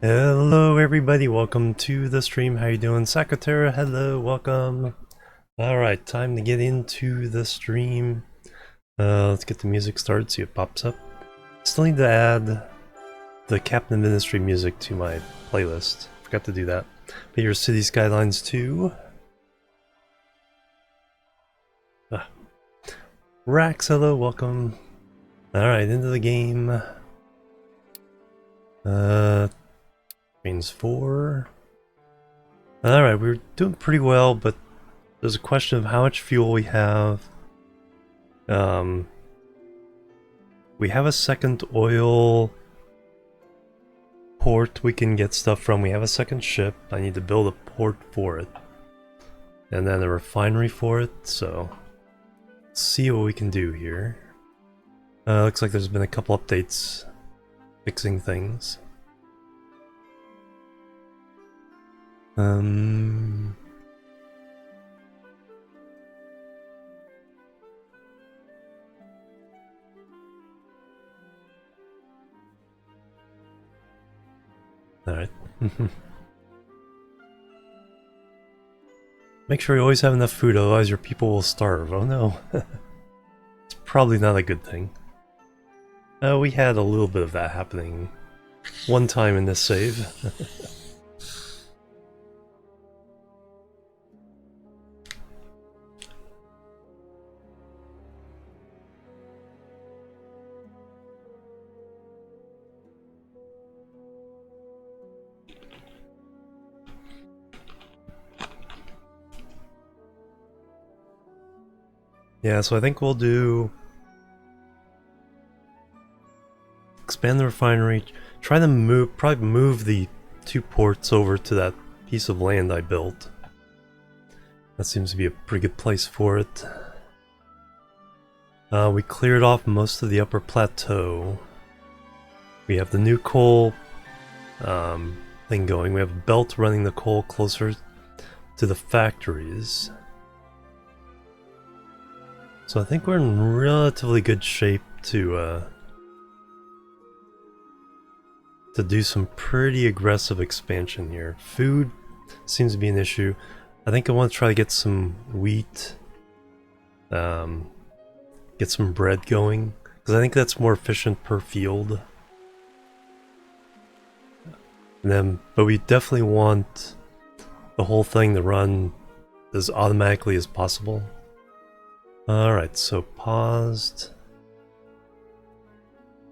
Hello everybody, welcome to the stream. How you doing? Sakatera, hello, welcome. Alright, time to get into the stream. Let's get the music started, see what pops up. Still need to add the Captain Ministry music to my playlist. Forgot to do that. But here's City Skylines 2. Rax, hello, welcome. Alright, into the game. Trains 4. Alright, we're doing pretty well, but there's a question of how much fuel we have. We have a second oil port we can get stuff from. We have a second ship. I need to build a port for it. And then a refinery for it, so let's see what we can do here. Looks like there's been a couple updates fixing things. Alright. Make sure you always have enough food, otherwise your people will starve. Oh no. It's probably not a good thing. We had a little bit of that happening one time in this save. Yeah, so I think we'll do... expand the refinery, try to probably move the 2 ports over to that piece of land I built. That seems to be a pretty good place for it. We cleared off most of the upper plateau. We have the new coal thing going. We have a belt running the coal closer to the factories. So I think we're in relatively good shape to do some pretty aggressive expansion here. Food seems to be an issue. I think I want to try to get some wheat, get some bread going, because I think that's more efficient per field. And then, but we definitely want the whole thing to run as automatically as possible. Alright, so paused.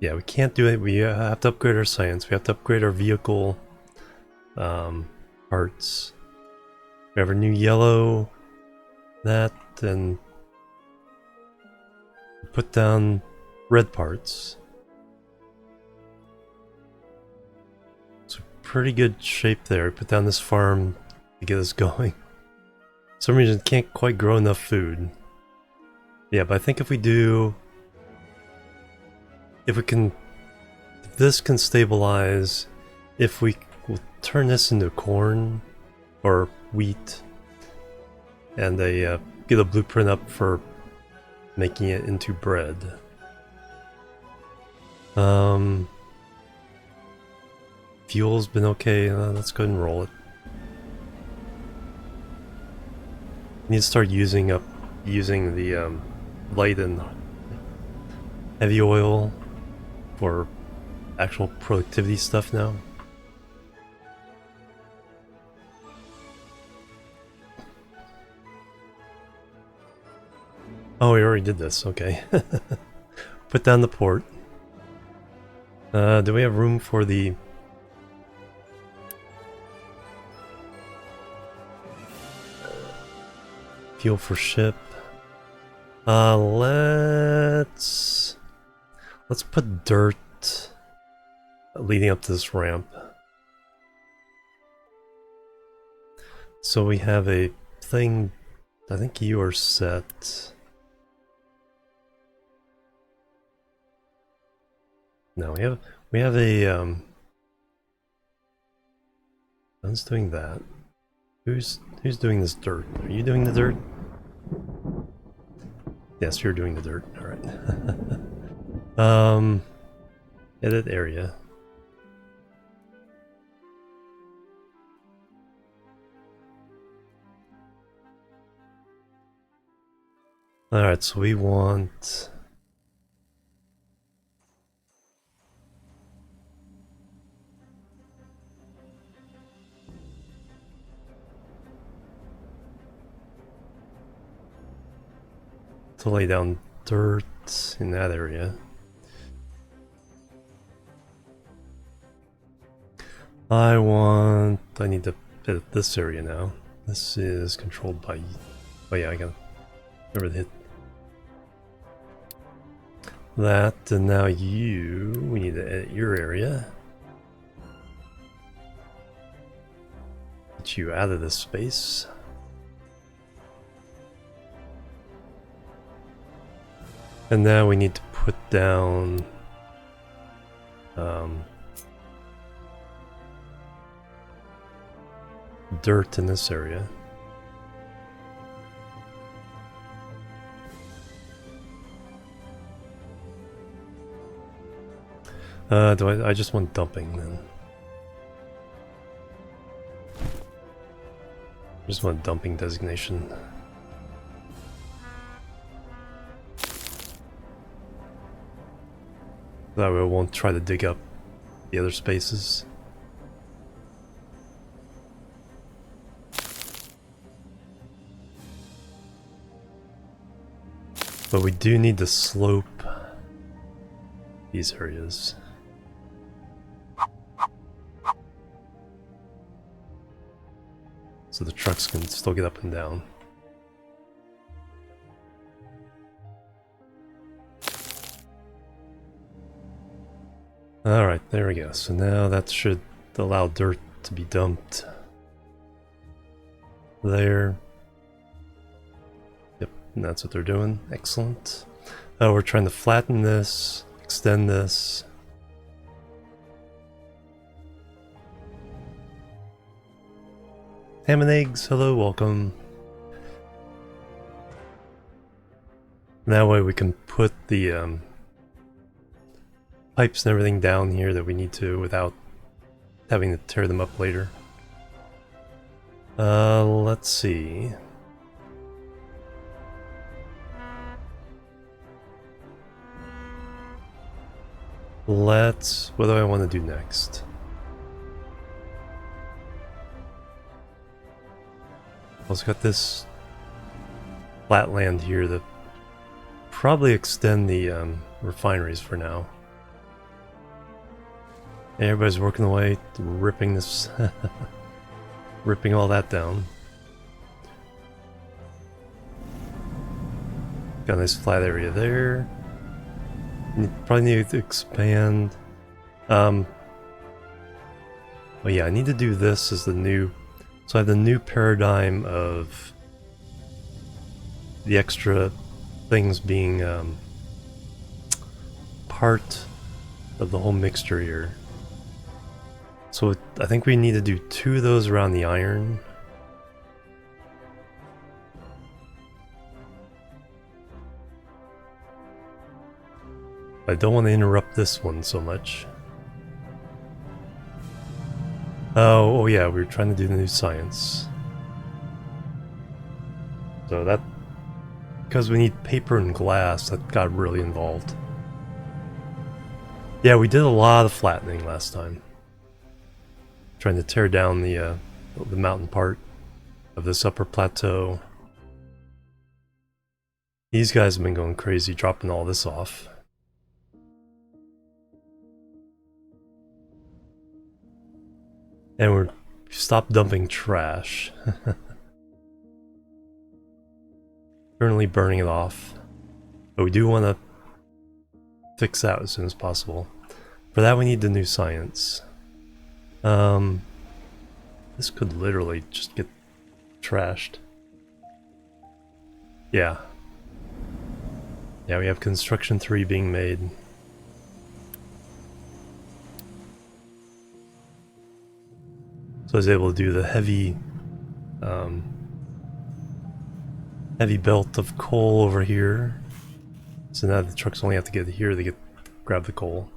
Yeah, we can't do it. We have to upgrade our science. We have to upgrade our vehicle parts. We have our new yellow, that, and put down red parts. So pretty good shape there. We put down this farm to get us going. For some reason can't quite grow enough food. Yeah, but I think if we do... if this can stabilize, if we will turn this into corn or wheat, and they get a blueprint up for making it into bread. Fuel's been okay. Let's go ahead and roll it. Need to start using the light and heavy oil for actual productivity stuff now. Oh, we already did this, okay. Put down the port. Do we have room for the... fuel for ship? Let's put dirt leading up to this ramp. So we have a thing. I think you are set. No, we have a Who's doing that? Who's doing this dirt? Are you doing the dirt? Yes, you're doing the dirt. Alright. Edit area. Alright, so we want... to lay down dirt in that area. I need to hit this area now. This is controlled by... Oh yeah, I gotta remember to hit that, and now we need to edit your area. Get you out of this space. And now we need to put down dirt in this area. I just want dumping then. I just want dumping designation. That way I won't try to dig up the other spaces. But we do need to slope these areas. So the trucks can still get up and down. Alright, there we go. So now that should allow dirt to be dumped there. Yep, and that's what they're doing. Excellent. We're trying to flatten this, extend this. Ham and eggs, hello, welcome. That way we can put the pipes and everything down here that we need to without having to tear them up later. Let's see. What do I want to do next? Also got this flat land here that probably extend the refineries for now. Everybody's working away, ripping this, ripping all that down. Got a nice flat area there. Probably need to expand. Oh yeah, I need to do this as the new. So I have the new paradigm of the extra things being part of the whole mixture here. So I think we need to do 2 of those around the iron. I don't want to interrupt this one so much. Oh yeah, we were trying to do the new science. So that, because we need paper and glass, that got really involved. Yeah, we did a lot of flattening last time. Trying to tear down the mountain part of this upper plateau. These guys have been going crazy, dropping all this off. And we're stopped dumping trash. Currently burning it off. But we do want to fix that as soon as possible. For that we need the new science. This could literally just get trashed. Yeah. Yeah, we have construction 3 being made. So I was able to do the heavy heavy belt of coal over here. So now the trucks only have to get here to grab the coal.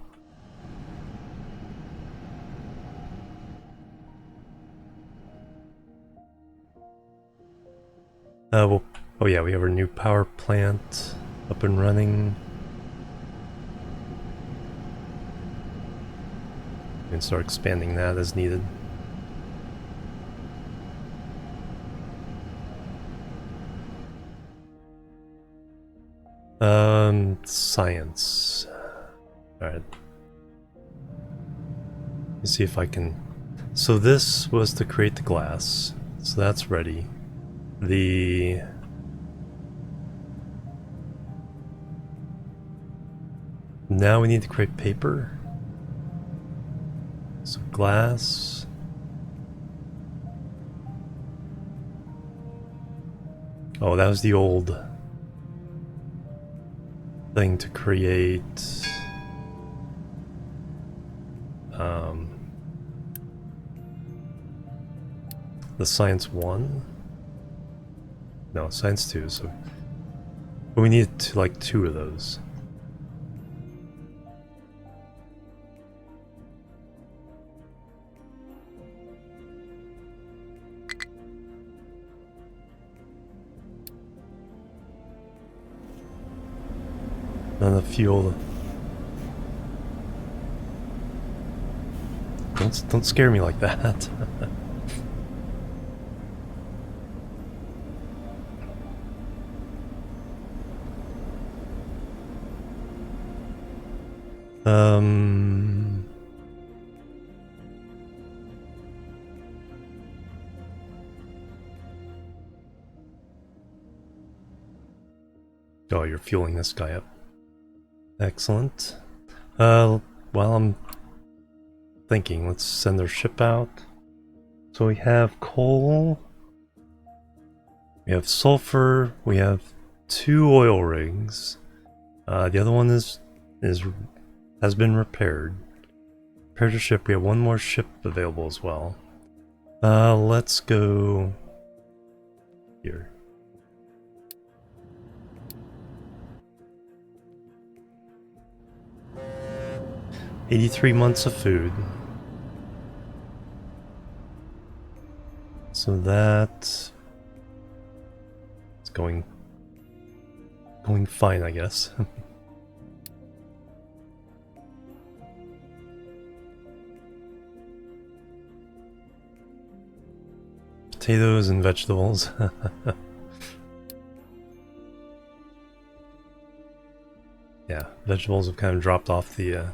We'll Oh yeah, we have our new power plant up and running. We can start expanding that as needed. Science. Alright. Let's see if I can... So this was to create the glass. So that's ready. Now we need to create paper. So glass. Oh, that was the old thing to create the science 1? No, science 2, so we need like 2 of those. And the fuel. Don't scare me like that. Oh, you're fueling this guy up. Excellent. Well, I'm thinking, let's send our ship out. So we have coal, we have sulfur, we have 2 oil rigs. The other one has been repaired. Repaired a ship. We have 1 more ship available as well. Let's go here. $83 months of food. So that it's going fine, I guess. Potatoes and vegetables. Yeah, vegetables have kind of dropped off the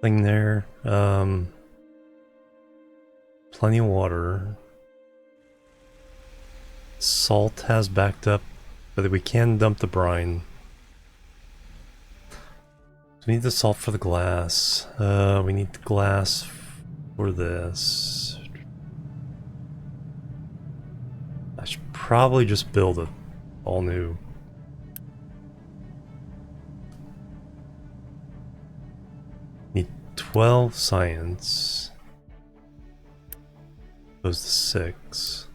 thing there. Plenty of water. Salt has backed up, but we can dump the brine. So we need the salt for the glass. We need the glass for this. I should probably just build it all new. Need 12 science. Goes to 6.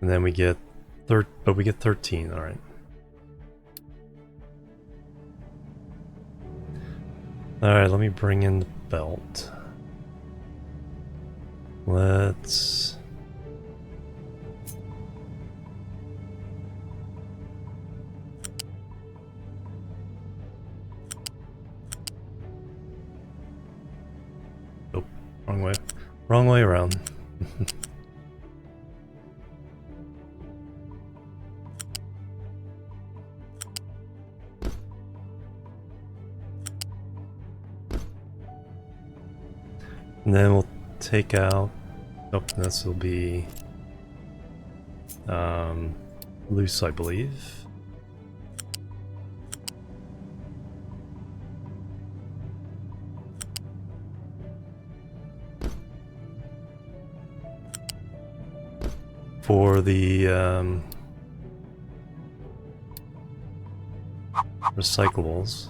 And then we get but we get 13, alright. Alright, let me bring in the belt. Let's... Oh, wrong way. Wrong way around. And then we'll take out... Oh, this will be... loose, I believe. For the recyclables.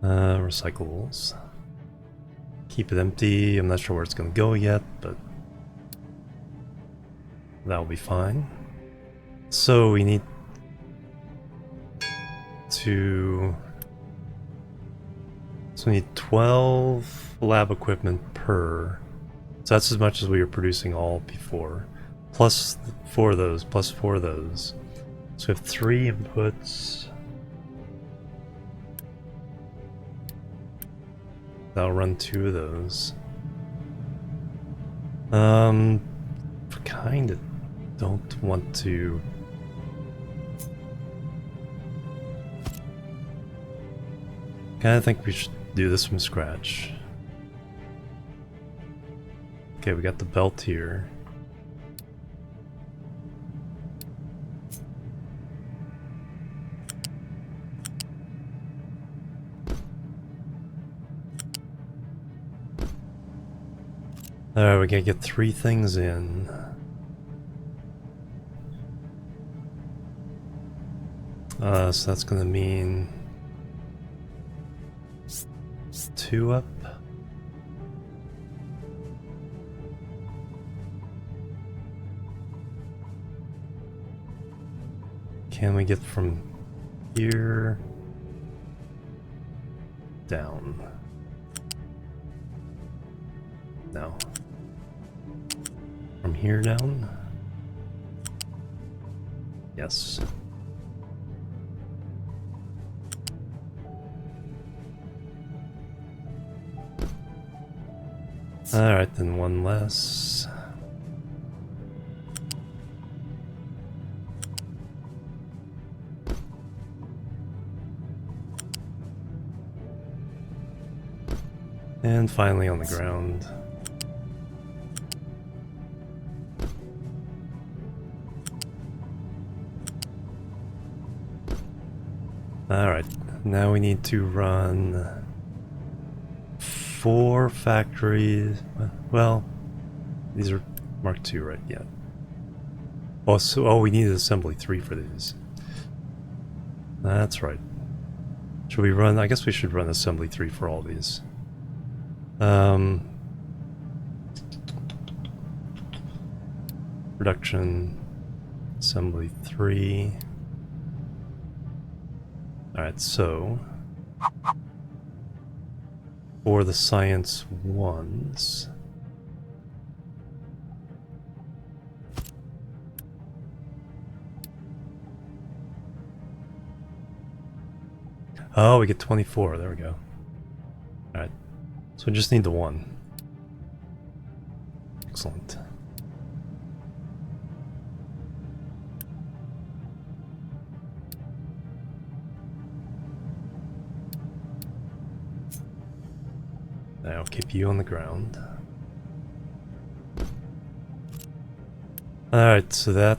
Recyclables. Keep it empty. I'm not sure where it's going to go yet, but that'll be fine. So we need to... So we need 12 lab equipment per per. So that's as much as we were producing all before. Plus 4 of those, plus 4 of those. So we have 3 inputs. That'll run 2 of those. Kinda don't want to. Kinda think we should do this from scratch. Okay, we got the belt here. Alright, we gotta get 3 things in. So that's gonna mean 2 up. Can we get from here down? No. From here down? Yes. Alright, then 1 less. And finally on the ground. Alright, now we need to run 4 factories. Well, these are Mark II, right? Yeah. Oh, we need assembly 3 for these. That's right. Should we run? I guess we should run assembly 3 for all these. Production assembly 3. Alright, so for the science ones, oh, we get 24, there we go. Alright, so we just need the 1. Excellent. Now keep you on the ground. Alright, so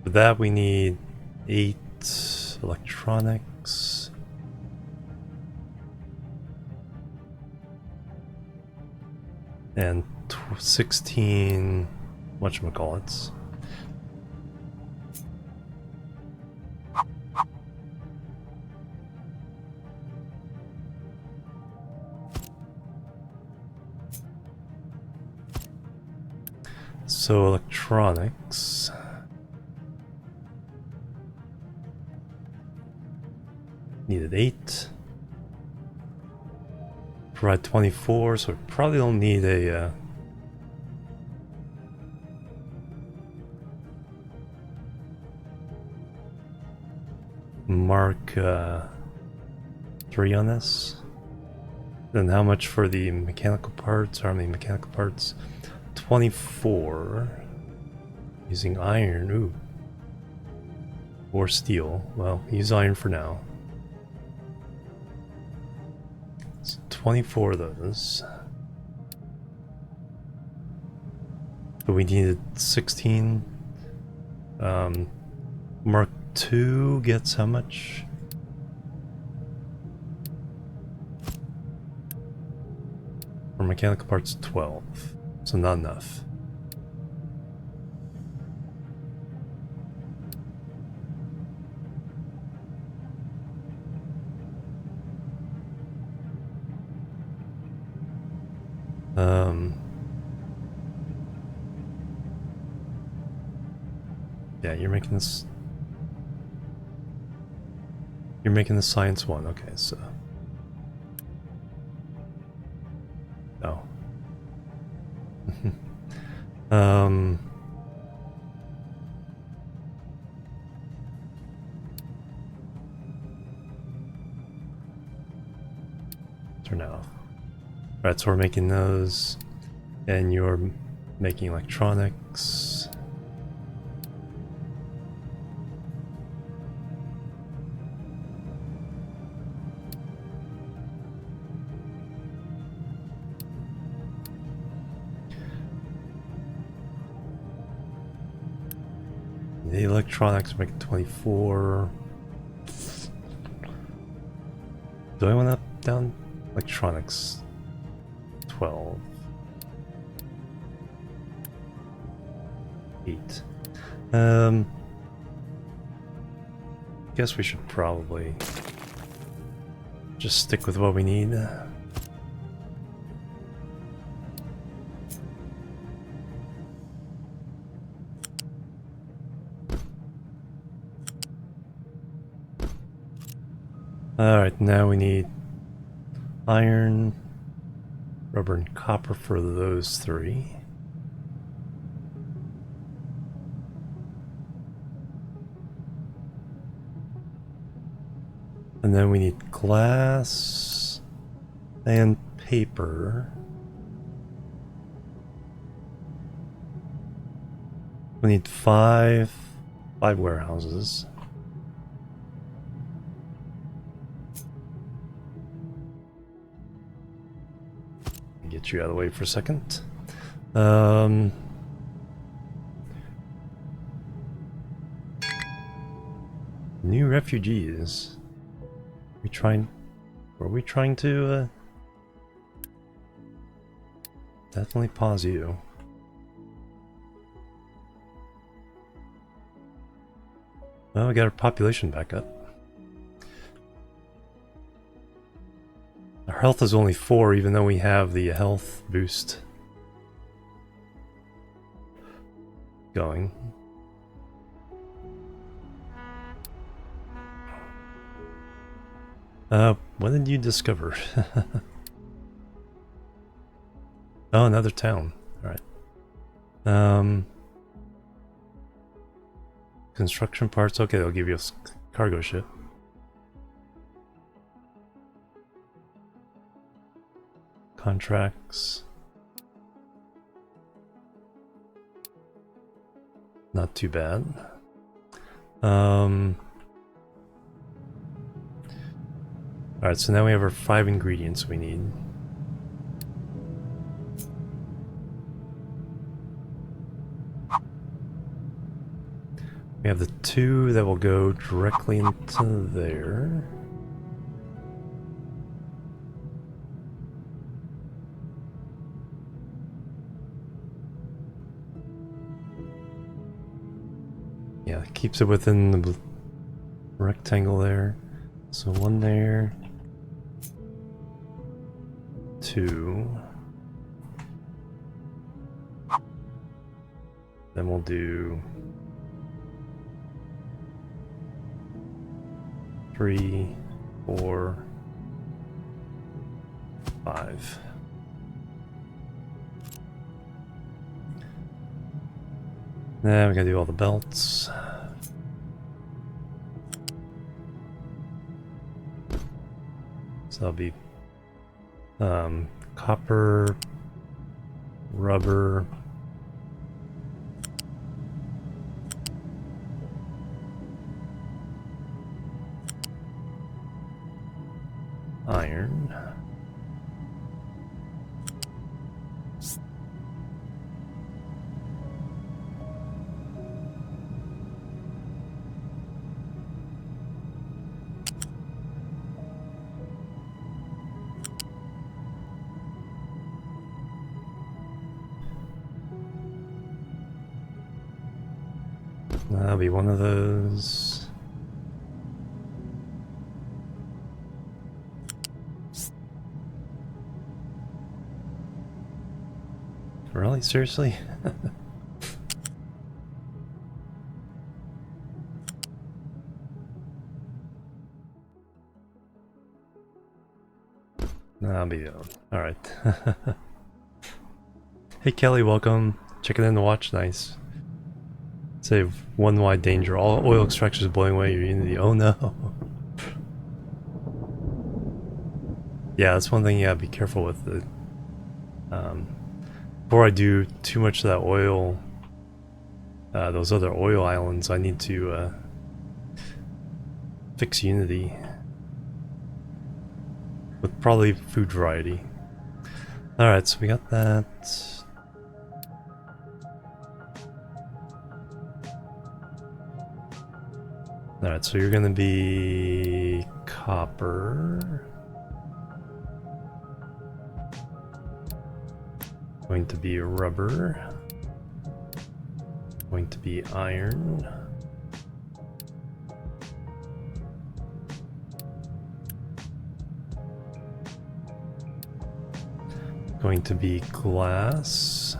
for that we need 8 electronics. And 16 whatchamacallits. So electronics needed 8. Provide 24, so we probably don't need a Mark 3 on this. Then how much for the mechanical parts? How many mechanical parts? 24. Using iron, ooh. Or steel. Well, use iron for now. It's 24 of those. But we needed 16. Mark II gets how much? For mechanical parts, 12. So not enough. Yeah, you're making this. You're making the science one, okay, so. Oh. Um, turn that off. Alright, so we're making those, and you're making electronics. The electronics make 24. Do I want to down electronics? 12. 8. Guess we should probably just stick with what we need. Alright, now we need iron, rubber, and copper for those 3. And then we need glass and paper. We need 5 warehouses. Get you out of the way for a second. New refugees. Were we trying to definitely pause you. Well, we got our population back up. Our health is only 4, even though we have the health boost going. What did you discover? Oh, another town. Alright. Construction parts. Okay, they'll give you a cargo ship. Contracts. Not too bad. Alright, so now we have our 5 ingredients we need. We have the 2 that will go directly into there. Yeah, it keeps it within the rectangle there. So 1 there. 2. Then we'll do 3, 4, 5. Now we gotta do all the belts. So that'll be copper, rubber, iron, that'll be one of those. Really? Seriously? That'll be the one. Alright. Hey Kelly, welcome. Check it in to watch. Nice. Save one wide danger. All oil extractors are blowing away your Unity. Oh no. Yeah, that's one thing you gotta be careful with. Before I do too much of that oil, those other oil islands, I need to fix Unity with probably food variety. Alright, so we got that. Alright, so you're gonna be copper. Going to be rubber. Going to be iron. Going to be glass.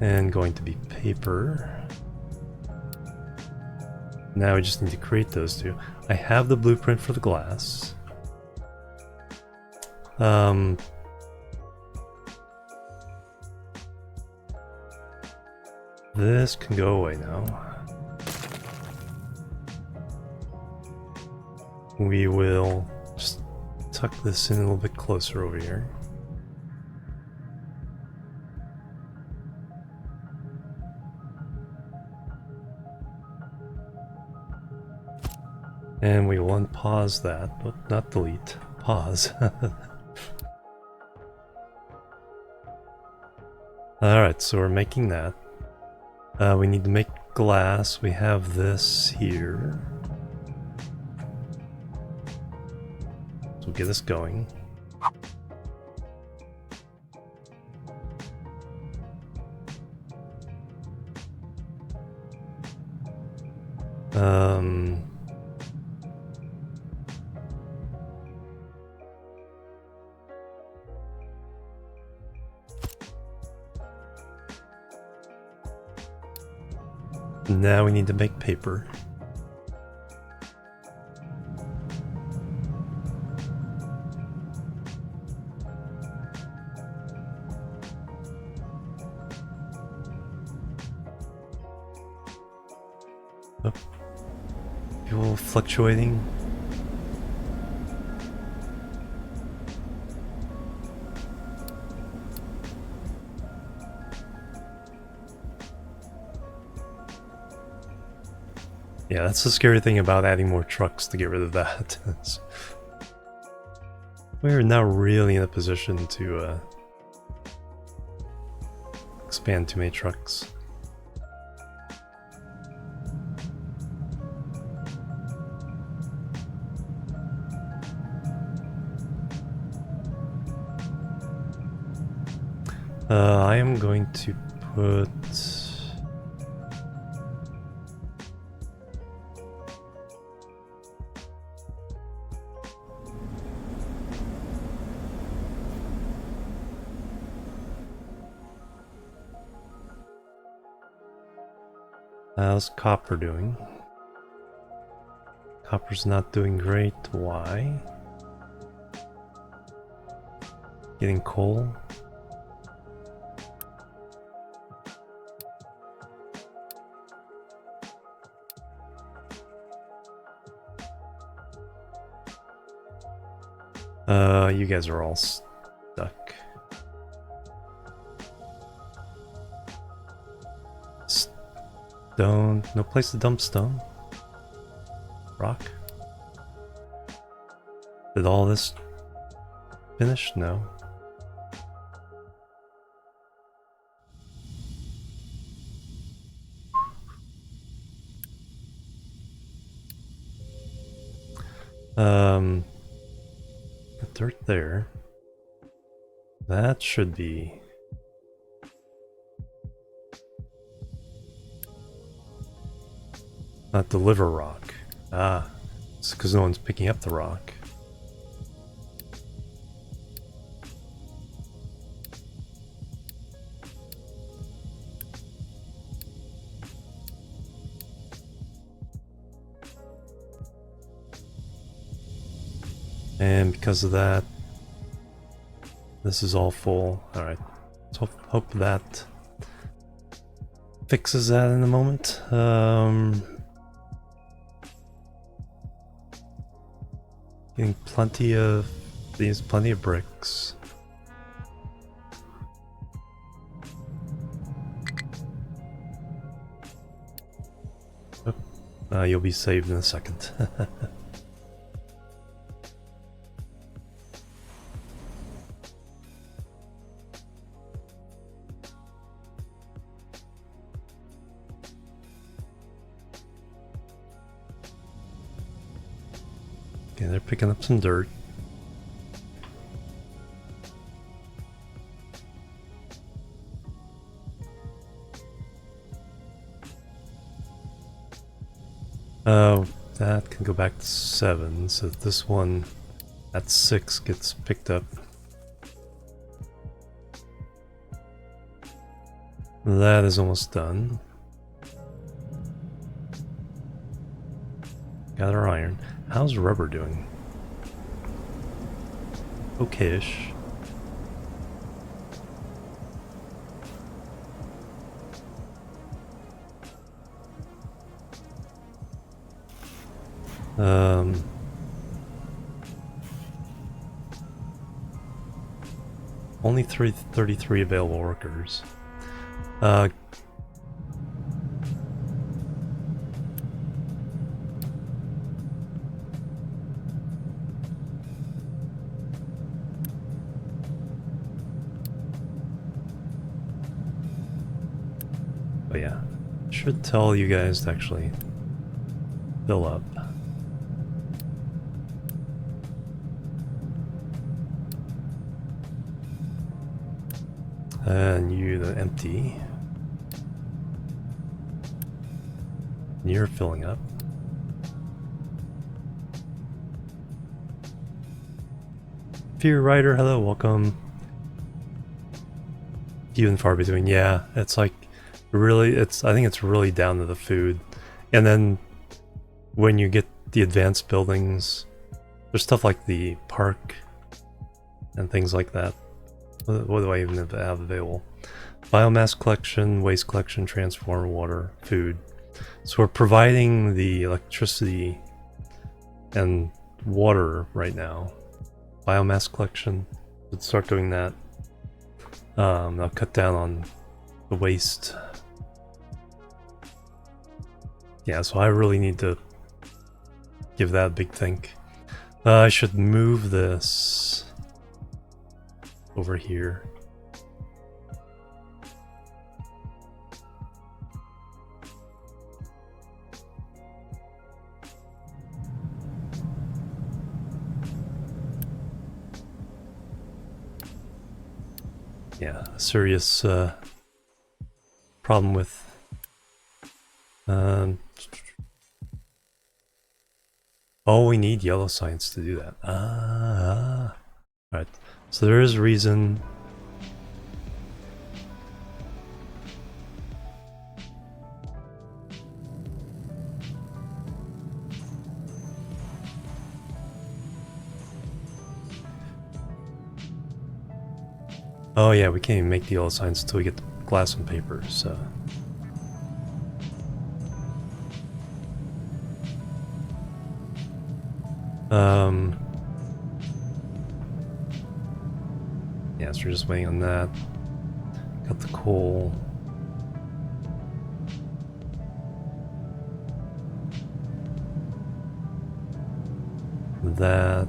And going to be paper. Now we just need to create those two. I have the blueprint for the glass. This can go away now. We will just tuck this in a little bit closer over here. And we will unpause that, but not delete. Pause. Alright, so we're making that. We need to make glass. We have this here. So get us going. Now we need to make paper. Oh. Fuel fluctuating. Yeah, that's the scary thing about adding more trucks to get rid of that. We're now really in a position to expand too many trucks. I am going to put... How's copper doing? Copper's not doing great. Why? Getting coal? You guys are all stuck. Stone. No place to dump stone. Rock. Did all this finish? No. The dirt there. That should be... Not deliver rock. Ah, it's because no one's picking up the rock. And because of that, This is all full. Alright. So hope that fixes that in a moment. Getting plenty of bricks. Oh, you'll be saved in a second. Okay, they're picking up some dirt. Oh, that can go back to 7, so this one at 6 gets picked up. That is almost done. Got our iron. How's rubber doing? Okay-ish. Only 33 available workers. But yeah, should tell you guys to actually fill up. And you the empty. You're filling up. Fear Rider, hello, welcome. Few and far between, yeah. It's like really, I think it's really down to the food. And then when you get the advanced buildings, there's stuff like the park and things like that. What do I even have available? Biomass collection, waste collection, transform, water, food. So we're providing the electricity and water right now. Biomass collection, let's start doing that. I'll cut down on the waste. Yeah, so I really need to give that a big think. I should move this over here. Yeah, a serious problem with oh, we need yellow science to do that. Right. So there is a reason. Oh yeah, we can't even make the yellow science until we get the glass and paper, so. Yeah, so we're just waiting on that. Got the coal. That.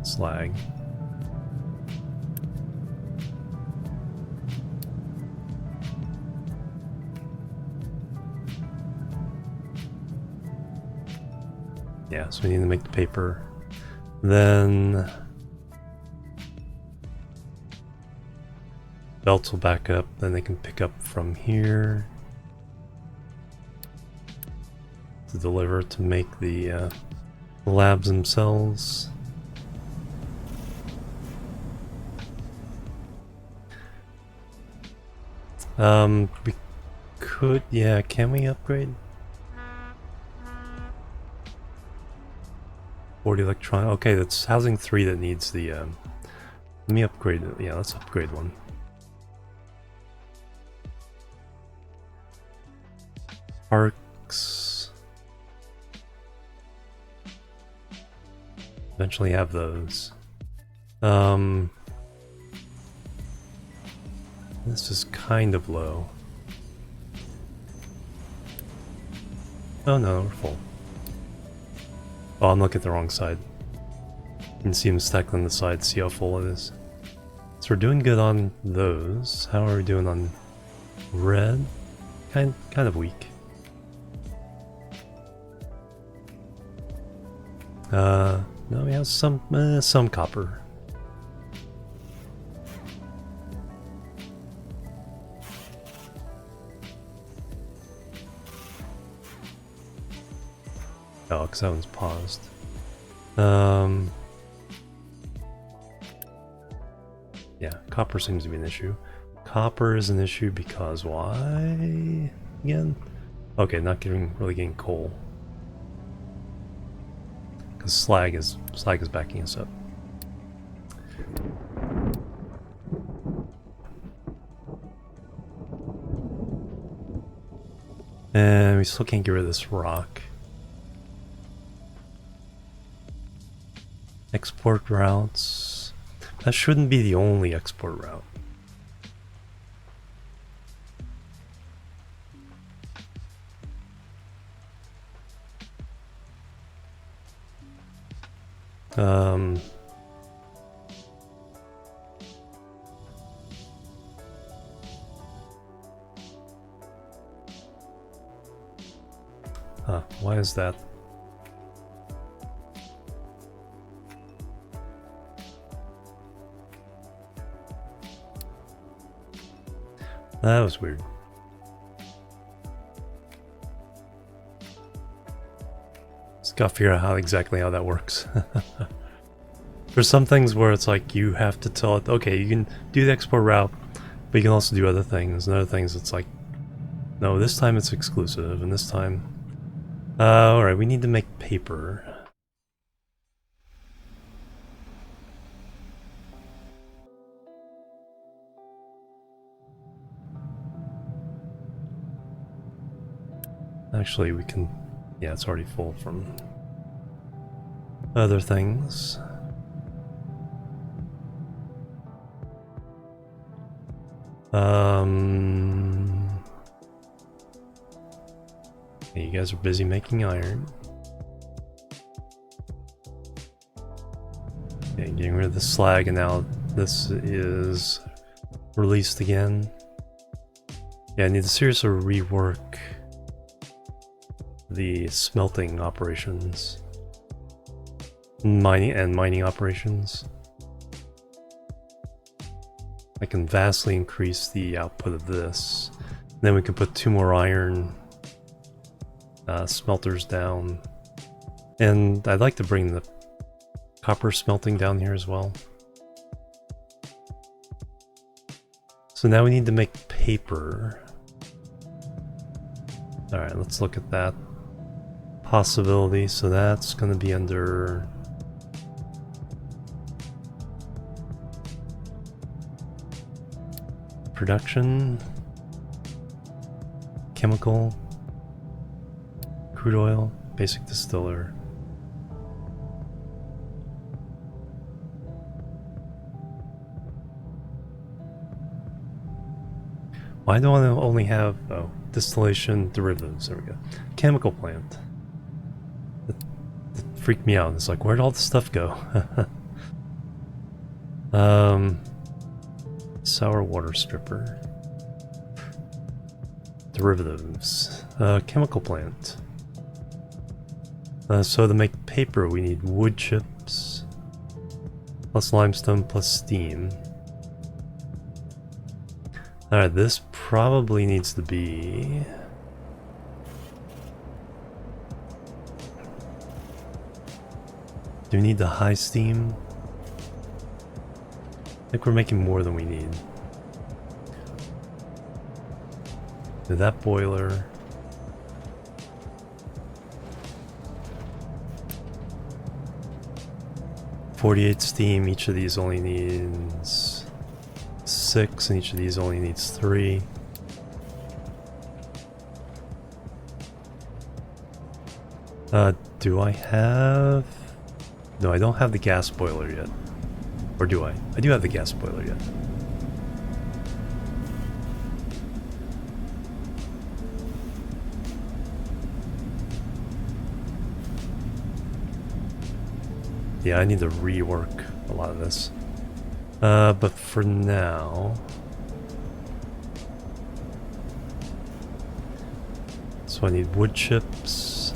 Slag. Yeah, so we need to make the paper. Then belts will back up, then they can pick up from here to deliver to make the labs themselves. We could, yeah, can we upgrade? 40 electron. Okay, that's housing 3 that needs the. Let me upgrade it. Yeah, let's upgrade one. Parks. Eventually have those. This is kind of low. Oh no, we're full. Oh, I'm looking at the wrong side. You can see them stacked on the side, see how full it is. So we're doing good on those. How are we doing on red? Kind of weak. No, we have some copper. Oh, because that one's paused. Yeah, copper seems to be an issue. Copper is an issue because why? Again? Okay, not really getting coal. Because slag is backing us up. And we still can't get rid of this rock. Export routes. That shouldn't be the only export route. Why is that? That was weird. Just gotta figure out exactly how that works. There's some things where it's like you have to tell it, okay, you can do the export route, but you can also do other things. And other things, it's like, no, this time it's exclusive, and this time... alright, we need to make paper. Actually, we can... Yeah, it's already full from other things. You guys are busy making iron. Okay, getting rid of the slag, and now this is released again. Yeah, I need to seriously rework the smelting operations. Mining operations. I can vastly increase the output of this. And then we can put 2 more iron smelters down. And I'd like to bring the copper smelting down here as well. So now we need to make paper. Alright, let's look at that possibility. So that's going to be under... production, chemical, crude oil, basic distiller. Why do I only have distillation derivatives? There we go. Chemical plant. That freaked me out. It's like, where'd all this stuff go? Sour water stripper. Derivatives. Chemical plant. So to make paper we need wood chips, plus limestone, plus steam. Alright, this probably needs to be... Do we need the high steam? I think we're making more than we need. Do that boiler. 48 steam, each of these only needs 6, and each of these only needs 3. Do I have... No, I don't have the gas boiler yet. Or do I? I do have the gas boiler yet. Yeah, I need to rework a lot of this. But for now... So I need wood chips.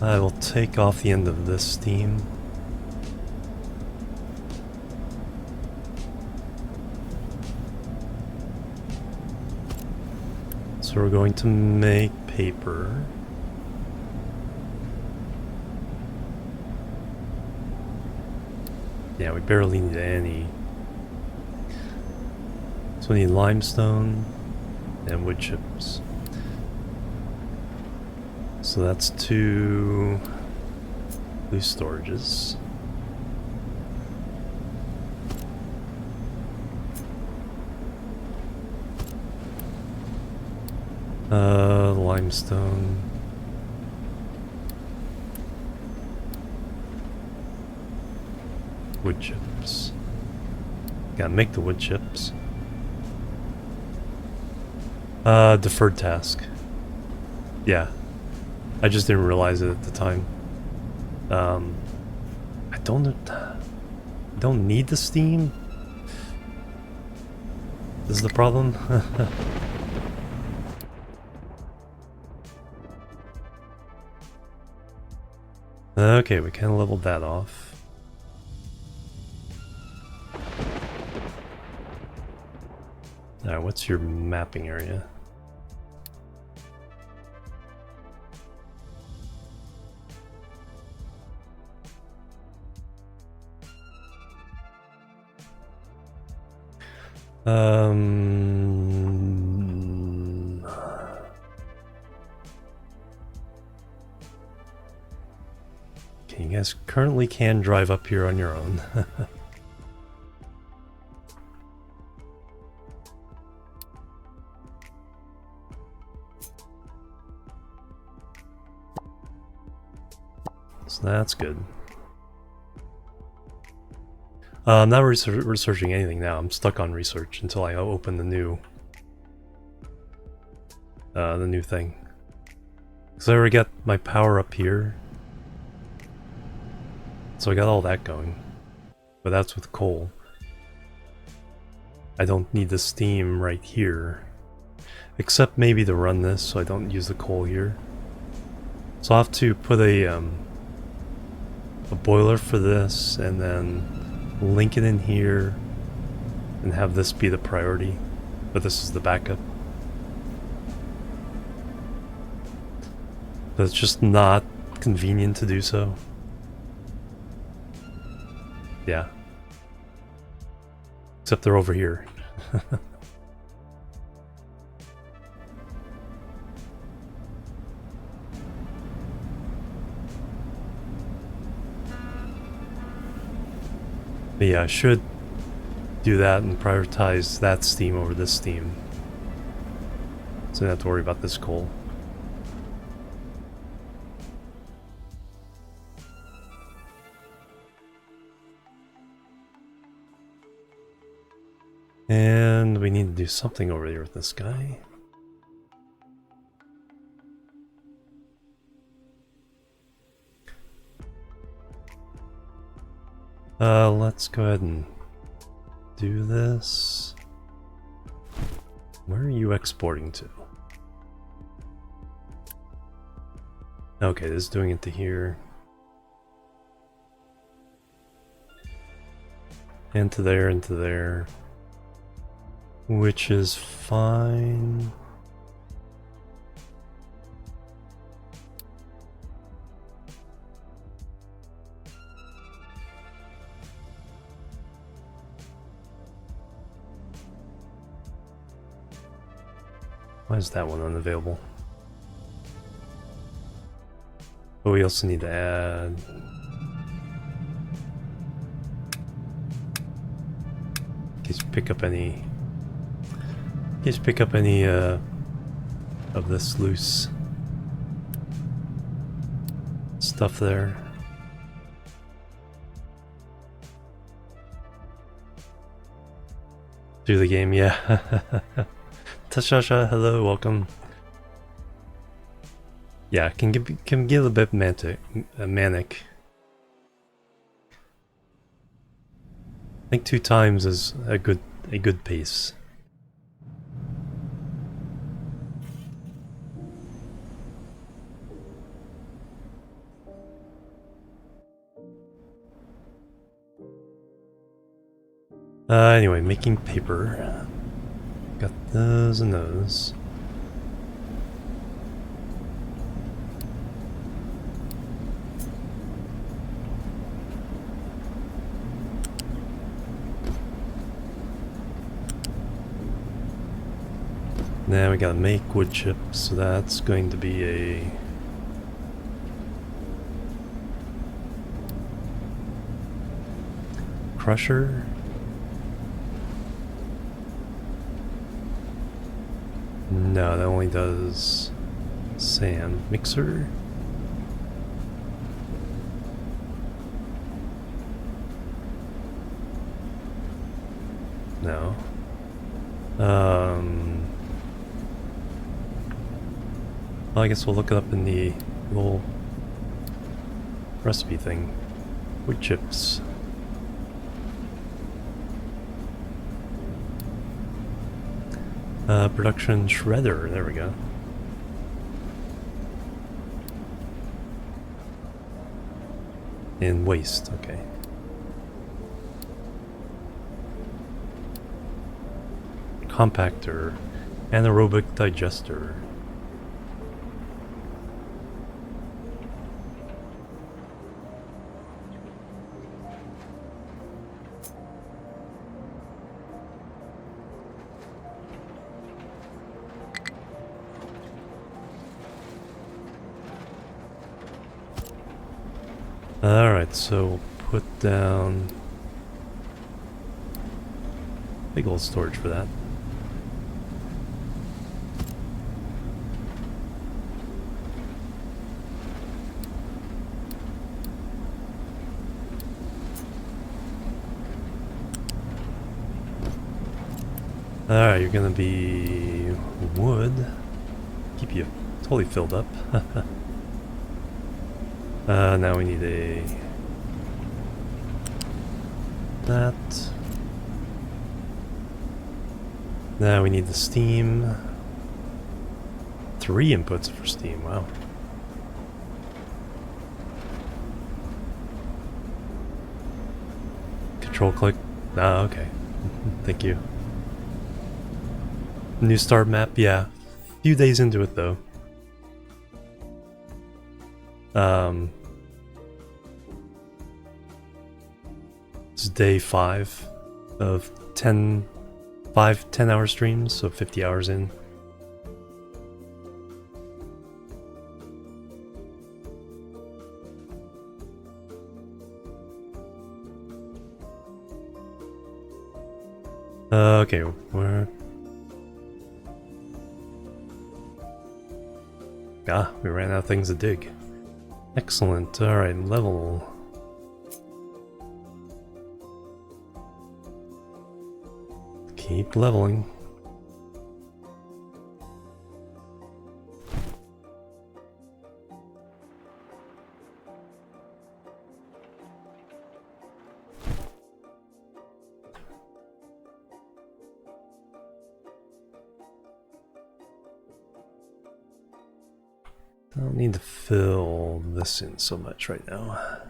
I will take off the end of this steam. So we're going to make paper. Yeah, we barely need any. So we need limestone and wood chips. So that's 2 loose storages. Limestone. Wood chips. Gotta make the wood chips. Deferred task. Yeah. I just didn't realize it at the time. I don't need the steam. This is the problem. Okay, we kind of leveled that off. Alright, what's your mapping area? Okay, you guys currently can drive up here on your own. So that's good. I'm not researching anything now. I'm stuck on research until I open the new thing. So I already got my power up here. So I got all that going. But that's with coal. I don't need the steam right here. Except maybe to run this so I don't use the coal here. So I'll have to put a boiler for this and then link it in here and have this be the priority, but this is the backup. But it's just not convenient to do so. Yeah. Except they're over here. But yeah, I should do that and prioritize that steam over this steam. So I don't have to worry about this coal. And we need to do something over here with this guy. Let's go ahead and do this. Where are you exporting to? Okay, this is doing it to here. And to there, and to there. Which is fine. Why is that one unavailable? Oh, we also need to add... In case you pick up any... In case you pick up any, of this loose stuff there. Do the game, yeah. Tashasha, hello, welcome. Yeah, can get a bit manic. I think 2 times is a good pace. Anyway, making paper. Got those and those. Now we gotta make wood chips, so that's going to be a... crusher. No, that only does sand. Mixer. No. Well, I guess we'll look it up in the little recipe thing. Wood chips. Production shredder, there we go. And waste, okay. Compactor, anaerobic digester. Alright, so we'll put down big old storage for that. Alright, you're gonna be wood. Keep you totally filled up. Now we need that. Now we need the steam. 3 inputs for steam, wow. Control click. Ah, okay. Thank you. New start map, yeah. Few days into it though. It's day 5 of 10-hour streams, so 50 hours in. Okay, we're... Ah, we ran out of things to dig. Excellent, alright, level. Keep leveling. I don't need to fill this in so much right now.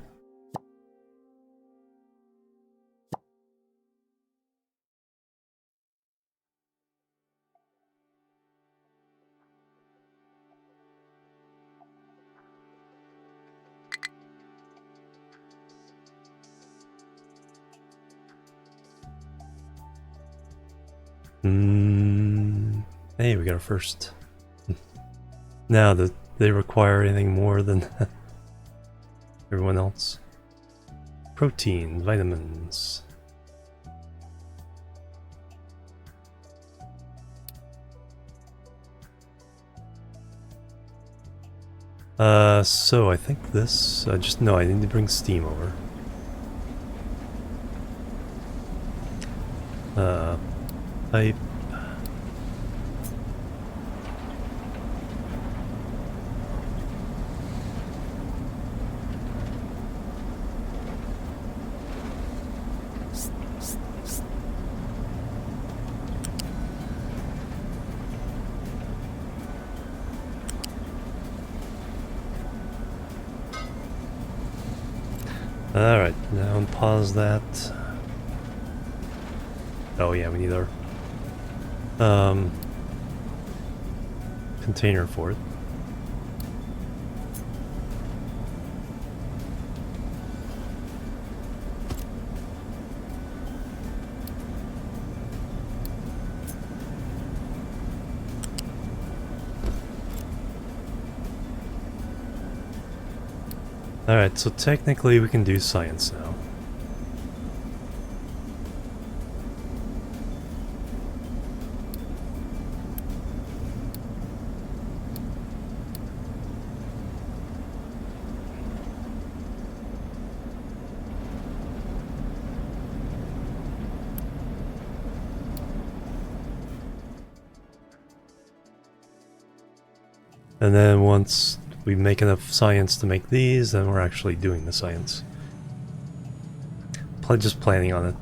Hey, we got our first. Now that they require anything more than everyone else. Protein, vitamins. So I think this, no, I need to bring steam over. Pipe. Alright, now pause that. Oh yeah, we need our container for it. Alright, so technically we can do science now. And then once we make enough science to make these, then we're actually doing the science. Just planning on it.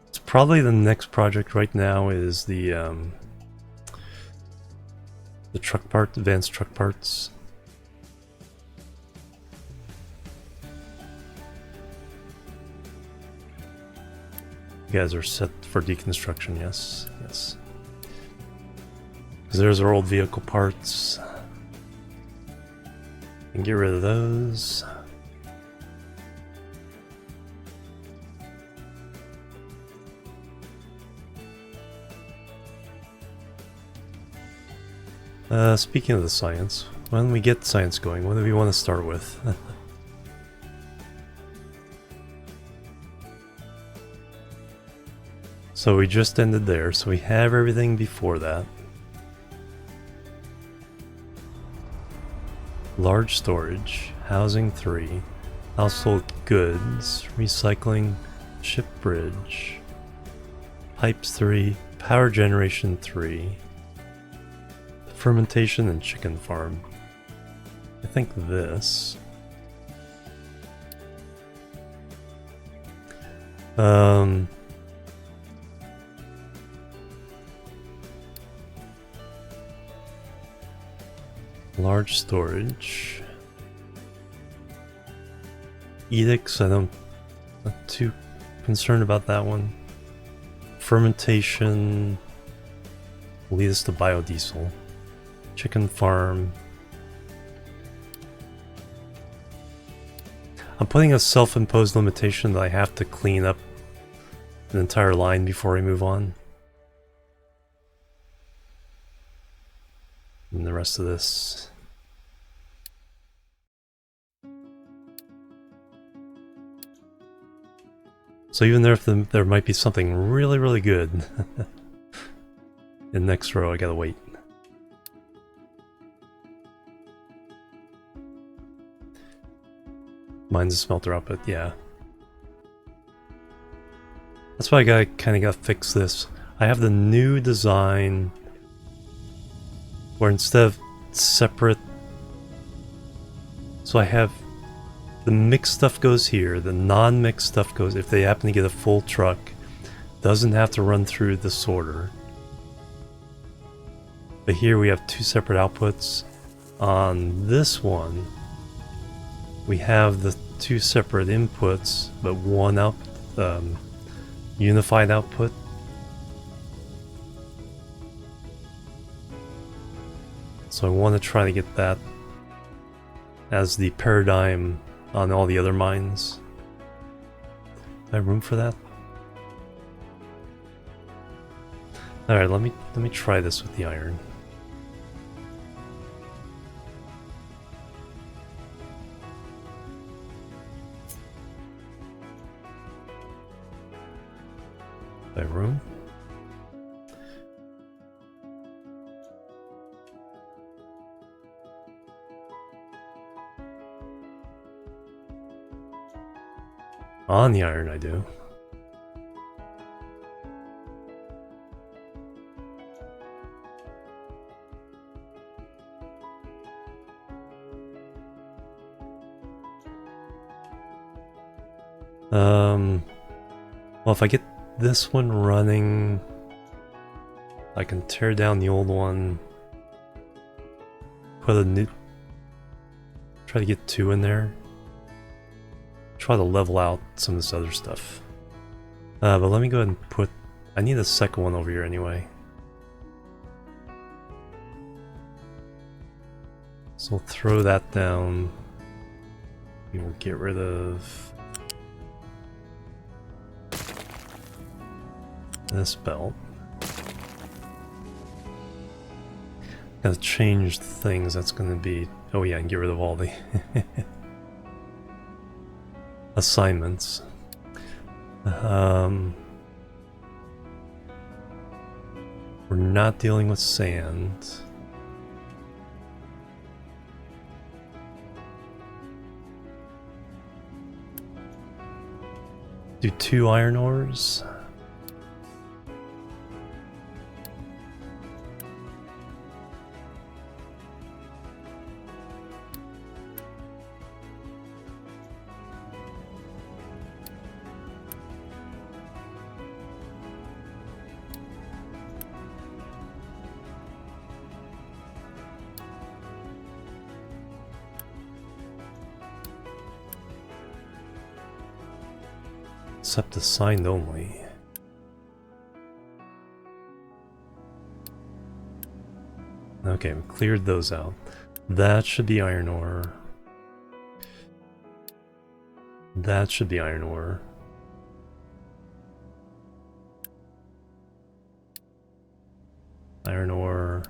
It's probably the next project right now is the truck part, advanced truck parts. You guys are set for deconstruction, yes, yes. Because there's our old vehicle parts. And get rid of those. Speaking of the science, when we get science going, what do we want to start with? So we just ended there, so we have everything before that. Large storage, housing 3, household goods, recycling, ship bridge, pipes 3, power generation 3, fermentation and chicken farm. I think this. Large storage. Edicts, not too concerned about that one. Fermentation will lead us to biodiesel. Chicken farm. I'm putting a self-imposed limitation that I have to clean up an entire line before I move on. And the rest of this. So even there, if there might be something really, really good in the next row, I gotta wait. Mine's a smelter output, yeah. That's why I kinda gotta fix this. I have the new design where instead of separate, so I have the mixed stuff goes here, the non-mixed stuff goes, if they happen to get a full truck, doesn't have to run through the sorter. But here we have two separate outputs. On this one, we have the two separate inputs, but one unified output. So I want to try to get that as the paradigm on all the other mines. Do I have room for that? Alright, let me try this with the iron. By room? On the iron I do. Well, if I get this one running, I can tear down the old one, put a new, try to get 2 in there, try to level out some of this other stuff. But let me go ahead and put, I need a second one over here anyway. So we'll throw that down. We will get rid of this belt. Gotta change things. That's gonna be, oh yeah, and get rid of all the assignments. We're not dealing with sand. Do 2 iron ores. Except assigned only. Okay, we cleared those out. That should be iron ore. That should be iron ore. Iron ore.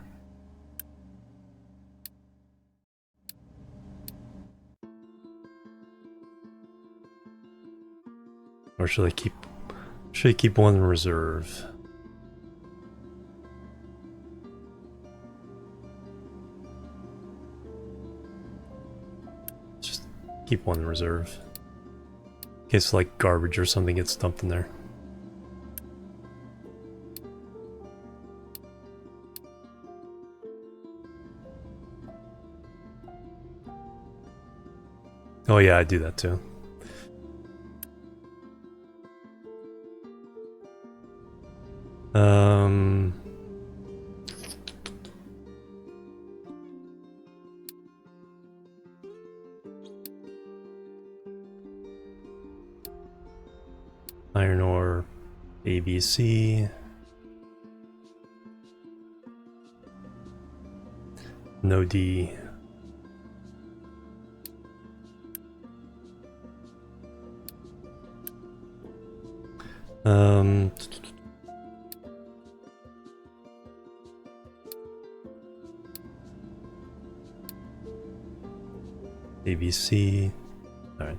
Or should I keep one in reserve? Just keep one in reserve. In case like garbage or something gets dumped in there. Oh yeah, I do that too. Iron ore, ABC. No D. ABC. Alright.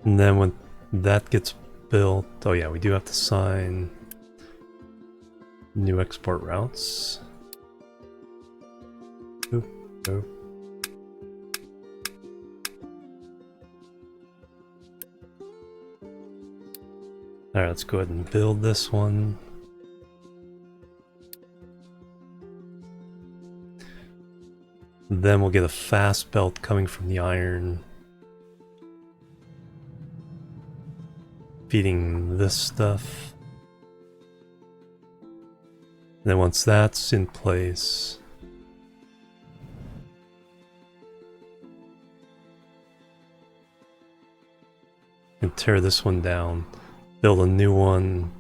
And then when that gets built, oh yeah, we do have to sign new export routes. Oop, oop. Alright, let's go ahead and build this one. Then we'll get a fast belt coming from the iron, feeding this stuff. And then once that's in place, we can tear this one down, build a new one.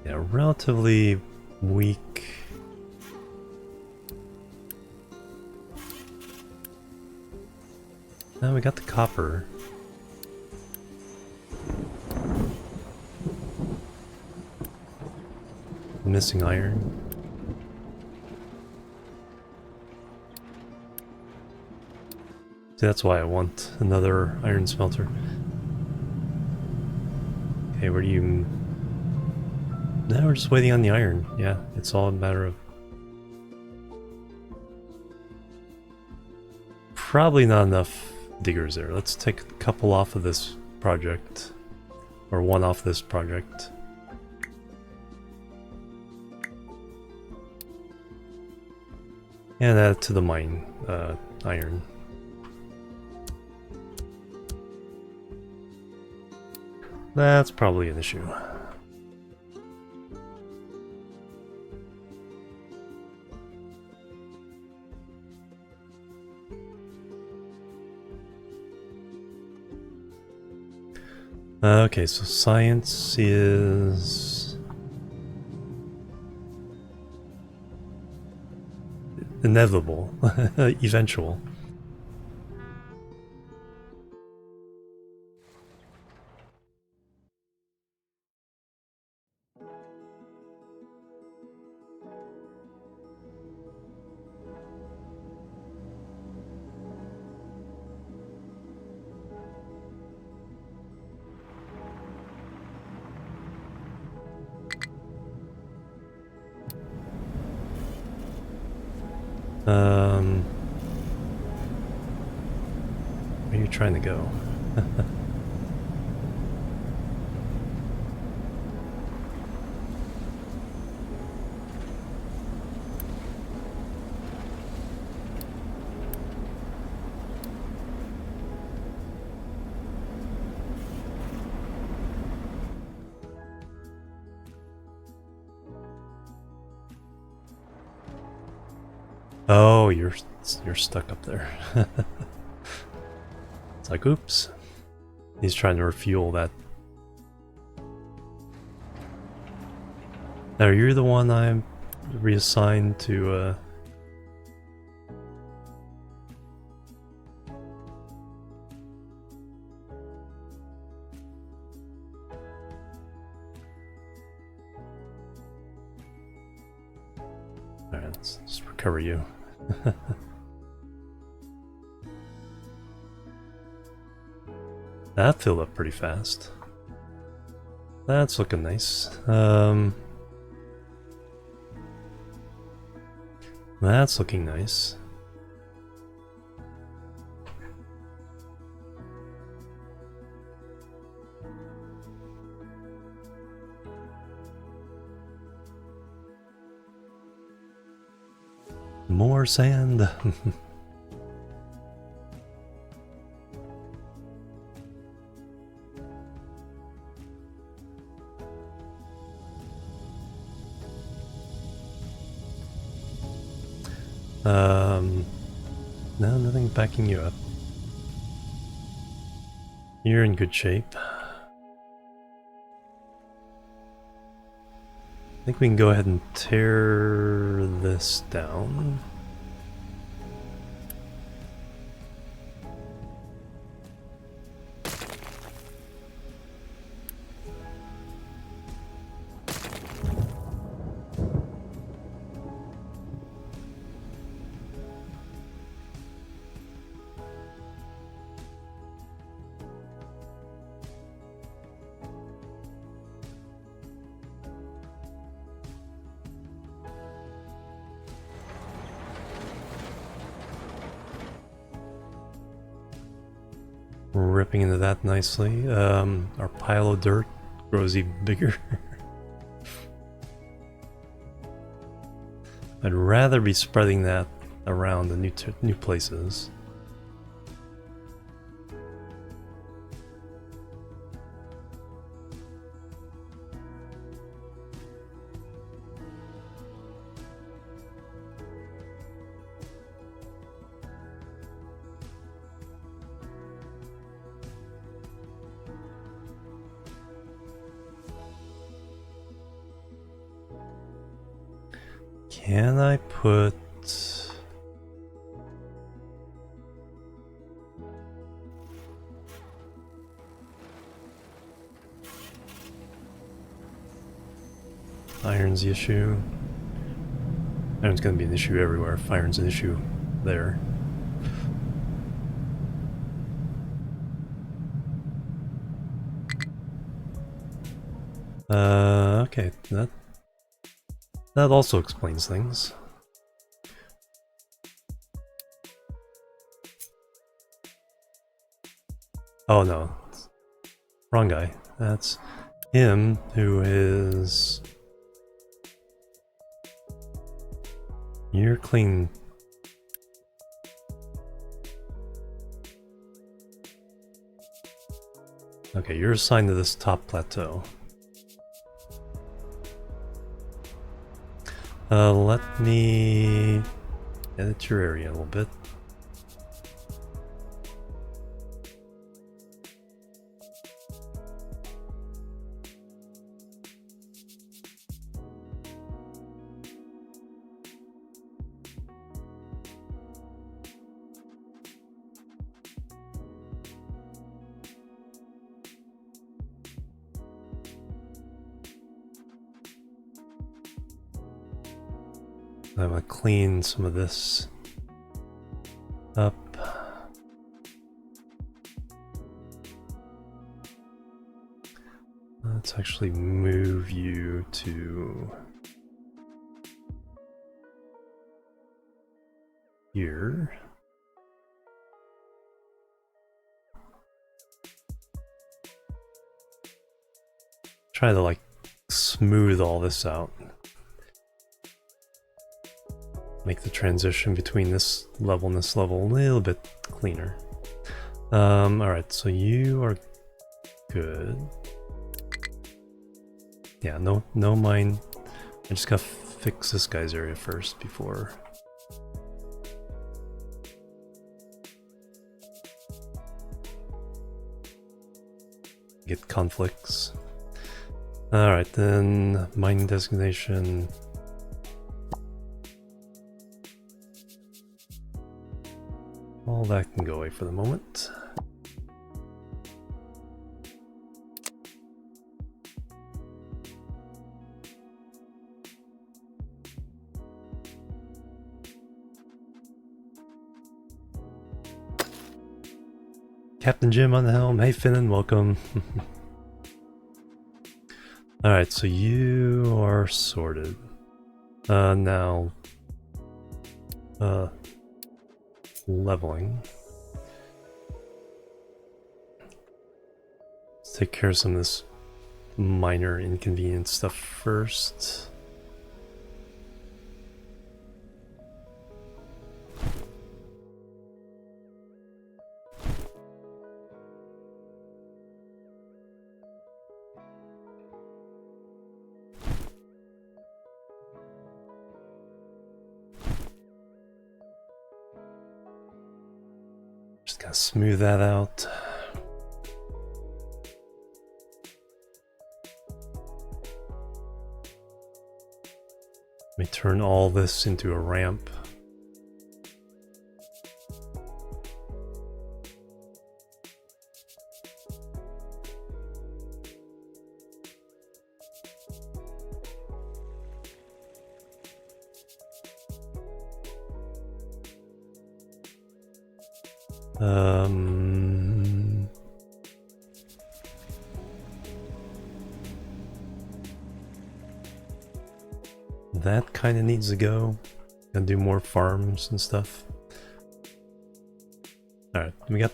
Yeah, relatively weak. Now we got the copper. Missing iron. See, that's why I want another iron smelter. Okay, where do you... Now we're just waiting on the iron. Yeah, it's all a matter of... Probably not enough diggers there. Let's take a couple off of this project. Or one off this project. And add to the mine, iron. That's probably an issue. Okay, so science is... inevitable. Eventual. Where are you trying to go? Oh, you're stuck up there. It's like, oops. He's trying to refuel that. Now, you're the one I'm reassigned to, Alright, let's just recover you. That filled up pretty fast. That's looking nice. That's looking nice. More sand. No, nothing backing you up. You're in good shape. I think we can go ahead and tear this down. Ripping into that nicely. Our pile of dirt grows even bigger. I'd rather be spreading that around the new places. Can I put... Iron's the issue. Iron's gonna be an issue everywhere if iron's an issue there. Okay, that also explains things. Oh no, wrong guy. That's him who is... You're clean. Okay, you're assigned to this top plateau. Let me edit your area a little bit. I'm gonna clean some of this up. Let's actually move you to here. Try to like smooth all this out. Make the transition between this level and this level a little bit cleaner. Alright, so you are good. Yeah, no mine. I just gotta fix this guy's area first before... get conflicts. Alright, then mine designation... all that can go away for the moment. Captain Jim on the helm. Hey Finnan, welcome. Alright, so you are sorted. Now... leveling. Let's take care of some of this minor inconvenience stuff first. Just gotta smooth that out. Let me turn all this into a ramp. That kind of needs to go. Gonna do more farms and stuff. Alright, we got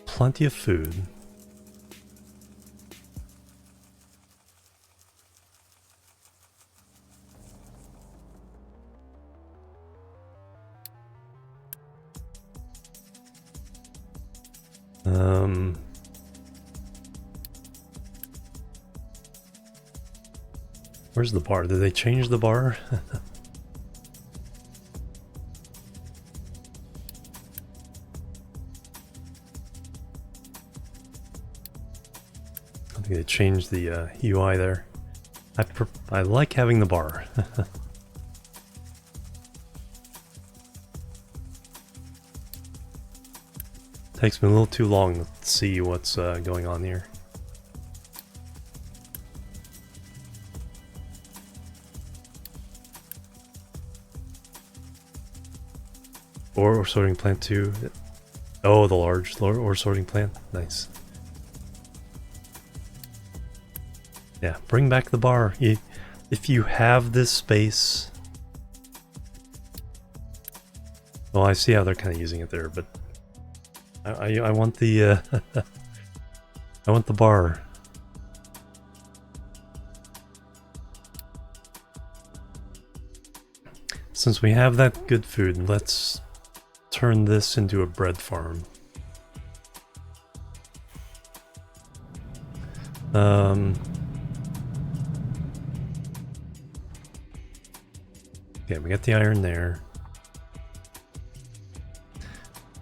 plenty of food. Where's the bar? Did they change the bar? I think they changed the UI there. I like having the bar. Takes me a little too long to see what's going on here. Ore sorting plant 2. Oh, the large ore sorting plant. Nice. Yeah, bring back the bar. If you have this space... Well, I see how they're kind of using it there, but... I want the... I want the bar. Since we have that good food, let's turn this into a bread farm. Okay, we got the iron there.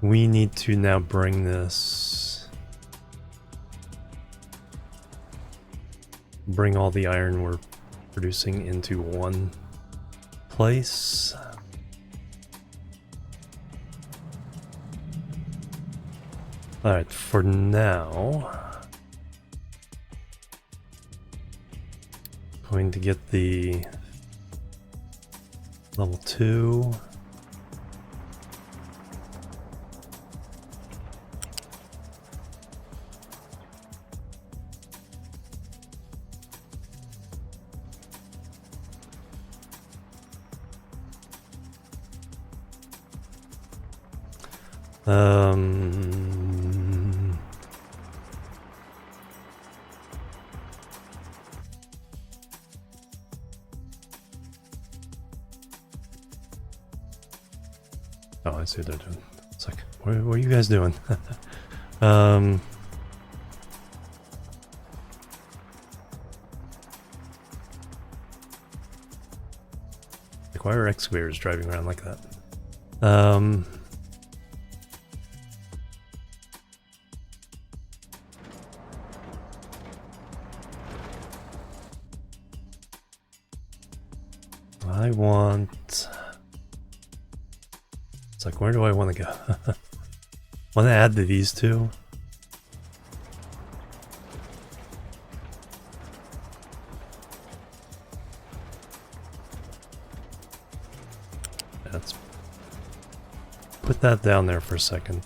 We need to now bring this... Bring all the iron we're producing into one place. Alright, for now... Going to get the... level 2. Oh, I see what they're doing. It's like, what are you guys doing? Like, why are excavators driving around like that? I want... It's like, where do I want to go? Want to add to these two? Let's put that down there for a second.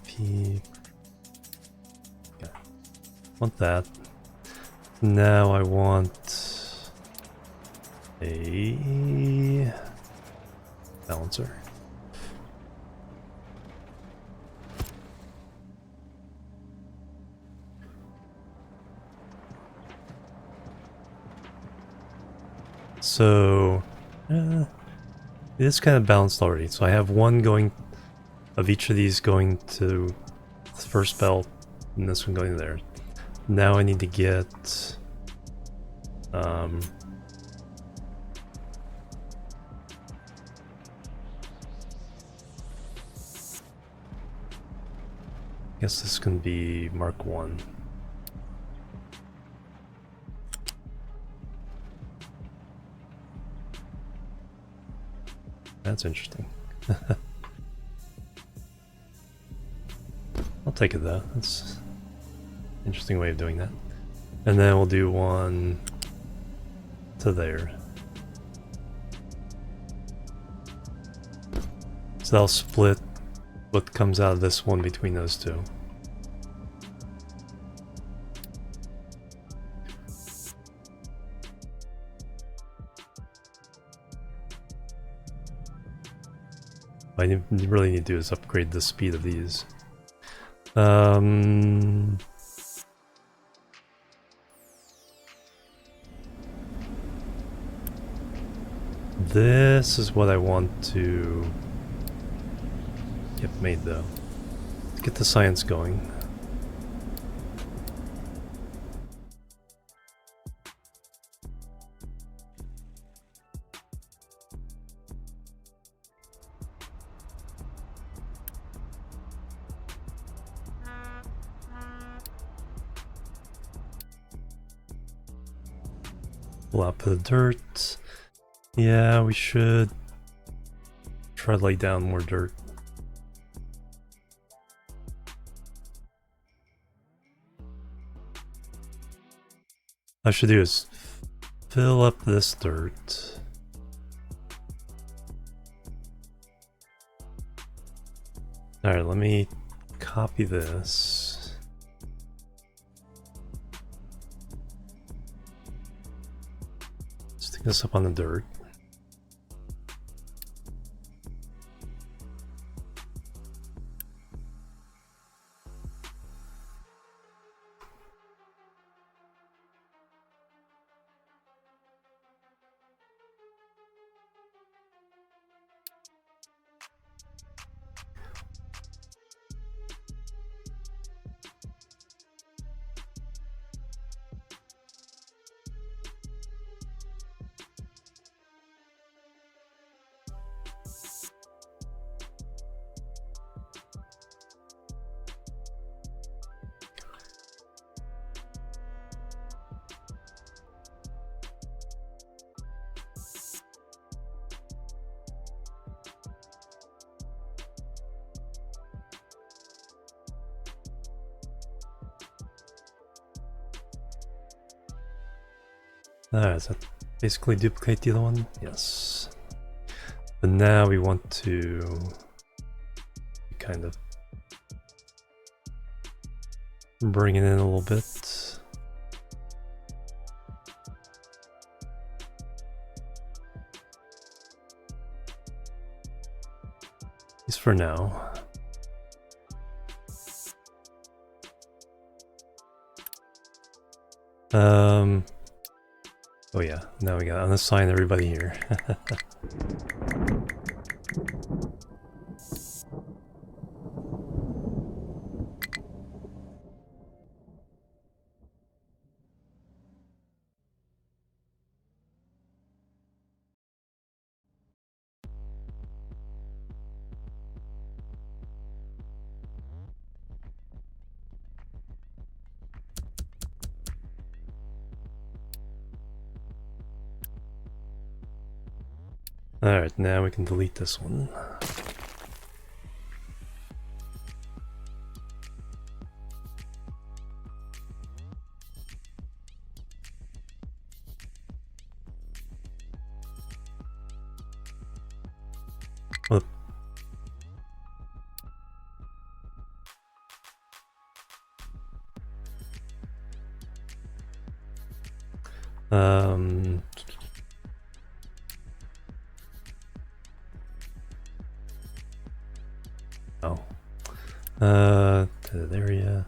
P. Okay. Want that. Now I want a balancer. So it is kind of balanced already. So I have one going of each of these going to the first belt, and this one going there. Now I need to get I guess this can be Mark 1. That's interesting. I'll take it though. That's an interesting way of doing that. And then we'll do one to there. So that'll split what comes out of this one between those two. What I really need to do is upgrade the speed of these. This is what I want to get made though. Let's get the science going. Pull out the dirt. Yeah, we should try to lay down more dirt. What I should do is fill up this dirt. Alright, let me copy this. Stick this up on the dirt. Alright, does that basically duplicate the other one? Yes. But now we want to kind of bring it in a little bit. At least for now. Oh yeah, now we gotta unassign everybody here. Alright, now we can delete this one. Whoop. To that area.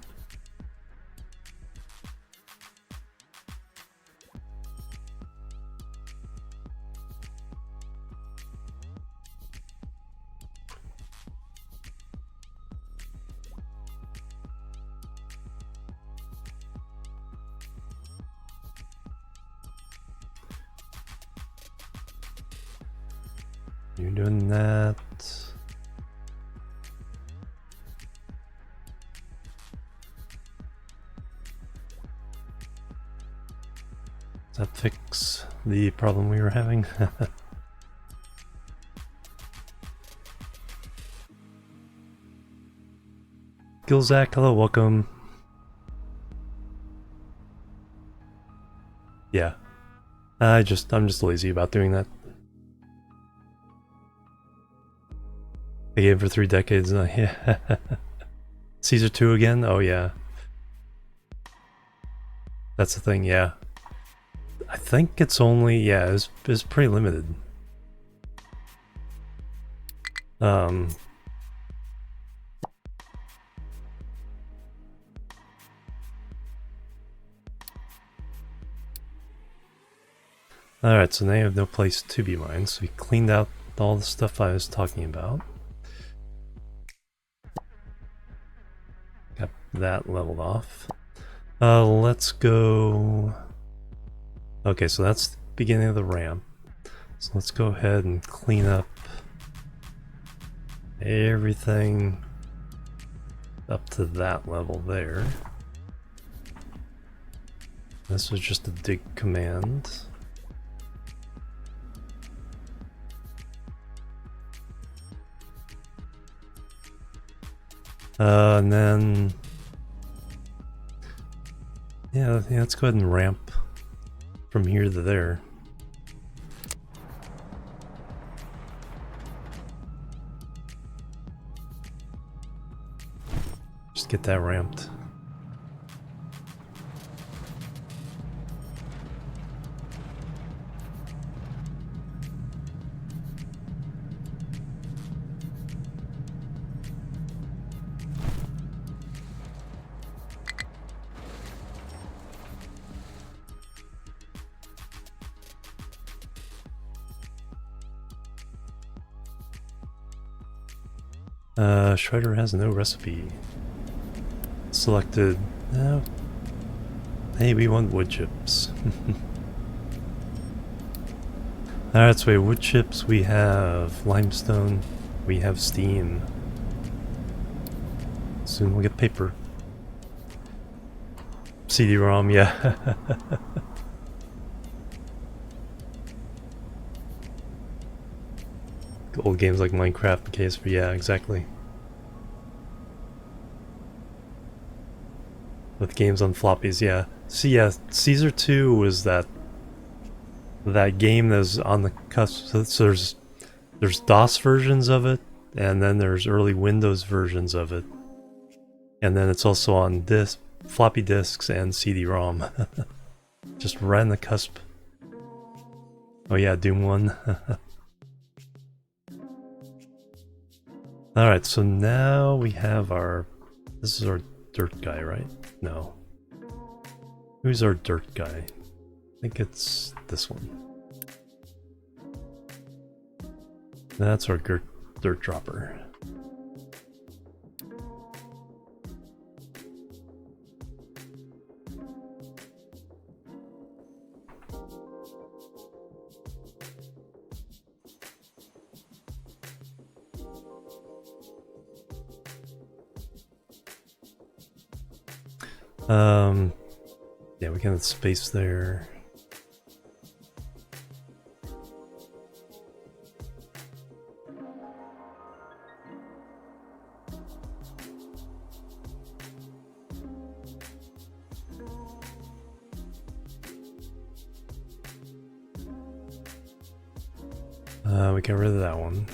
You're doing that. Does that fix the problem we were having? Gilzak, hello, welcome. Yeah. I'm just lazy about doing that. I gave for 3 decades. Yeah. Caesar 2 again? Oh yeah. That's the thing, yeah. I think it's only, yeah, it's pretty limited. Alright, so now you have no place to be mined, so we cleaned out all the stuff I was talking about. Got that leveled off. Let's go... Okay, so that's the beginning of the ramp. So let's go ahead and clean up everything up to that level there. This was just a dig command. And then... Yeah, let's go ahead and ramp from here to there. Just get that ramped. Shredder has no recipe. Selected. Hey, we want wood chips. Alright, so we have wood chips, we have limestone, we have steam. Soon we'll get paper. CD-ROM, yeah. Old games like Minecraft, the case for, yeah, exactly. With games on floppies, yeah. See, yeah, Caesar 2 was that game that was on the cusp. So there's DOS versions of it, and then there's early Windows versions of it, and then it's also on floppy disks and CD-ROM. Just right on the cusp. Oh yeah, Doom 1. Alright, so now we have our... This is our dirt guy, right? No. Who's our dirt guy? I think it's this one. That's our dirt dropper. Yeah, we got space there. We got rid of that one.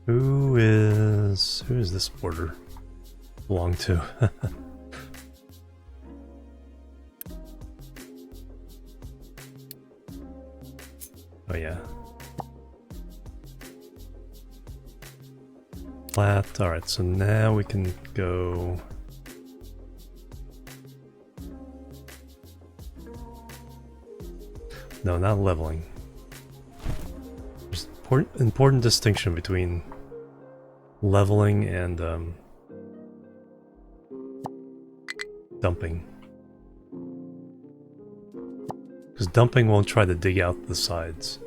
Who is this border belong to? Oh yeah. Flat. Alright, so now we can go... No, not leveling. There's important distinction between leveling and dumping. Because dumping won't try to dig out the sides.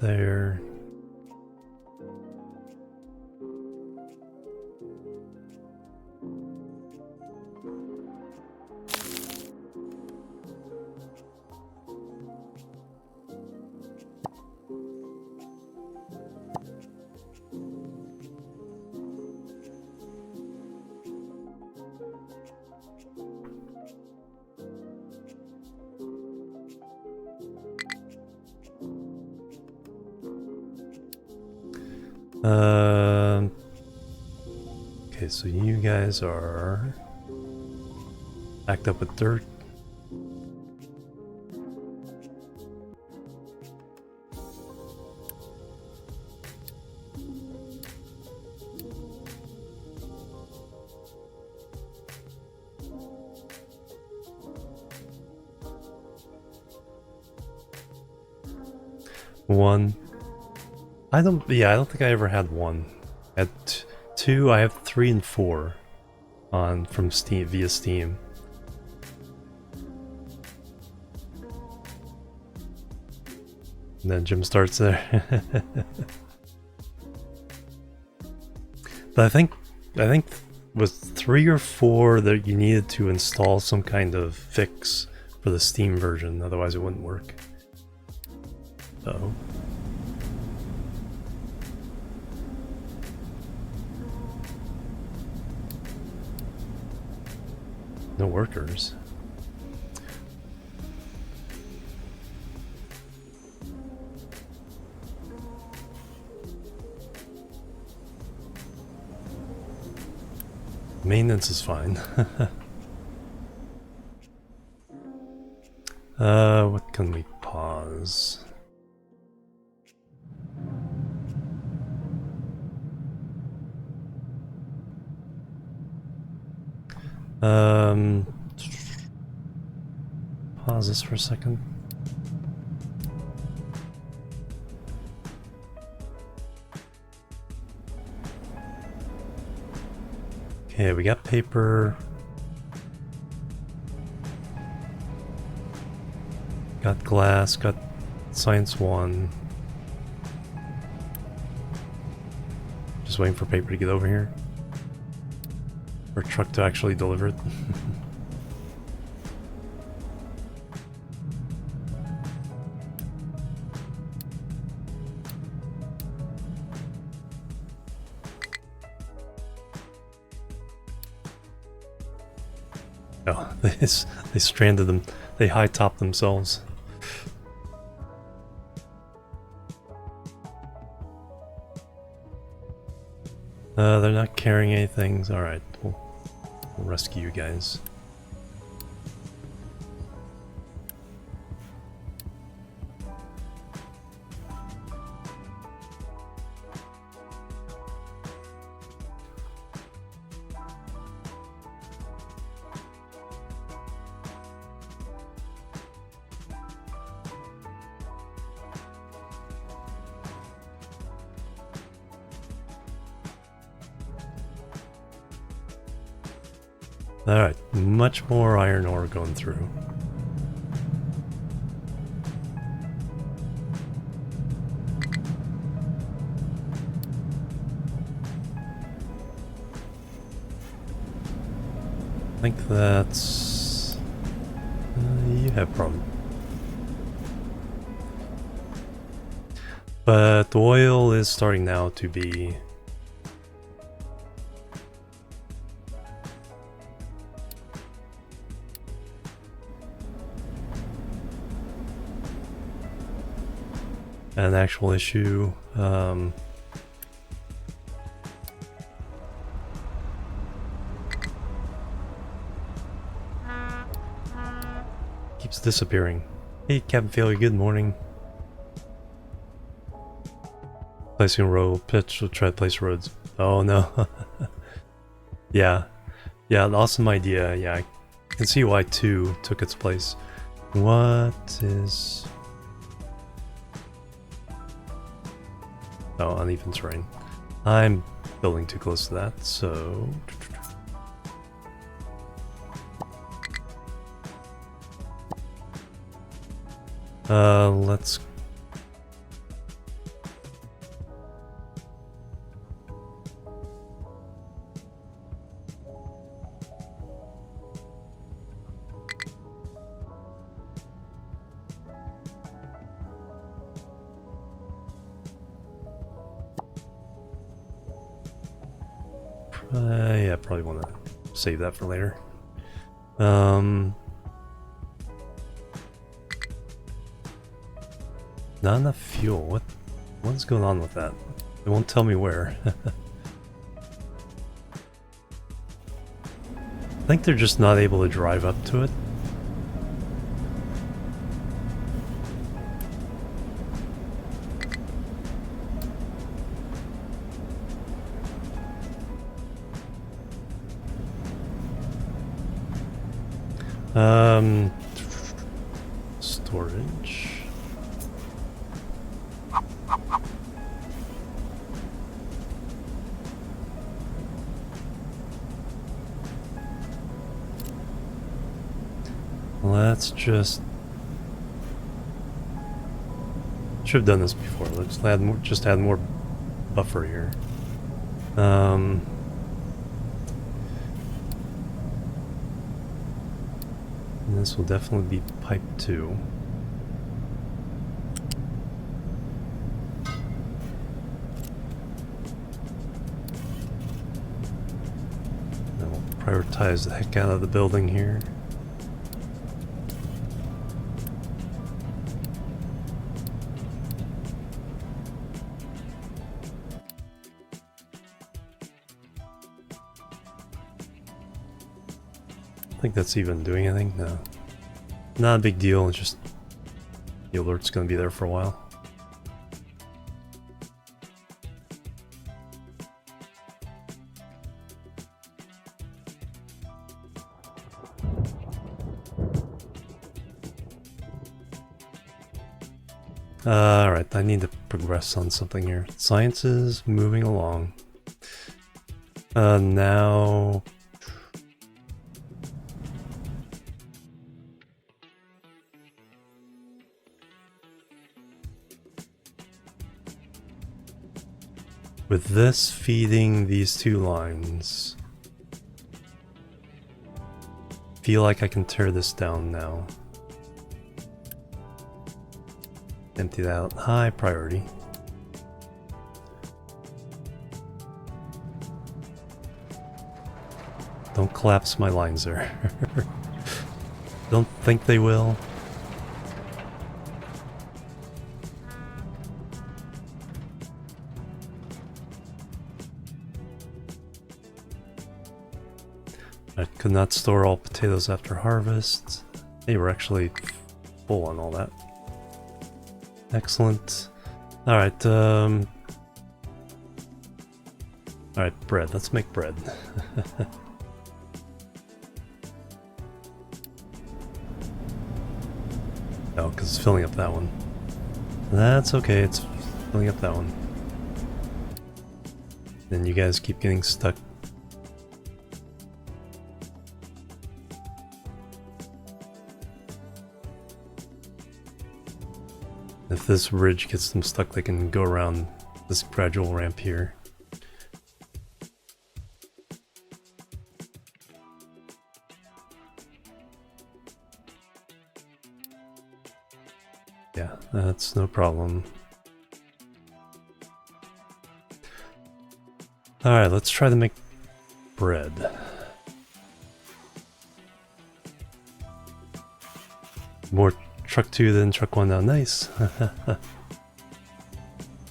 There. Okay, so you guys are backed up with dirt. 1. I don't think I ever had 1. I had 2, I have 3 and 4 on from Steam via Steam. And then Jim starts there. But I think with 3 or 4 that you needed to install some kind of fix for the Steam version, otherwise it wouldn't work. Uh-oh. No workers. Maintenance is fine. What can we pause? Pause this for a second. Okay, we got paper. Got glass, got science 1. Just waiting for paper to get over here. Or truck to actually deliver it. Oh, they stranded them. They high-topped themselves. They're not carrying anything. Alright, we'll rescue you guys. Alright, much more iron ore going through. I think that's... you have a problem. But the oil is starting now to be... an actual issue. Keeps disappearing. Hey, Captain Failure, good morning. Placing a row, pitch, will try to place roads. Oh no. Yeah, an awesome idea. Yeah, I can see why 2 took its place. What is... oh, uneven terrain. I'm building too close to that, so... let's... yeah, probably want to save that for later. Not enough fuel. What's going on with that? It won't tell me where. I think they're just not able to drive up to it. Storage. let's just... Should have done this before. Let's add more, just add more buffer here. And this will definitely be pipe 2. Prioritize the heck out of the building here. I think that's even doing anything. No. Not a big deal, it's just the alert's gonna be there for a while. Alright, I need to progress on something here. Science is moving along. Now... with this feeding these 2 lines... feel like I can tear this down now. Empty that out. High priority. Don't collapse my lines there. Don't think they will. I could not store all potatoes after harvest. They were actually full on all that. Excellent. Alright, alright, bread. Let's make bread. Oh, because it's filling up that one. That's okay, it's filling up that one. Then you guys keep getting stuck. If this ridge gets them stuck, they can go around this gradual ramp here. Yeah, that's no problem. Alright, let's try to make bread. More truck 2 than truck 1 now. Nice.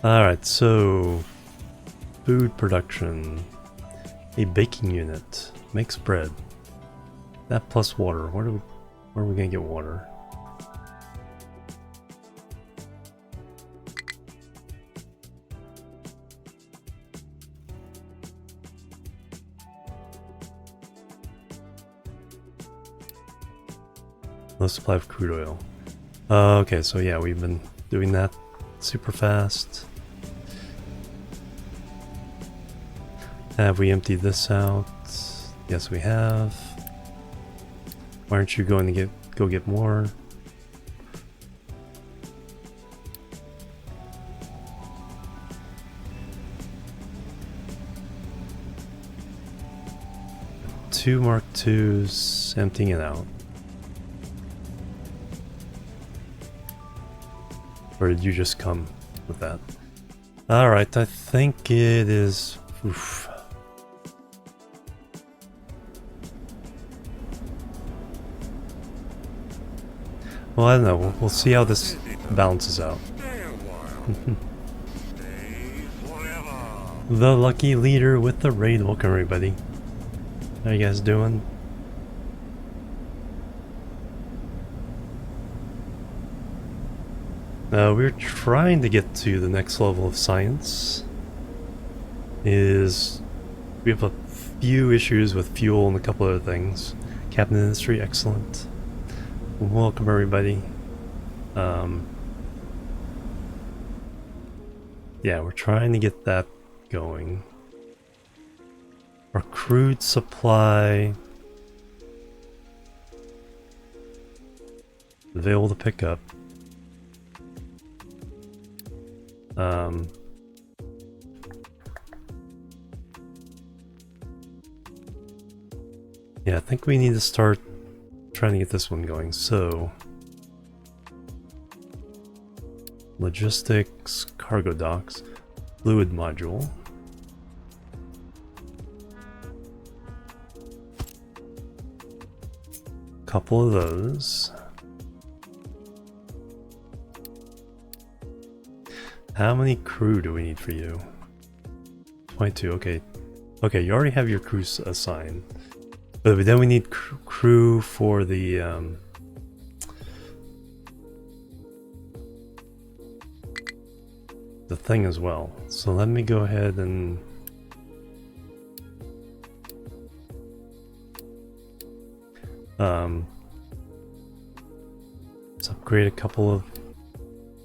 Alright, so food production. A baking unit makes bread. That plus water. Where are we gonna get water? Low supply of crude oil. Okay, so yeah, we've been doing that super fast. Have we emptied this out? Yes, we have. Why aren't you going to go get more? Two Mark IIs, emptying it out. Or did you just come with that? Alright, I think it is... Oof. Well, I don't know. We'll see how this balances out. The lucky leader with the raid. Welcome, everybody. How you guys doing? We're trying to get to the next level of science. We have a few issues with fuel and a couple other things. Captain Industry, excellent. Welcome, everybody. Yeah, we're trying to get that going. Our crude supply... available to pick up. Yeah, I think we need to start trying to get this one going. So, logistics, cargo docks, fluid module. Couple of those. How many crew do we need for you? 22, okay. Okay, you already have your crews assigned. But then we need crew for the thing as well. So let me go ahead and let's upgrade a couple of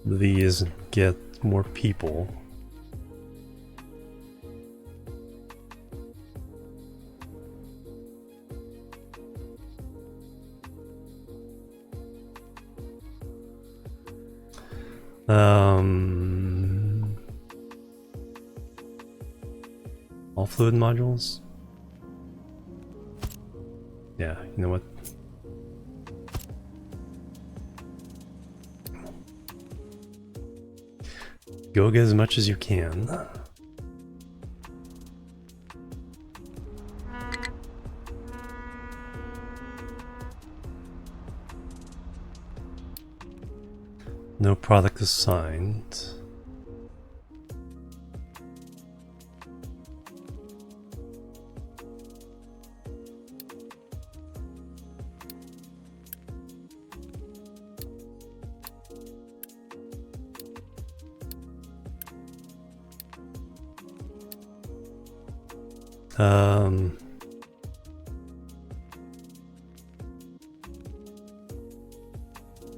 these and get more people. All fluid modules? Yeah, you know what? Go get as much as you can. No product assigned.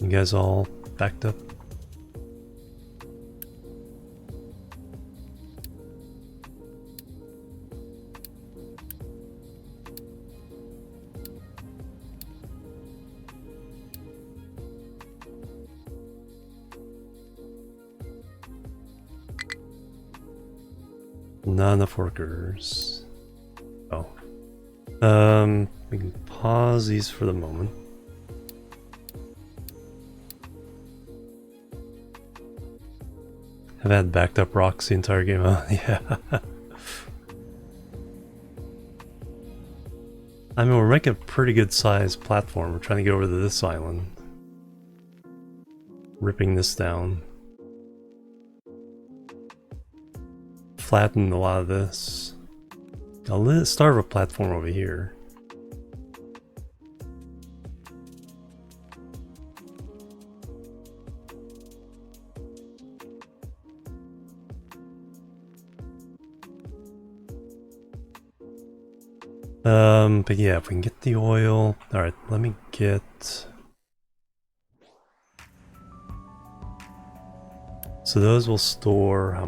You guys all backed up? Not enough workers. Oh. We can pause these for the moment. I've had backed up rocks the entire game. Yeah. I mean, we're making a pretty good sized platform. We're trying to get over to this island. Ripping this down. Flatten a lot of this. I'll start a platform over here. But yeah, if we can get the oil. Alright, let me get... So those will store,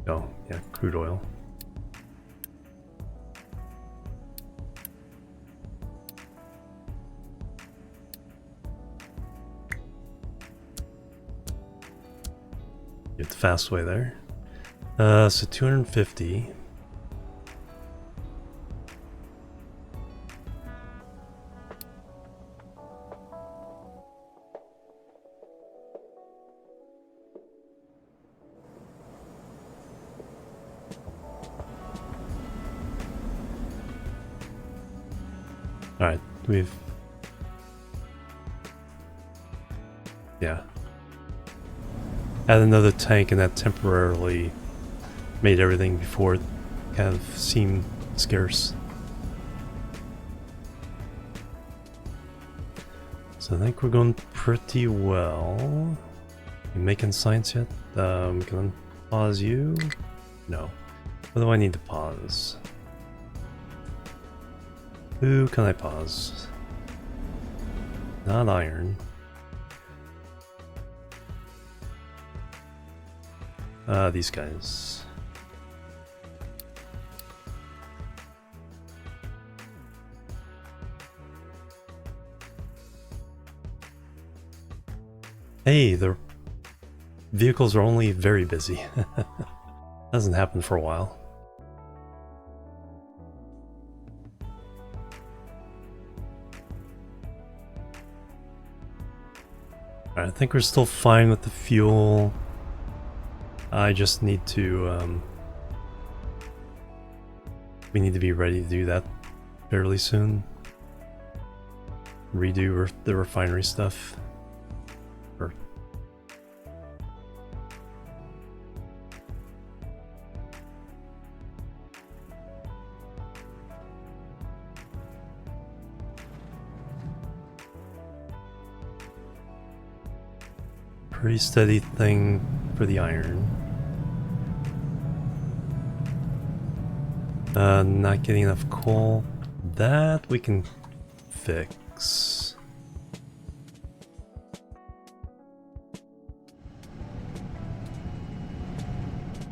oh, yeah, crude oil. Get the fast way there. So 250. Alright, we've... yeah. Add another tank and that temporarily made everything before kind of seem scarce. So I think we're going pretty well. You making science yet? Can I pause you? No. What do I need to pause? Who can I pause? Not iron. These guys. Hey, the vehicles are only very busy. Hasn't happened for a while. Alright, I think we're still fine with the fuel. I just need to, we need to be ready to do that fairly soon. Redo the refinery stuff. Pretty steady thing for the iron. Not getting enough coal. That we can fix.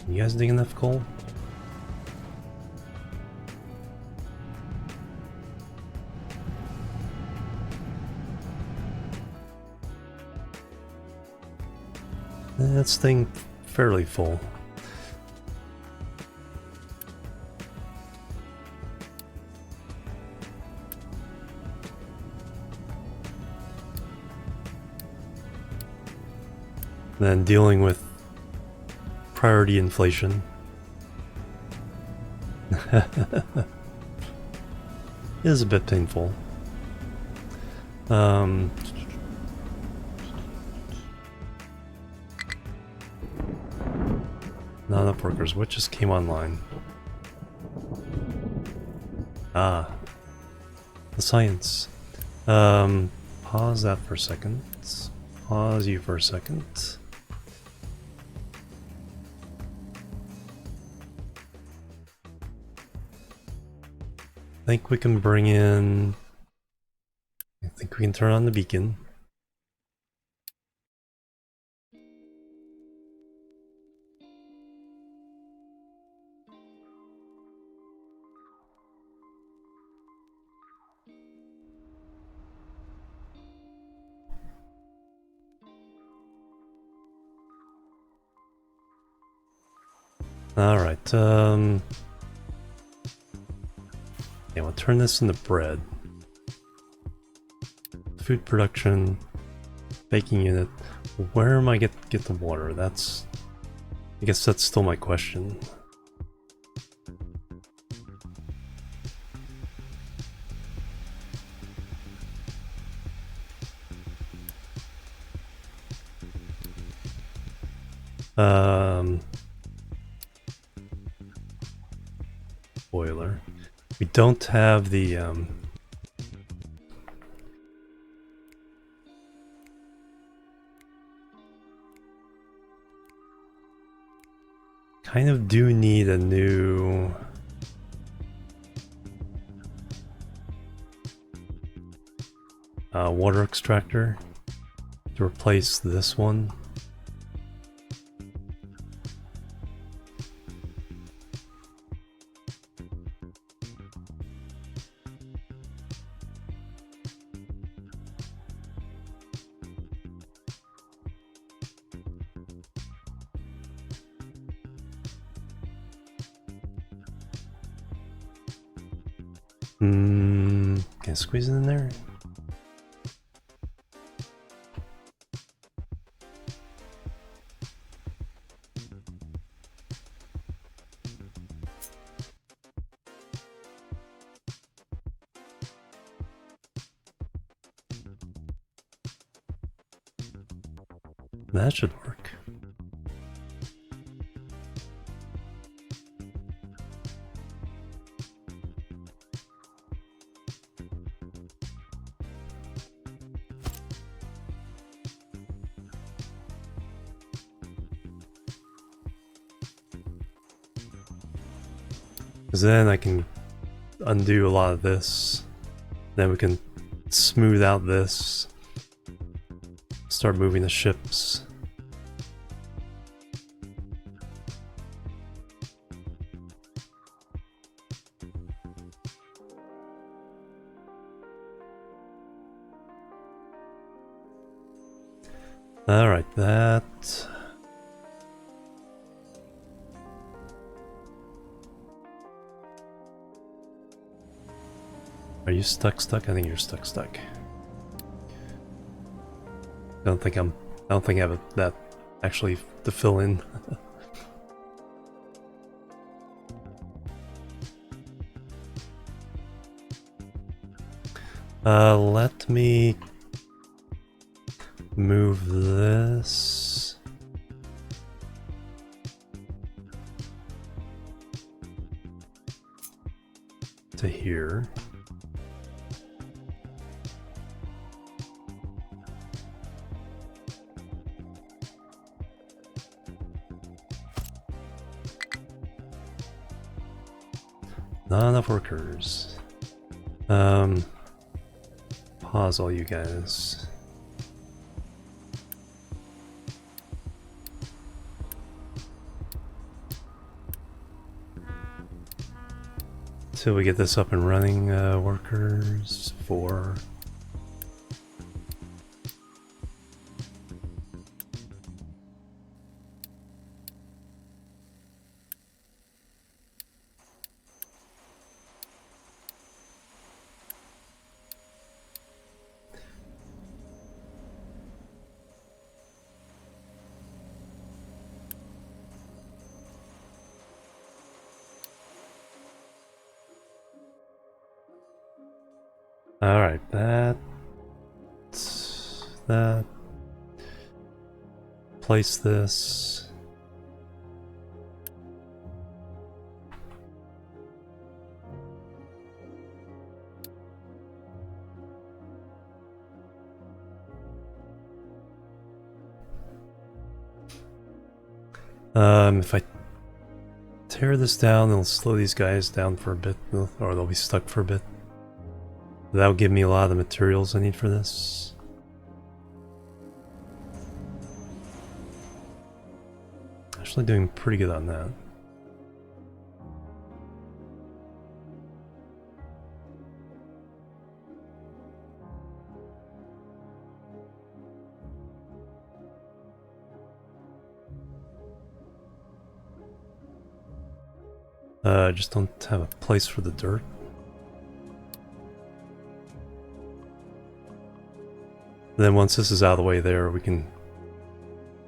You guys dig enough coal? That's thing fairly full. Then dealing with priority inflation. Is a bit painful. Not enough workers. What just came online? Ah, the science. Pause that for a second. Pause you for a second. I think we can bring in... I think we can turn on the beacon. Alright, yeah, we'll turn this into bread. Food production, baking unit. Where am I get the water? That's... I guess that's still my question. Boiler. We don't have the kind of do need a new water extractor to replace this one. Can I squeeze it in there? That should work. Because then I can undo a lot of this. Then we can smooth out this. Start moving the ships. Alright, that... Are you stuck? I think you're stuck. I don't think I have that actually to fill in. Let me move this to here. Not enough workers. Pause all you guys. Till we get this up and running, workers, 4. Alright, that. Place this. If I tear this down, it'll slow these guys down for a bit, or they'll be stuck for a bit. That'll give me a lot of the materials I need for this. Actually doing pretty good on that. I just don't have a place for the dirt. Then once this is out of the way there, we can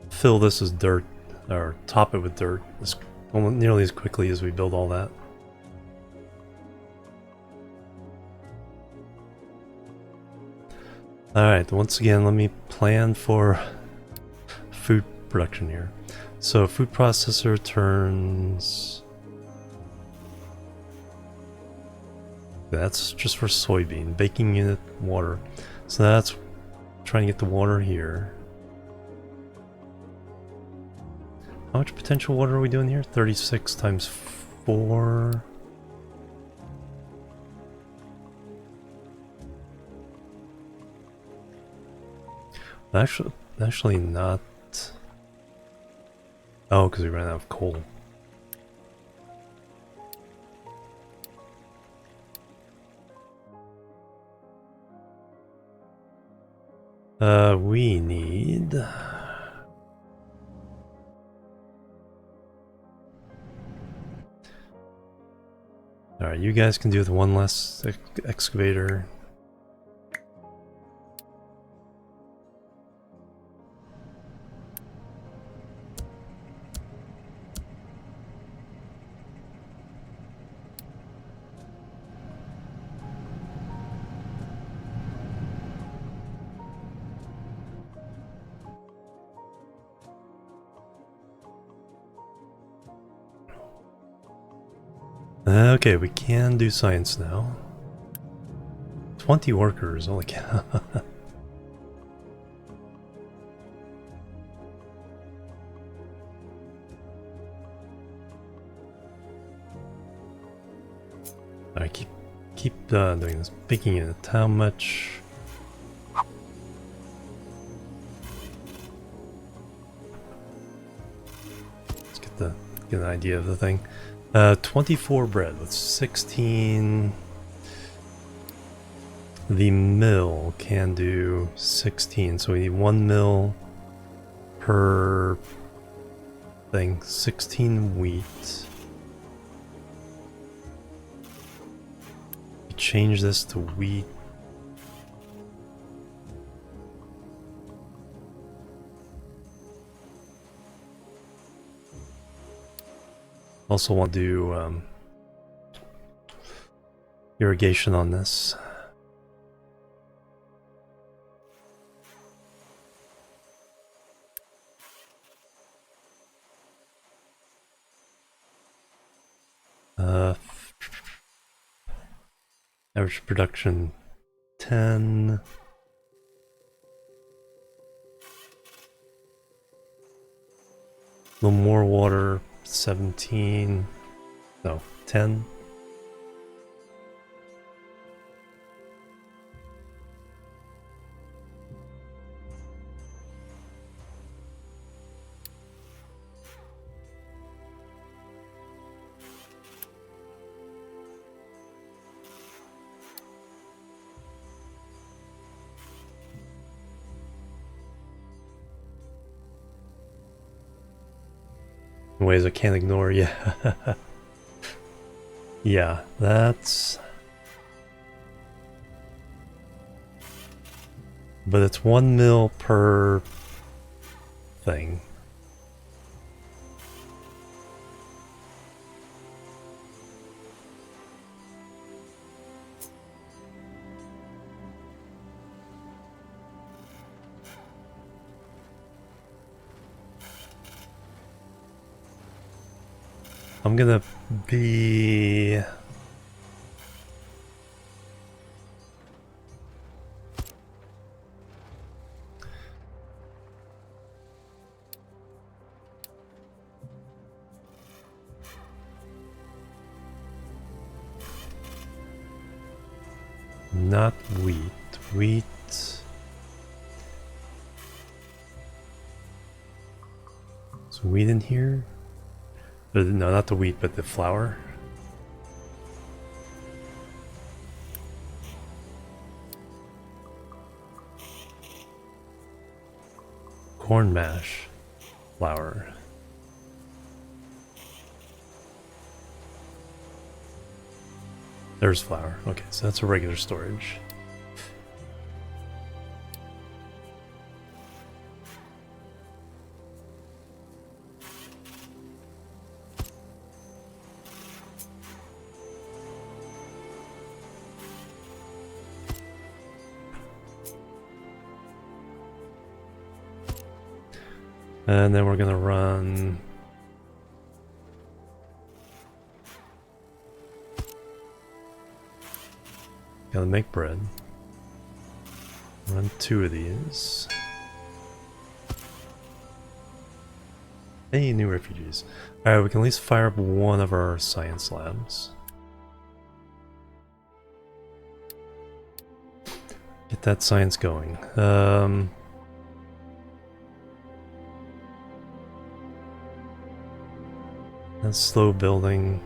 fill this as dirt, or top it with dirt, nearly as quickly as we build all that. Alright, once again, let me plan for food production here. So food processor turns... That's just for soybean. Baking unit, water. So that's trying to get the water here. How much potential water are we doing here? 36 times 4. Actually not. Oh, because we ran out of coal. We need... Alright, you guys can do with one less excavator. Okay, we can do science now. 20 workers, holy cow. Alright, keep doing this. Picking it. How much? Let's get an idea of the thing. 24 bread with 16. The mill can do 16, so we need 1 mill per thing. 16 wheat. Change this to wheat. Also want to do irrigation on this. Average production 10. A little more water, 17. No, 10. Ways I can't ignore, yeah. Yeah, that's... But it's 1 mil per thing. I'm gonna be... Not wheat. Wheat... Is wheat in here? No, not the wheat, but the flour. Corn mash. Flour. There's flour. Okay, so that's a regular storage. And then we're gonna run... Gotta make bread. Run 2 of these. Hey, new refugees. Alright, we can at least fire up 1 of our science labs. Get that science going. That's slow building.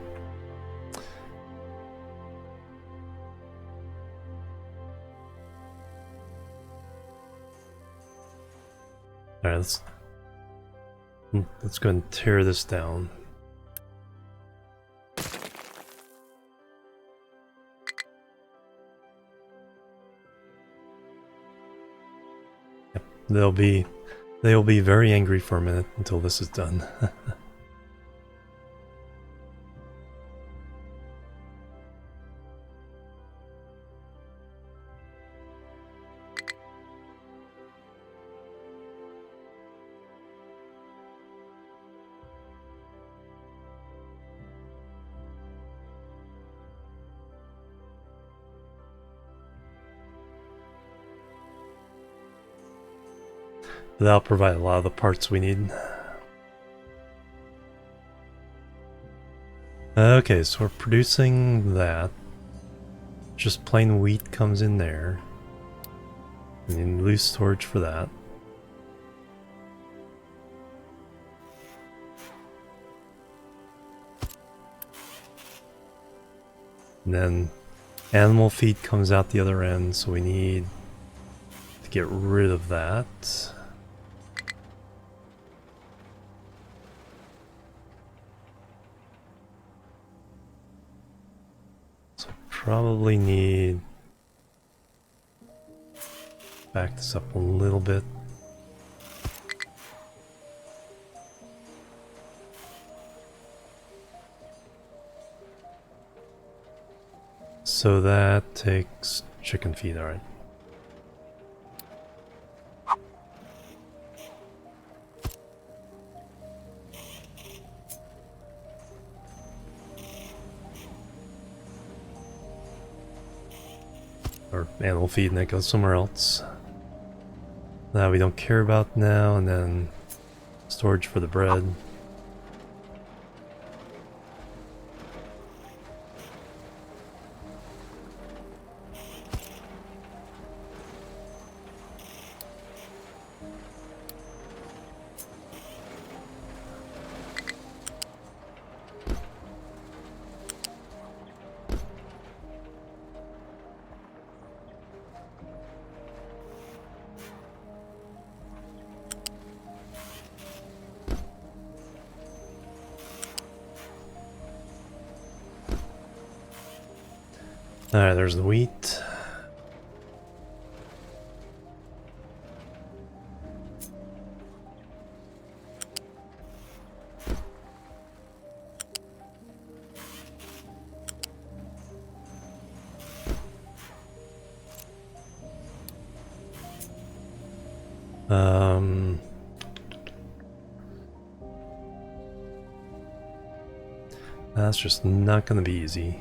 Alright, let's go and tear this down. Yep, they'll be very angry for a minute until this is done. That'll provide a lot of the parts we need. Okay, so we're producing that. Just plain wheat comes in there. We need loose storage for that. And then animal feed comes out the other end, so we need to get rid of that. probably need back this up a little bit. So that takes chicken feed, alright. Or animal feed, and that goes somewhere else. That we don't care about now, and then storage for the bread. Alright, there's the wheat. That's just not gonna be easy.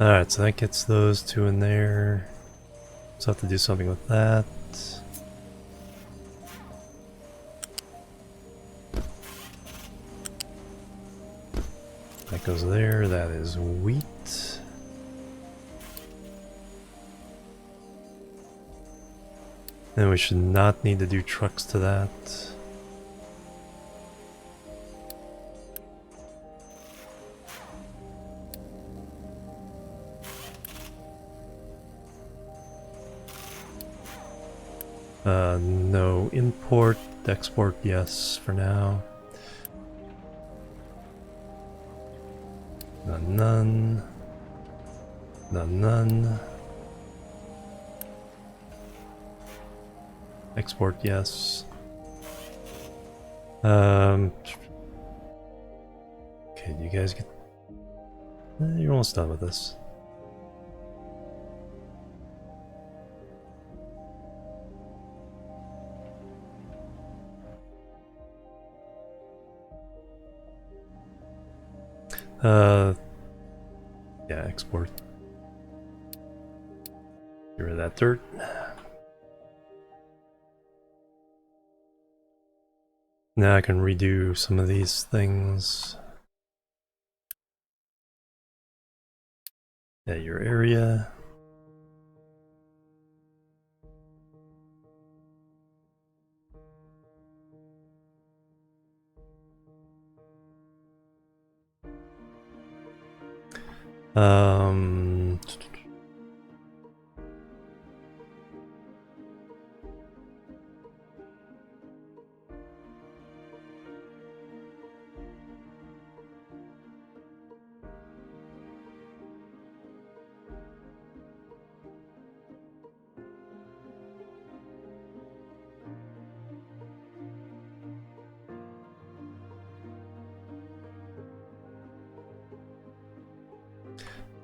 Alright, so that gets those two in there. So I have to do something with that. That goes there, that is wheat. And we should not need to do trucks to that. No import, export, yes, for now. None. None. Export, yes. Okay, do you guys get... You're almost done with this. Yeah, export. Get rid of that dirt. Now I can redo some of these things. Yeah, your area. Um...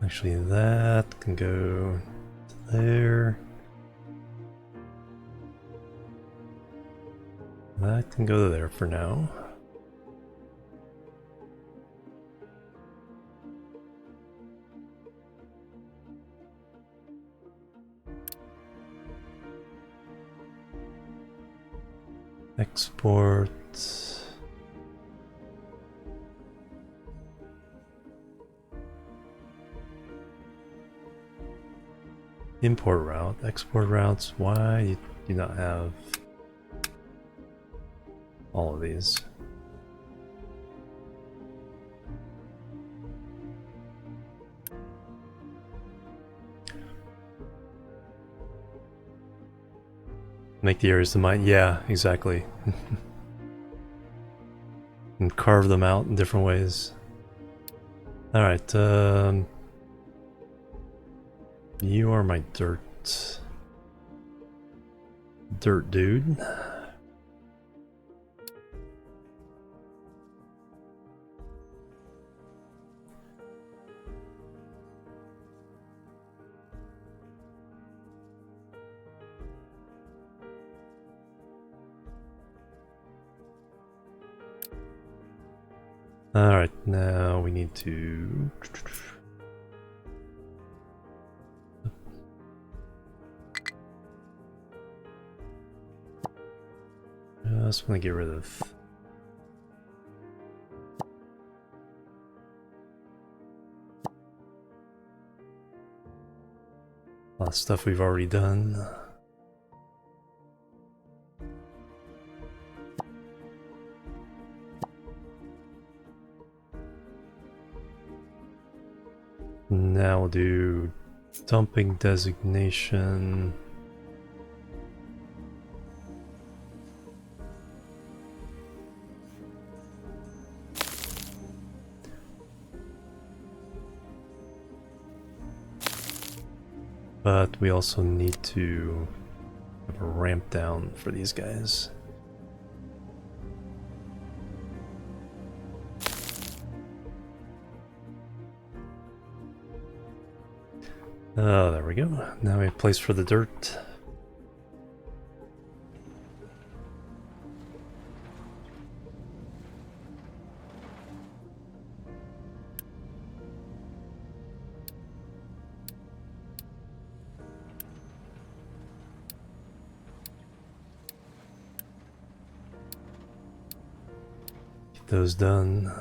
Actually, that can go to there. That can go there for now. Export. Import route, export routes. Why do you not have all of these? Make the areas to mine. Yeah, exactly. And carve them out in different ways. Alright, you are my dirt dude. Alright, now we need to... Just want to get rid of... a lot of stuff we've already done. Now we'll do dumping designation. But we also need to have a ramp down for these guys. Oh, there we go. Now we have a place for the dirt. Get those done.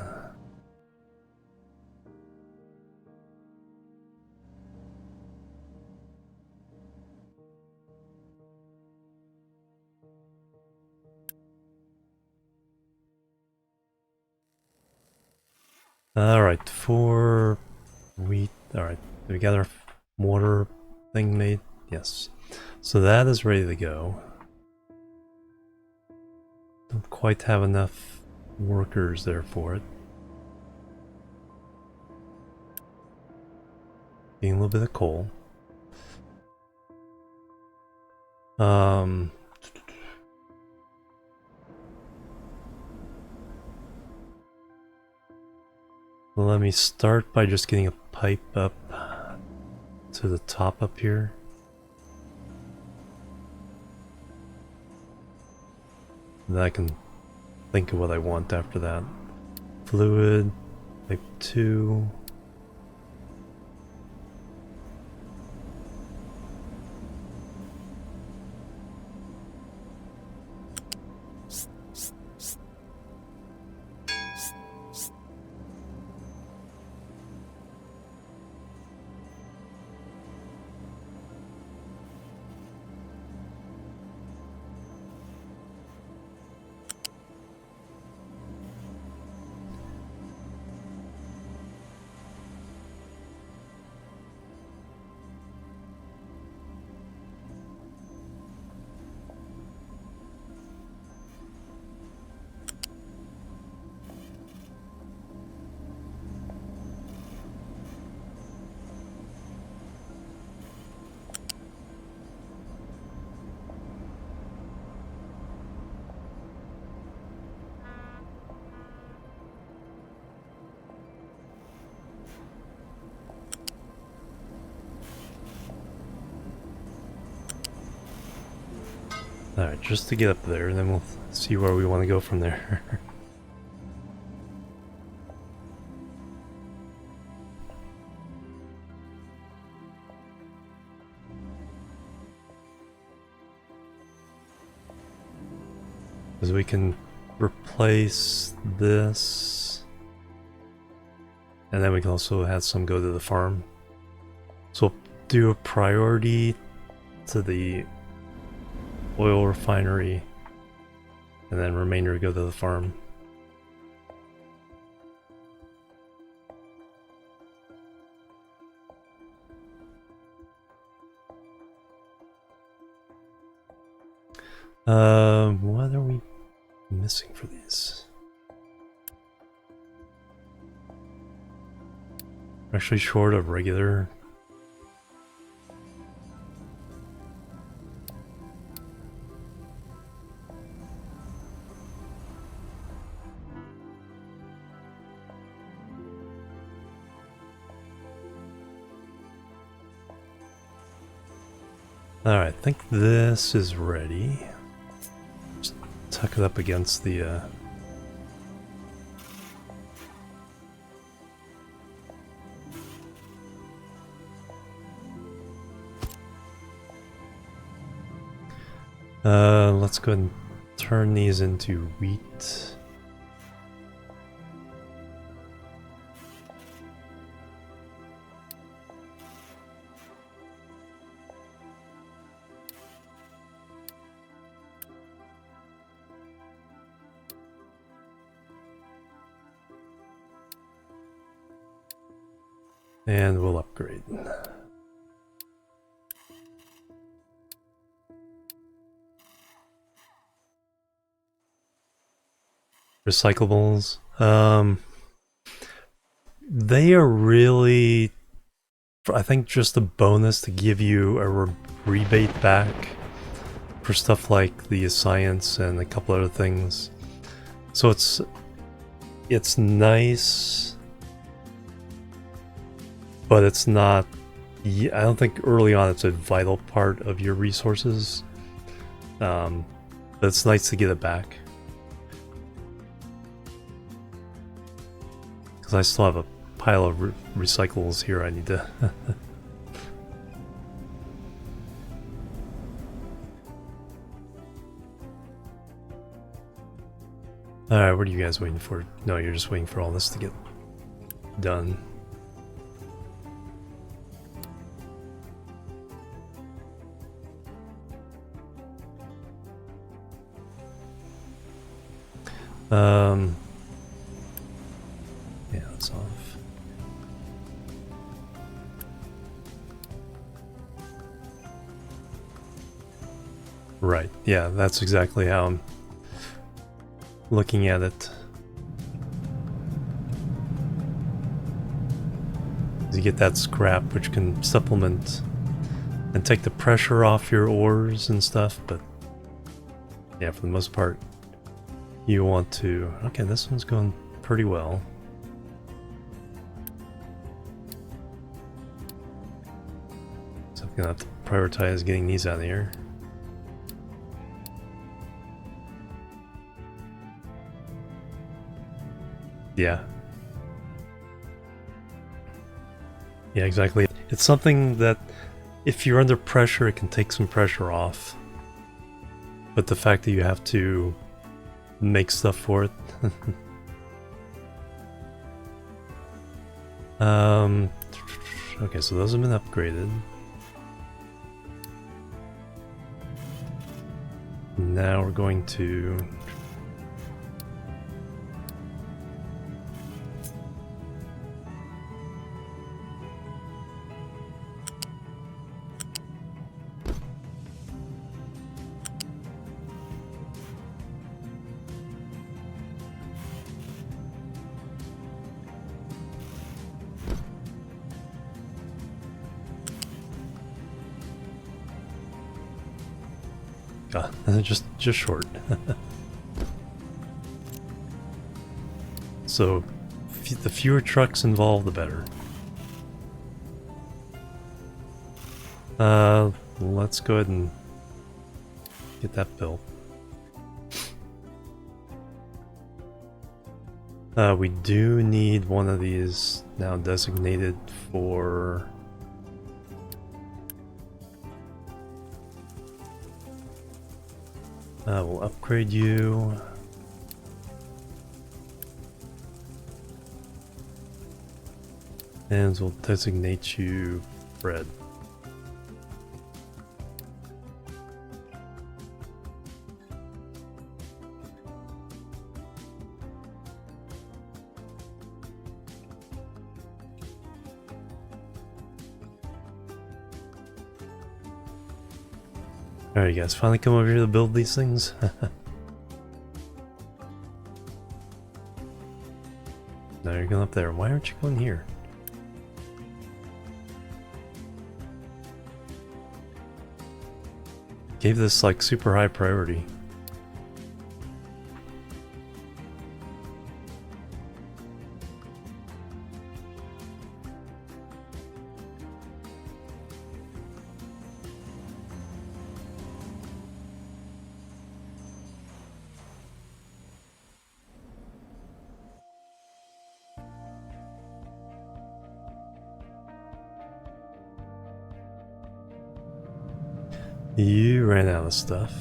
Alright, for wheat. Alright, we got our mortar thing made. Yes. So that is ready to go. Don't quite have enough workers there for it. Getting a little bit of coal. Let me start by just getting a pipe up to the top up here. And then I can think of what I want after that. Fluid, pipe 2. Alright, just to get up there, and then we'll see where we want to go from there. Because we can replace this, and then we can also have some go to the farm. So we'll do a priority to the oil refinery, and then remainder go to the farm. What are we missing for these? We're actually short of regular. Alright, I think this is ready. Just tuck it up against the let's go ahead and turn these into wheat. And we'll upgrade. Recyclables. They are really, I think, just a bonus to give you a rebate back for stuff like the science and a couple other things. So it's nice, but it's not. I don't think early on it's a vital part of your resources. But it's nice to get it back. Because I still have a pile of recyclables here I need to... Alright, what are you guys waiting for? No, you're just waiting for all this to get done. Yeah, that's off. Right, yeah, that's exactly how I'm looking at it. You get that scrap which can supplement and take the pressure off your ores and stuff, but yeah, for the most part you want to... Okay, this one's going pretty well. So I'm gonna have to prioritize getting these out of here. Yeah. Yeah, exactly. It's something that if you're under pressure, it can take some pressure off. But the fact that you have to make stuff for it. Okay, so those have been upgraded. Now we're going to... just short. So the fewer trucks involved, the better. Let's go ahead and get that built. We do need one of these now designated for... we'll upgrade you. And we'll designate you bread. Alright, you guys finally come over here to build these things? Now you're going up there. Why aren't you going here? Gave this like super high priority. You ran out of stuff.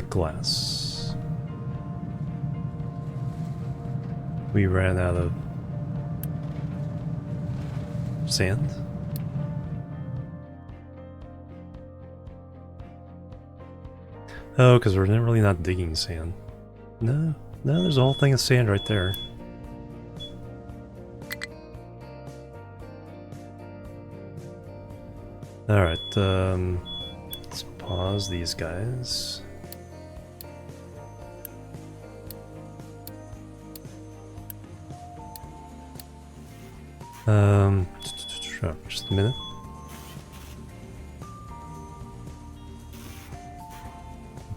Glass. We ran out of sand. Oh, because we're really not digging sand. No, there's a whole thing of sand right there. Alright, let's pause these guys. Just a minute.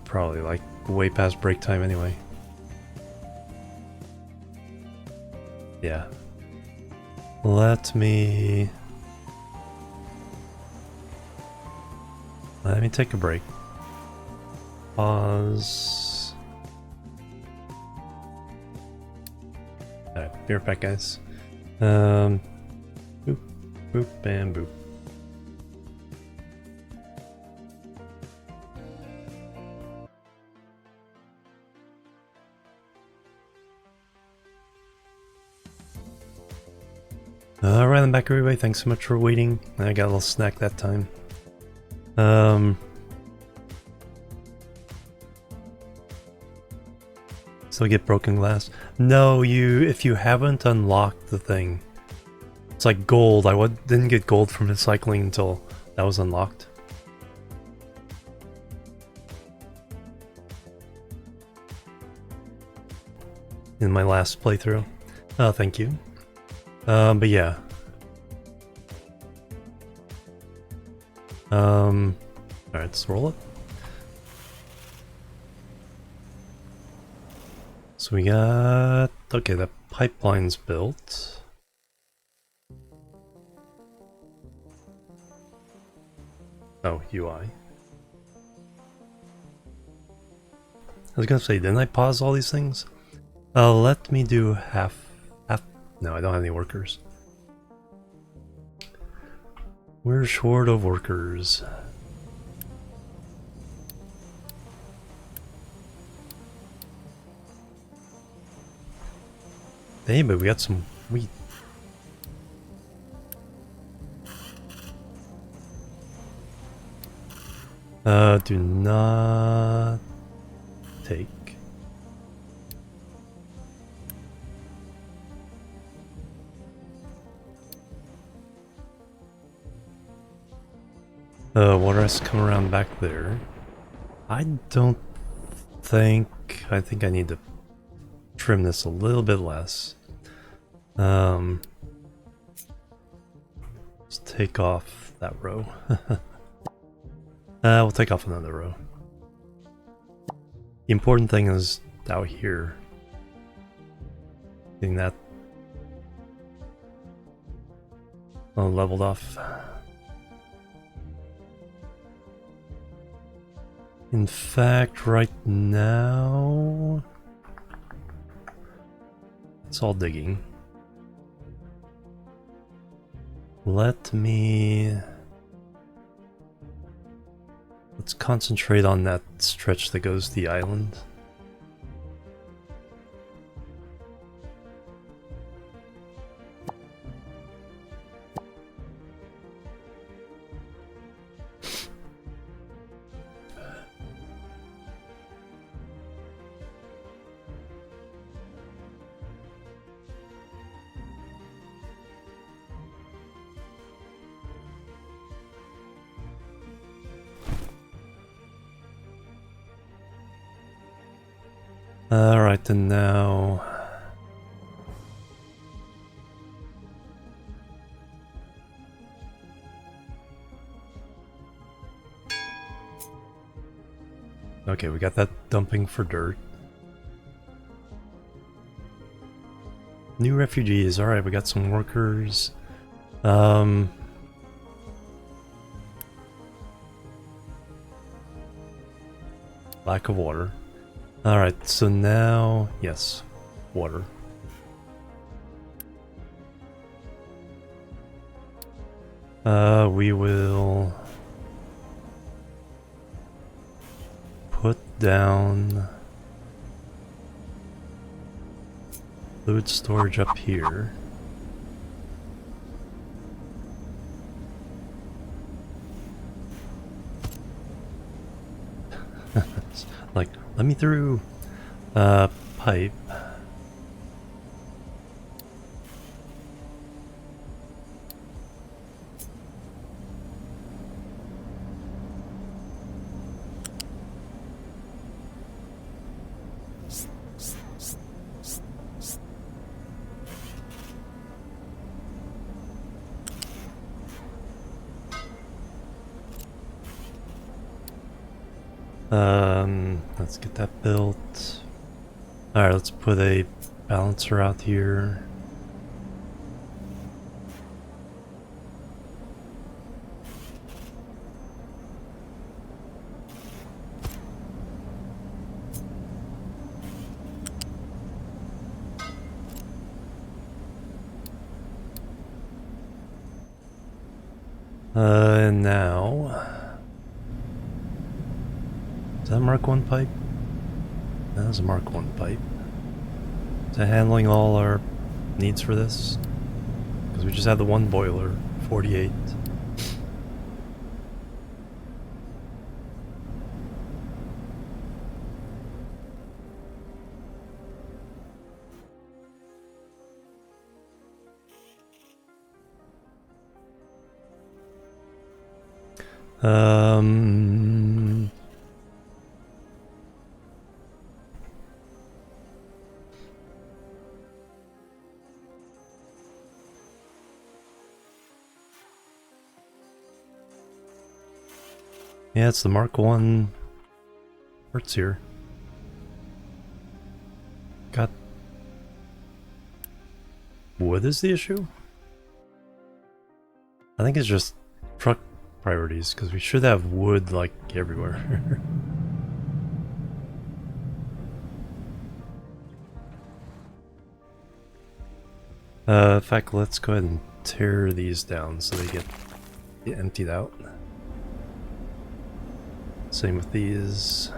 Probably like way past break time anyway. Yeah. Let me take a break. Pause. Alright, be right back, guys. Boop, boop, and boop. Alright, I'm back, everybody. Thanks so much for waiting. I got a little snack that time. So get broken glass. No, if you haven't unlocked the thing, it's like gold. I didn't get gold from recycling until that was unlocked. In my last playthrough. Oh, thank you. But yeah. Alright, let's roll it. So we got... okay, the pipeline's built. Oh, UI. I was gonna say, didn't I pause all these things? Let me do half... No, I don't have any workers. We're short of workers. Hey, but we got some wheat. Do not take. Water has to come around back there. I think I need to trim this a little bit less. Let's take off that row. We'll take off another row. The important thing is out here. Getting that. Leveled off. In fact, right now, it's all digging. Let's concentrate on that stretch that goes to the island. Alright, then now... Okay, we got that dumping for dirt. New refugees, alright, we got some workers. Lack of water. Alright, so now, yes, water. We will put down fluid storage up here. Like, let me through. Pipe. Let's get that built. Alright, let's put a balancer out here. And now... Is that a Mark 1 pipe? That is a Mark 1 pipe. Is that handling all our needs for this? Because we just had the one boiler, 48. Yeah, it's the Mark 1 parts here. Got wood is the issue? I think it's just truck priorities, because we should have wood like everywhere. In fact, let's go ahead and tear these down so they get emptied out. Same with these.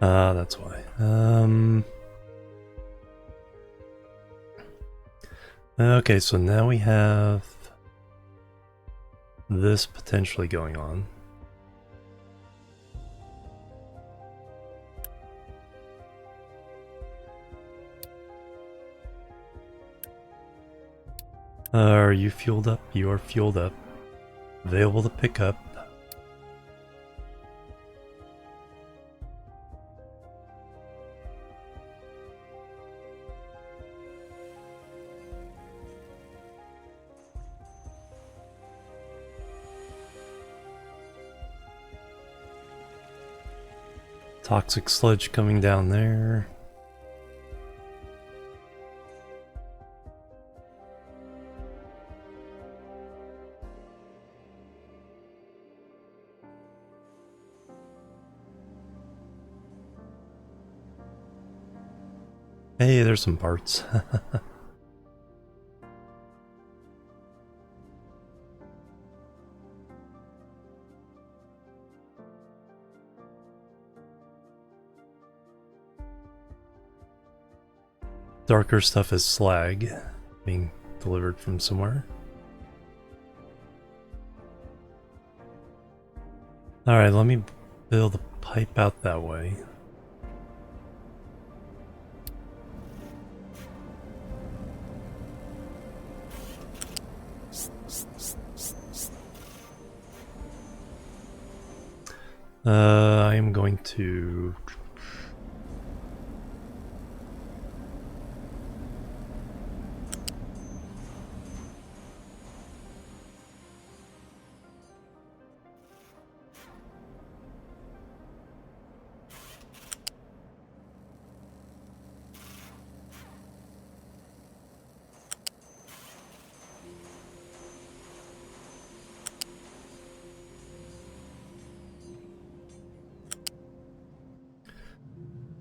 That's why. Okay, so now we have this potentially going on. Are you fueled up? You are fueled up. Available to pick up. Toxic sludge coming down there. Hey, there's some parts. Darker stuff is slag being delivered from somewhere. Alright, let me build a pipe out that way. I am going to...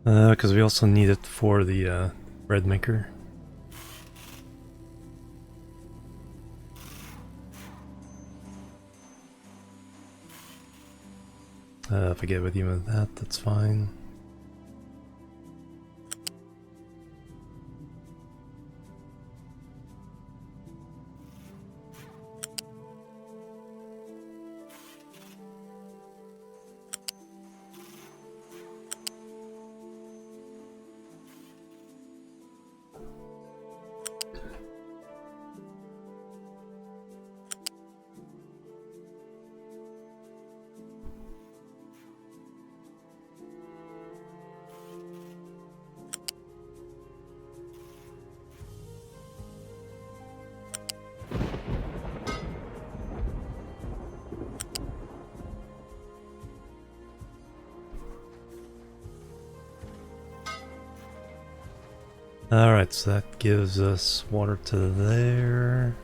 because we also need it for the bread maker. If I get with you with that, that's fine. Alright, so that gives us water to there.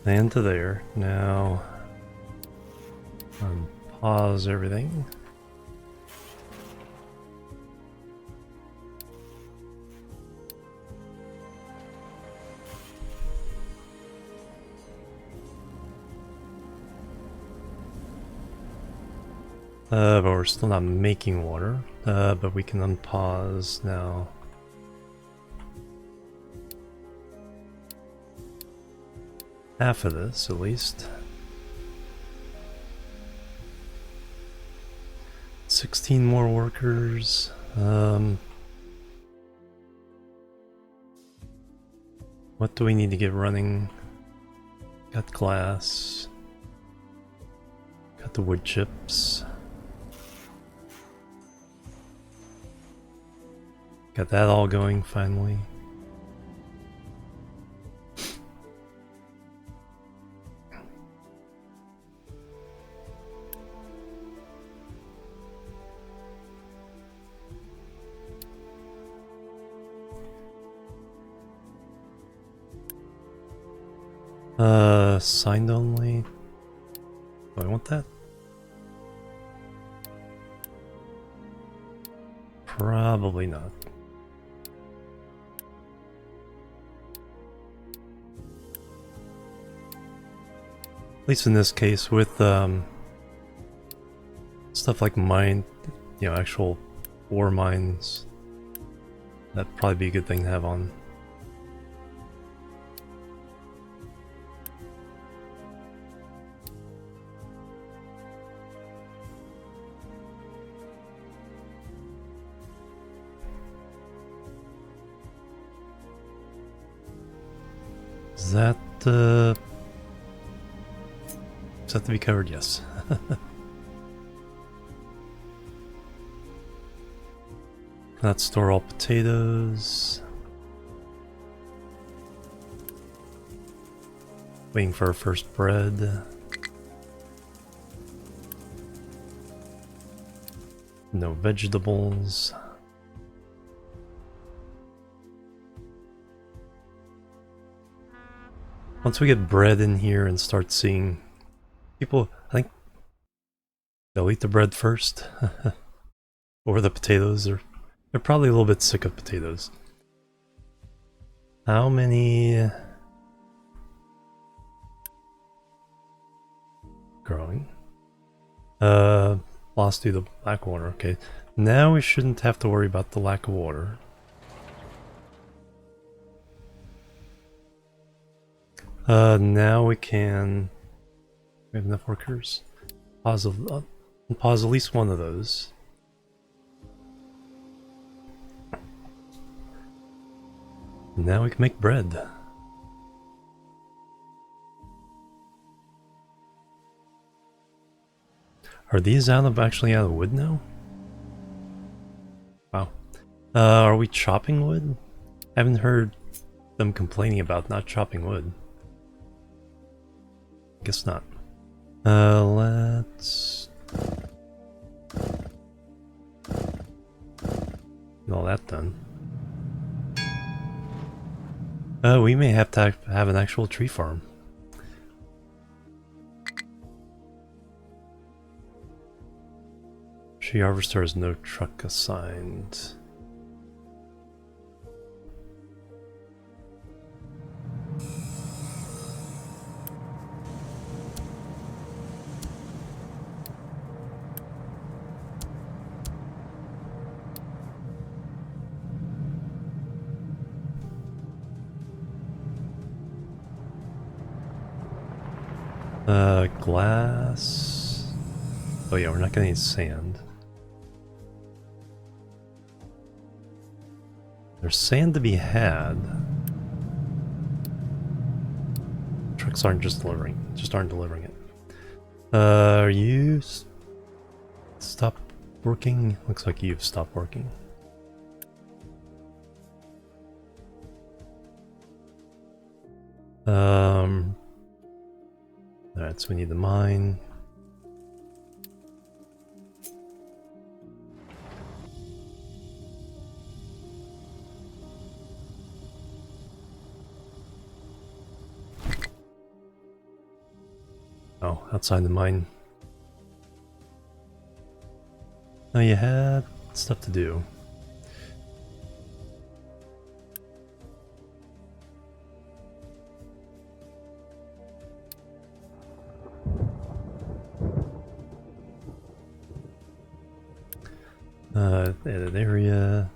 And to there. Now, pause everything. But we're still not making water, but we can unpause now. Half of this, at least. 16 more workers. What do we need to get running? Got glass. Got the wood chips. Got that all going finally. Signed only. Do I want that? Probably not. At least in this case, with stuff like mine, you know, actual ore mines. That'd probably be a good thing to have on. Is that does that have to be covered? Yes. Cannot store all potatoes. Waiting for our first bread. No vegetables. Once we get bread in here and start seeing people, I think they'll eat the bread first. Or the potatoes. They're probably a little bit sick of potatoes. How many... growing? Lost due to lack of water. Okay. Now we shouldn't have to worry about the lack of water. Now we can... we have enough workers. Pause at least one of those. Now we can make bread. Are these actually out of wood now? Wow. Are we chopping wood? I haven't heard them complaining about not chopping wood. Guess not. Let's get all that done. We may have to have an actual tree farm. Tree harvester has no truck assigned. Glass. Oh yeah, we're not gonna need sand. There's sand to be had. Trucks aren't just aren't delivering it. Are you stop working? Looks like you've stopped working. Alright, so we need the mine. Oh, outside the mine. Oh, you had stuff to do. Edit area.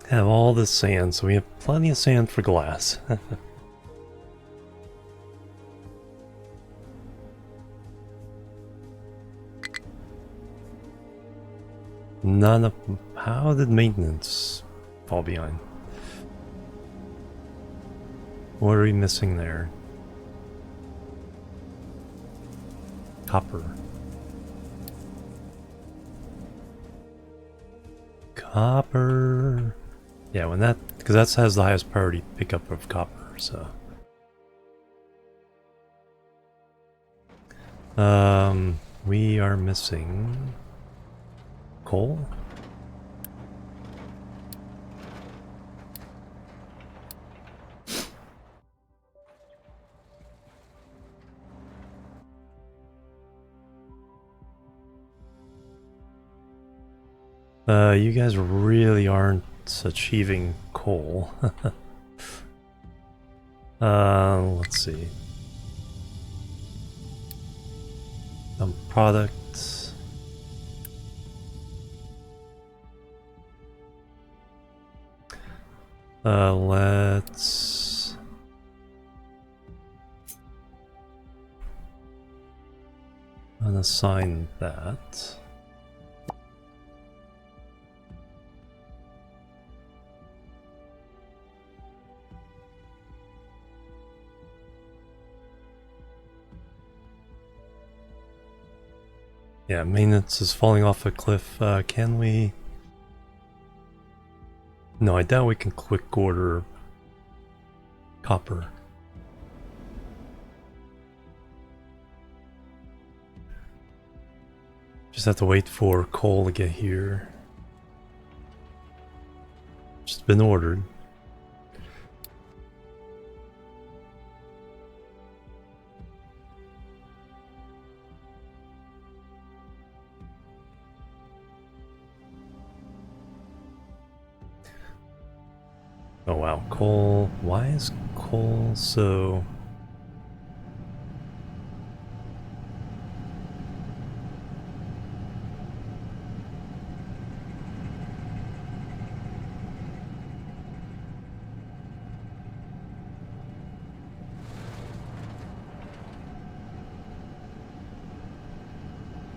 Have all this sand, so we have plenty of sand for glass. None of... how did maintenance fall behind? What are we missing there? Copper. Copper. Yeah, when that, because that has the highest priority pickup of copper, so. We are missing coal. You guys really aren't achieving coal. Let's see. Some products. Let's unassign that. Yeah, maintenance is falling off a cliff. Can we? No, I doubt we can quick order copper. Just have to wait for coal to get here. Just been ordered. Oh wow, coal. Why is coal so...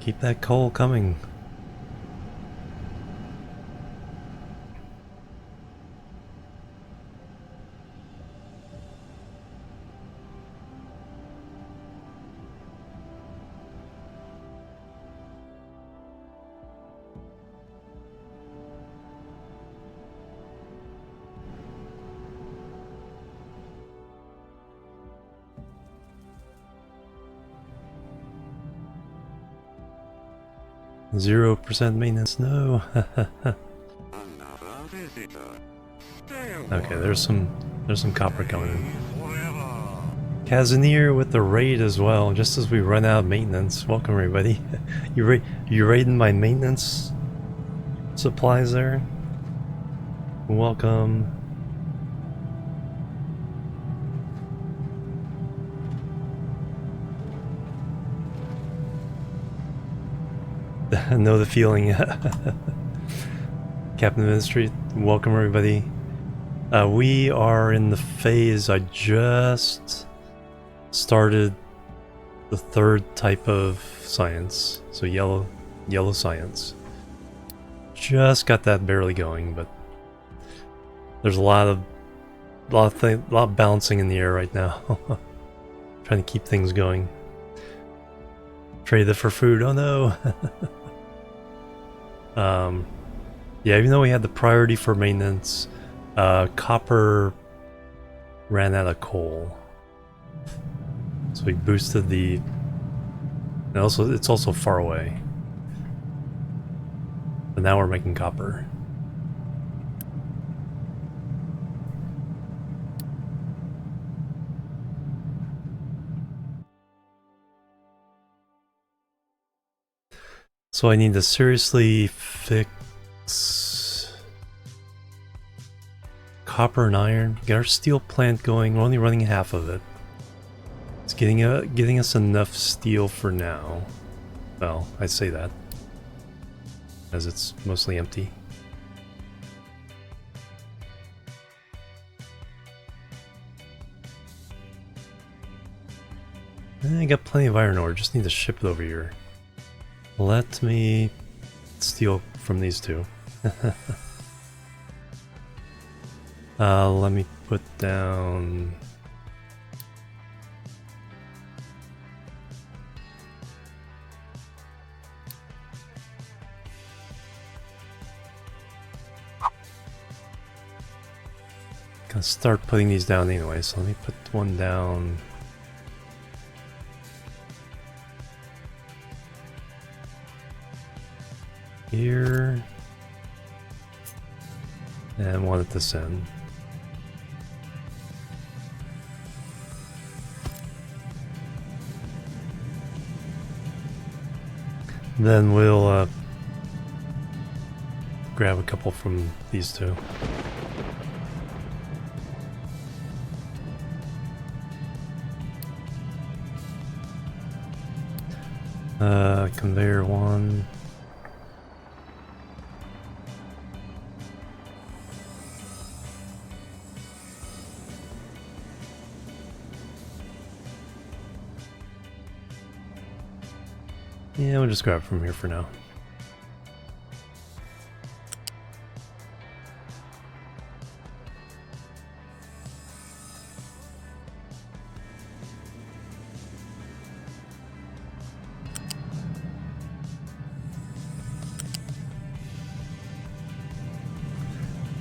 Keep that coal coming. %0 maintenance, no. Okay, there's some copper coming in. Casimir with the raid as well, just as we run out of maintenance. Welcome everybody. You raiding my maintenance supplies there? Welcome. Know the feeling. Captain Ministry, welcome everybody. We are in the phase, I just started the third type of science, so yellow science. Just got that barely going, but there's a lot of bouncing in the air right now. Trying to keep things going. Trade it for food, oh no. Yeah, even though we had the priority for maintenance, copper ran out of coal. So we boosted the... And also, it's also far away. But now we're making copper. So I need to seriously fix copper and iron. Get our steel plant going. We're only running half of it. It's getting us enough steel for now. Well, I say that as it's mostly empty. I got plenty of iron ore. Just need to ship it over here. Let me steal from these two. Let me put down... Gonna start putting these down anyway, so let me put one down... here, and one at this end. Then we'll grab a couple from these two. Conveyor one. Yeah, we'll just grab from here for now.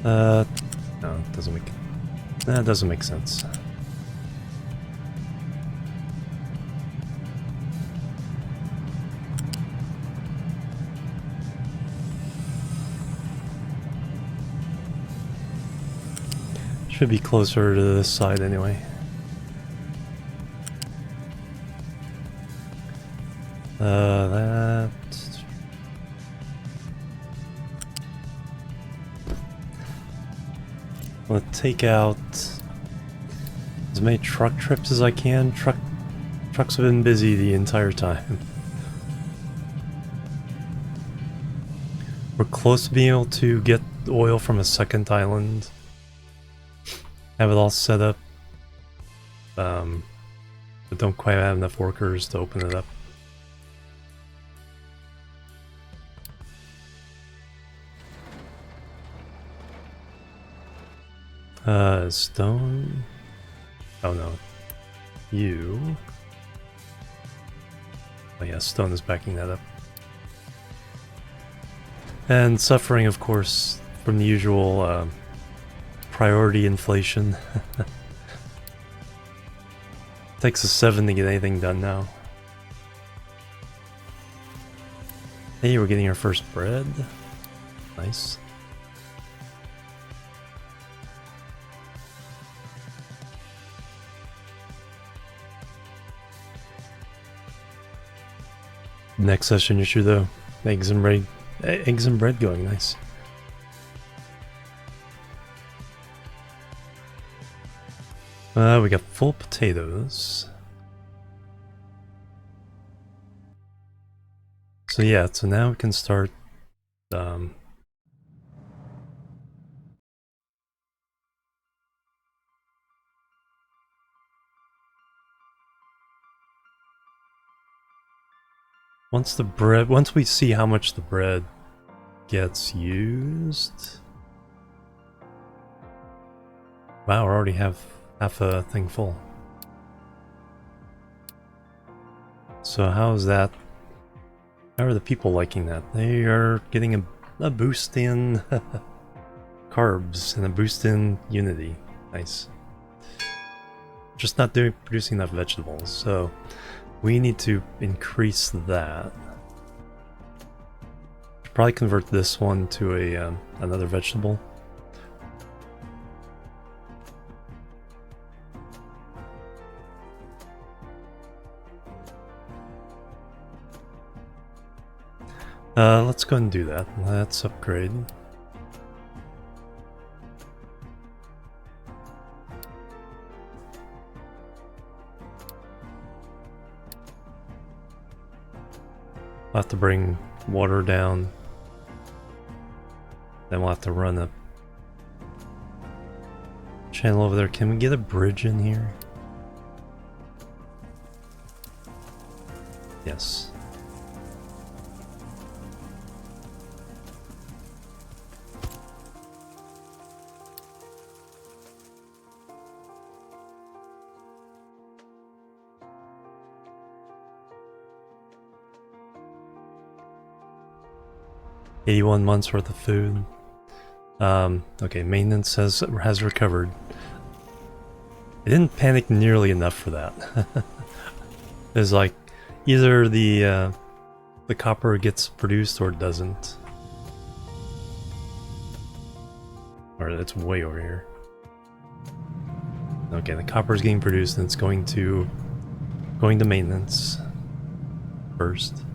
No, it doesn't make... That doesn't make sense. Should be closer to this side anyway. That... I'm gonna take out as many truck trips as I can. Trucks have been busy the entire time. We're close to being able to get oil from a second island. Have it all set up. But don't quite have enough workers to open it up. Stone. Oh no. You. Oh yeah, stone is backing that up. And suffering, of course, from the usual priority inflation. Takes us 7 to get anything done now. Hey, we're getting our first bread. Nice. Next session issue though, eggs and bread going, nice. We got full potatoes. So yeah, so now we can start once we see how much the bread gets used. Wow, we already have half a thing full. So how's that? How are the people liking that? They are getting a boost in carbs and a boost in unity. Nice. Just not producing enough vegetables, so we need to increase that. Should probably convert this one to a another vegetable. Let's go and do that. Let's upgrade. I'll have to bring water down. Then we'll have to run a channel over there. Can we get a bridge in here? Yes. $81 months worth of food. Okay, maintenance has recovered. I didn't panic nearly enough for that. It's like either the copper gets produced or it doesn't. Or it's way over here. Okay, the copper is getting produced and it's going to maintenance first.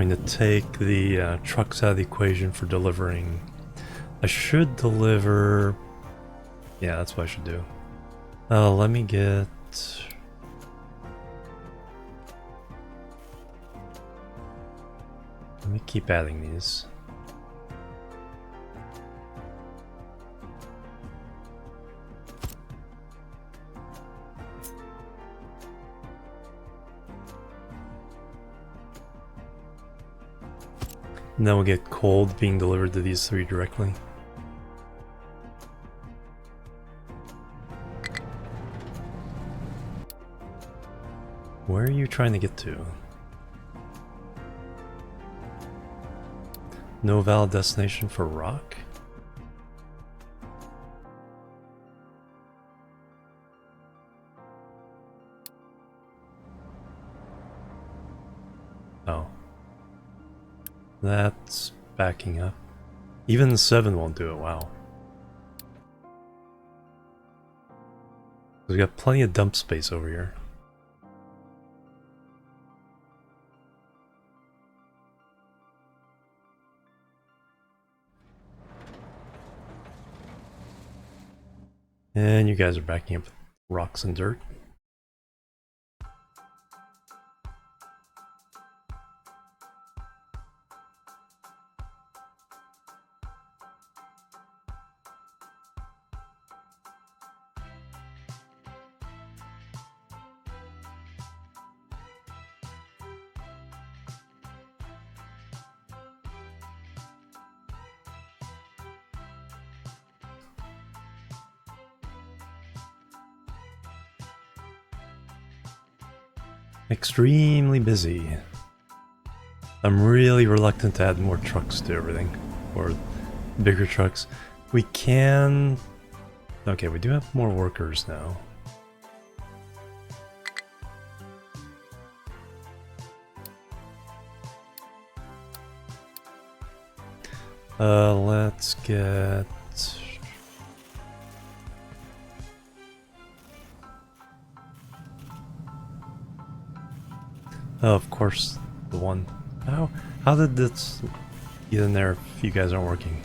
I'm going to take the trucks out of the equation for delivering. I should deliver... Yeah, that's what I should do. Let me get... Let me keep adding these. And then we'll get cold being delivered to these 3 directly. Where are you trying to get to? No valid destination for rock? Oh. That's backing up. Even 7 won't do it, wow. We've got plenty of dump space over here. And you guys are backing up with rocks and dirt. Extremely busy. I'm really reluctant to add more trucks to everything, or bigger trucks. We can... Okay, we do have more workers now. Let's get... Oh, of course, the one. How did this get in there if you guys aren't working?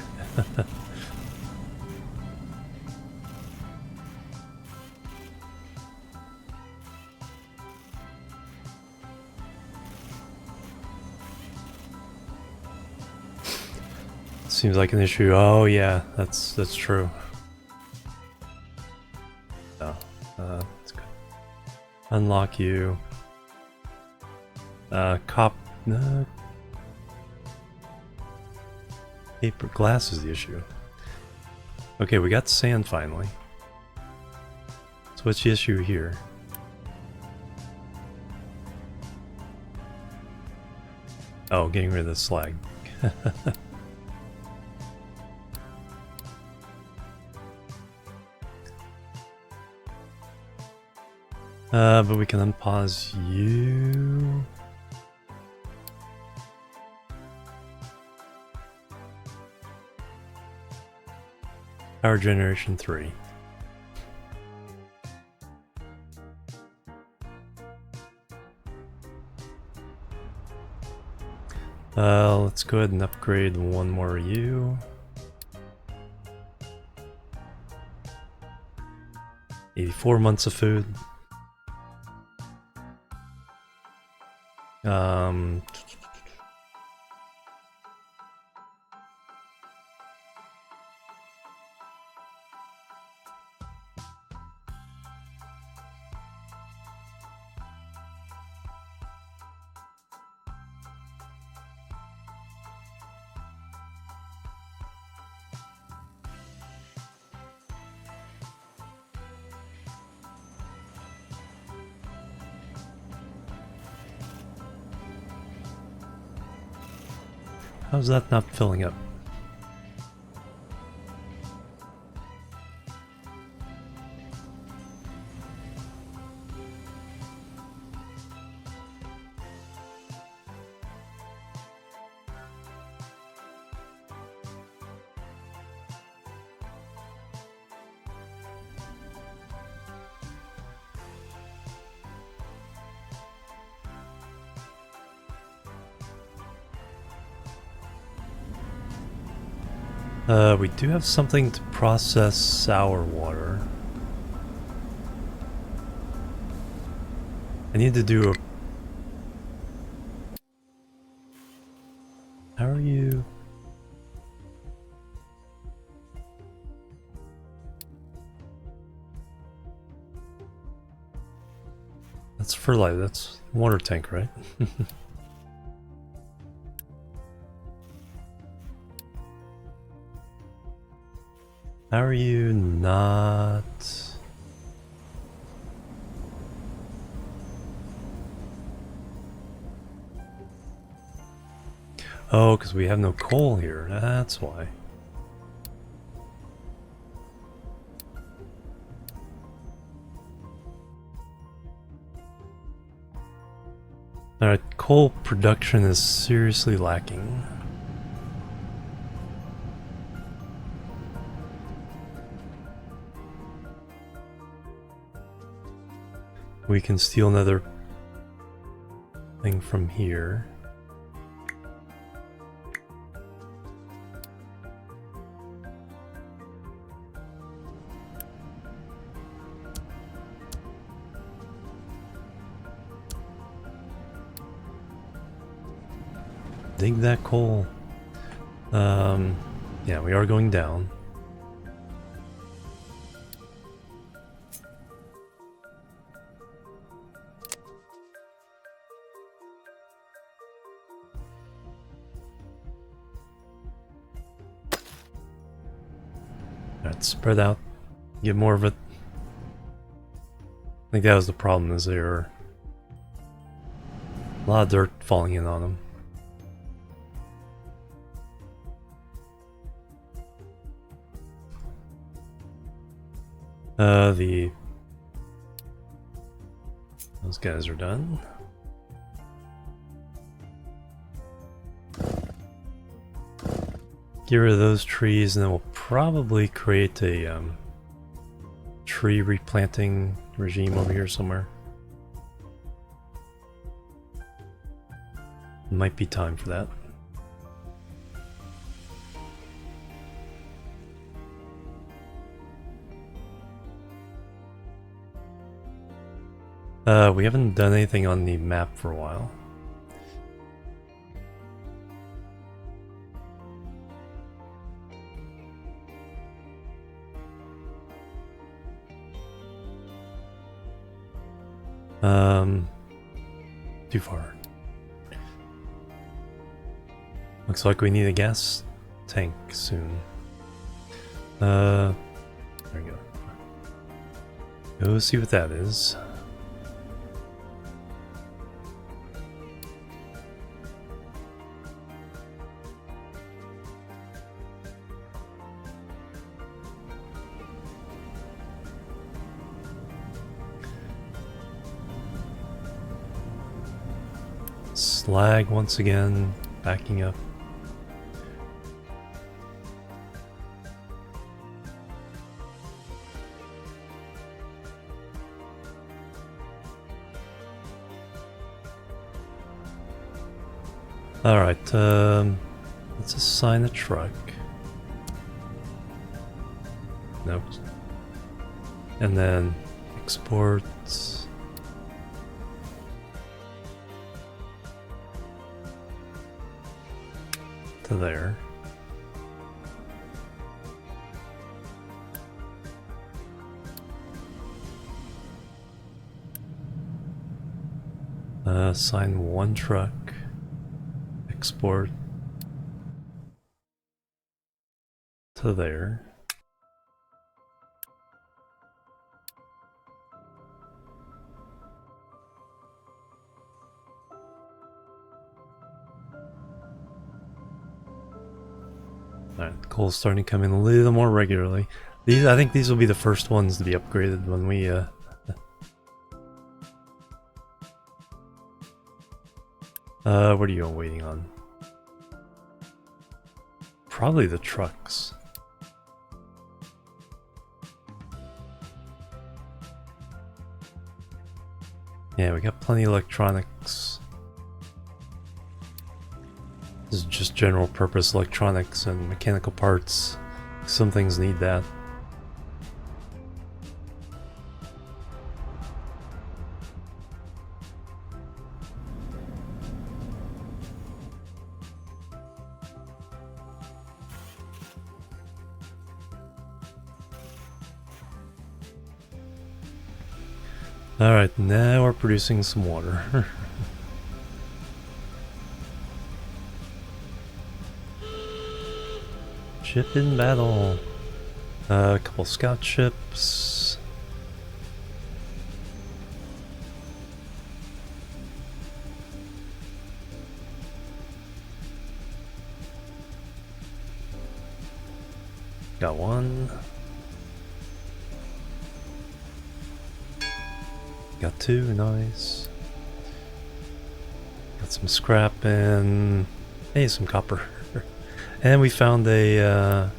Seems like an issue. Oh yeah, that's true. Oh, that's good. Unlock you. Paper glass is the issue. Okay, we got sand finally. So what's the issue here? Oh, getting rid of the slag. But we can unpause you. Power generation 3. Let's go ahead and upgrade one more U. 84 months of food. How's that not filling up? We do have something to process sour water. I need to do a... How are you? That's fertilizer, that's water tank, right? How are you not... Oh, because we have no coal here, that's why. Alright, coal production is seriously lacking. We can steal another thing from here. Dig that coal. Yeah, we are going down. Alright, spread out. Get more of it. I think that was the problem, is there are a lot of dirt falling in on them. Those guys are done. Get rid of those trees and then we'll probably create a tree replanting regime over here somewhere. Might be time for that. We haven't done anything on the map for a while. Too far. Looks like we need a gas tank soon. There we go. Go see what that is. Slag once again, backing up. Alright, let's assign a truck. Nope. And then export. To there. Assign one truck. Export to there. Alright, coal's starting to come in a little more regularly. I think these will be the first ones to be upgraded when we what are you all waiting on? Probably the trucks. Yeah, we got plenty of electronics. is just general purpose electronics and mechanical parts. Some things need that. Alright, now we're producing some water. Ship in battle. A couple scout ships. Got one. Got two, nice. Got some scrap and hey, some copper. And we found a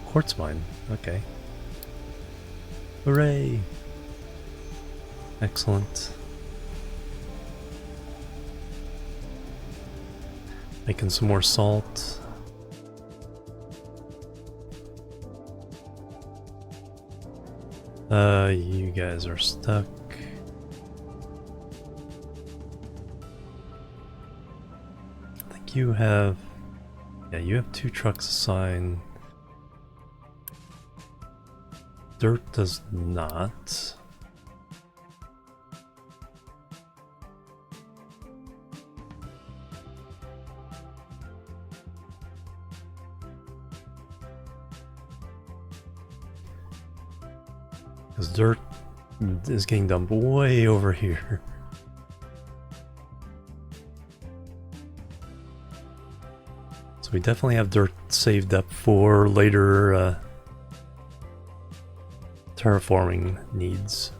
quartz mine. Okay. Hooray! Excellent. Making some more salt. You guys are stuck. I think you have... yeah, you have 2 trucks assigned. Dirt does not. Because dirt is getting dumped way over here. So we definitely have dirt saved up for later terraforming needs.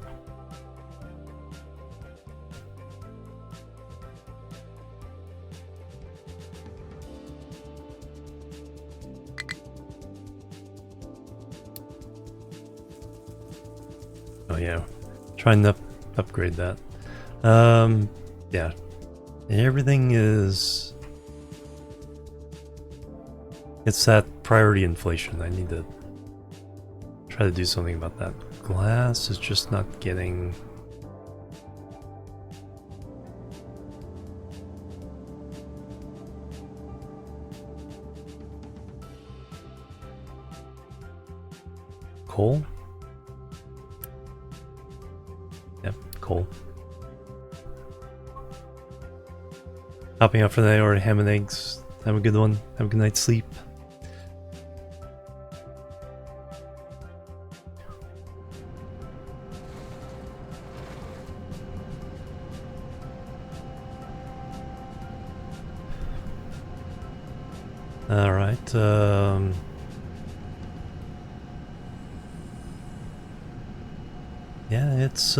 Oh yeah, trying to upgrade that. Yeah, everything is... it's that priority inflation. I need to try to do something about that. Glass is just not getting... coal? Yep, coal. Hopping up for the night or ham and eggs. Have a good one. Have a good night's sleep. Alright, yeah, it's,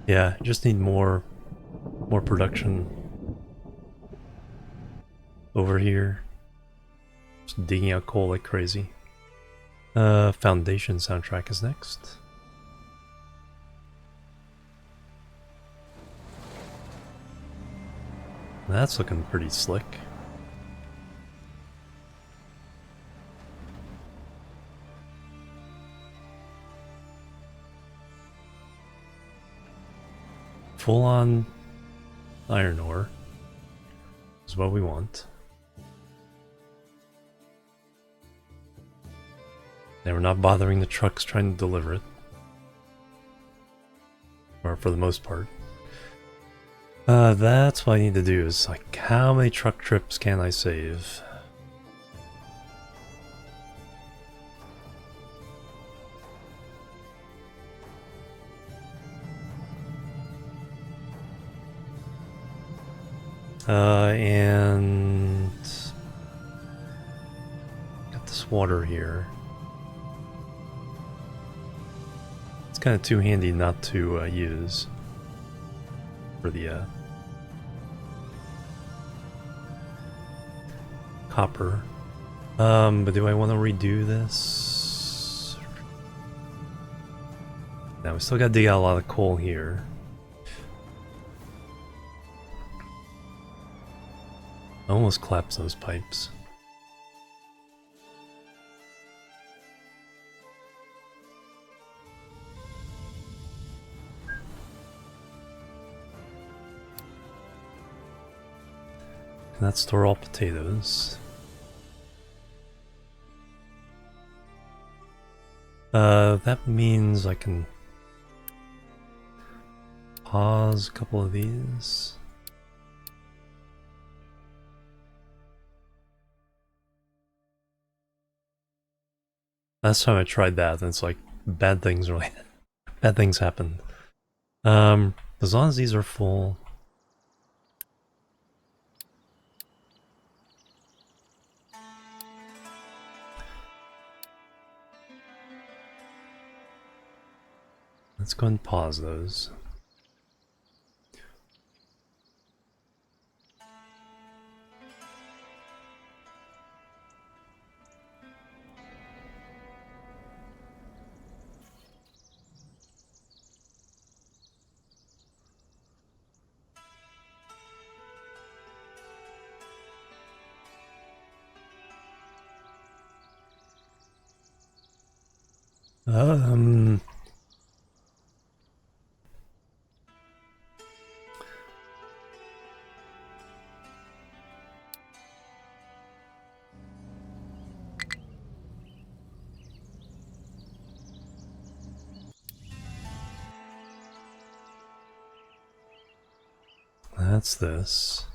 yeah, just need more production over here. Just digging out coal like crazy. Foundation soundtrack is next. That's looking pretty slick. Full on iron ore is what we want. And we're not bothering the trucks trying to deliver it. Or for the most part. That's what I need to do, is like, how many truck trips can I save? And got this water here. It's kind of too handy not to use for the copper. But do I want to redo this? Now we still got to dig out a lot of coal here. I almost collapsed those pipes. Can that store all potatoes? That means I can pause a couple of these. Last time I tried that, and it's like bad things really bad things happen. As long as these are full. Let's go and pause those. That's this.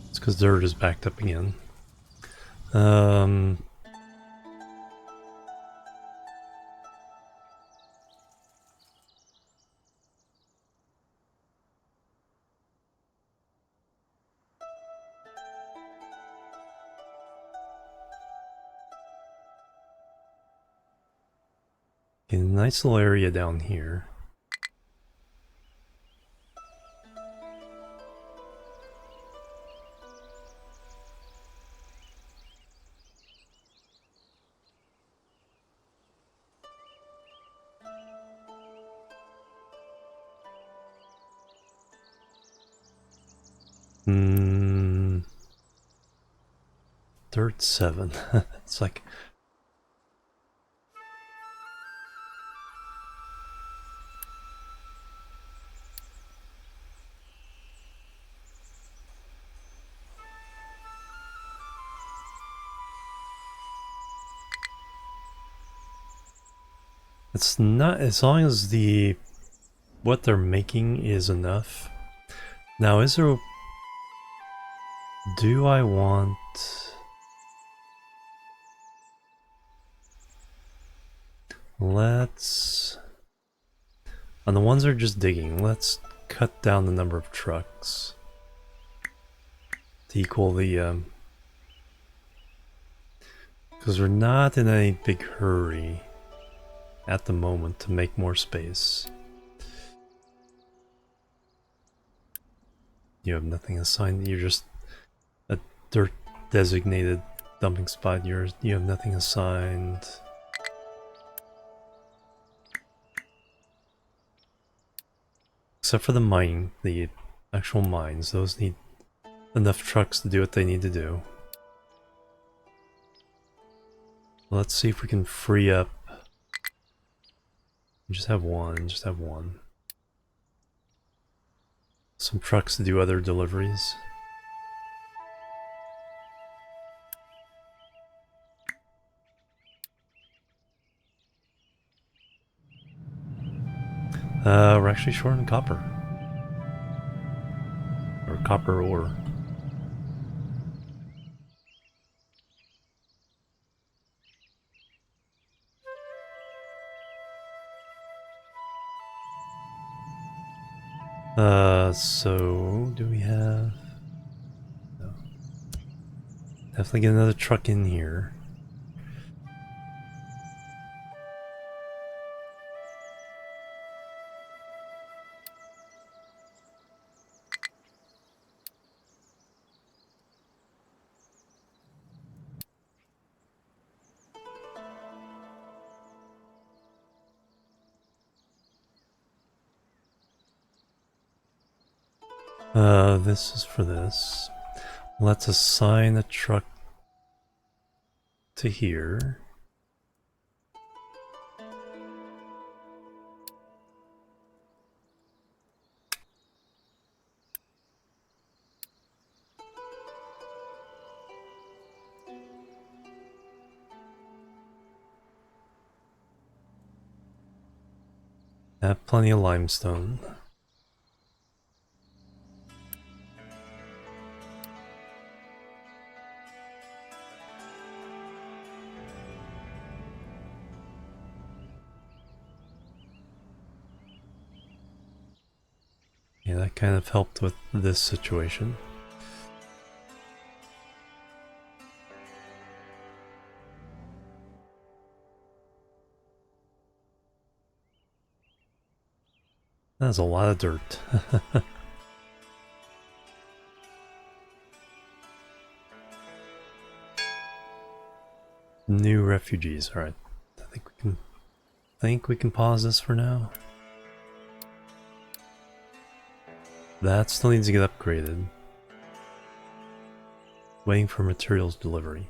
It's because dirt is backed up again. Okay, nice little area down here. Dirt 7. It's like... It's not, as long as what they're making is enough. Now, is there... Do I want... Let's... On the ones that are just digging, let's cut down the number of trucks to equal the... Because we're not in a big hurry at the moment to make more space. You have nothing assigned, you're just a dirt designated dumping spot, you have nothing assigned. Except for the mining, the actual mines, those need enough trucks to do what they need to do. Let's see if we can free up. Just have one, Some trucks to do other deliveries. We're actually short on copper. Or copper ore. So do we have... No. Definitely get another truck in here. This is for this. Let's assign a truck to here. I have plenty of limestone. Yeah, that kind of helped with this situation. That's a lot of dirt. New refugees. All right. I think we can pause this for now. That still needs to get upgraded. Waiting for materials delivery.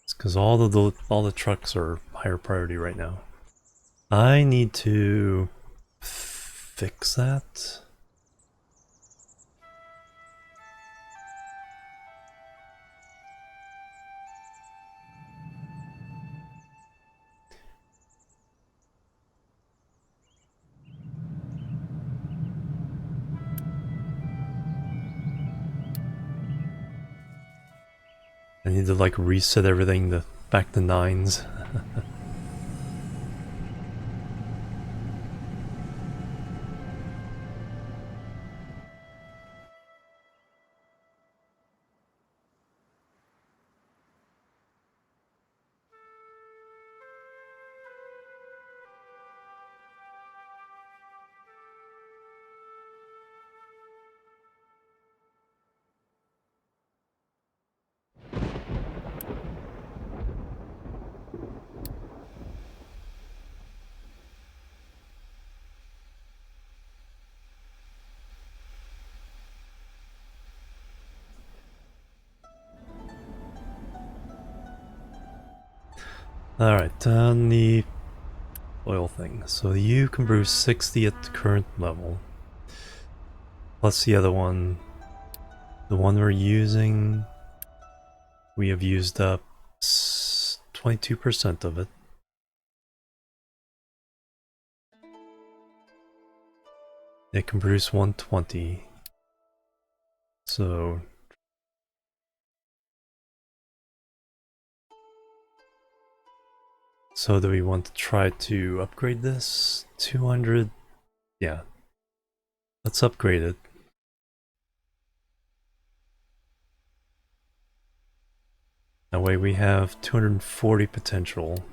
It's because all the trucks are higher priority right now. I need to fix that. I need to like reset everything back to 9s. Alright, on the oil thing. So you can brew 60 at the current level. Plus the other one. The one we're using, we have used up 22% of it. It can produce 120. So do we want to try to upgrade this? 200? Yeah. Let's upgrade it. That way we have 240 potential.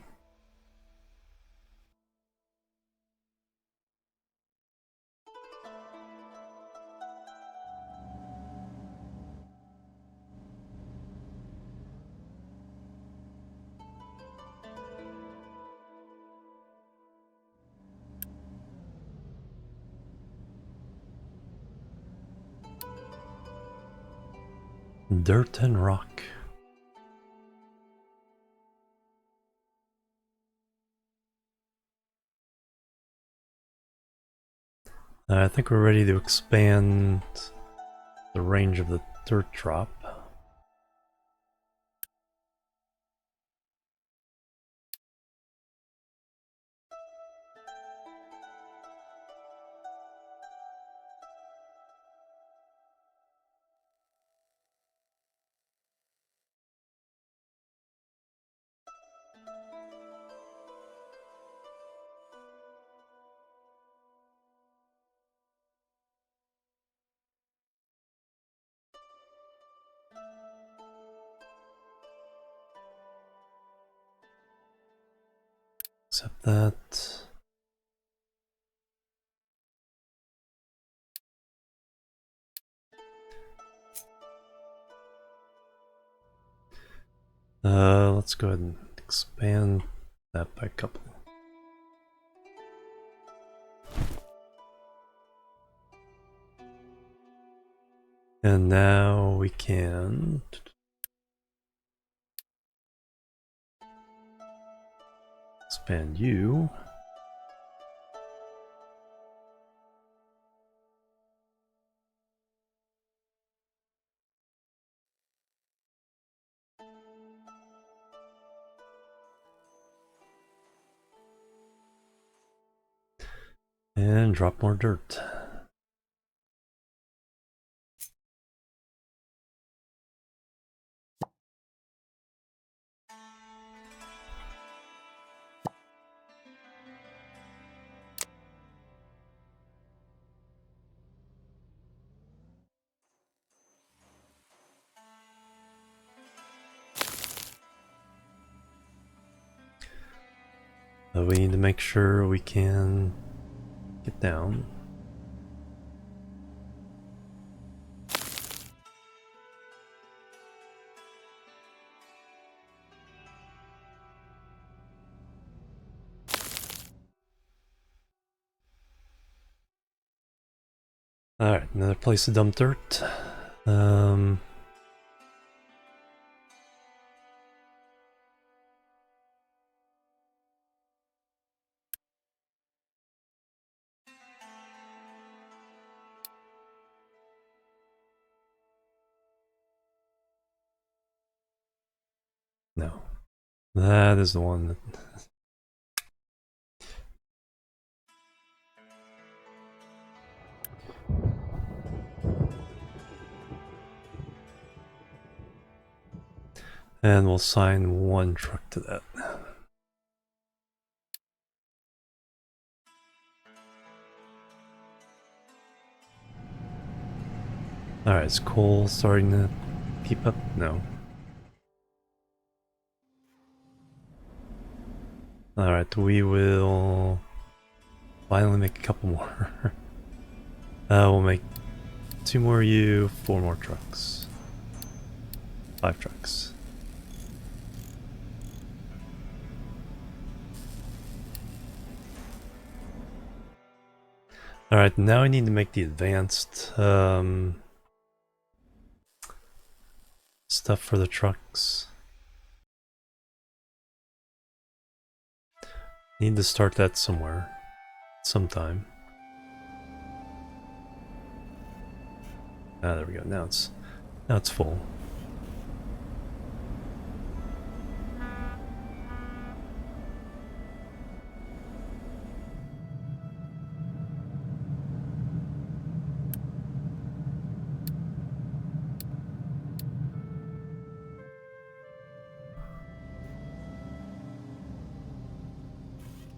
Dirt and rock. I think we're ready to expand the range of the dirt drop. Except that... let's go ahead and expand that by a couple. And now we can expand you. And drop more dirt. We need to make sure we can get down. Alright, another place to dump dirt. No. That is the one that... And we'll assign one truck to that. Alright, is coal starting to keep up? No. Alright, we will finally make a couple more. We'll make 2 more you, 4 more trucks. 5 trucks. Alright, now I need to make the advanced stuff for the trucks. Need to start that somewhere. Sometime. Ah, there we go. Now it's full.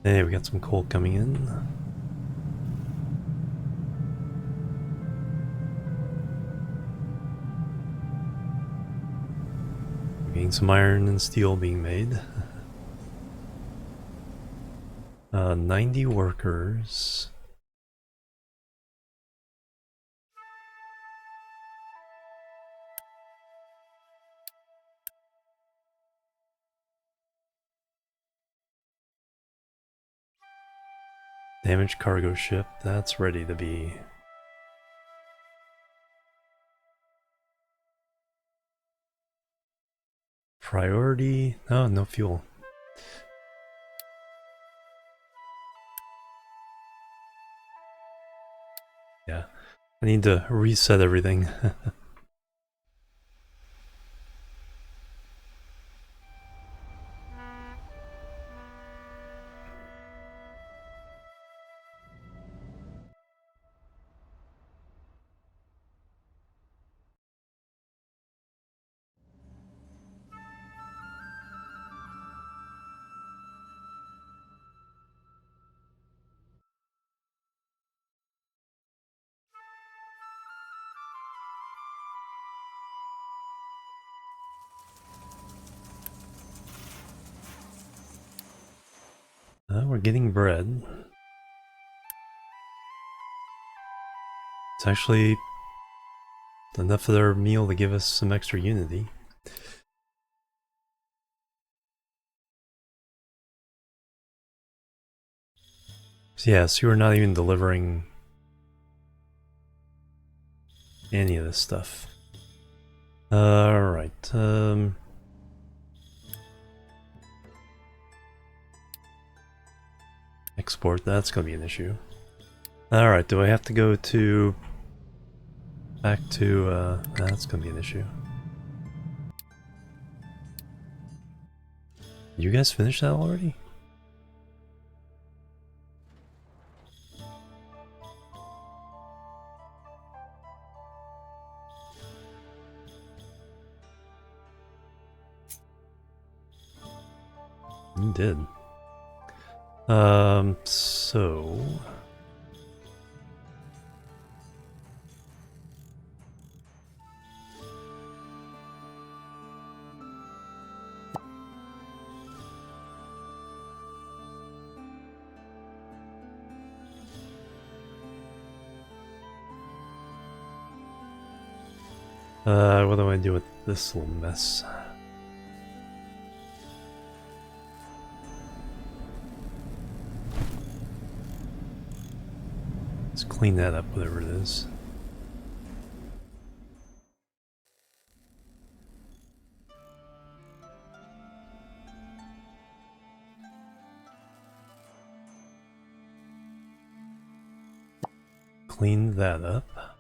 Hey, we got some coal coming in. We're getting some iron and steel being made. 90 workers. Damaged cargo ship, that's ready to be. Priority? Oh, no fuel. Yeah, I need to reset everything. We're getting bread. It's actually enough of their meal to give us some extra unity. So yeah, so we're not even delivering any of this stuff. Alright, export, that's gonna be an issue. Alright, do I have to go to... back to, that's gonna be an issue. You guys finished that already? You did. So... what do I do with this little mess? Let's clean that up, whatever it is. Clean that up.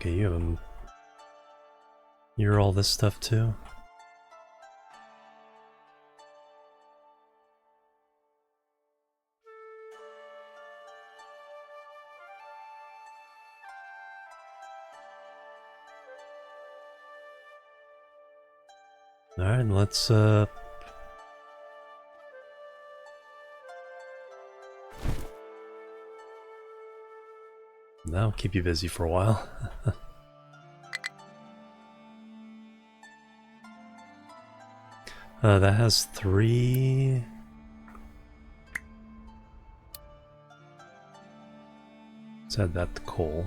Okay, you're all this stuff too? Alright, let's, that'll keep you busy for a while. That has 3... Let's add that to coal.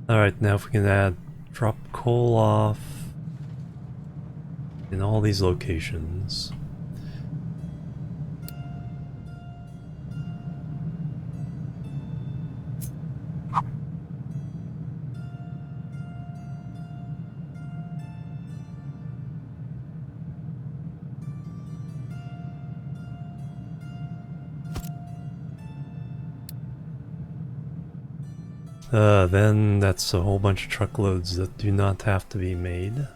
Alright, now if we can add drop coal off in all these locations. Then that's a whole bunch of truckloads that do not have to be made.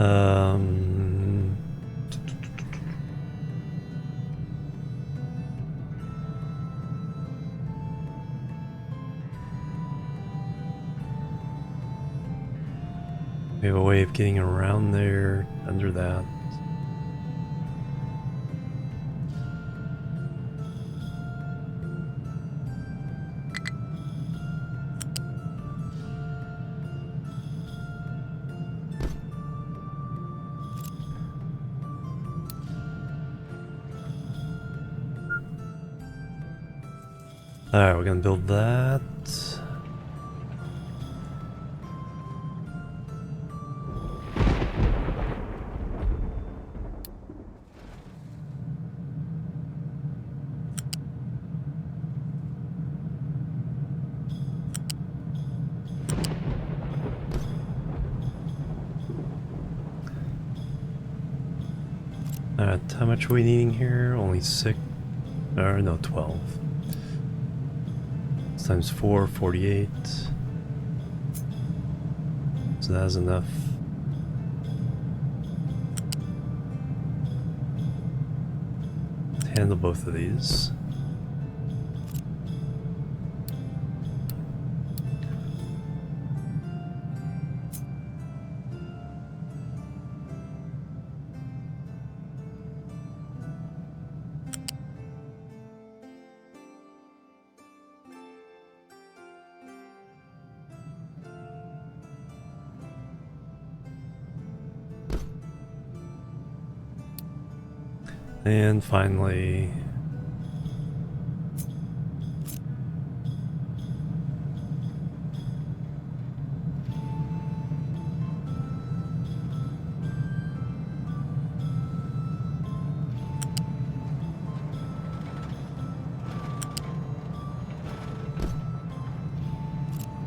Um, we have a way of getting around there under that. Alright, we're gonna build that. Alright, how much are we needing here? Only 6, or no, 12. Times 4, 48. So that's enough. To handle both of these. And finally,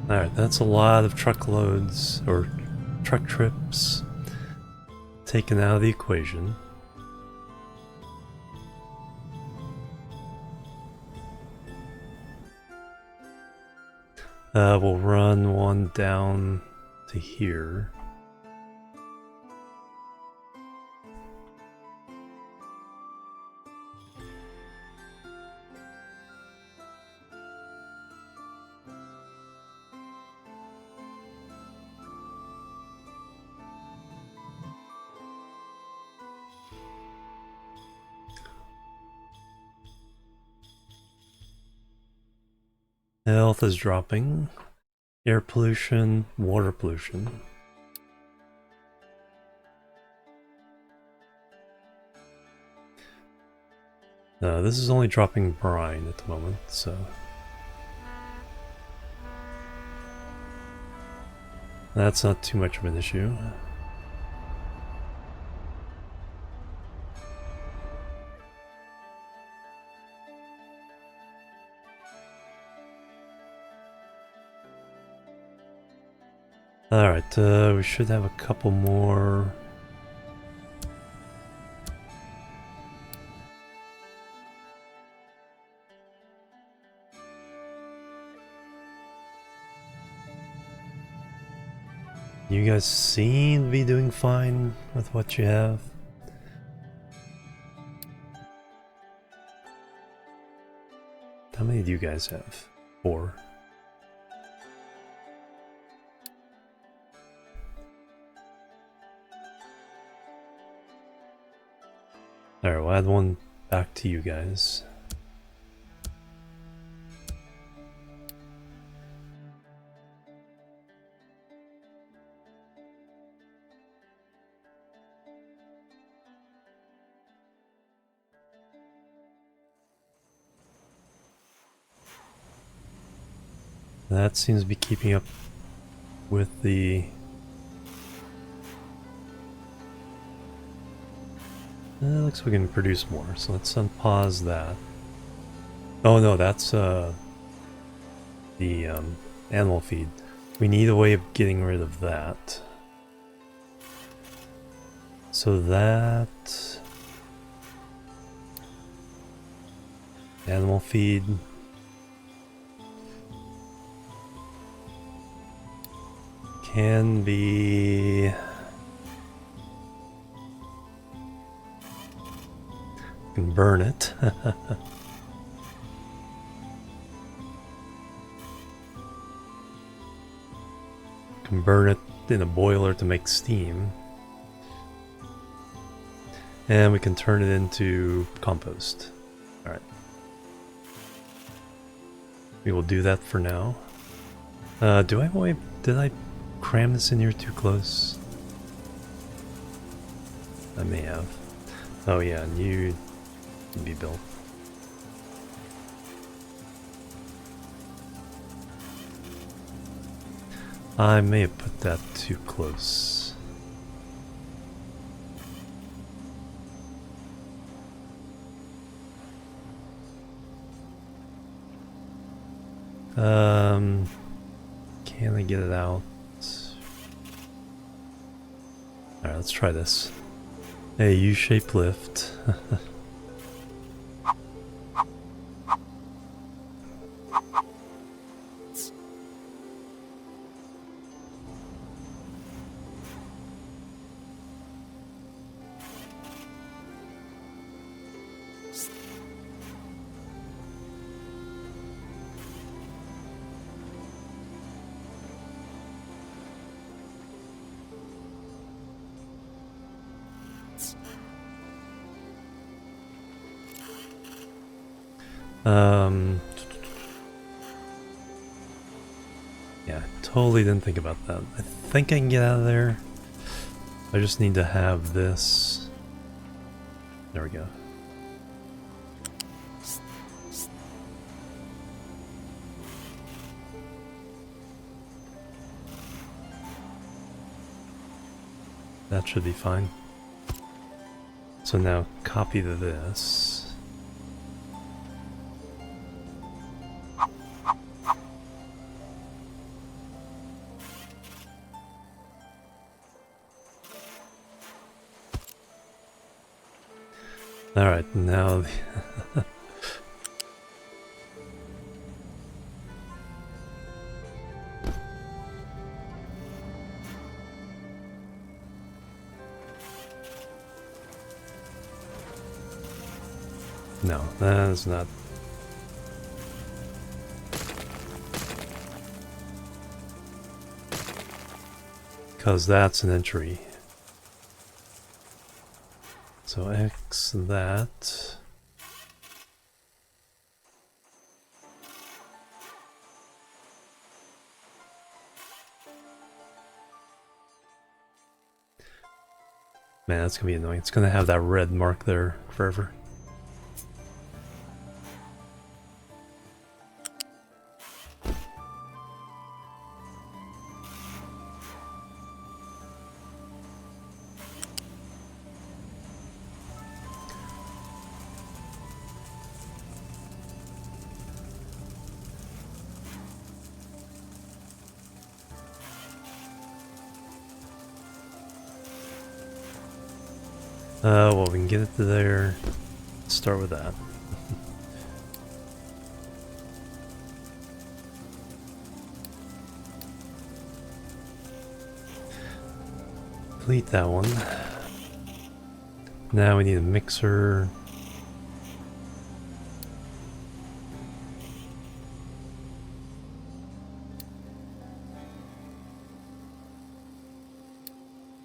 alright, that's a lot of truckloads, or truck trips, taken out of the equation. We'll run one down to here. Health is dropping. Air pollution, water pollution. No, this is only dropping brine at the moment, so... that's not too much of an issue. Alright, we should have a couple more. You guys seem to be doing fine with what you have. How many do you guys have? 4. Alright, we'll add one back to you guys. That seems to be keeping up with the... looks like we can produce more, so let's unpause that. Oh no, that's the animal feed. We need a way of getting rid of that. So that... animal feed... can be... can burn it. Can burn it in a boiler to make steam. And we can turn it into compost. Alright. We will do that for now. Do I wait? Did I cram this in here too close? I may have. Oh yeah, new can be built. I may have put that too close. Can I get it out? Alright, let's try this. A U-shaped lift. Yeah, totally didn't think about that. I think I can get out of there. I just need to have this. There we go. That should be fine. So now copy this. Alright, now no, that is not. Because that's an entry. So X that. Man, that's gonna be annoying. It's gonna have that red mark there forever. Well, we can get it to there. Let's start with that. Delete that one. Now we need a mixer.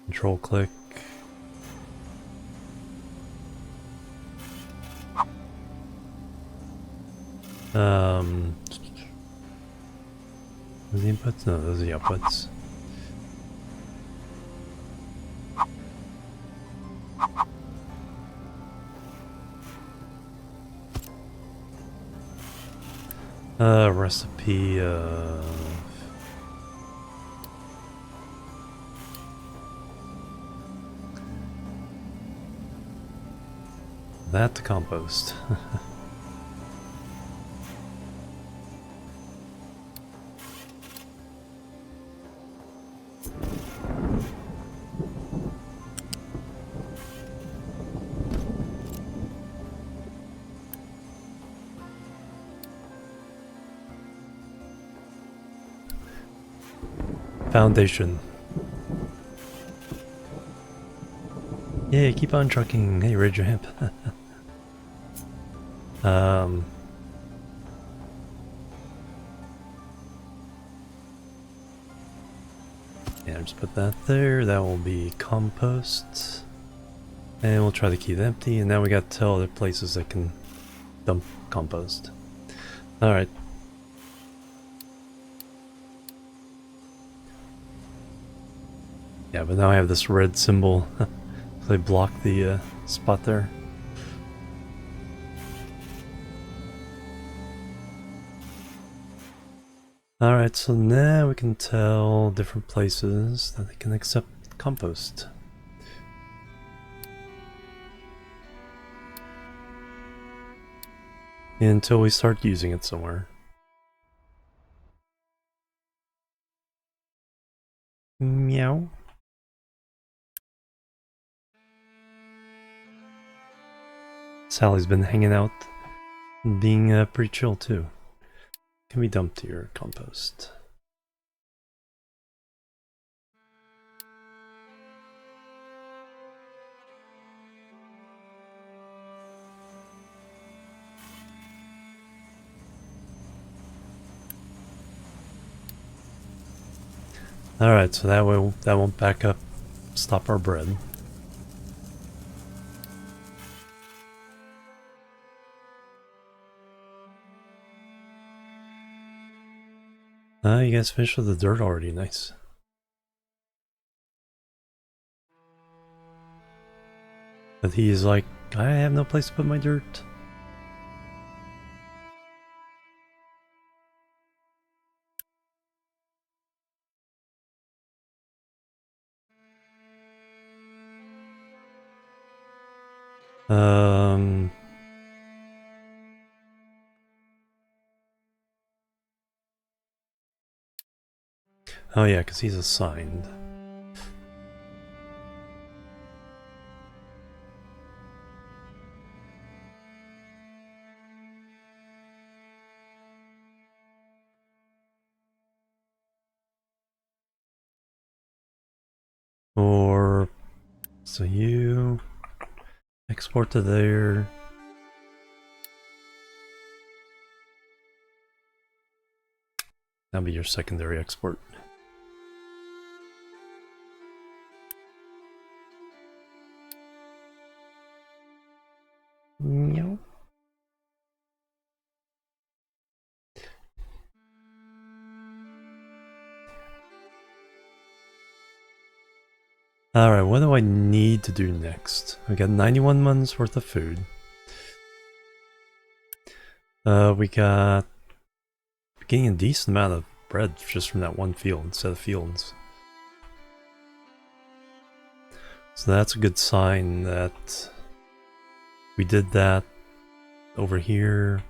Control click. Those the inputs? No, those are the outputs. Recipe of that to compost. Foundation. Yeah, keep on trucking. Hey, Ridge Ramp. Yeah, just put that there. That will be compost. And we'll try to keep it empty. And now we got to tell other places that can dump compost. Alright. Yeah, but now I have this red symbol. So they block the spot there. Alright, so now we can tell different places that they can accept compost. Until we start using it somewhere. Meow. Sally's been hanging out and being pretty chill too. Can be dumped to your compost. Alright, so that way that won't back up, stop our bread. You guys finished with the dirt already, nice. But he's like, I have no place to put my dirt. Oh yeah, because he's assigned. Or, so you export to there. That'll be your secondary export. Meow. Alright, what do I need to do next? We got 91 months worth of food. We got getting a decent amount of bread just from that one field, set of fields. So that's a good sign that we did that over here.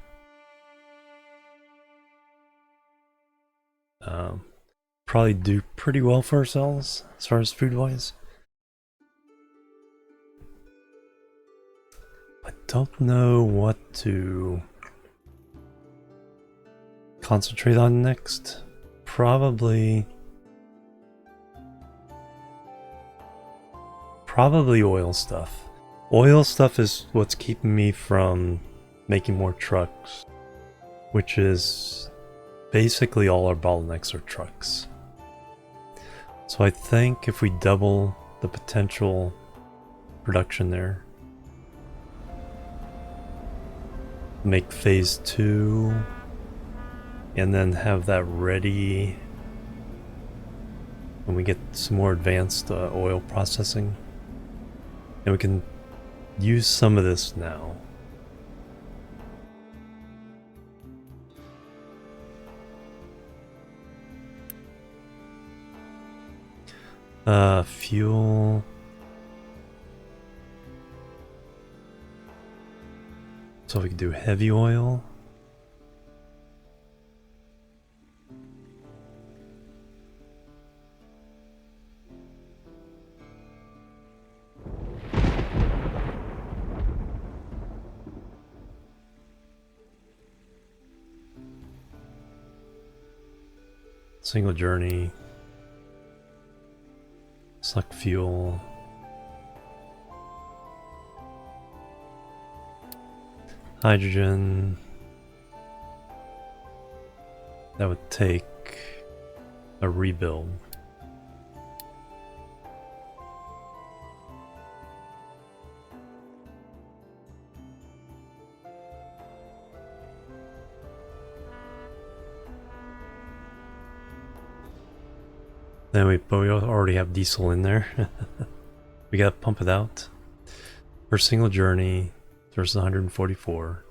Probably do pretty well for ourselves as far as food-wise. I don't know what to concentrate on next. Probably oil stuff. Oil stuff is what's keeping me from making more trucks, which is basically all our bottlenecks are trucks. So I think if we double the potential production there, make phase 2, and then have that ready when we get some more advanced oil processing. And we can use some of this now. Fuel. So we can do heavy oil. Single journey. Suck fuel. Hydrogen. That would take a rebuild. But we already have diesel in there. We gotta pump it out. For single journey, there's 144.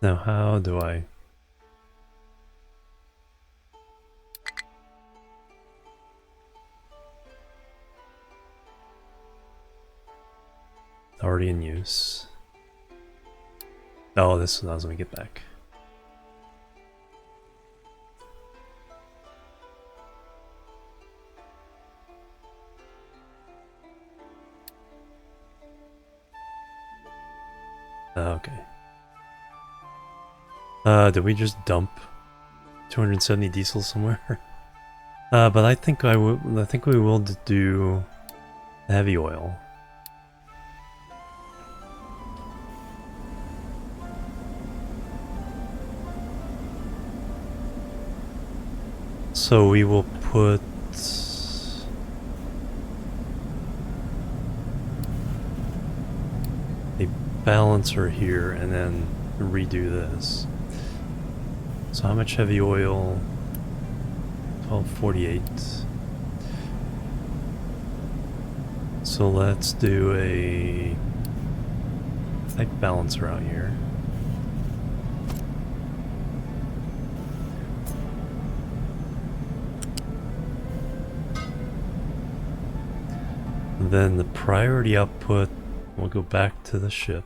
Now how do I... Already in use. Oh, this allows me to get back. Okay. Did we just dump 270 diesel somewhere? But I think we will do heavy oil. So we will put a balancer here and then redo this. So how much heavy oil? 1248. So let's do a type balancer out here. Then the priority output will go back to the ship.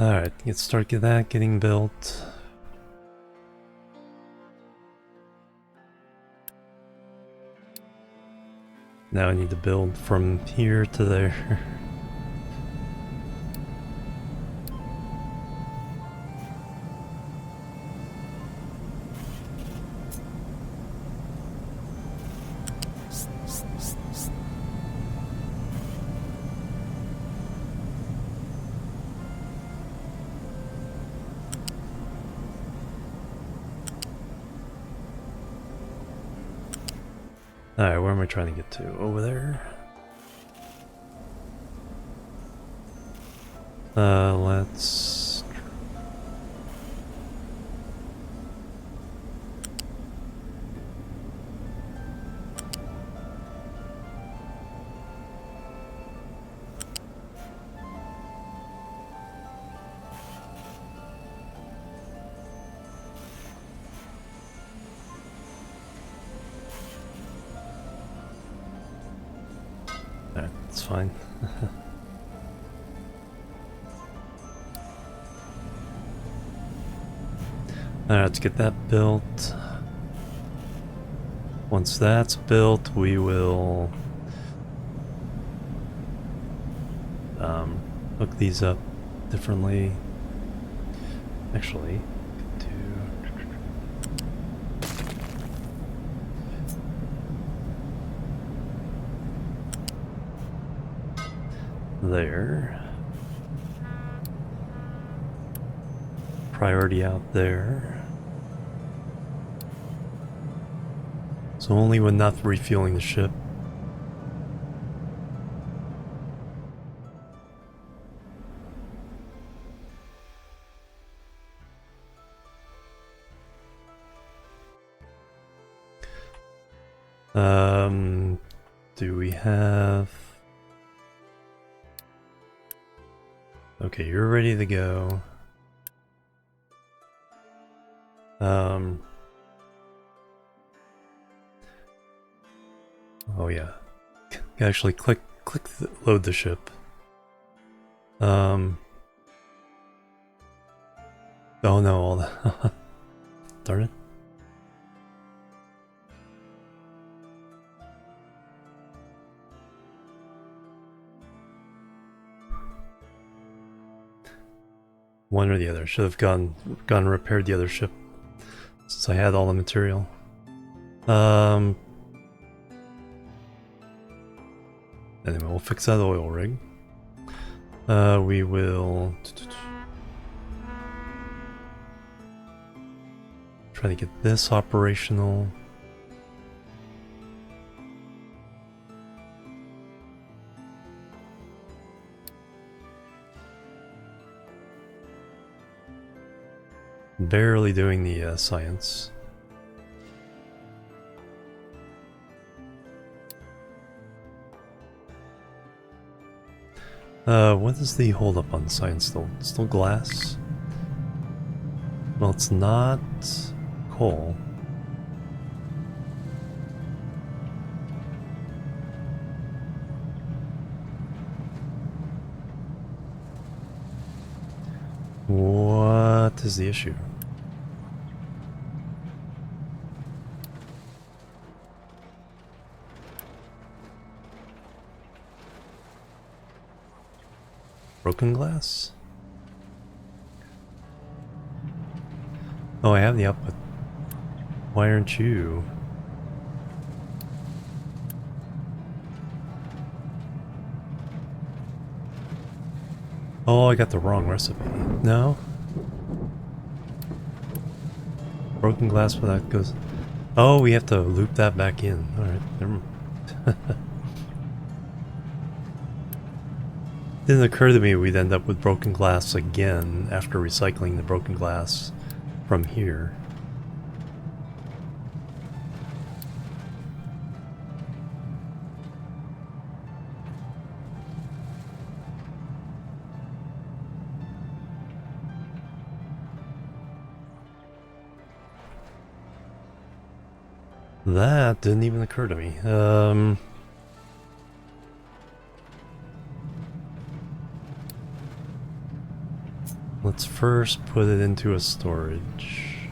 Alright, let's start that getting built. Now I need to build from here to there. Alright, where am I trying to get to? Over there? Let's... Alright, that's fine. Alright, let's get that built. Once that's built, we will hook these up differently. Actually, there. Priority out there. So only when not refueling the ship. Do we have... Okay, you're ready to go. Oh yeah. Actually load the ship. Oh no, all that. Darn it. One or the other. Should have gone and repaired the other ship since I had all the material. Anyway, we'll fix that oil rig. We will try to get this operational. Barely doing the science. What is the holdup on science still? Still glass? Well, it's not coal. What is the issue? Broken glass? Oh, I have the output. Why aren't you? Oh, I got the wrong recipe. No? Broken glass, but that goes... Oh, we have to loop that back in. Alright, never mind. Didn't occur to me we'd end up with broken glass again after recycling the broken glass from here. That didn't even occur to me. Let's first put it into a storage.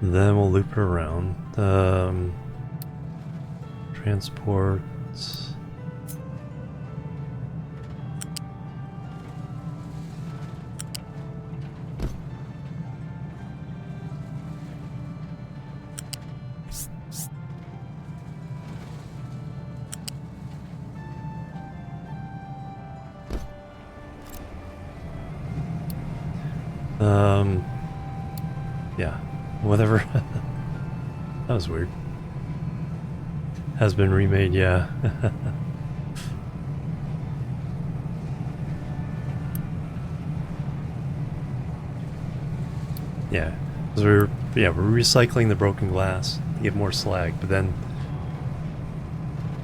Then we'll loop it around. Transport. Yeah, whatever. That was weird. Has been remade, yeah. Yeah, because we're recycling the broken glass to get more slag, but then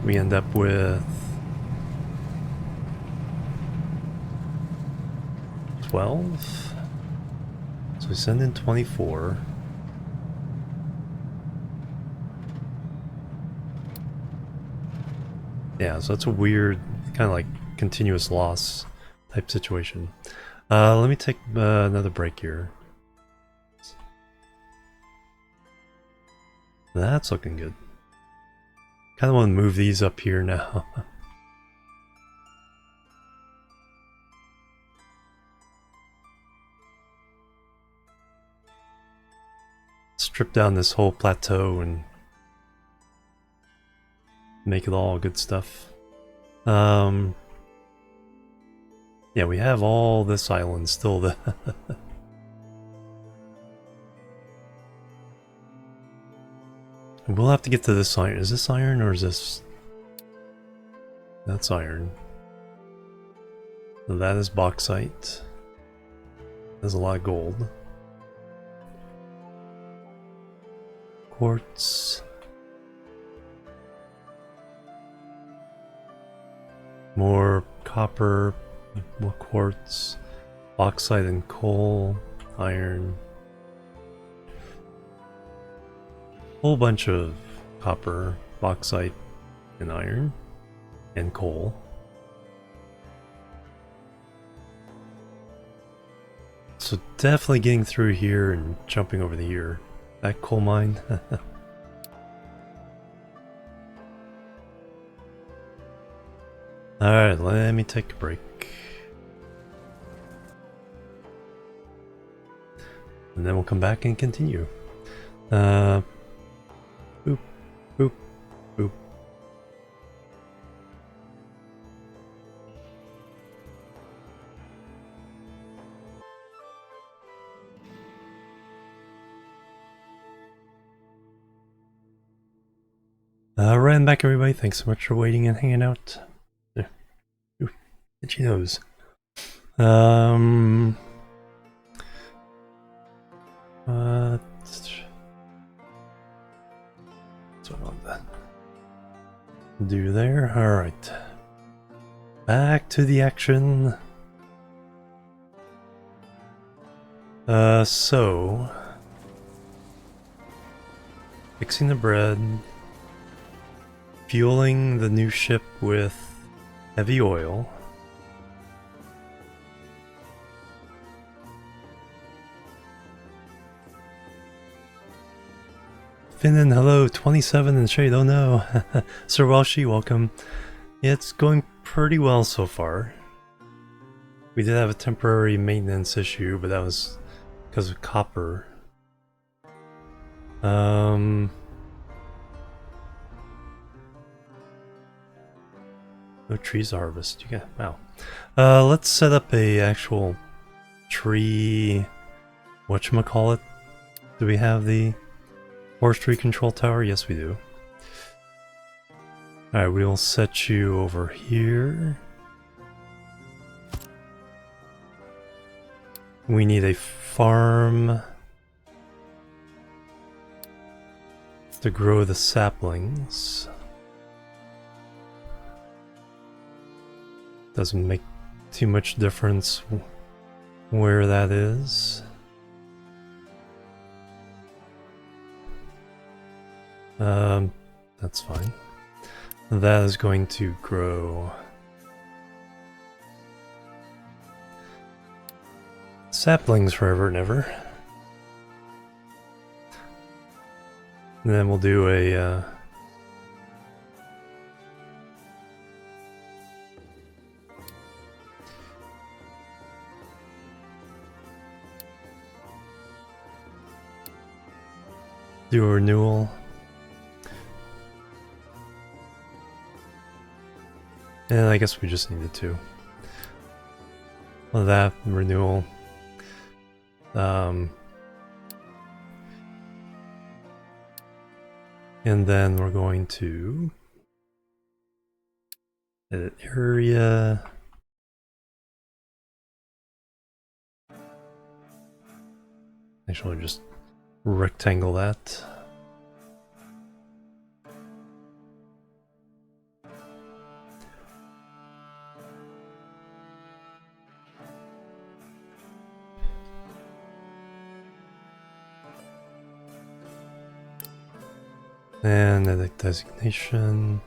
we end up with 12. So we send in 24. Yeah, so that's a weird, kind of like continuous loss type situation. Let me take another break here. That's looking good. Kind of want to move these up here now. Strip down this whole plateau and make it all good stuff. Yeah, we have all this island still. We'll have to get to this iron. Is this iron or is this... That's iron. So that is bauxite. There's a lot of gold. Quartz. More copper, more quartz, bauxite and coal, iron. Whole bunch of copper, bauxite, and iron, and coal. So definitely getting through here and jumping over the here That coal mine. Alright, let me take a break. And then we'll come back and continue. Boop, boop, boop. Right, I'm back, everybody. Thanks so much for waiting and hanging out. Ooh, itchy nose. What's what I want to do there? Alright. Back to the action. So fixing the bread, fueling the new ship with heavy oil, Finnan, hello, 27 in the shade, oh no. Sir Welshi, welcome. Yeah, it's going pretty well so far. We did have a temporary maintenance issue, but that was because of copper. No trees to harvest. You got, wow. Let's set up a actual tree. Whatchamacallit? Do we have the forestry control tower? Yes, we do. Alright, we'll set you over here. We need a farm to grow the saplings. Doesn't make too much difference where that is. That's fine. That is going to grow saplings forever and ever. And then we'll do a do a renewal. And I guess we just needed to. Well, that renewal. And then we're going to edit area. Actually, just rectangle that. And edit designation.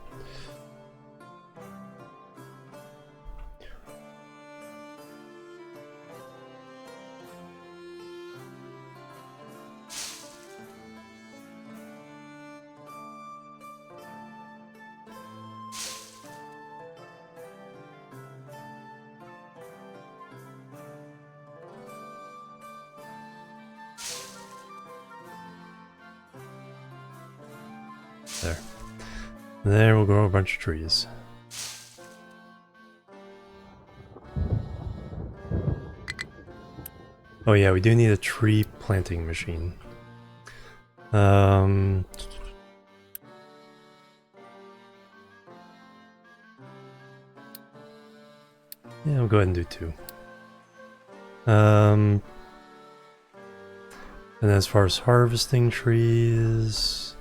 There. There we'll grow a bunch of trees. Oh yeah, we do need a tree planting machine. Yeah, we'll go ahead and do 2. And as far as harvesting trees,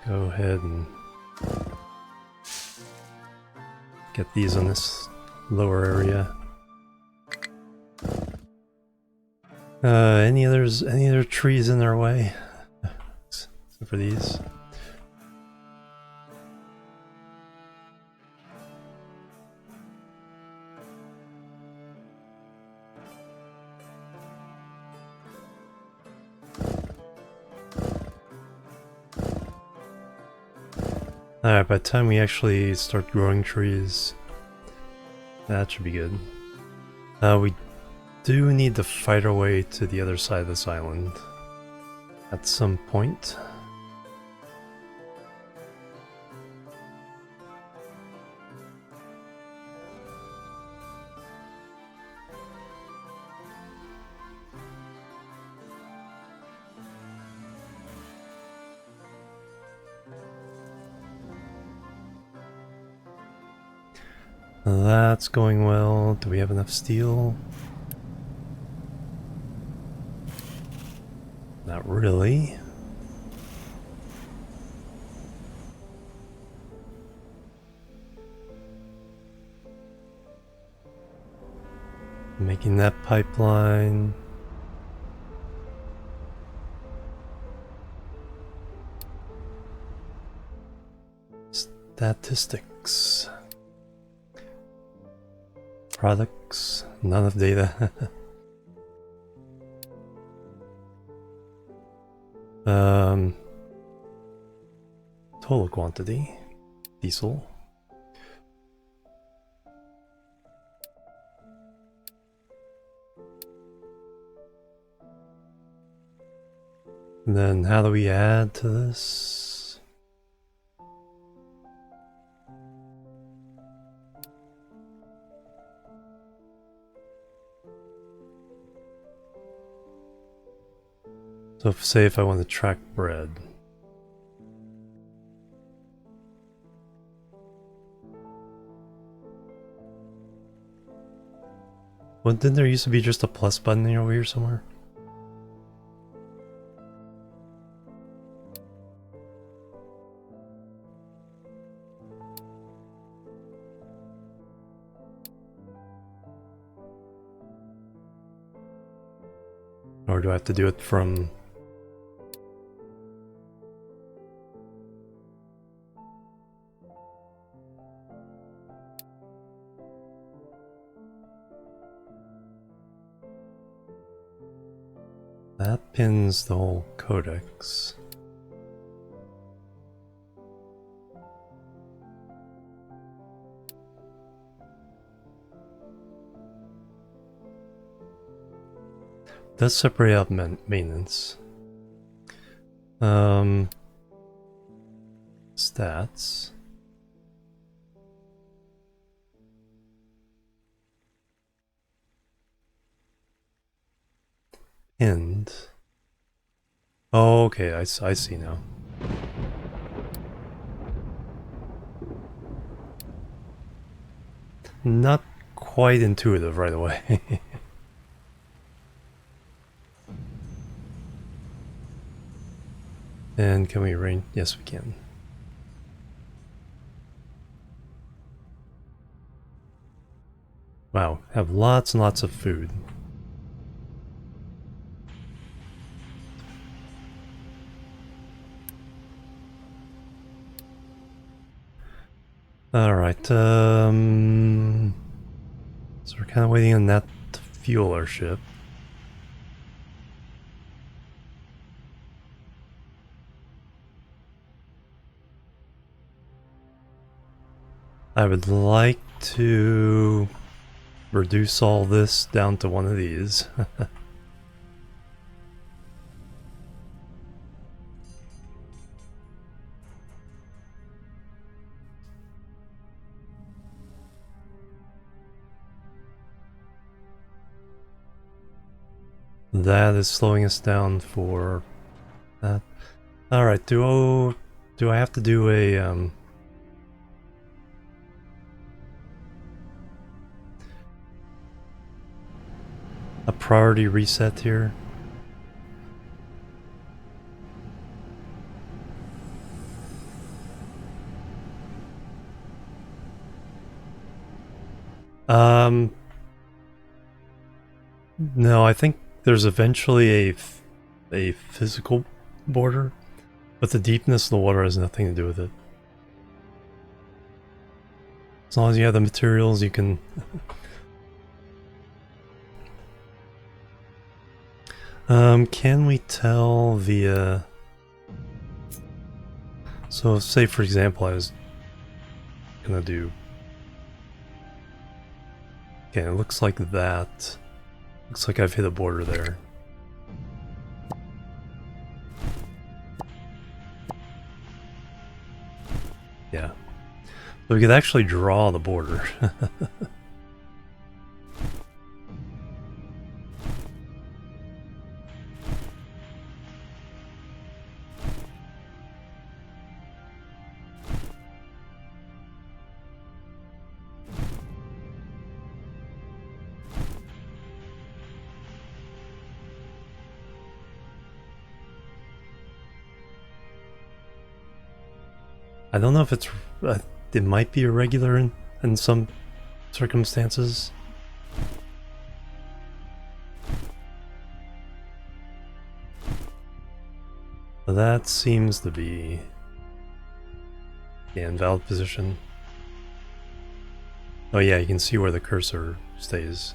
go ahead and get these on this lower area. Any other trees in our way? Except for these. Alright, by the time we actually start growing trees, that should be good. We do need to fight our way to the other side of this island at some point. That's going well. Do we have enough steel? Not really. Making that pipeline. Statistics. Products. None of data. Total quantity. Diesel. And then how do we add to this? So say if I want to track bread. Well, didn't there used to be just a plus button over here somewhere? Or do I have to do it from... That pins the whole codex. Does separate out maintenance. Stats. End. Oh, okay, I see now. Not quite intuitive right away. And can we arrange? Yes, we can. Wow, have lots and lots of food. Alright, so we're kind of waiting on that to fuel our ship. I would like to reduce all this down to one of these. That is slowing us down for that. Alright, do I have to do a priority reset here? No, I think there's eventually a physical border, but the deepness of the water has nothing to do with it. As long as you have the materials, you can... Can we tell via... So So say for example I was gonna do... Okay, it looks like that. Looks like I've hit a border there. Yeah. So we could actually draw the border. I don't know if it's... it might be irregular in some circumstances. But that seems to be the invalid position. Oh yeah, you can see where the cursor stays.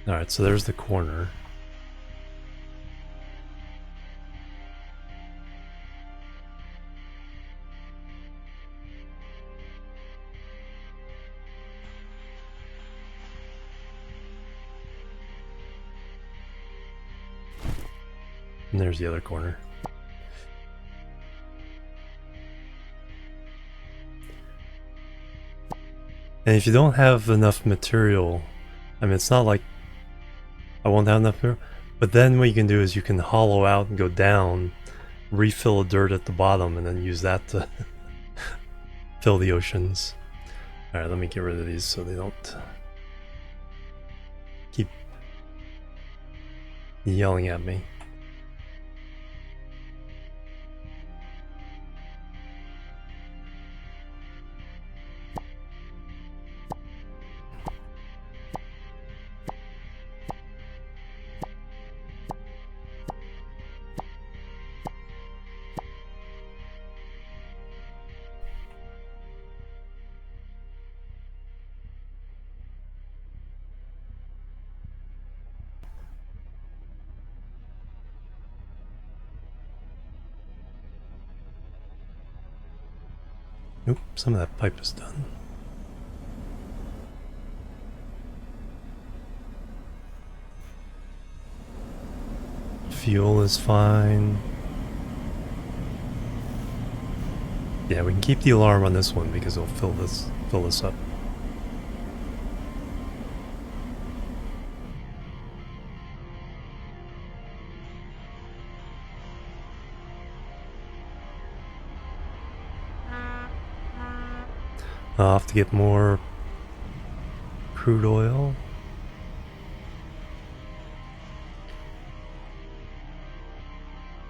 Alright, so there's the corner. And there's the other corner. And if you don't have enough material, I mean, it's not like I won't have enough material, but then what you can do is you can hollow out and go down, refill the dirt at the bottom, and then use that to fill the oceans. Alright, let me get rid of these so they don't keep yelling at me. Nope, some of that pipe is done. Fuel is fine. Yeah, we can keep the alarm on this one because it'll fill this up. I'll have to get more crude oil.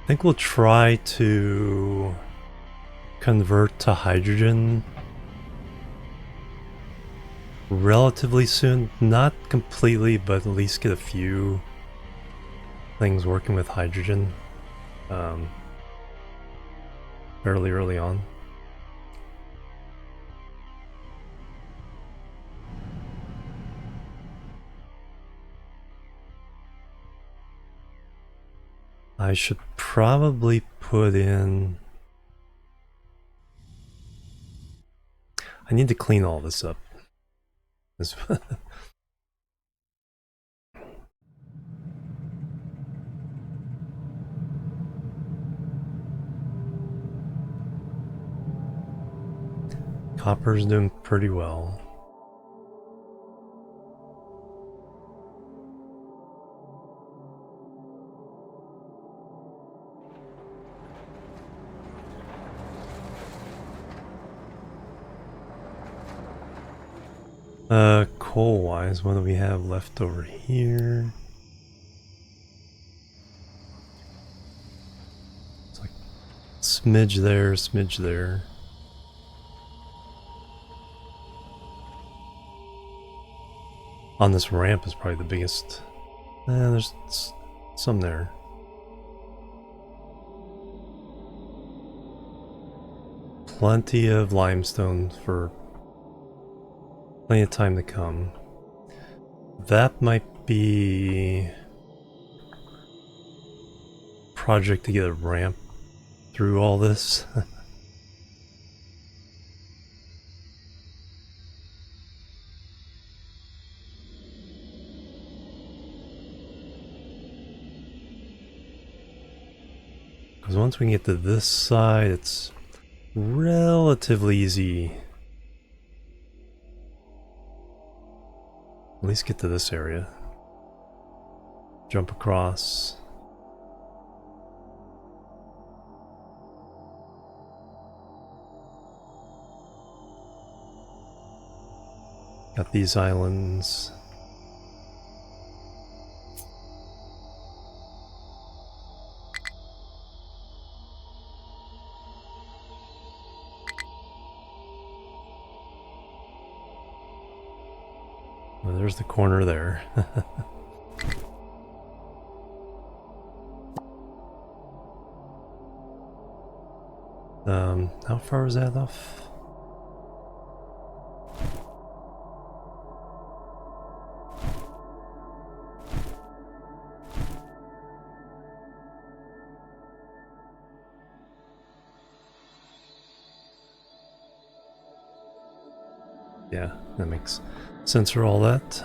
I think we'll try to convert to hydrogen relatively soon. Not completely, but at least get a few things working with hydrogen fairly early on. I should probably put in... I need to clean all this up. Copper's doing pretty well. Coal-wise, what do we have left over here? It's like smidge there, smidge there. On this ramp is probably the biggest. There's some there. Plenty of limestone for plenty of time to come. That might be project to get a ramp through all this. Because once we get to this side, it's relatively easy. At least get to this area. Jump across. Got these islands. Well, there's the corner there. How far is that off? Yeah, that makes sense for all that.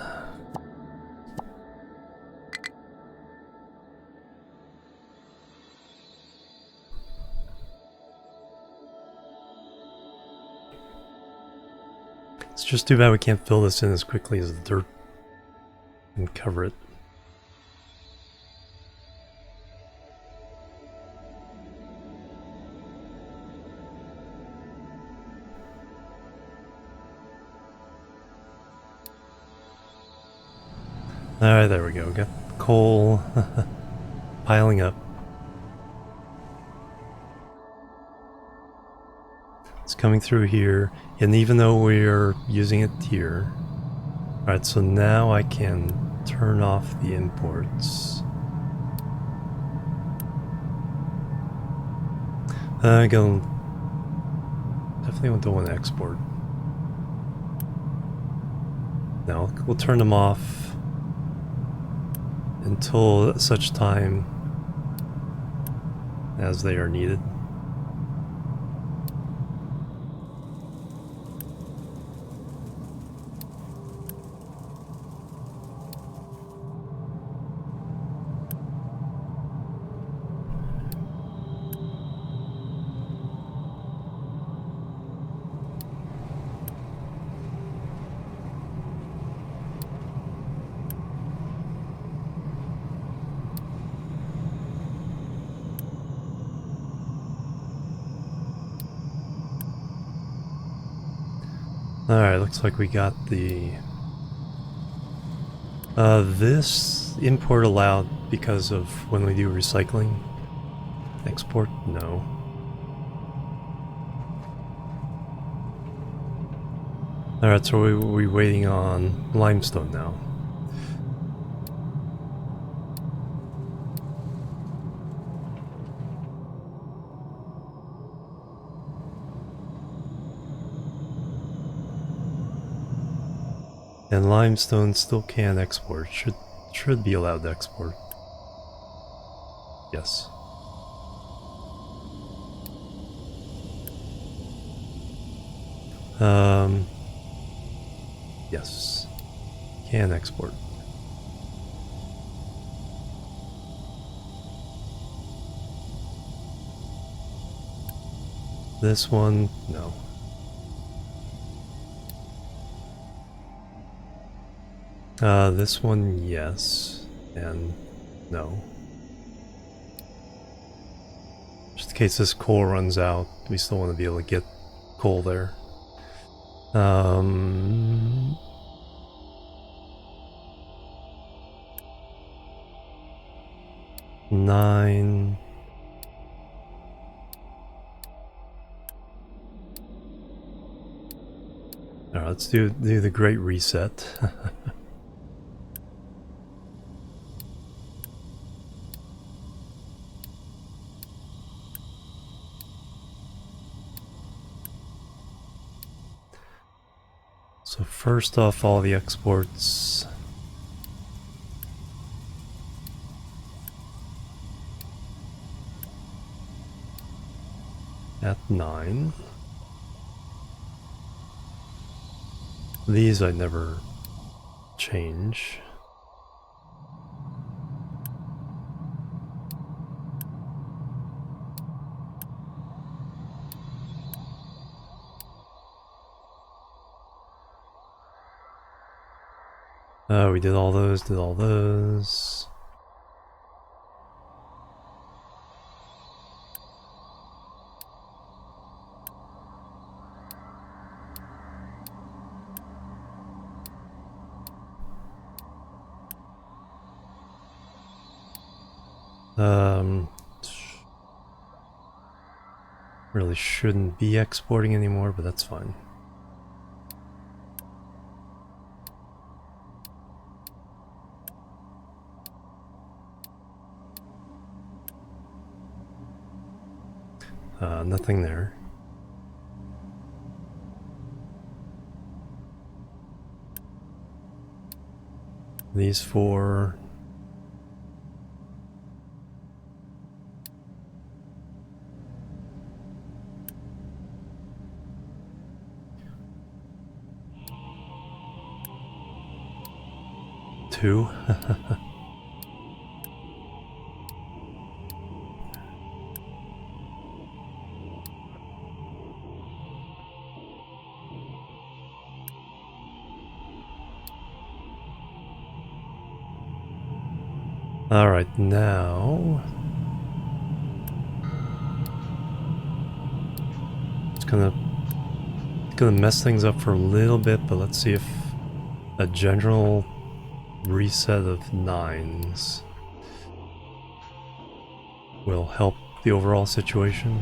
It's just too bad we can't fill this in as quickly as the dirt and cover it. Alright, there we go. Got coal piling up. It's coming through here, and even though we're using it here. Alright, so now I can turn off the imports. I definitely don't want to export. No, we'll turn them off until such time as they are needed. Alright, looks like we got the... this import allowed because of when we do recycling. Export? No. Alright, so we're waiting on limestone now. And limestone still can export. Should be allowed to export. Yes. Yes. Can export. This one, no. This one, yes, and no. Just in case this coal runs out, we still want to be able to get coal there. 9. Alright, let's do the Great Reset. So first off, all the exports. at 9. These I never change. We did all those. Really shouldn't be exporting anymore, but that's fine. Nothing there. These 4. Two. Alright, now it's gonna mess things up for a little bit, but let's see if a general reset of 9s will help the overall situation.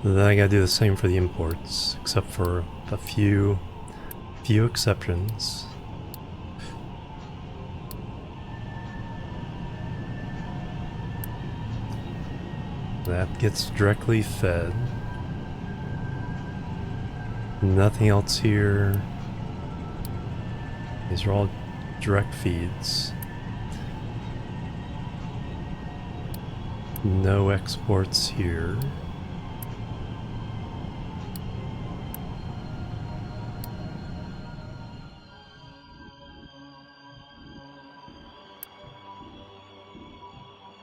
Then I gotta do the same for the imports, except for a few exceptions. That gets directly fed. Nothing else here. These are all direct feeds. No exports here.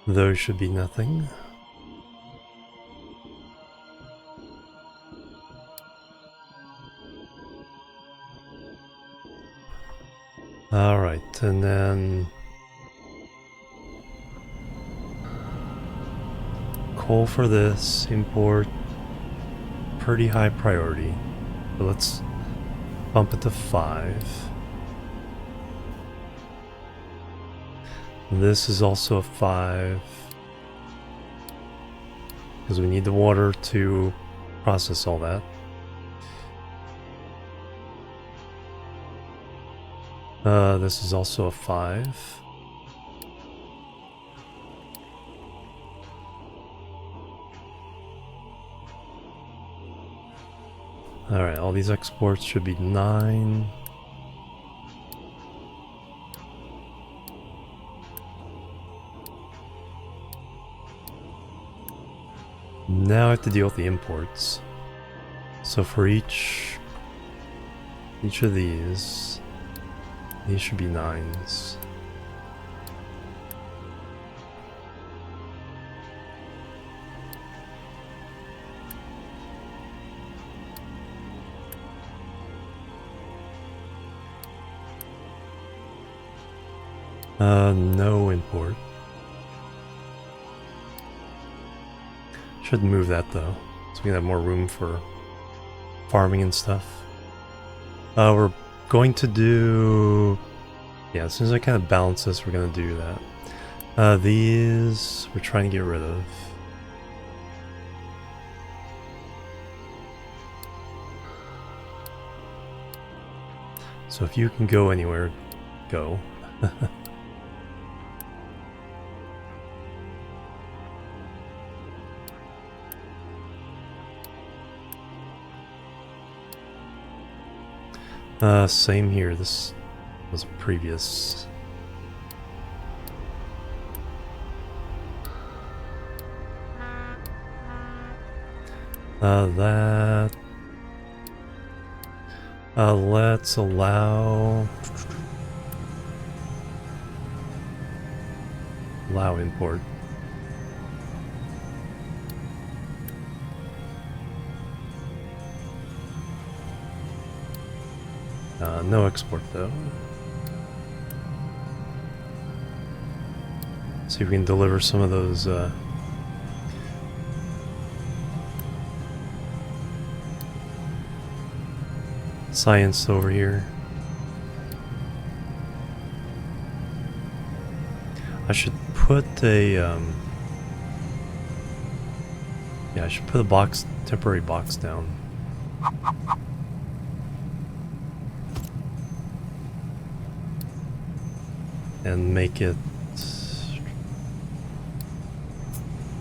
Those should be nothing. Alright, and then coal for this, import, pretty high priority. But let's bump it to 5. This is also a 5. Because we need the water to process all that. This is also a 5. Alright, all these exports should be 9. Now I have to deal with the imports. So for each of these should be 9s. No import. Should move that though, so we can have more room for farming and stuff. We're going to do... yeah, as soon as I kind of balance this, we're going to do that. These we're trying to get rid of. So if you can go anywhere, go. Same here. This was a previous. Let's allow import. No export though. See if we can deliver some of those science over here. I should put a yeah, I should put a temporary box down. And make it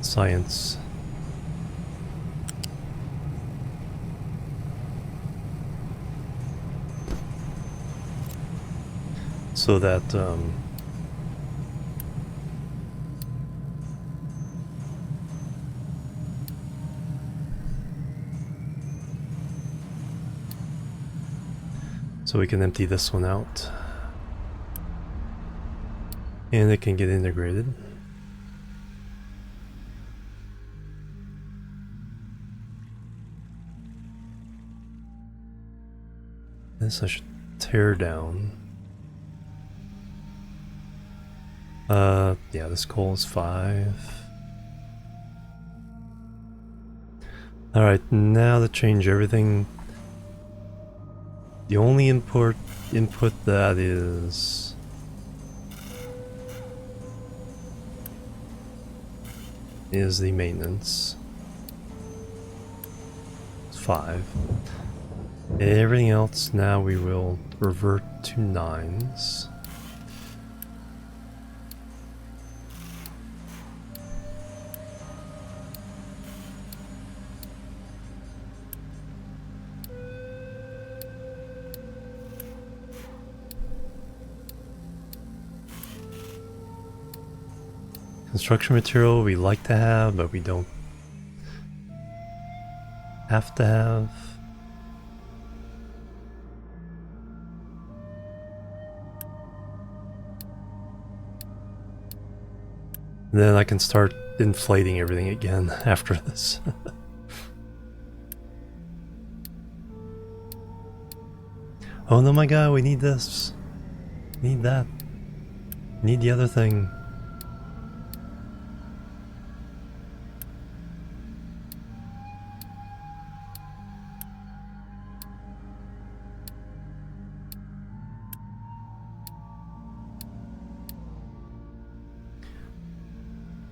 science. So that so we can empty this one out. And it can get integrated. This I should tear down. Yeah, this coal is 5. Alright, now to change everything. The only input that is the maintenance. It's 5. Everything else now we will revert to 9s. Construction material we like to have, but we don't have to have. And then I can start inflating everything again after this. Oh no, my god, we need this. Need that. Need the other thing.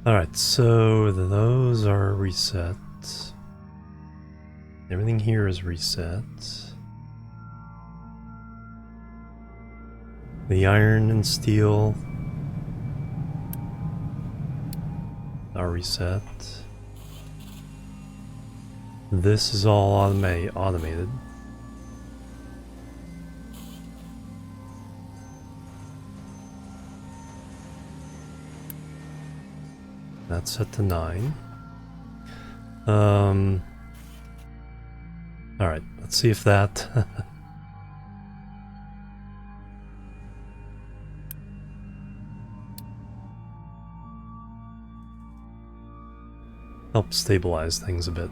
Alright, so those are reset. Everything here is reset. The iron and steel are reset. This is all automated. That's set to 9. Alright, let's see if that helps stabilize things a bit.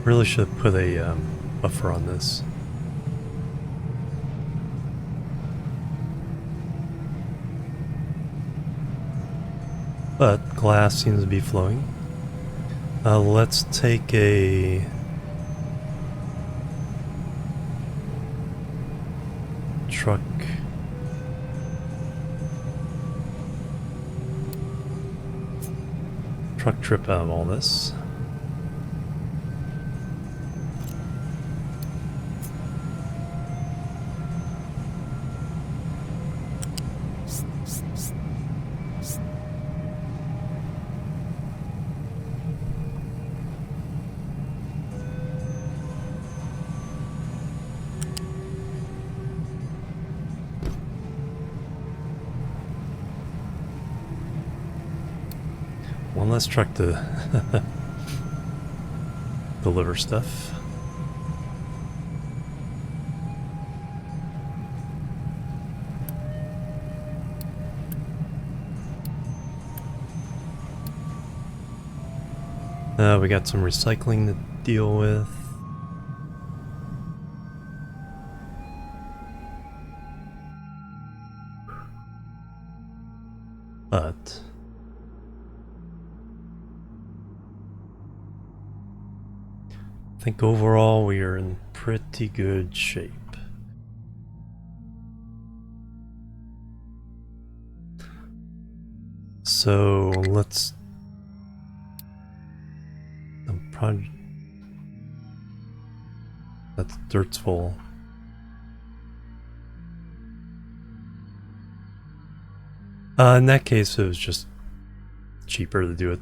Really should put a buffer on this. But glass seems to be flowing. Let's take a truck. Truck trip out of all this. One less truck to deliver stuff. We got some recycling to deal with. But I think overall we are in pretty good shape. So let's that dirt's full. In that case, it was just cheaper to do it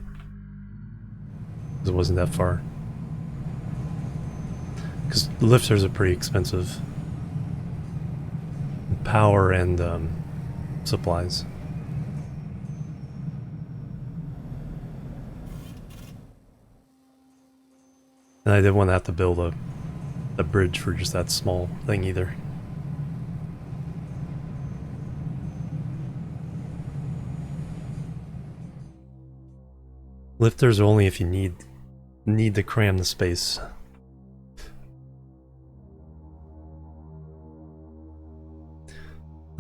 because it wasn't that far. Because lifters are pretty expensive. Power and supplies. And I didn't want to have to build a bridge for just that small thing either. Lifters are only if you need to cram the space.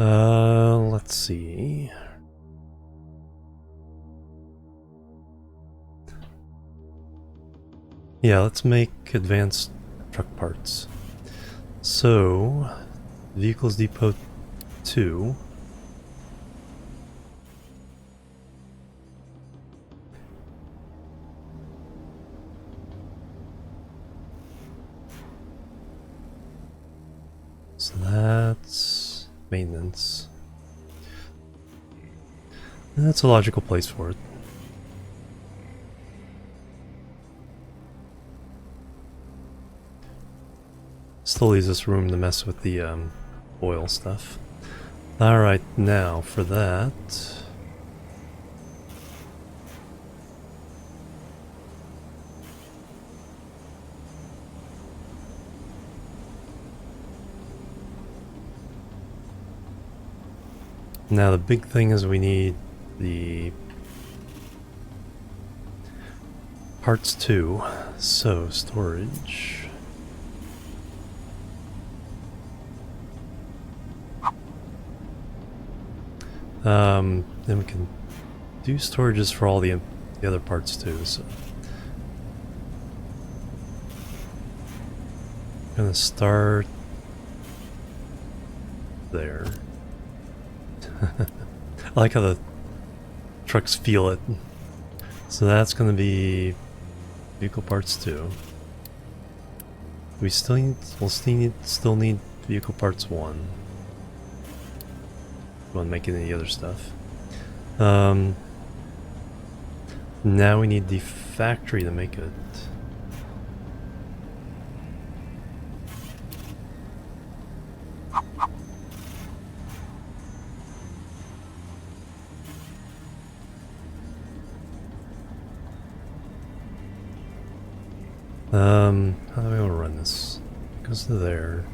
Let's see. Yeah, let's make advanced truck parts. So, Vehicles Depot 2. So that's maintenance. And that's a logical place for it. Still leaves us room to mess with the oil stuff. Alright, now for that. Now the big thing is we need the parts too. So storage. Then we can do storages for all the other parts too, so I'm gonna start there. I like how the trucks feel it. So that's gonna be vehicle parts too. We'll still need vehicle parts 1. On making any other stuff. Now we need the factory to make it. How do I want to run this? Goes to there.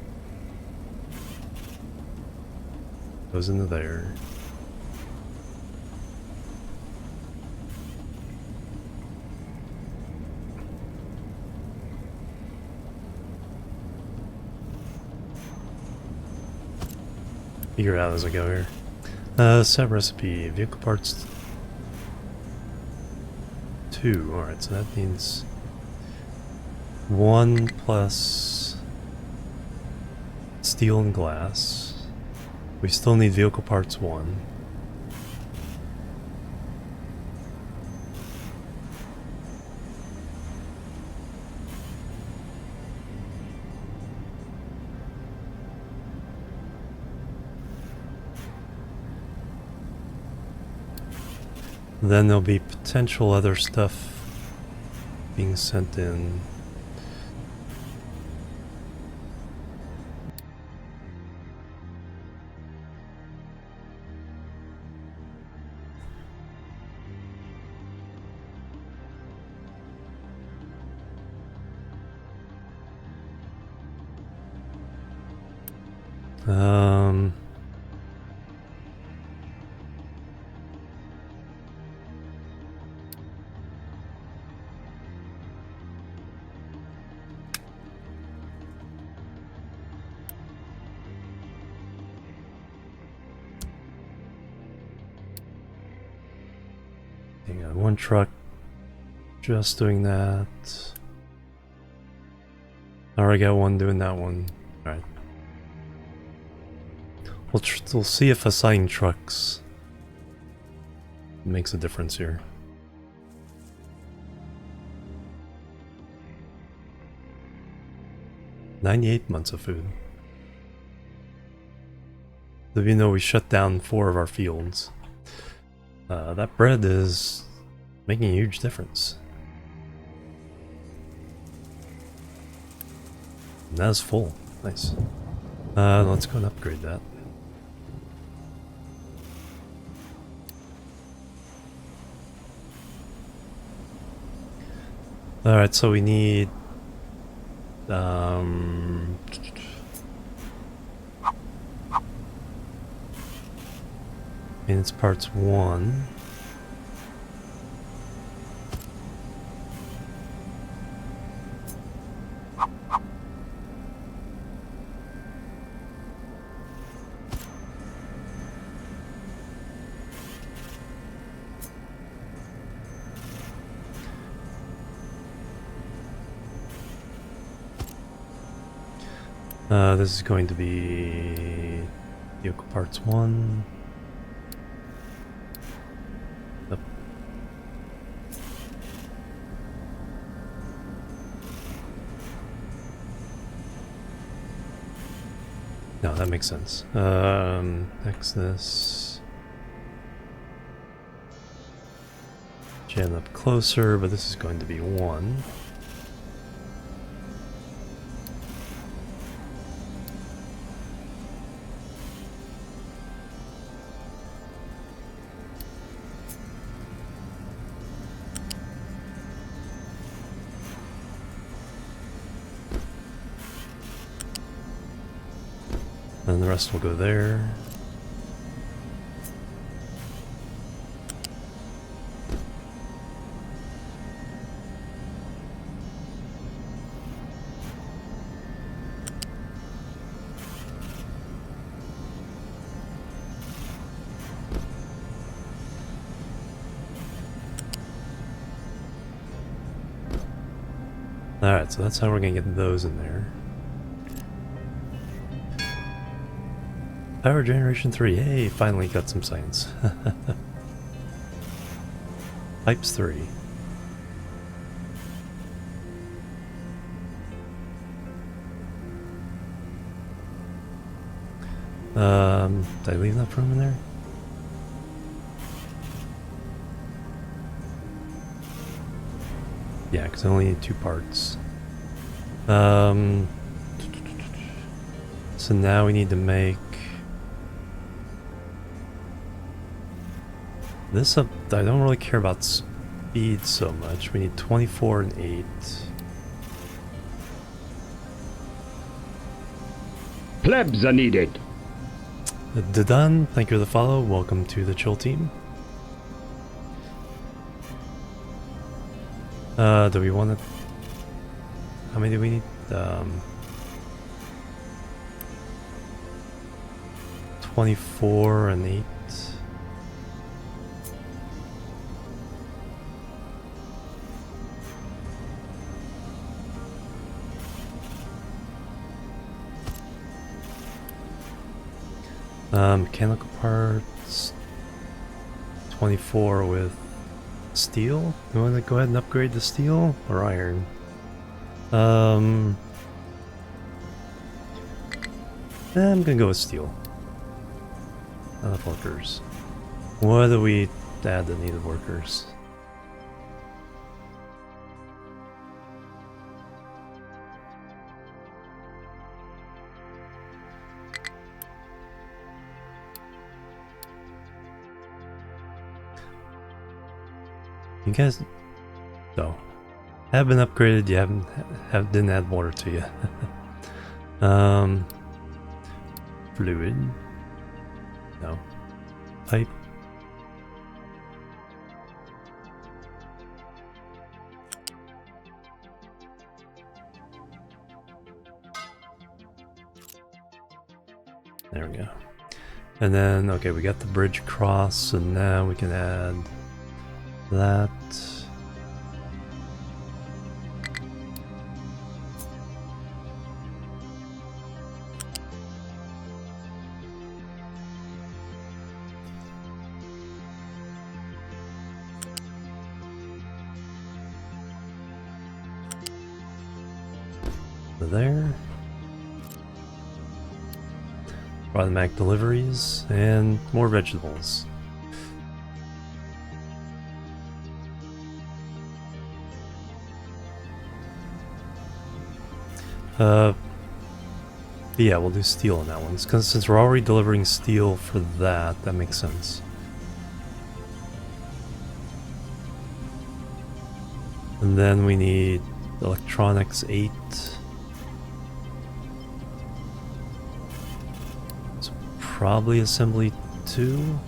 Goes into there. Figure it out as I go here. Set recipe, vehicle parts 2. Alright, so that means 1 plus steel and glass. We still need vehicle parts 1. Then there'll be potential other stuff being sent in. Hang on, one truck just doing that. I already got one doing that one. Alright. We'll see if assigning trucks makes a difference here. $98 months of food. Even though we shut down 4 of our fields, that bread is making a huge difference. And that is full. Nice. Let's go and upgrade that. Alright, so we need maintenance parts 1. This is going to be vehicle parts 1. Yep. No, that makes sense. Next this. Jam up closer, but this is going to be 1. And the rest will go there. Alright, so that's how we're gonna get those in there. Power generation 3, hey, finally got some science. Pipes 3. Did I leave enough room in there? Yeah, because I only need 2 parts. So now we need to make this up. I don't really care about speed so much. We need 24 and 8. Plebs are needed. Dadan, thank you for the follow. Welcome to the chill team. Do we want to? How many do we need? 24 and 8. Mechanical parts, 24 with steel. You want to go ahead and upgrade to steel or iron? I'm gonna go with steel. Enough workers. What do we add that needed workers? You guys, no, have been upgraded. You didn't add water to you. Fluid, no, pipe. There we go. And then, okay, we got the bridge across, so now we can add that. There. Automatic deliveries and more vegetables. Yeah, we'll do steel on that one. Because since we're already delivering steel for that, that makes sense. And then we need electronics 8. So probably assembly 2.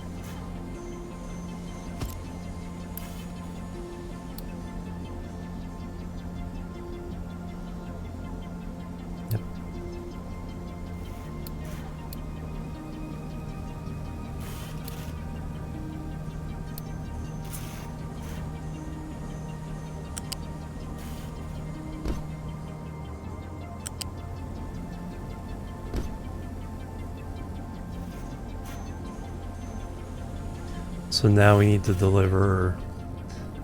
So now we need to deliver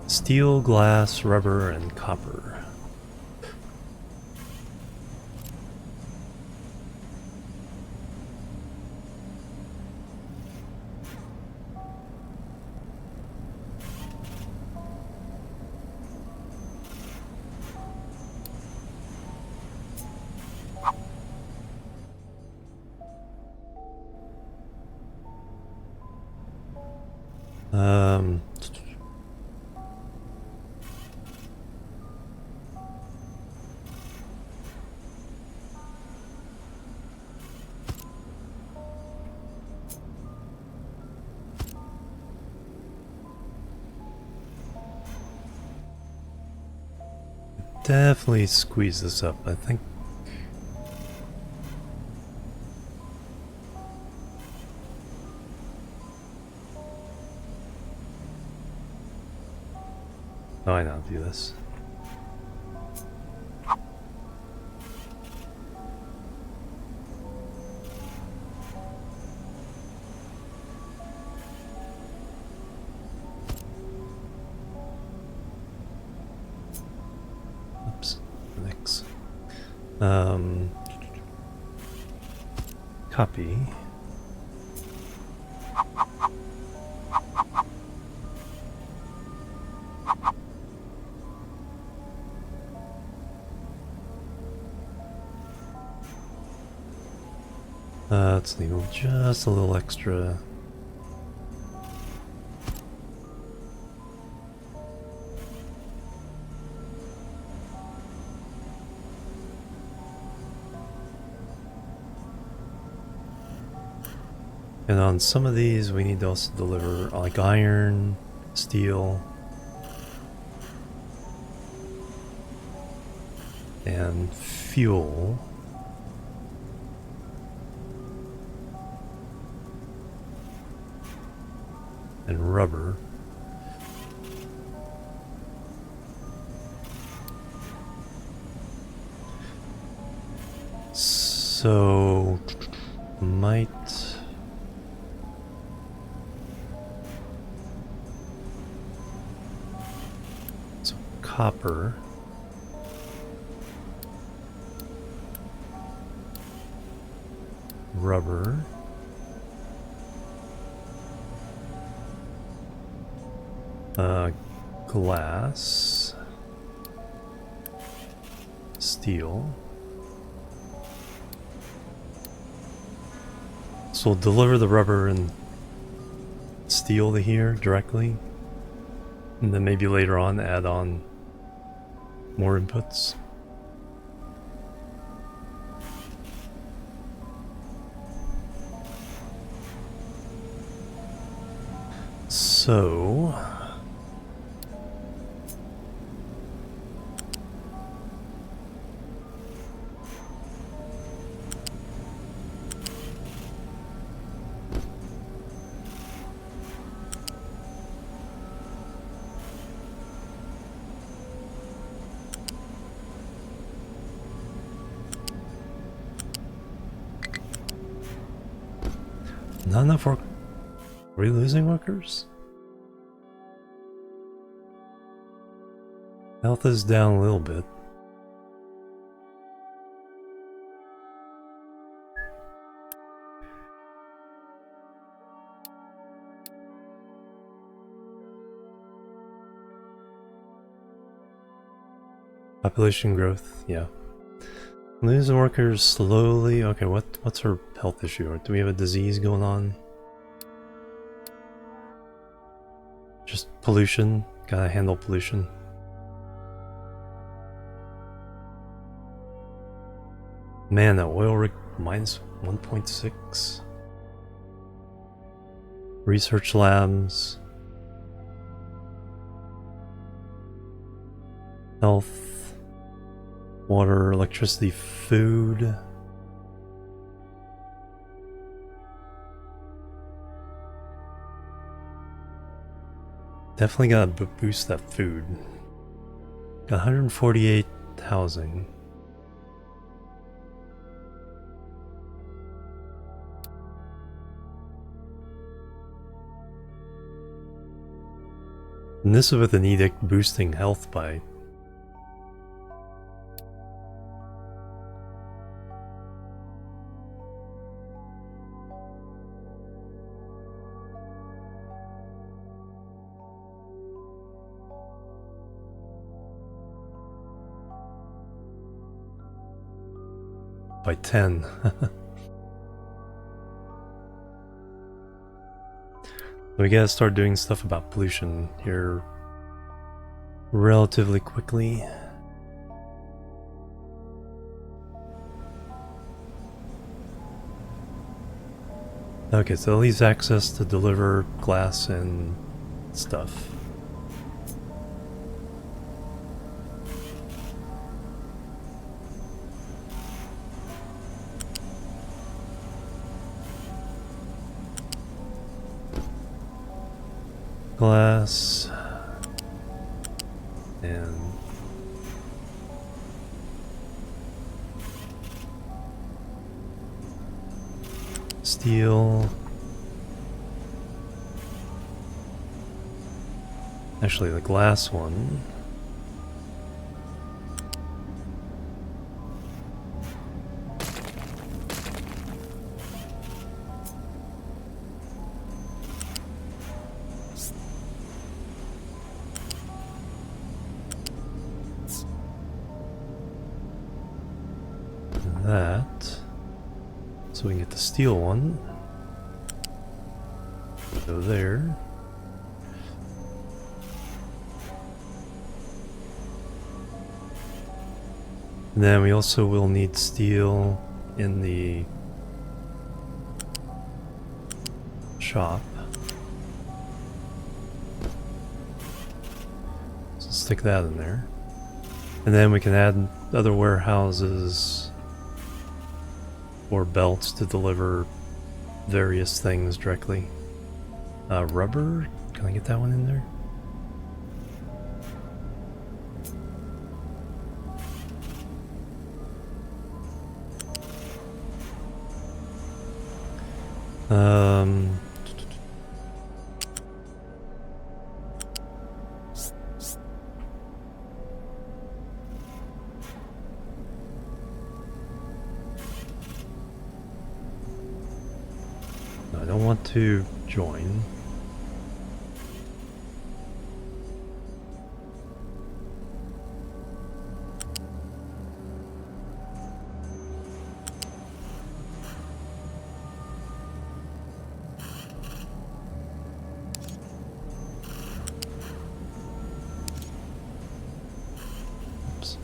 steel, glass, rubber, and copper. Definitely squeeze this up, I think. Oh, I know how to do this. Oops, next. Copy. Let's need just a little extra. And on some of these, we need to also deliver like iron, steel, and fuel. And rubber. So might copper. Rubber. Glass. Steel. So we'll deliver the rubber and steel to here directly, and then maybe later on add on more inputs. So not enough work. Are we losing workers? Health is down a little bit. Population growth, yeah. Losing workers slowly. Okay, what's her health issue? Do we have a disease going on? Just pollution. Gotta handle pollution. Man, that oil rig minus 1.6. Research labs. Health. Water, electricity, food. Definitely gotta boost that food. Got 148 housing. And this is with an edict boosting health by by 10. We gotta start doing stuff about pollution here relatively quickly. Okay, so at least access to deliver glass and stuff. Glass and steel. Actually, the glass one. That, so we can get the steel one. Go there. And then we also will need steel in the shop. So stick that in there. And then we can add other warehouses or belts to deliver various things directly. Rubber? Can I get that one in there? want to join. Oops.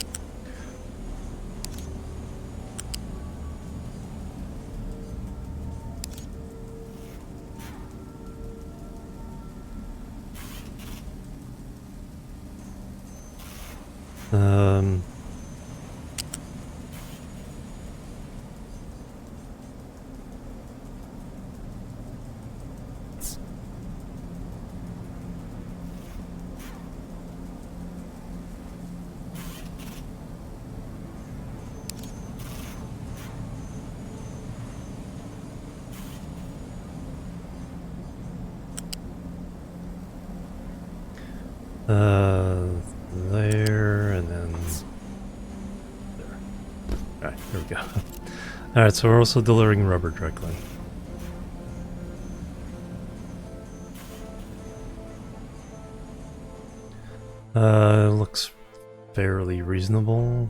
Um, there and then there. Alright, here we go. Alright, so we're also delivering rubber directly. Looks fairly reasonable.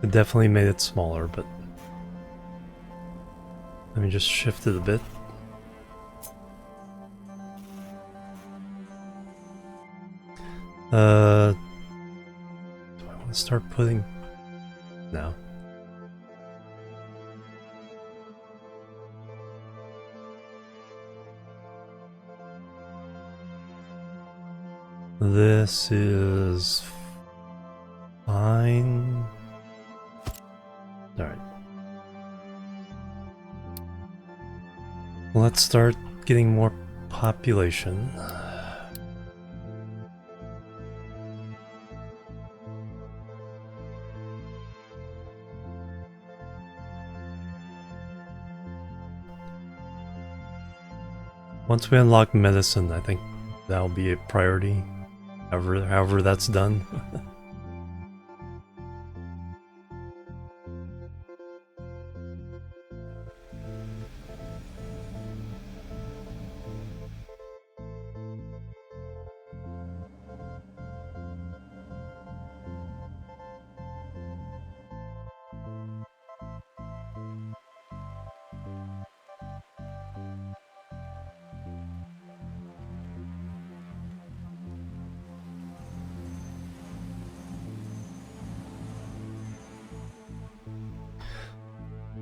It definitely made it smaller, but let me just shift it a bit. Do I want to start putting... No. This is fine. Alright. Let's start getting more population. Once we unlock medicine, I think that'll be a priority. However that's done.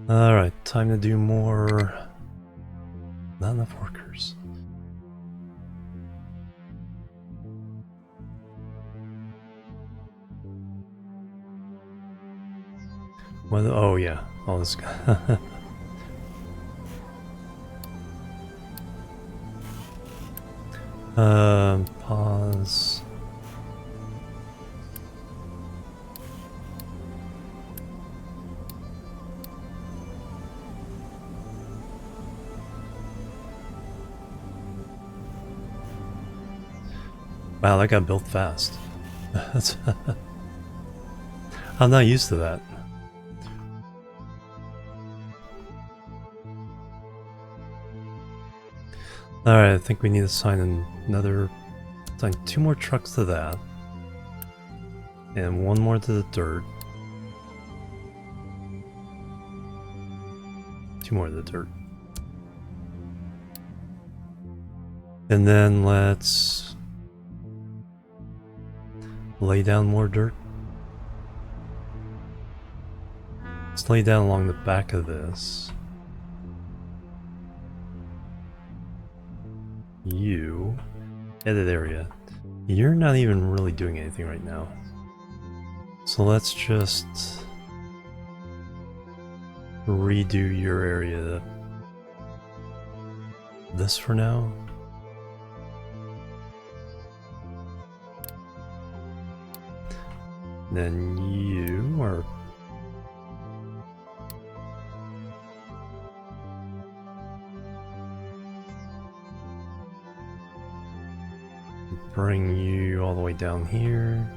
Alright, time to do more... Not enough workers. What? Oh yeah, all this... Pause... Wow, that got built fast. I'm not used to that. Alright, I think we need to assign assign 2 more trucks to that. And 1 more to the dirt. 2 more to the dirt. And then let's lay down more dirt. Let's lay down along the back of this. You, edit area. You're not even really doing anything right now. So let's just redo your area. This for now. Then you are... Bring you all the way down here.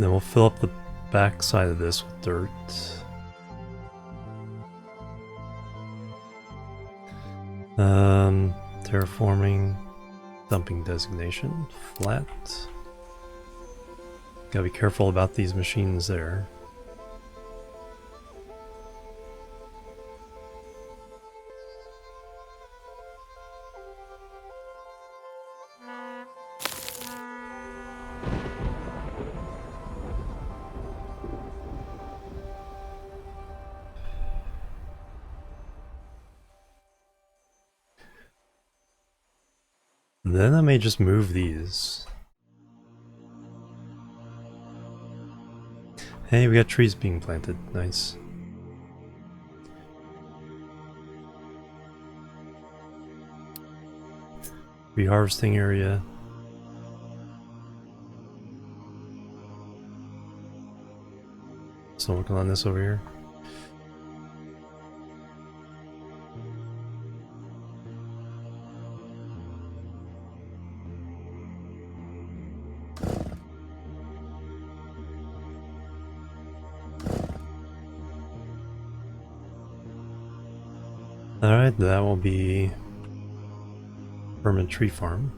Then we'll fill up the back side of this with dirt. Terraforming, dumping designation, flat. Gotta be careful about these machines there. And then I may just move these. Hey, we got trees being planted. Nice. Reharvesting area. Still working on this over here. Alright, that will be permanent tree farm.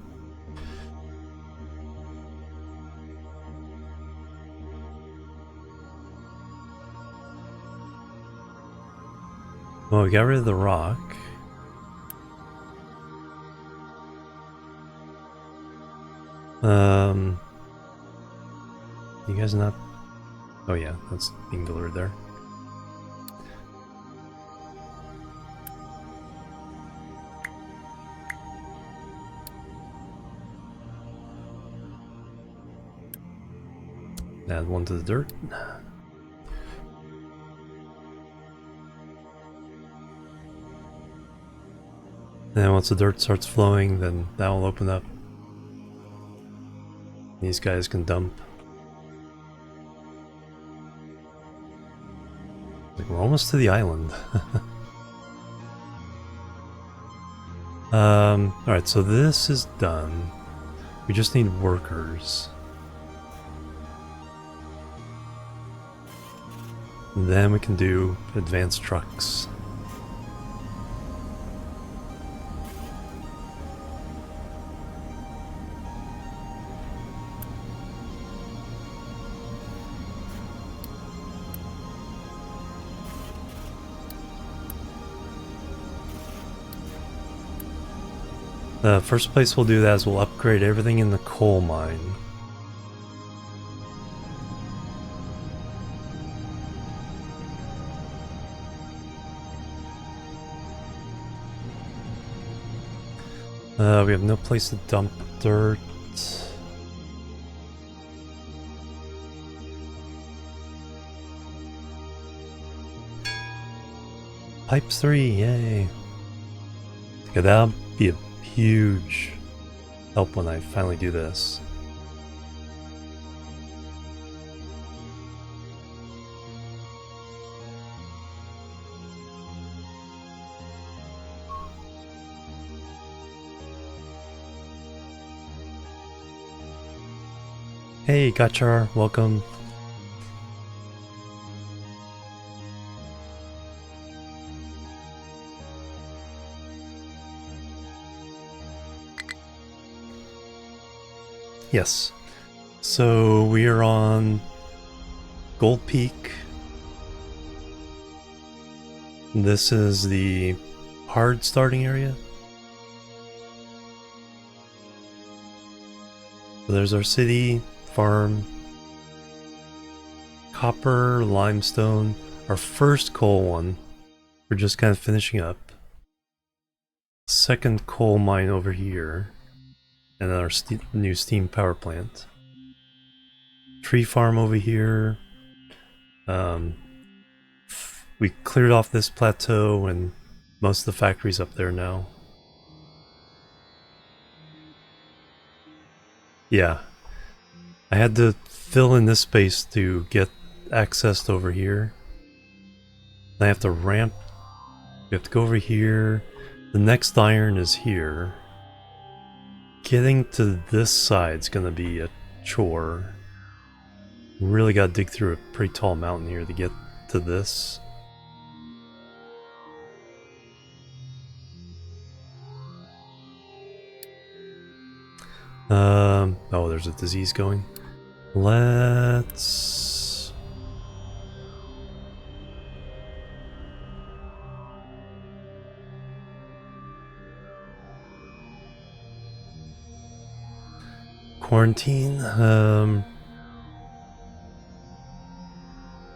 Well, we got rid of the rock. You guys not... Oh yeah, that's being delivered there. Add one to the dirt. And once the dirt starts flowing, then that will open up. These guys can dump. Like, we're almost to the island. Alright, so this is done. We just need workers. Then we can do advanced trucks. The first place we'll do that is we'll upgrade everything in the coal mine. We have no place to dump dirt. Pipes 3, yay! Okay, that'll be a huge help when I finally do this. Hey, Gachar, welcome. Yes. So we are on Gold Peak. This is the hard starting area. So there's our city, farm, copper, limestone, our first coal one. We're just kind of finishing up. Second coal mine over here. And our new steam power plant. Tree farm over here. We cleared off this plateau and most of the factories up there now. Yeah. I had to fill in this space to get access over here. I have to ramp. We have to go over here. The next iron is here. Getting to this side's gonna be a chore. Really gotta dig through a pretty tall mountain here to get to this. Oh, there's a disease going. Let's... quarantine, oh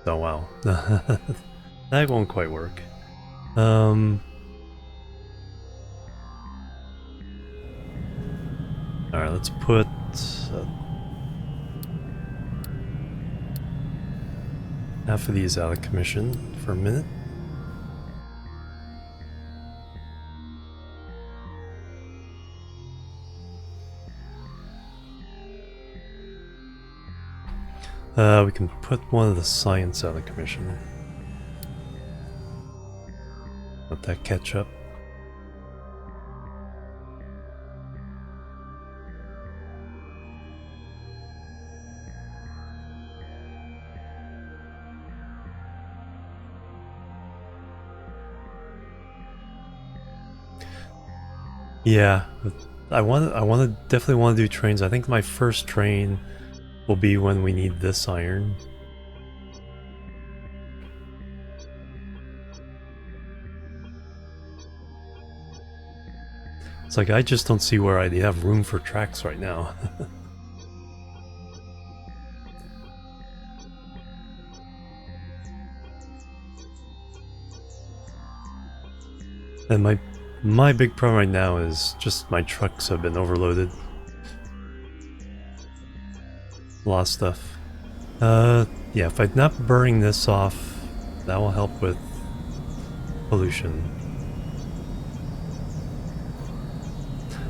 wow. That won't quite work. Alright, let's put... half of these out of commission for a minute. We can put one of the science out of commission. Let that catch up. Yeah, definitely want to do trains. I think my first train will be when we need this iron. It's like I just don't see where I'd have room for tracks right now. And my big problem right now is just my trucks have been overloaded. A lot of stuff. Yeah, if I'm not burning this off, that will help with pollution.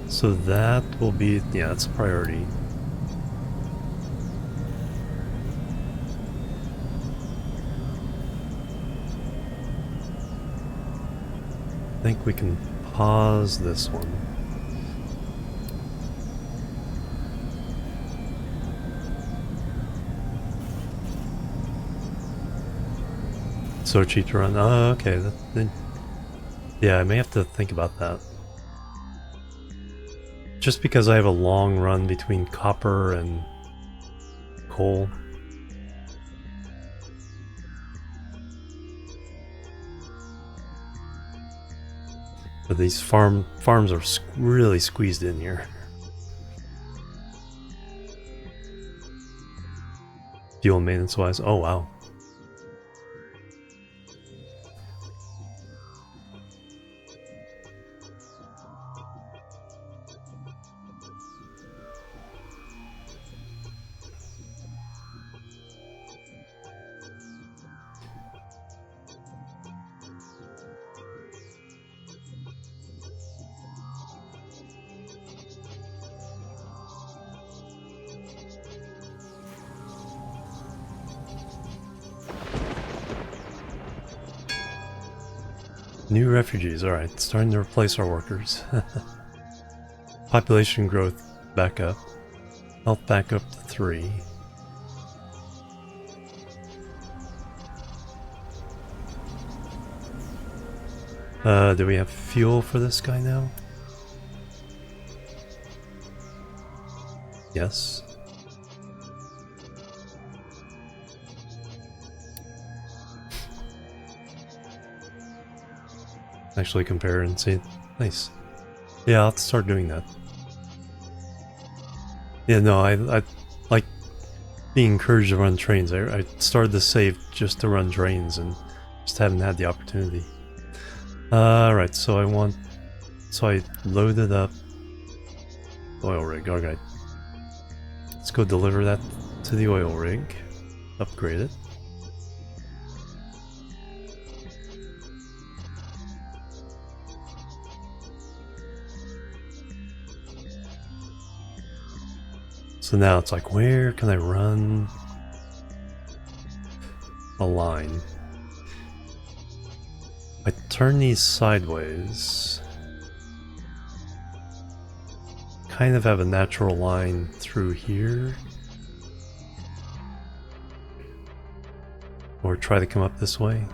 So that will be, yeah, that's a priority. I think we can pause this one. So cheap to run. Oh, okay. Yeah, I may have to think about that. Just because I have a long run between copper and coal. But these farms are really squeezed in here. Fuel maintenance wise. Oh wow. New refugees, alright, starting to replace our workers. Population growth back up. Health back up to 3. Do we have fuel for this guy now? Yes. Actually compare and see. Nice. Yeah, I'll have to start doing that. Yeah, no, I like being encouraged to run trains. I started the save just to run trains and just haven't had the opportunity. Alright, so I loaded up oil rig. Alright. Let's go deliver that to the oil rig. Upgrade it. So now it's like, where can I run a line? I turn these sideways. Kind of have a natural line through here. Or try to come up this way.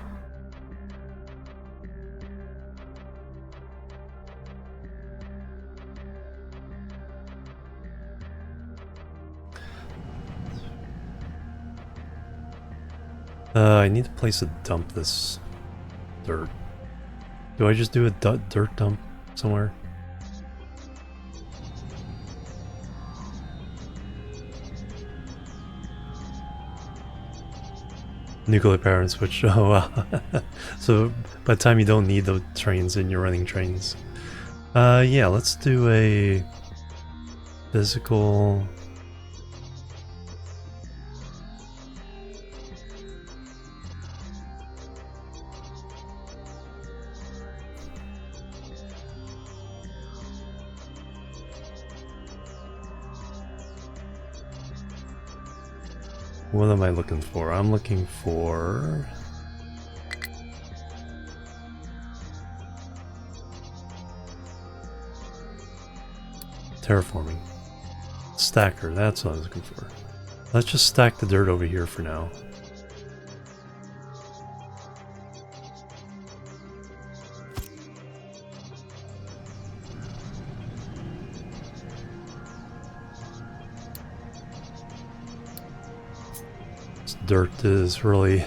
I need a place to dump this dirt. Do I just do a dirt dump somewhere? Nuclear power and switch. Oh wow. So by the time you don't need the trains and you're running trains. Yeah, let's do a physical. What am I looking for? I'm looking for... terraforming. Stacker, that's what I was looking for. Let's just stack the dirt over here for now. This dirt is really...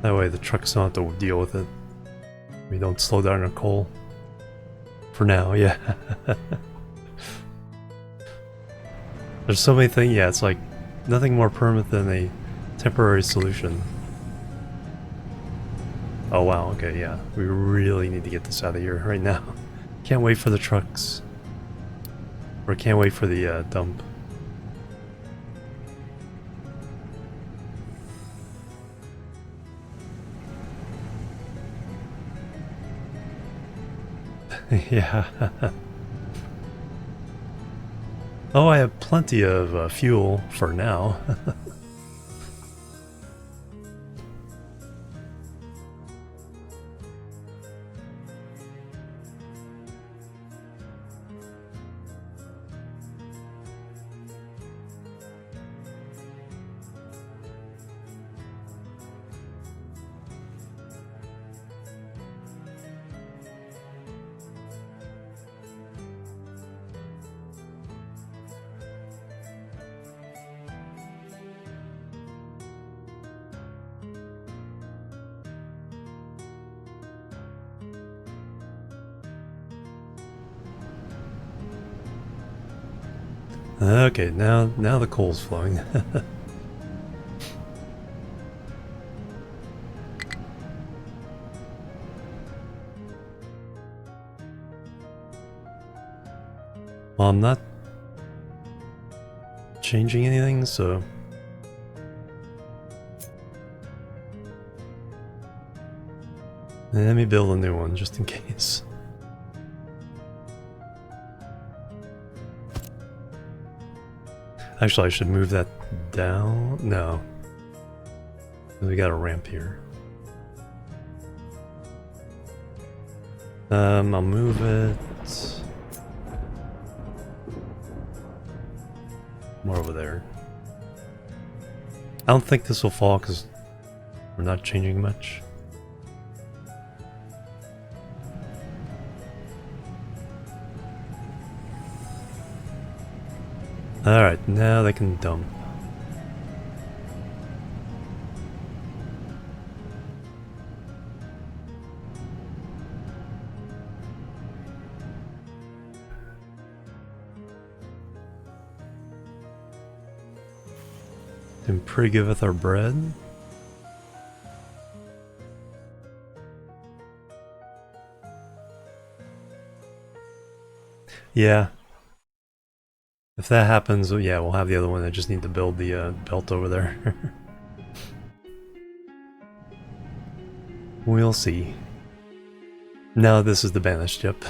That way the trucks don't have to deal with it. We don't slow down our coal. For now, yeah. There's so many things, yeah, it's like nothing more permanent than a temporary solution. Oh wow, okay, yeah. We really need to get this out of here right now. Can't wait for the trucks. Or can't wait for the dump. Yeah. Oh, I have plenty of fuel for now. Okay, now the coal's flowing. Well, I'm not changing anything, so... Let me build a new one, just in case. Actually, I should move that down. No. We got a ramp here. I'll move it more over there. I don't think this will fall because we're not changing much. Alright, now they can dump. Been pretty good with our bread. Yeah. If that happens, yeah, we'll have the other one. I just need to build the belt over there. We'll see. No, this is the banished, yep.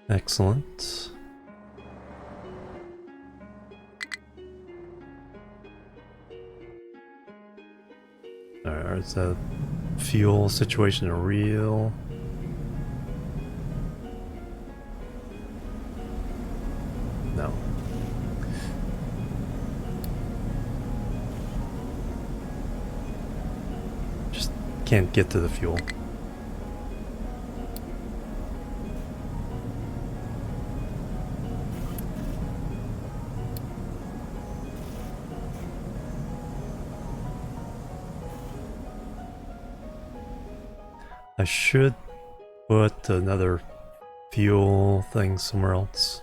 Excellent. Alright, is that fuel situation real? No. Just can't get to the fuel. I should put another fuel thing somewhere else.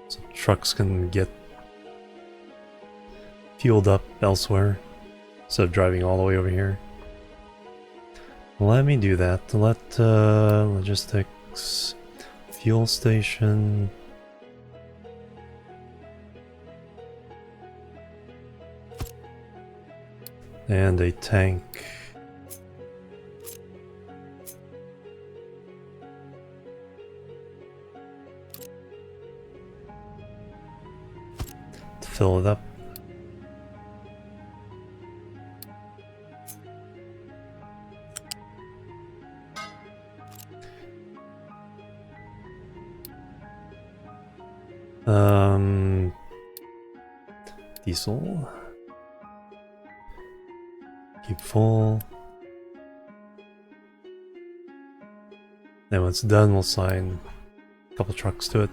So trucks can get fueled up elsewhere instead of driving all the way over here. Let me do that. Let logistics, fuel station. And a tank. To fill it up. Diesel. Keep full. And when it's done, we'll assign a couple trucks to it.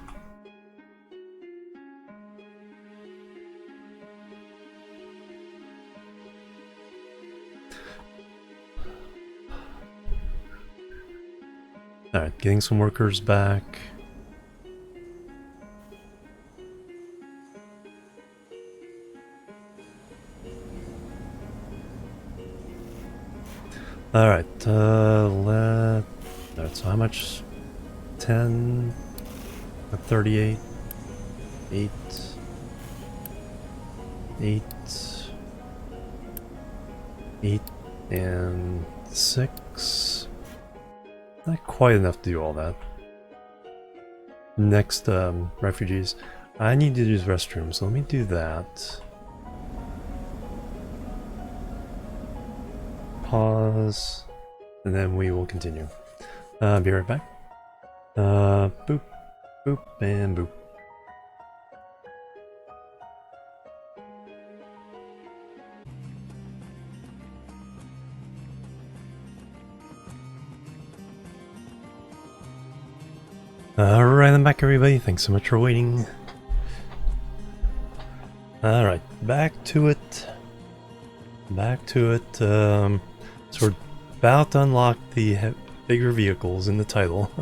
Alright, getting some workers back. Alright, alright, so how much? 10, 38, 8, 8, 8, and 6. Not quite enough to do all that. Next, refugees. I need to use restrooms, so let me do that. Pause, and then we will continue. Be right back. Boop, boop, and boop. Alright, I'm back everybody. Thanks so much for waiting. Alright, back to it. Back to it. So we're about to unlock the bigger vehicles in the title.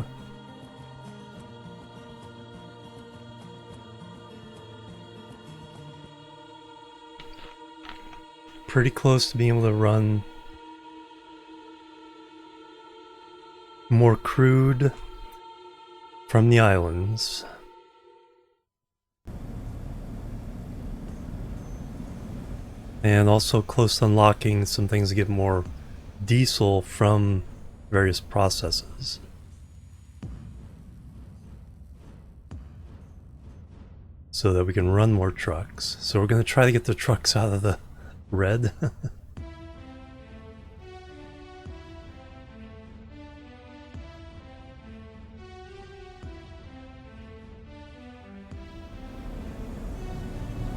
Pretty close to being able to run more crude from the islands. And also close to unlocking some things to get more diesel from various processes. So that we can run more trucks. So we're going to try to get the trucks out of the red.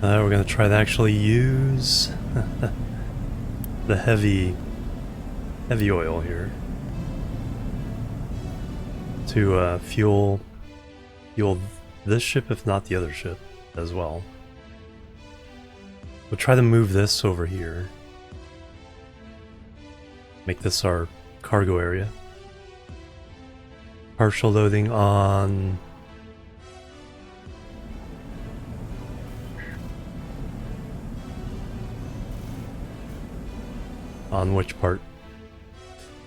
We're going to try to actually use the heavy oil here to fuel this ship, if not the other ship as well. We'll try to move this over here. make this our cargo area. Partial loading on... On which part?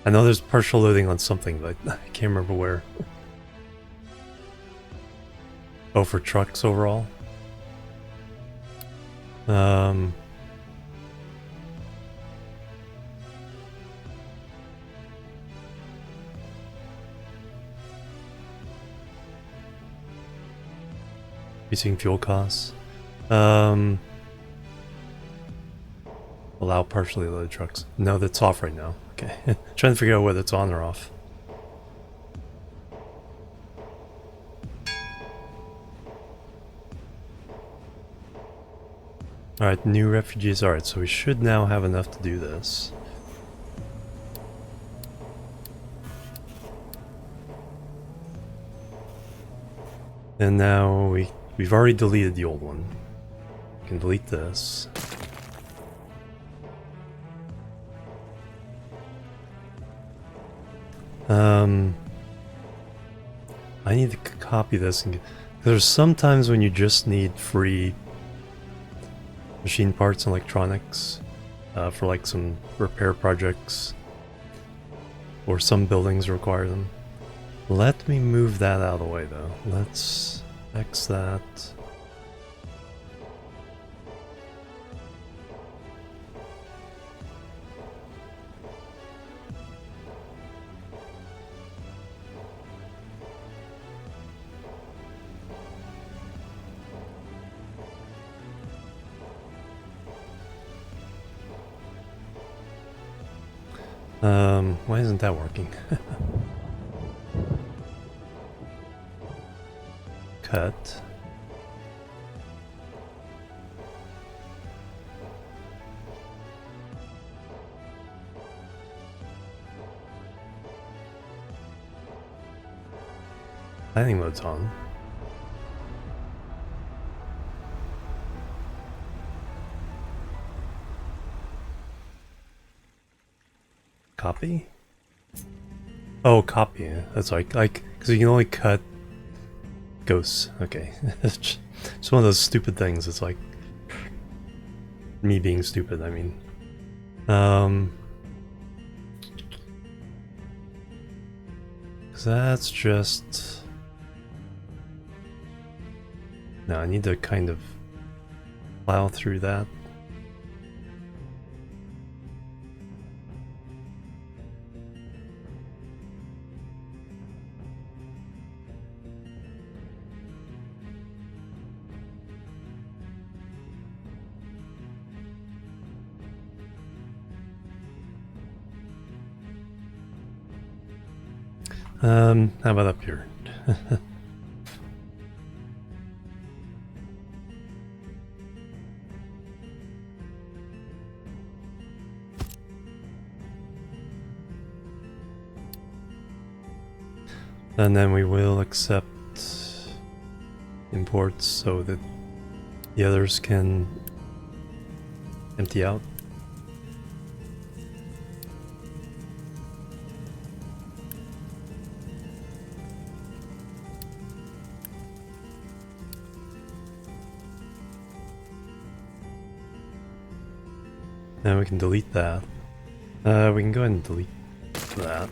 I know there's partial loading on something, but I can't remember where. Oh, for trucks overall? Reducing fuel costs. Allow partially loaded trucks. No, that's off right now. Okay. Trying to figure out whether it's on or off. Alright, new refugees. Alright, so we should now have enough to do this. And now we've already deleted the old one. We can delete this. I need to copy this and there's sometimes when you just need free machine parts and electronics for like some repair projects, or some buildings require them. Let me move that out of the way though. Let's X that. Why isn't that working? Cut. Planning mode's on. Copy? Oh, copy. That's like, because you can only cut ghosts. Okay. It's one of those stupid things. It's like me being stupid, I mean. Because that's just... No, I need to kind of plow through that. How about up here? And then we will accept imports so that the others can empty out. Now we can delete that. We can go ahead and delete that.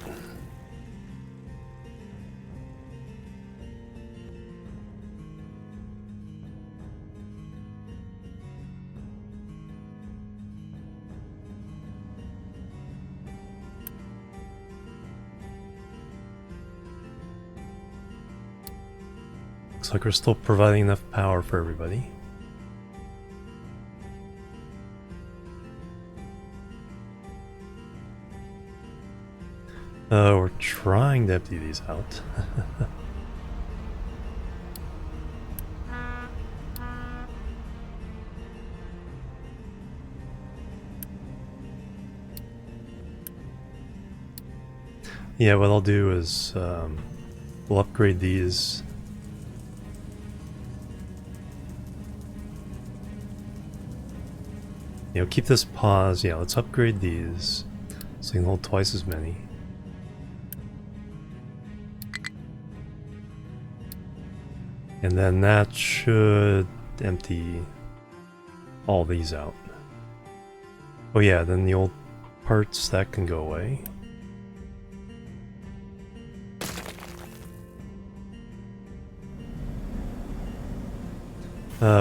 Looks like we're still providing enough power for everybody. We're trying to empty these out. Yeah, what I'll do is we'll upgrade these. You know, keep this pause. Yeah, let's upgrade these. So you can hold twice as many. And then that should empty all these out. Oh yeah, then the old parts, that can go away.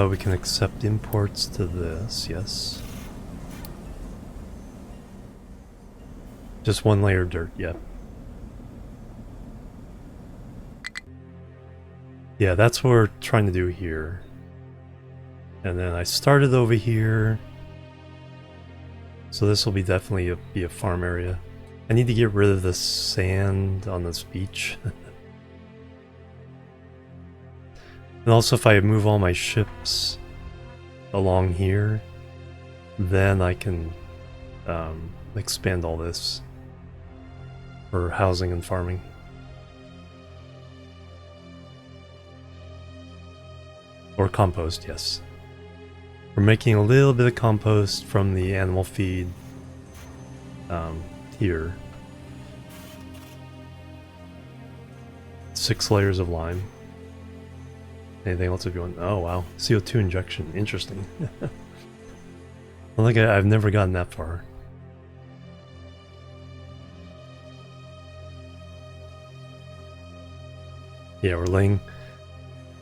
We can accept imports to this, yes. Just one layer of dirt, yeah. Yeah, that's what we're trying to do here. And then I started over here. So this will be definitely be a farm area. I need to get rid of the sand on this beach. And also if I move all my ships along here, then I can expand all this for housing and farming. Or compost, yes. We're making a little bit of compost from the animal feed here. 6 layers of lime. Anything else if you want? Oh wow, CO2 injection, interesting. I think I've never gotten that far. Yeah, we're laying...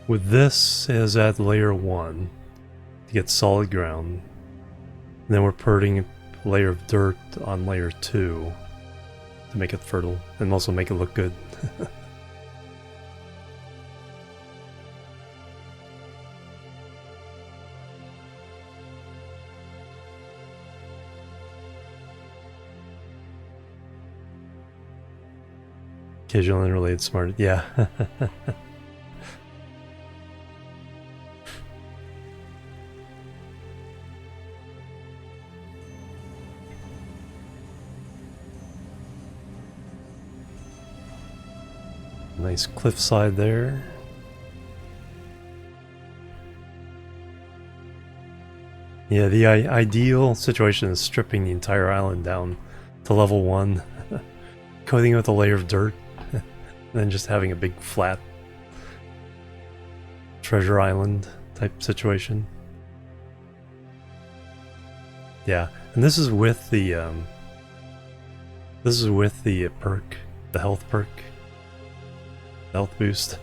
With this is at layer 1 to get solid ground. And then we're putting a layer of dirt on layer 2 to make it fertile and also make it look good. Occasional unrelated smart, yeah. Nice cliffside there. Yeah, the ideal situation is stripping the entire island down to level 1, coating it with a layer of dirt, and then just having a big flat treasure island type situation. Yeah, and this is with the perk, the health perk. Health boost.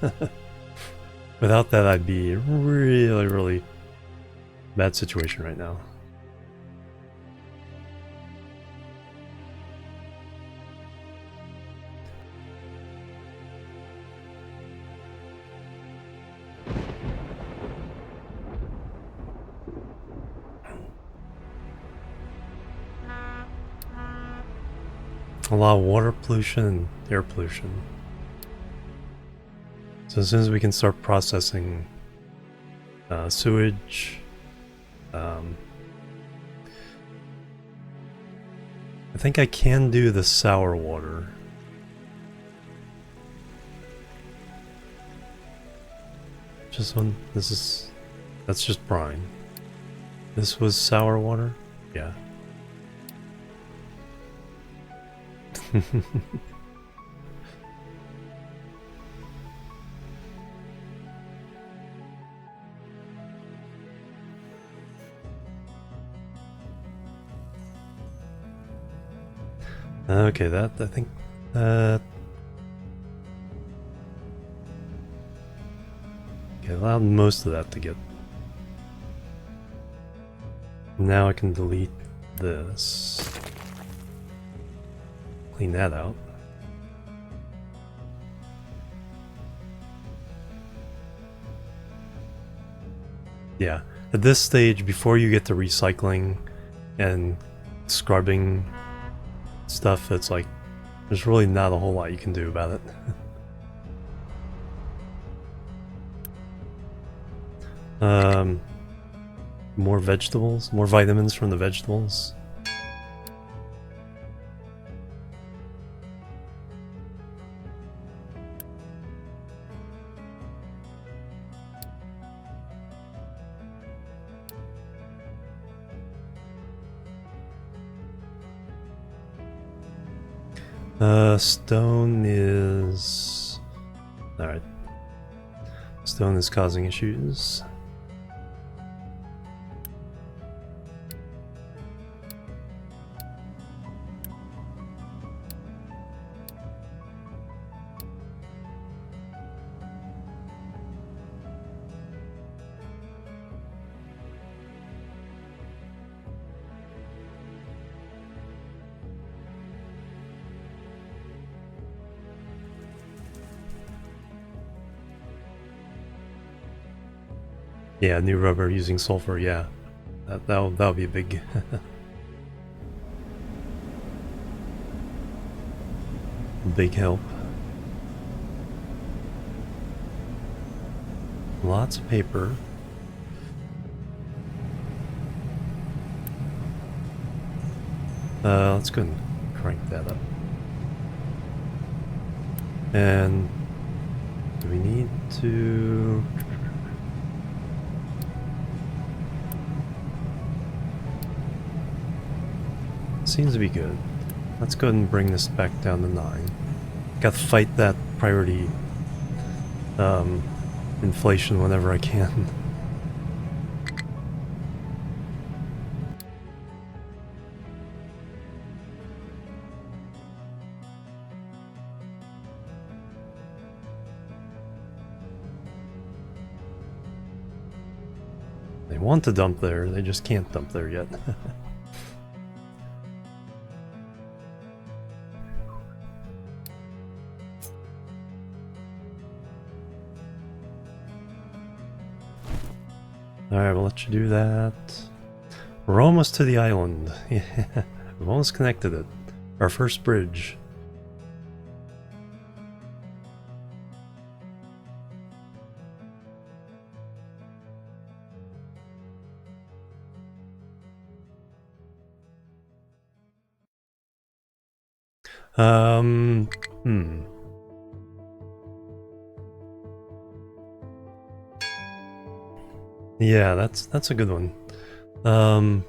Without that, I'd be really, really bad situation right now. A lot of water pollution and air pollution. So as soon as we can start processing sewage, I think I can do the sour water. Just one, that's just brine. This was sour water? Yeah. Okay, that, I think, okay, allowed most of that to get. Now I can delete this. Clean that out. Yeah, at this stage, before you get to recycling and scrubbing stuff, it's like there's really not a whole lot you can do about it. More vegetables, more vitamins from the vegetables. Stone is... Alright. Stone is causing issues. Yeah, new rubber using sulfur, yeah. That'll be a big... big help. Lots of paper. Let's go and crank that up. And do we need to... Seems to be good. Let's go ahead and bring this back down to 9. Got to fight that priority inflation whenever I can. They want to dump there, they just can't dump there yet. Alright, we'll let you do that. We're almost to the island. Yeah, we've almost connected it. Our first bridge. Hmm. Yeah, that's a good one. Got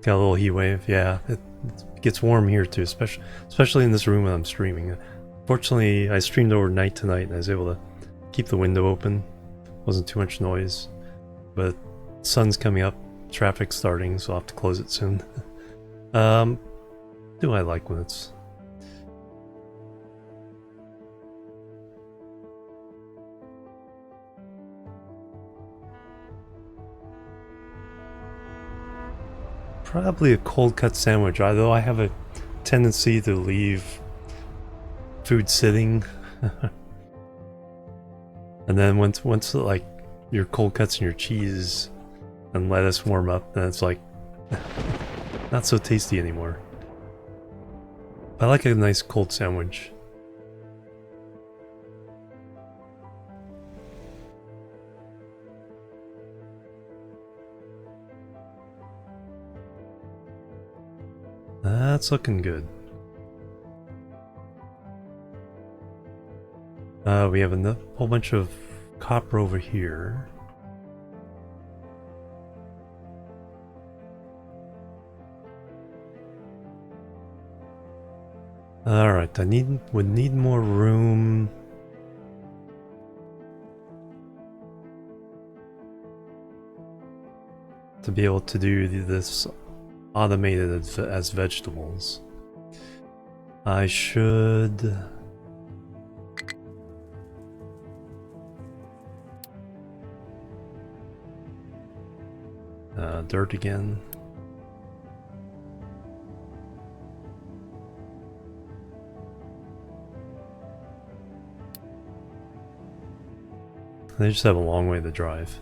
a little heat wave, yeah. It gets warm here too, especially in this room when I'm streaming. Fortunately, I streamed overnight tonight and I was able to keep the window open. Wasn't too much noise. But sun's coming up, traffic's starting, so I'll have to close it soon. Do I like when it's... Probably a cold cut sandwich, although I have a tendency to leave food sitting. And then once like your cold cuts and your cheese and lettuce warm up, then it's like not so tasty anymore. I like a nice cold sandwich. That's looking good. We have a whole bunch of copper over here. Alright, would need more room. To be able to do this automated as vegetables. I should... dirt again. They just have a long way to drive.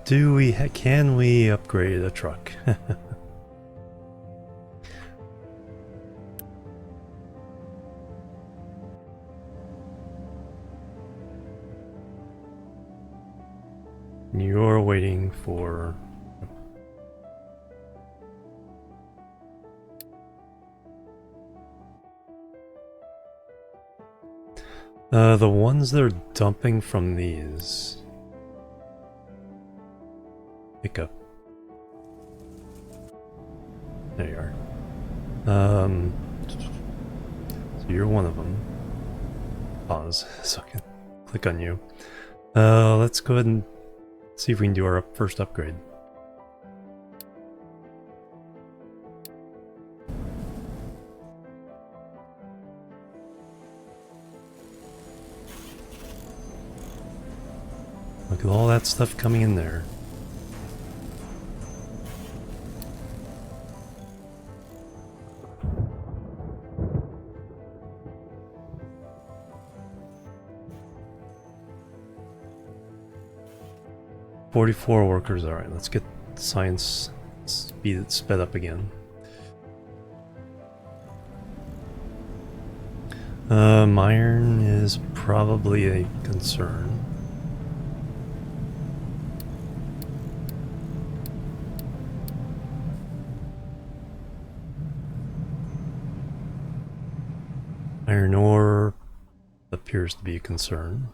Can we upgrade a truck? You're waiting for... The ones that are dumping from these. Pick up. There you are. So you're one of them. Pause so I can click on you. Let's go ahead and see if we can do our first upgrade. Look at all that stuff coming in there. "44 workers." All right, let's get science sped up again. Iron is probably a concern. Iron ore appears to be a concern.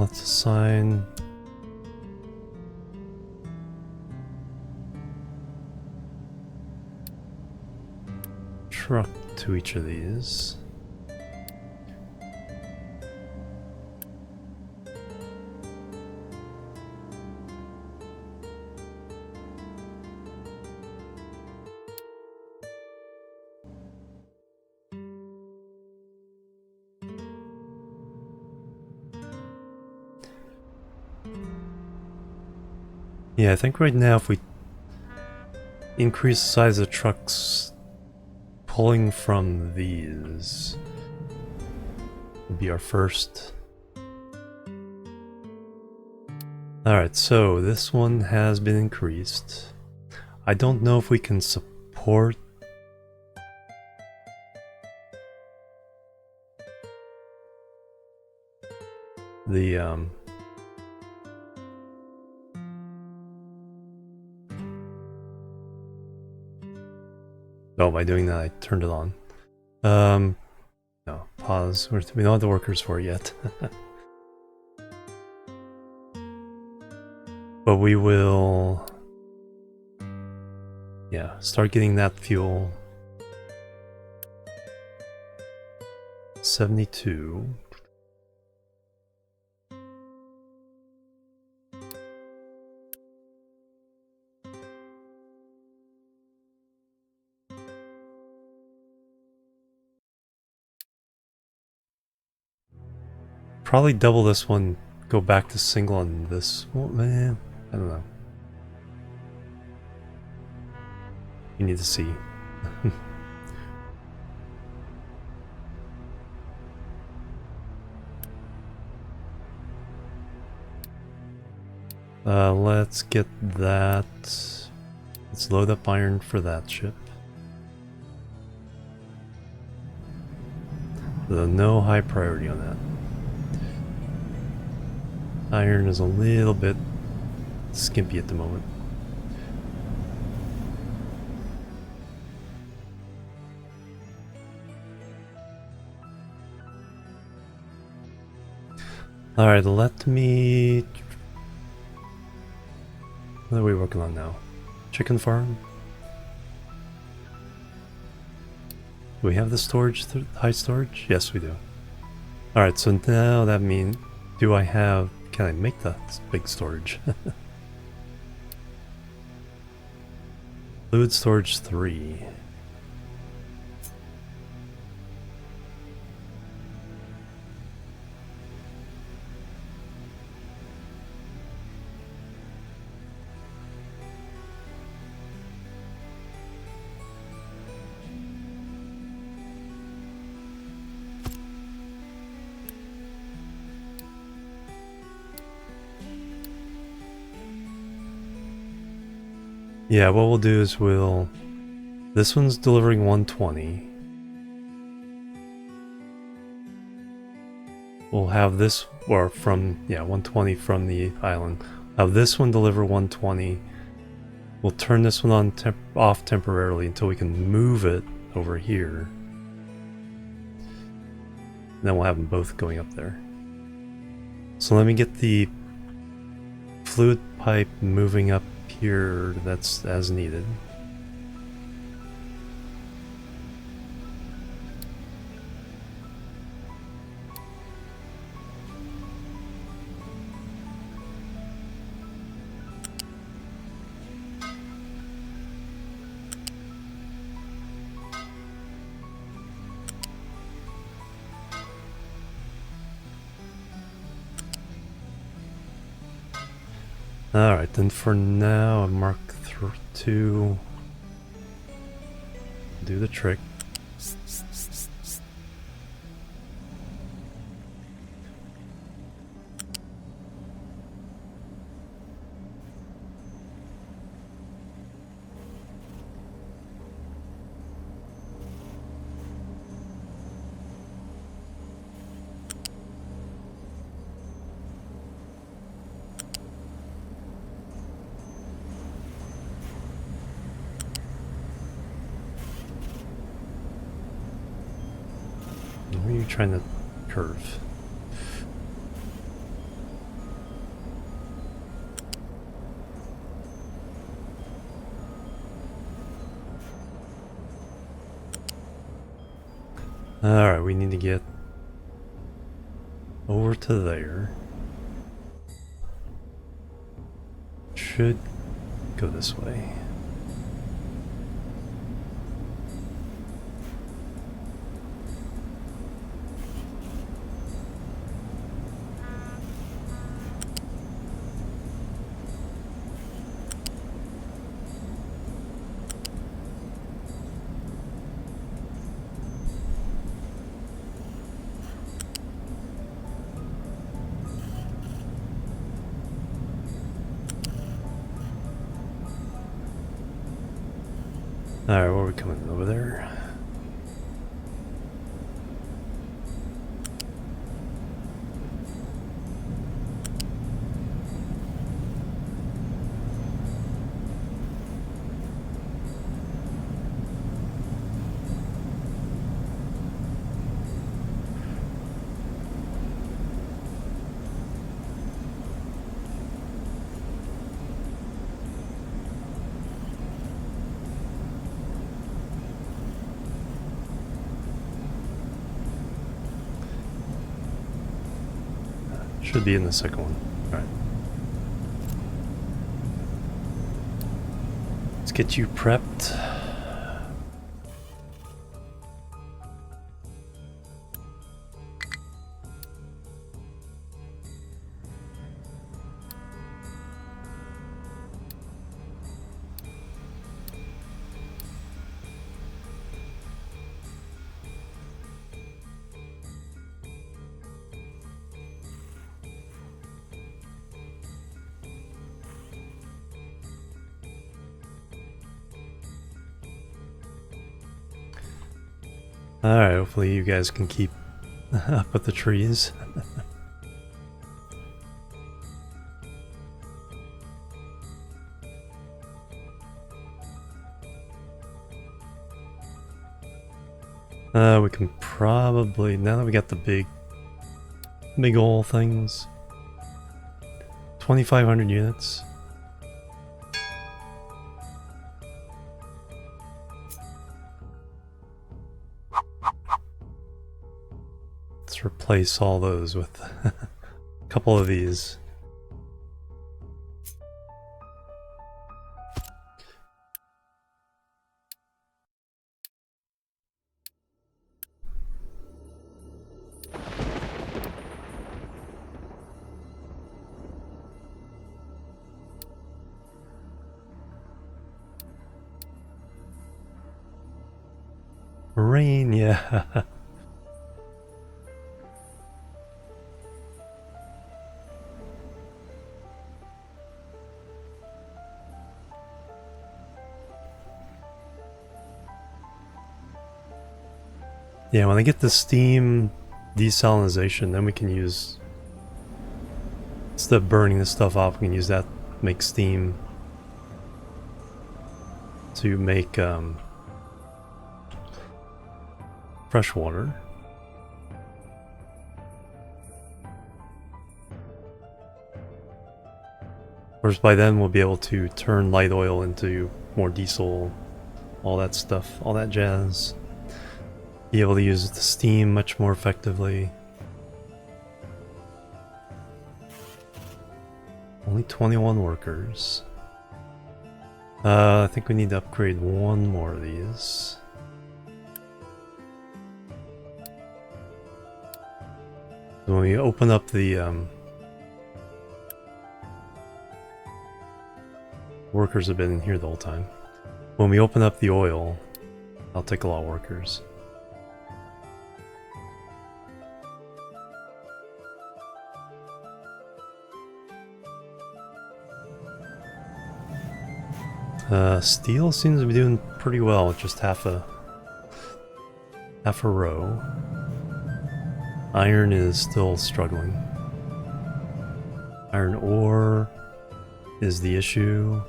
Let's assign truck to each of these. Yeah, I think right now if we increase the size of trucks pulling from these would be our first. Alright, so this one has been increased. I don't know if we can support the oh, by doing that I turned it on. No, pause. We don't have the workers for it yet. But we will, yeah, start getting that fuel. 72. Probably double this one, go back to single on this one. Man, I don't know. You need to see. Let's get that. Let's load up iron for that ship. Though no high priority on that. Iron is a little bit skimpy at the moment. Alright, let me... What are we working on now? Chicken farm? Do we have the storage, high storage? Yes, we do. Alright, so now that means... Do I have... Can I make that big storage? Fluid storage 3. Yeah, what we'll do is we'll... This one's delivering 120. we'll have this, or from, yeah, 120 from the island. Have this one deliver 120. We'll turn this one on off temporarily until we can move it over here. And then we'll have them both going up there. So let me get the fluid pipe moving up here. That's as needed. Alright, then for now, Mark 2. Do the trick. Where are you trying to curve? Alright, we need to get over to there. Should go this way. Alright, where are we coming? Over there? Should be in the second one. Alright. Let's get you prepped. Alright, hopefully you guys can keep up with the trees. We can probably, now that we got the big ol' things, 2,500 units. Let's replace all those with a couple of these. Rain, yeah. Yeah, when I get the steam desalinization, then we can use, instead of burning this stuff off, we can use that to make steam to make fresh water. Of course, by then we'll be able to turn light oil into more diesel, all that stuff, all that jazz. Be able to use the steam much more effectively. Only 21 workers. I think we need to upgrade one more of these. When we open up the workers have been in here the whole time. When we open up the oil, I'll take a lot of workers. Steel seems to be doing pretty well with just half a row. Iron is still struggling. Iron ore is the issue.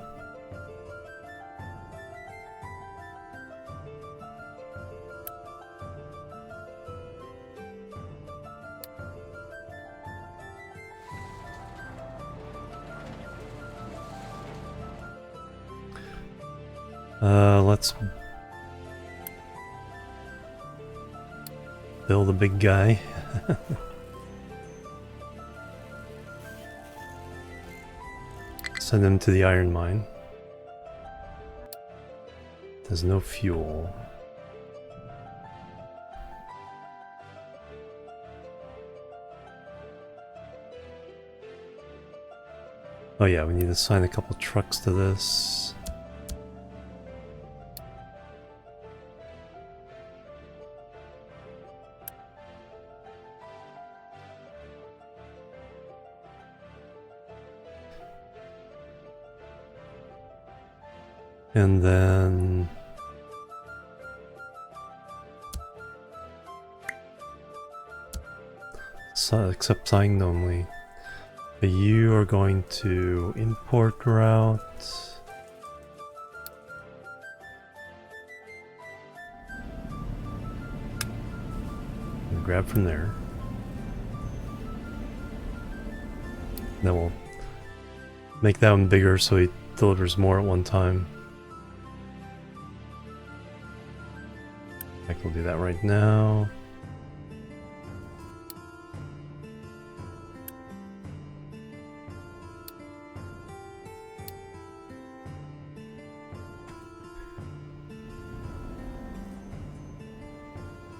Let's build a big guy. Send him to the iron mine. There's no fuel. Oh yeah, we need to assign a couple trucks to this. And then accept signed only. But you are going to import route. And grab from there. Then we'll make that one bigger so he delivers more at one time. I can do that right now.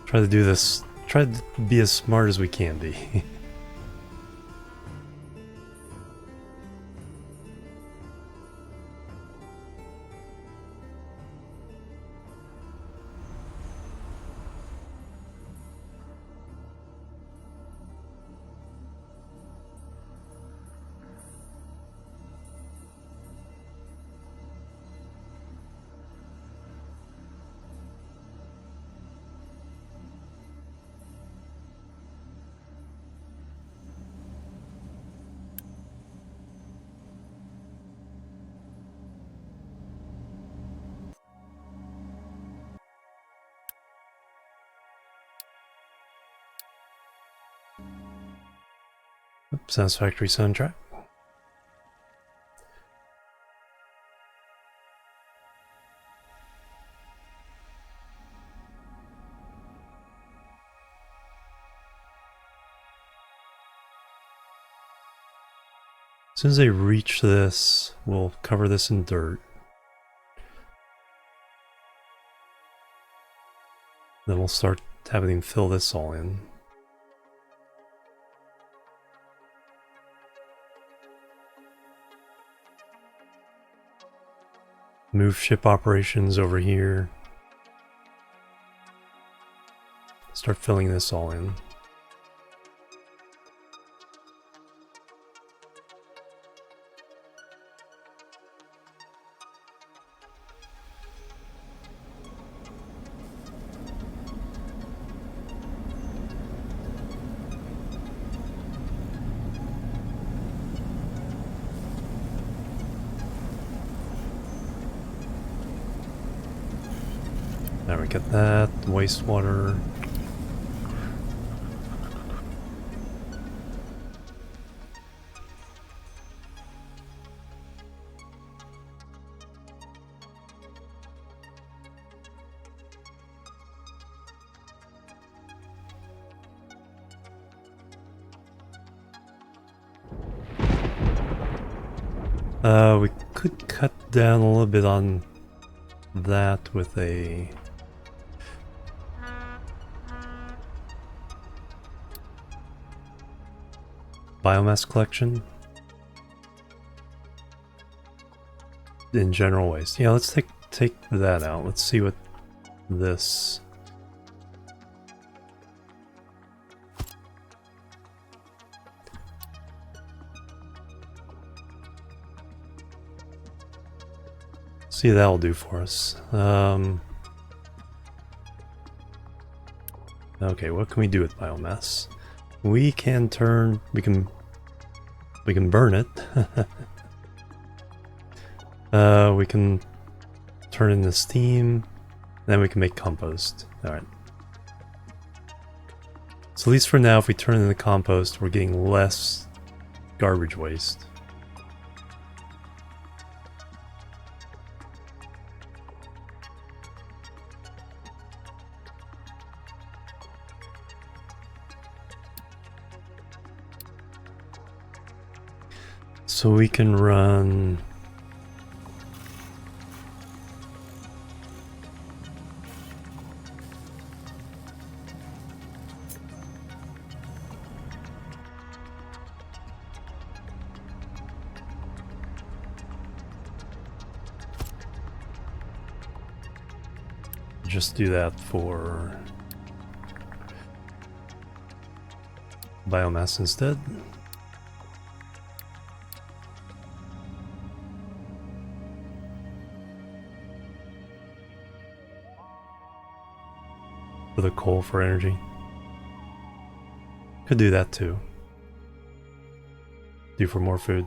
Try to do this, try to be as smart as we can be. Satisfactory soundtrack. As soon as they reach this, we'll cover this in dirt. Then we'll start having them fill this all in. Move ship operations over here. Start filling this all in. we get that. Wastewater. We could cut down a little bit on that with a biomass collection in general waste. Yeah, let's take that out. Let's see what this. See, that'll do for us. Okay, what can we do with biomass? We can burn it. We can turn into steam, then we can make compost. Alright. So at least for now, if we turn it into compost, we're getting less garbage waste. So we can run just do that for biomass instead. For the coal for energy. Could do that too. Do for more food.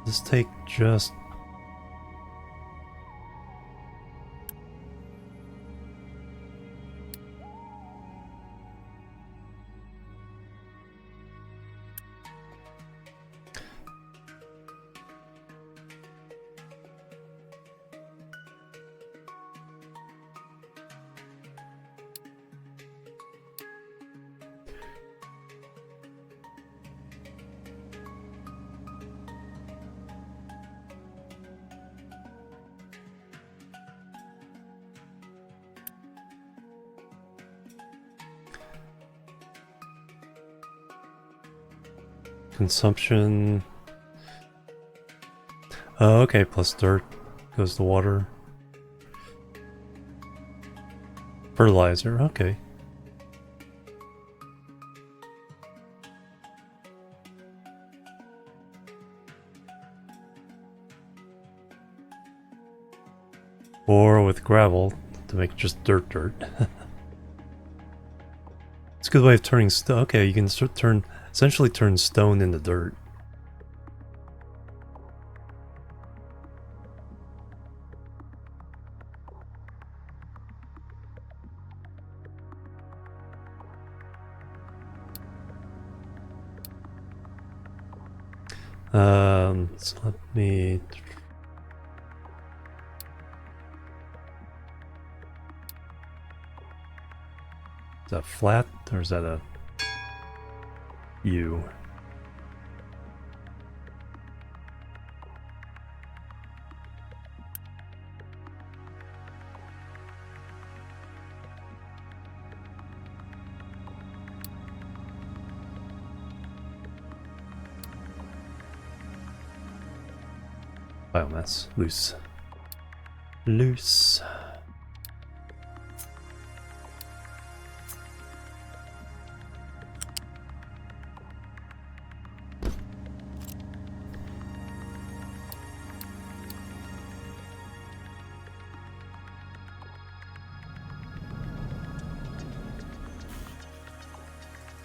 Let's take just consumption. Oh, okay, plus dirt goes to water. Fertilizer, okay. Or with gravel to make just dirt. It's a good way of turning stone. Okay, you can essentially turn stone into dirt. So let me. Is that flat or is that a U? Biomass, loose. Loose.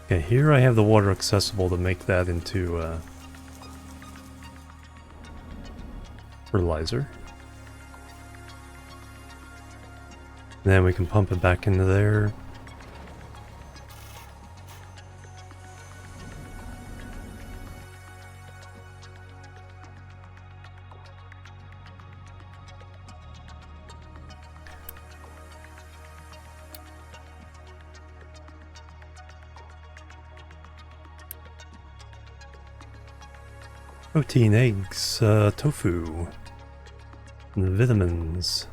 Okay, here I have the water accessible to make that into fertilizer. Then we can pump it back into there. Protein, eggs, tofu, and vitamins.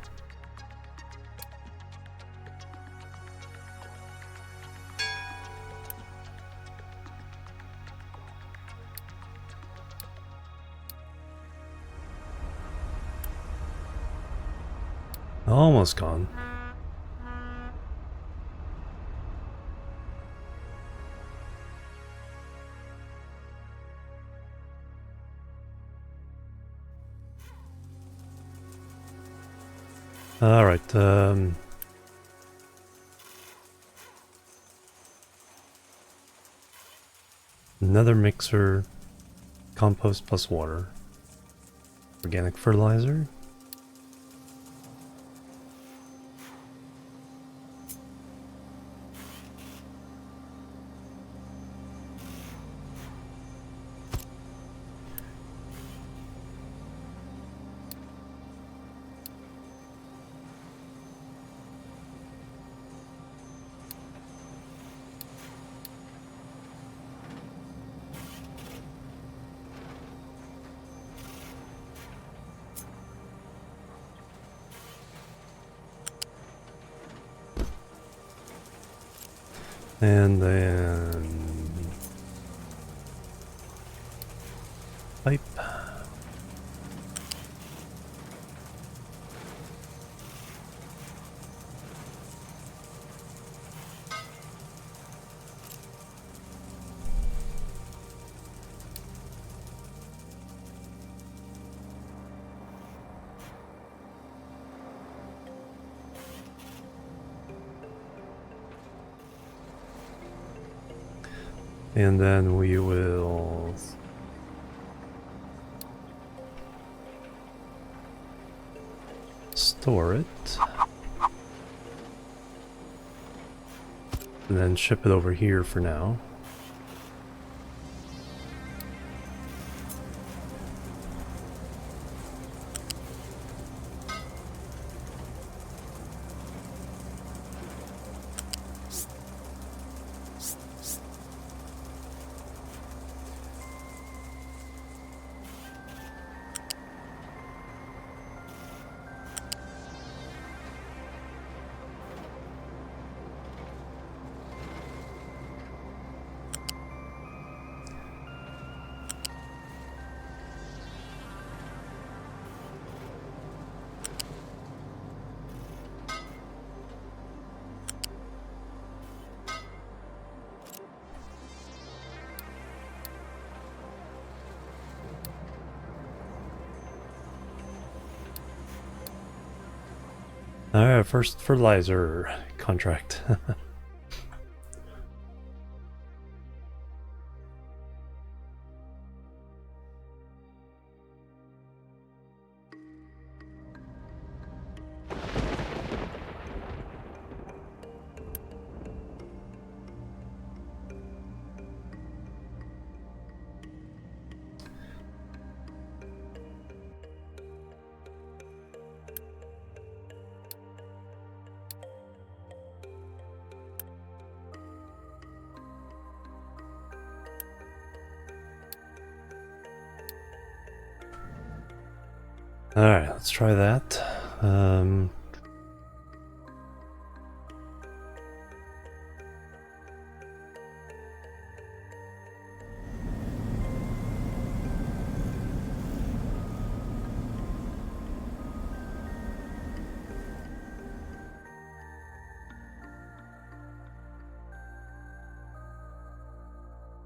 Almost gone. Alright, another mixer, compost plus water, organic fertilizer. And then pipe. And then we will store it. And then ship it over here for now. Alright, first fertilizer contract. Alright, let's try that.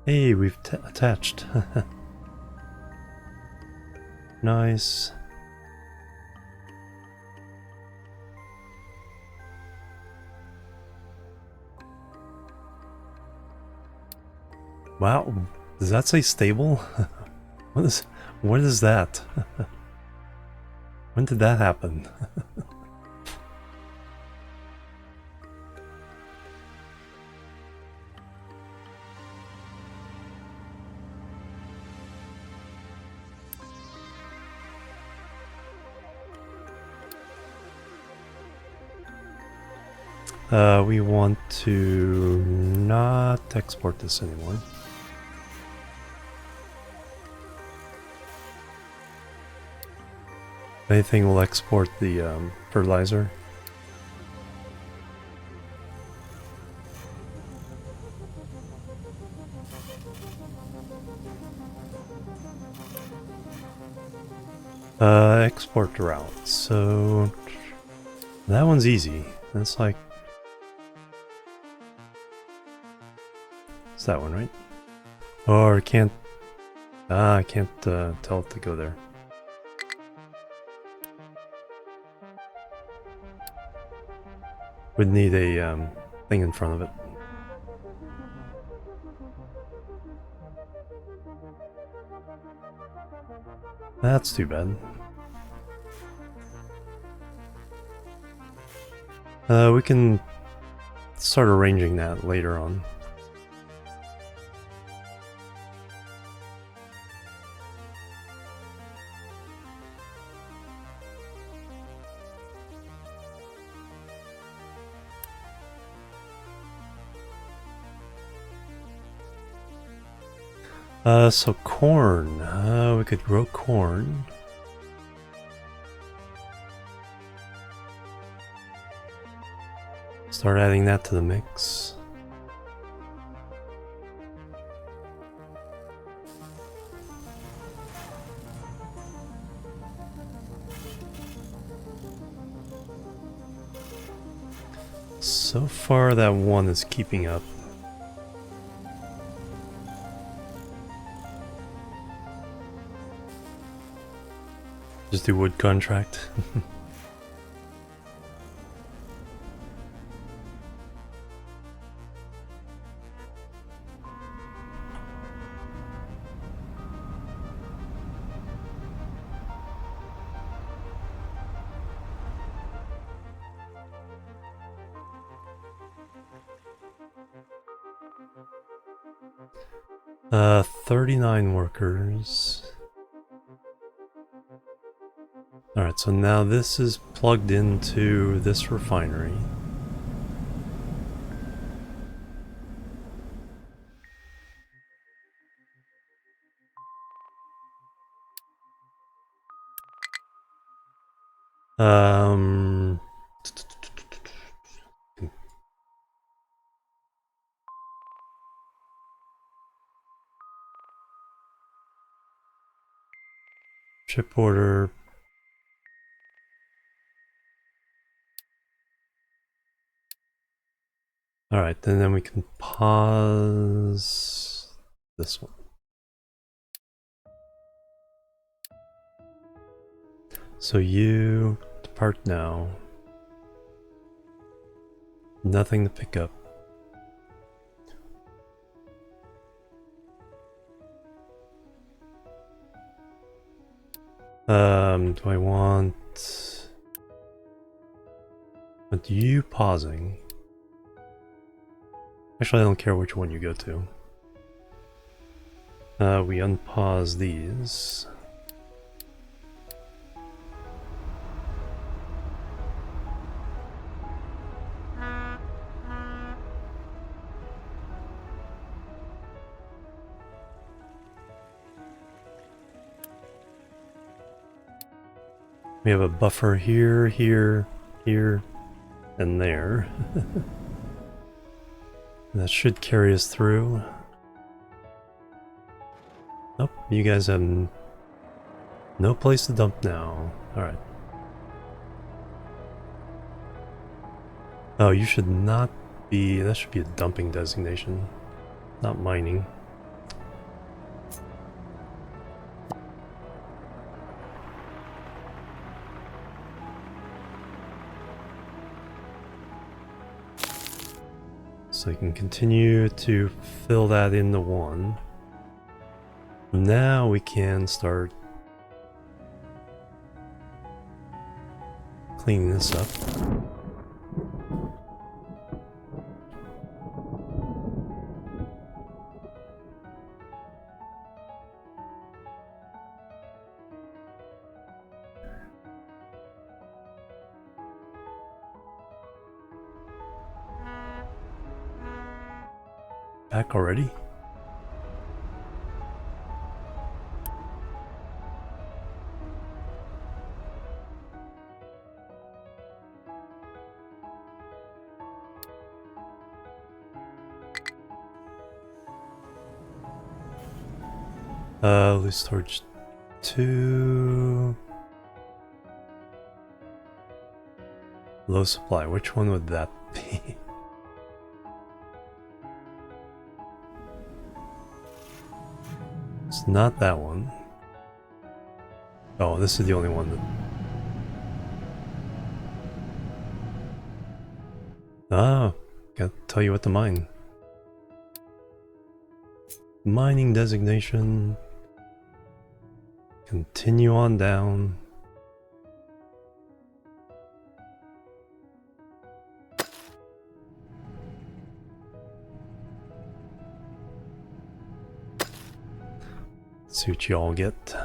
Hey, we've attached. Nice. Wow, does that say stable? What is that? When did that happen? We want to not export this anymore. If anything, we'll export the fertilizer. Export route. So that one's easy. That's like, it's that one, right? Or I can't. I can't tell it to go there. Would need a thing in front of it. That's too bad. We can start arranging that later on. So corn. We could grow corn. Start adding that to the mix. So far that one is keeping up. Just do wood contract. 39 workers. Alright, so now this is plugged into this refinery. Um... Ship order. Alright, and then we can pause this one. So you depart now. Nothing to pick up. Do I want you pausing? Actually, I don't care which one you go to. We unpause these. We have a buffer here, here, here, and there. That should carry us through. Nope, you guys have no place to dump now. Alright. Oh, you should not be... that should be a dumping designation, not mining. So you can continue to fill that into one. Now we can start cleaning this up. Back already? Loose storage 2. Low supply. Which one would that be? It's not that one. Oh, this is the only one that... Ah, gotta tell you what to mine. Mining designation. Continue on down. See what you all get.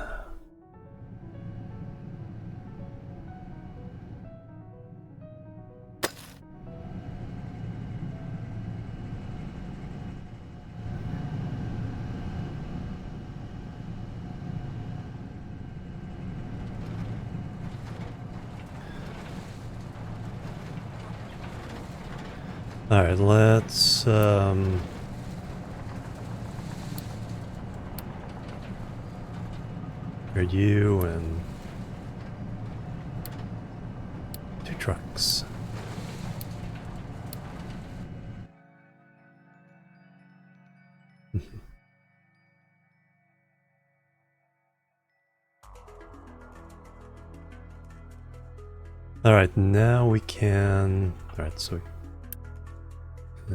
Alright, let's grade you and 2 trucks. Alright, now we can... Alright, so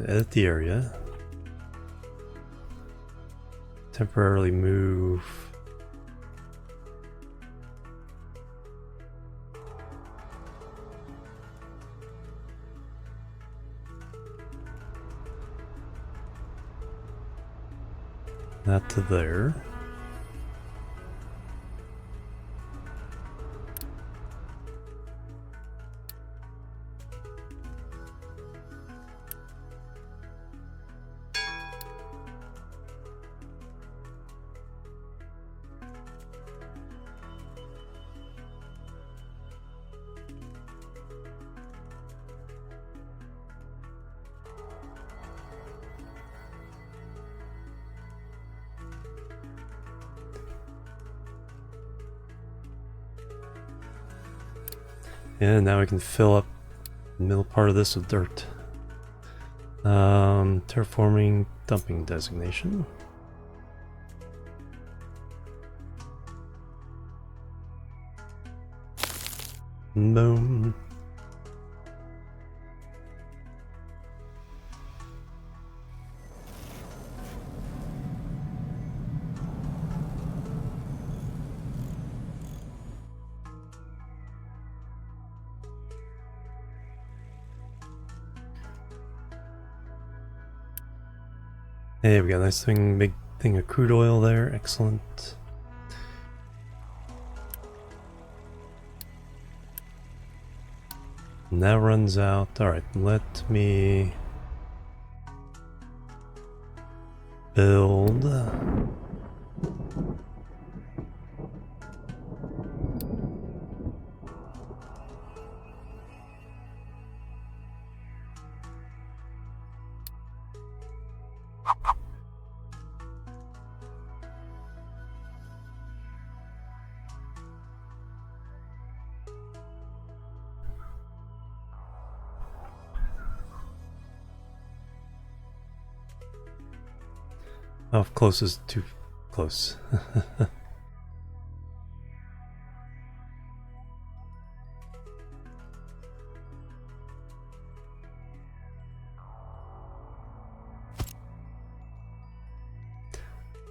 edit the area. Temporarily move... that to there. And now we can fill up the middle part of this with dirt. Terraforming dumping designation. Boom. Hey, we got a nice thing, big thing of crude oil there. Excellent. And that runs out. Alright, let me build. How close is too close?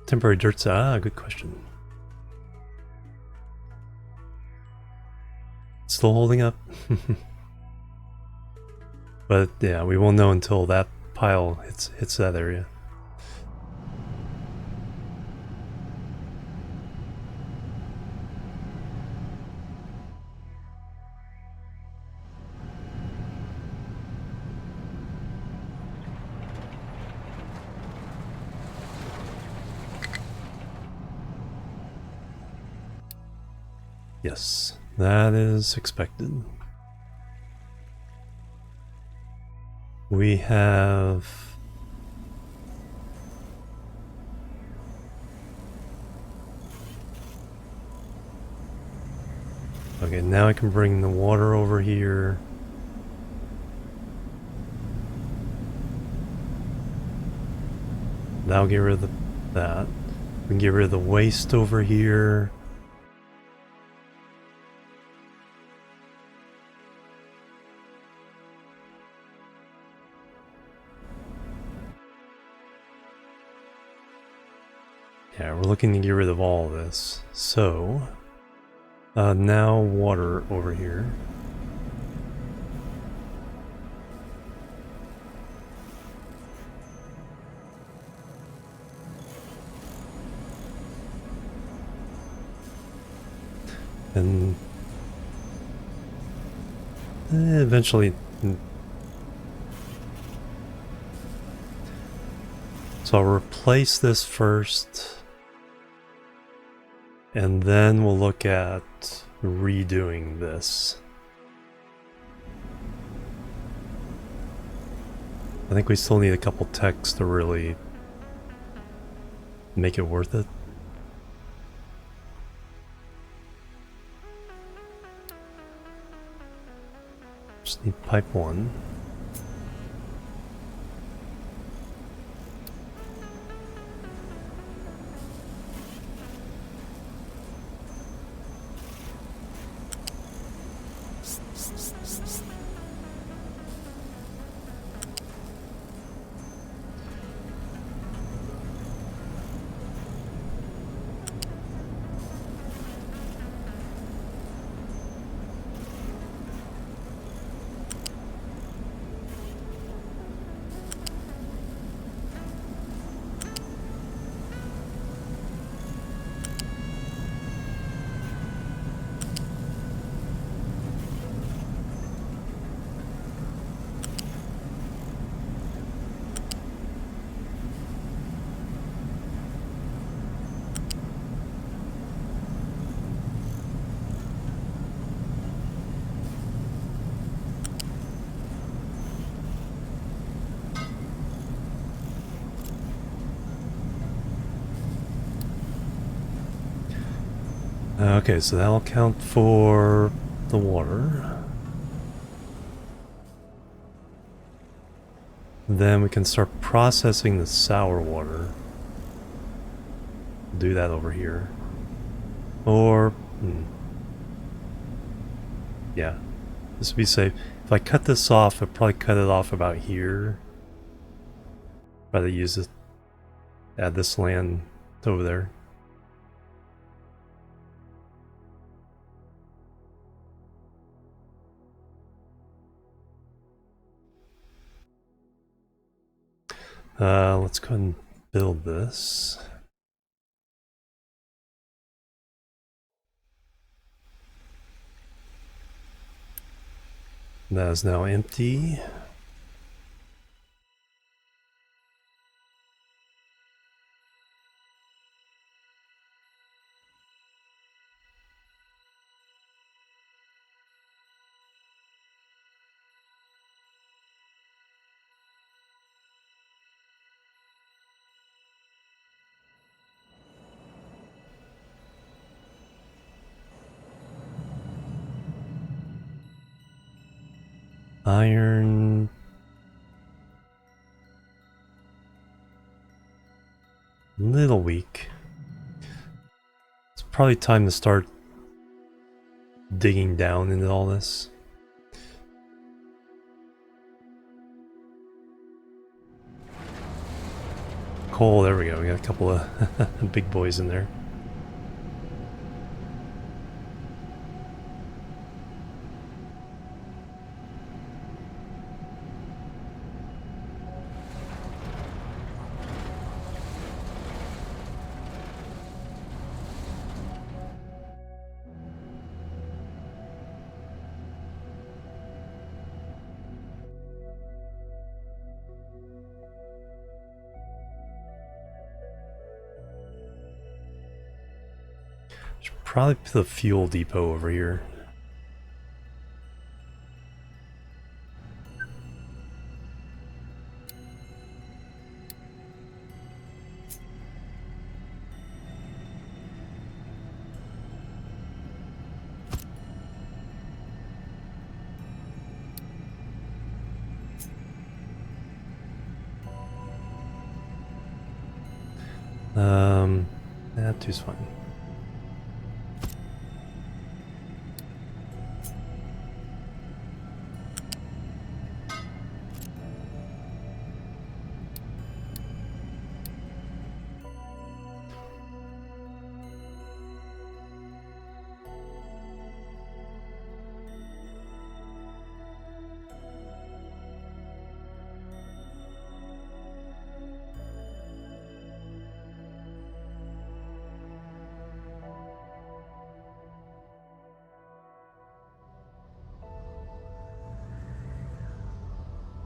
Temporary dirt set. Ah, good question. Still holding up. But yeah, we won't know until that pile hits that area. Yes, that is expected. We have... Okay, now I can bring the water over here. That'll get rid of that. We can get rid of the waste over here. Yeah, we're looking to get rid of all of this. So, now water over here. And eventually... So I'll replace this first. And then we'll look at redoing this. I think we still need a couple techs to really make it worth it. Just need pipe 1. Okay, so that'll count for the water. Then we can start processing the sour water. Do that over here. Or... yeah, this would be safe. If I cut this off, I'd probably cut it off about here. Rather use it, add this land over there. Let's go ahead and build this. That is now empty. Iron. Little weak. It's probably time to start digging down into all this. coal. There we go. We got a couple of big boys in there. Should probably put the fuel depot over here. That two's fine.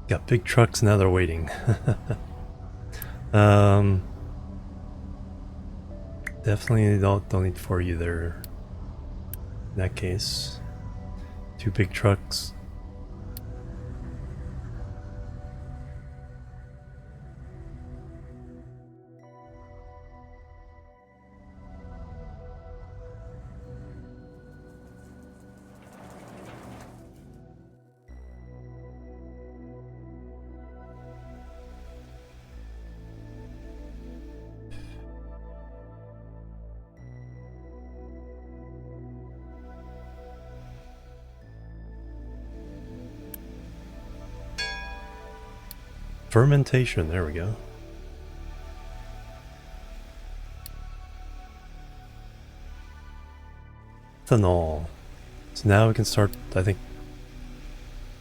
Got big trucks, now they're waiting. Definitely don't need for you there. In that case, 2 big trucks. Fermentation, there we go. Ethanol. So now we can start, I think,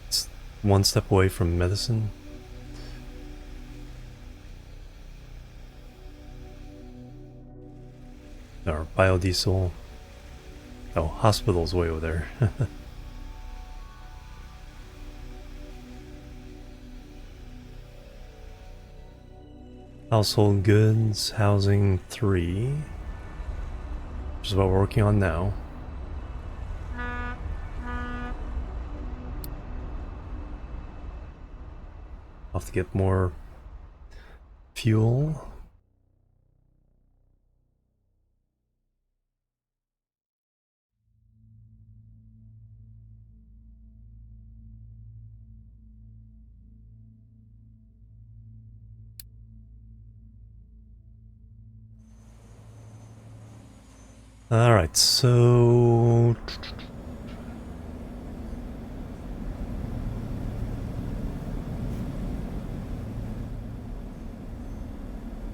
it's 1 step away from medicine. Or biodiesel. Oh, hospital's way over there. Household goods, housing 3, which is what we're working on now. I'll have to get more fuel. Alright, so...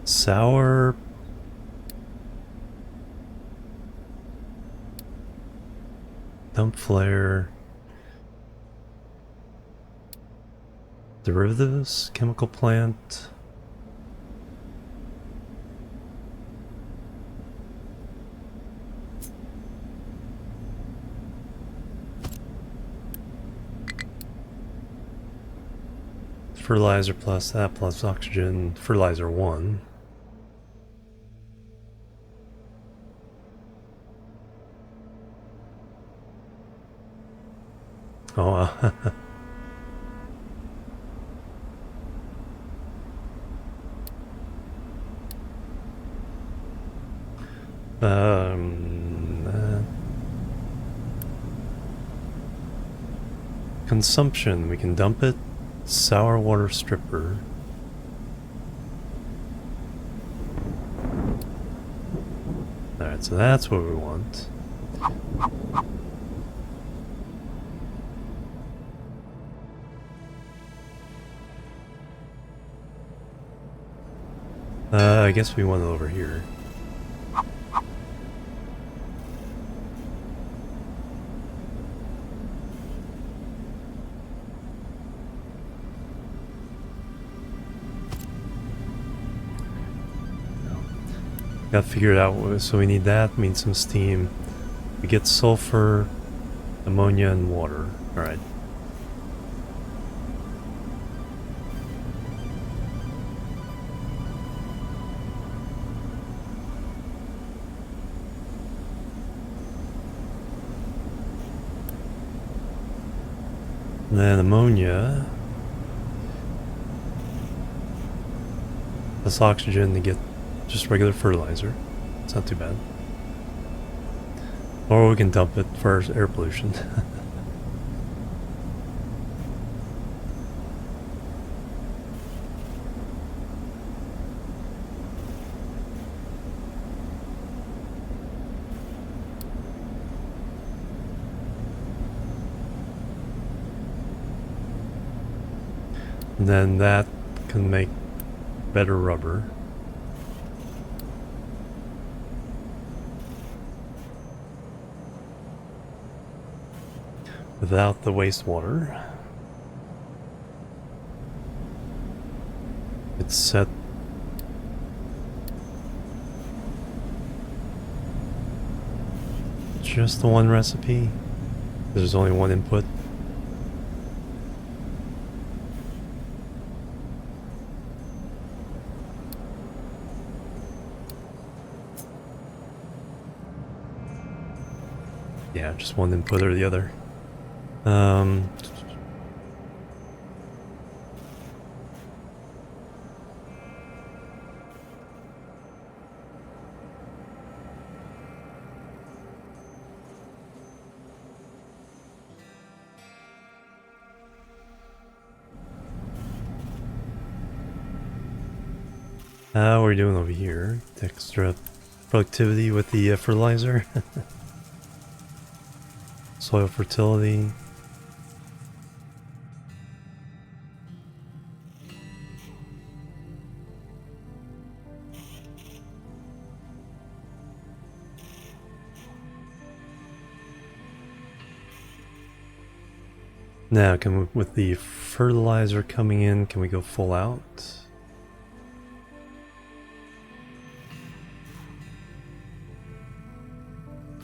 sour... dump flare... derivatives, chemical plant... fertilizer plus that plus oxygen, fertilizer 1. Oh, consumption, we can dump it. Sour water stripper. Alright, so that's what we want. I guess we want it over here. Got figured out, so we need that, we need some steam. We get sulfur, ammonia, and water. Alright. And then ammonia. Plus oxygen to get just regular fertilizer. It's not too bad. Or we can dump it for air pollution. And then that can make better rubber. Without the wastewater. It's set. Just the one recipe. There's only one input. Yeah, just one input or the other. How are we doing over here? Extra productivity with the fertilizer. Soil fertility. Now, can we, with the fertilizer coming in, can we go full out?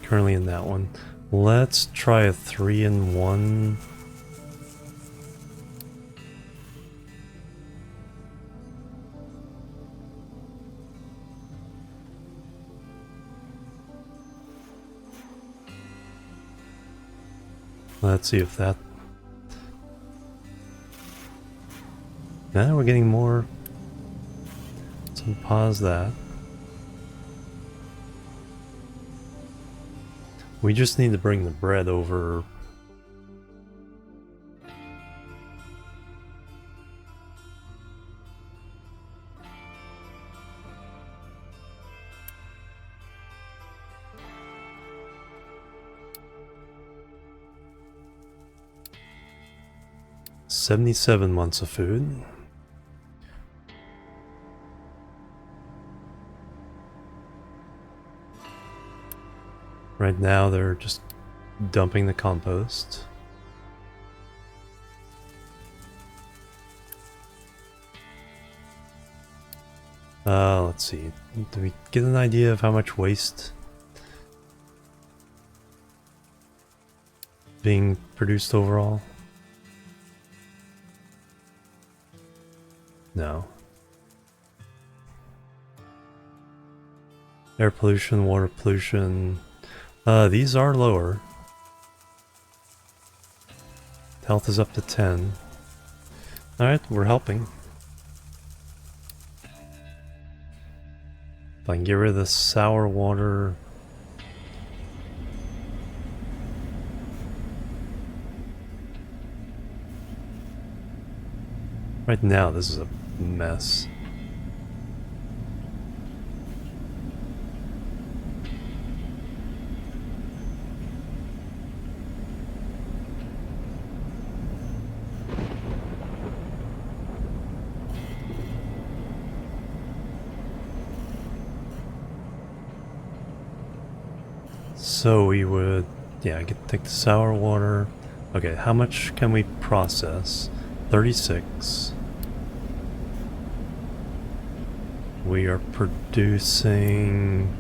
Currently in that one. Let's try a 3-in-1. Let's see if that... Now we're getting more. So pause that. We just need to bring the bread over. $77 months of food. Right now they're just dumping the compost. Let's see. Do we get an idea of how much waste being produced overall? No. Air pollution, water pollution. These are lower. Health is up to 10. Alright, we're helping. If I can get rid of the sour water. Right now, this is a mess. So we would, yeah, take the sour water. Okay, how much can we process? 36. We are producing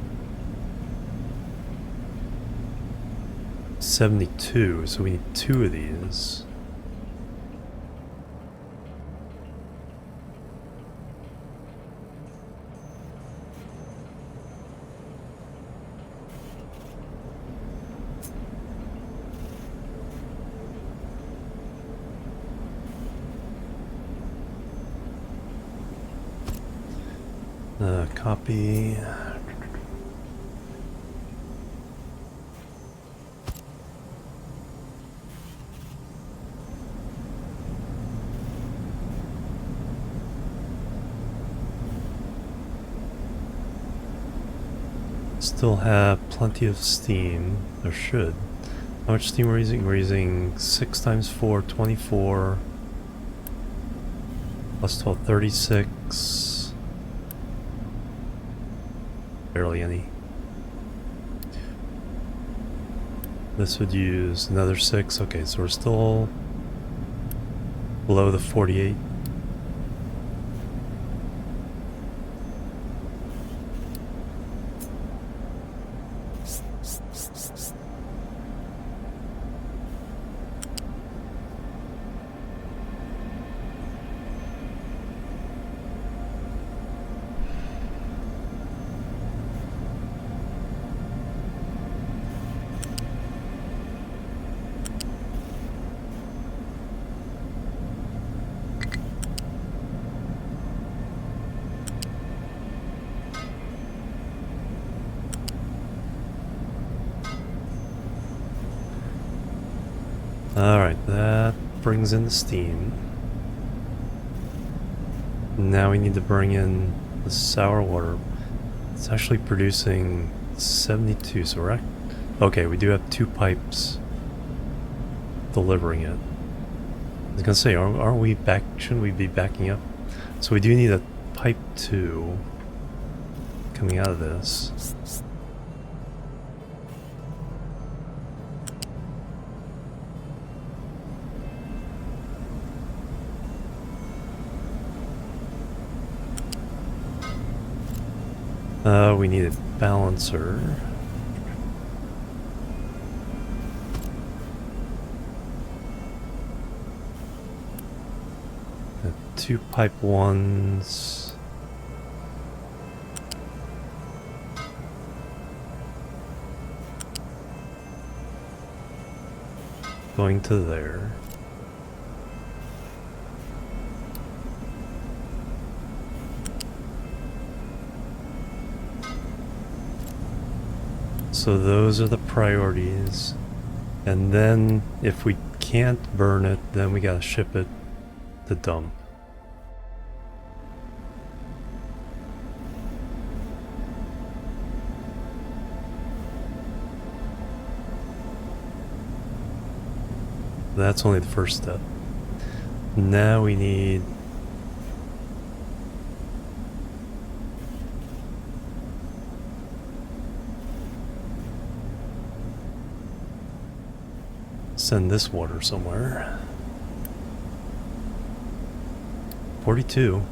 72, so we need 2 of these. Copy. Still have plenty of steam. There should. How much steam we're using? We're using 6 times 4, 24. Plus 12, 36. Barely any. This would use another 6. Okay, so we're still below the 48. Alright, that brings in the steam. Now we need to bring in the sour water. It's actually producing 72, so we're okay, we do have 2 pipes delivering it. I was gonna say, aren't we back? Shouldn't we be backing up? So we do need a pipe 2 coming out of this. We need a balancer. The 2 pipe 1s. Going to there. So those are the priorities. And then if we can't burn it, then we gotta ship it to dump. That's only the first step. Now we need send this water somewhere. 42.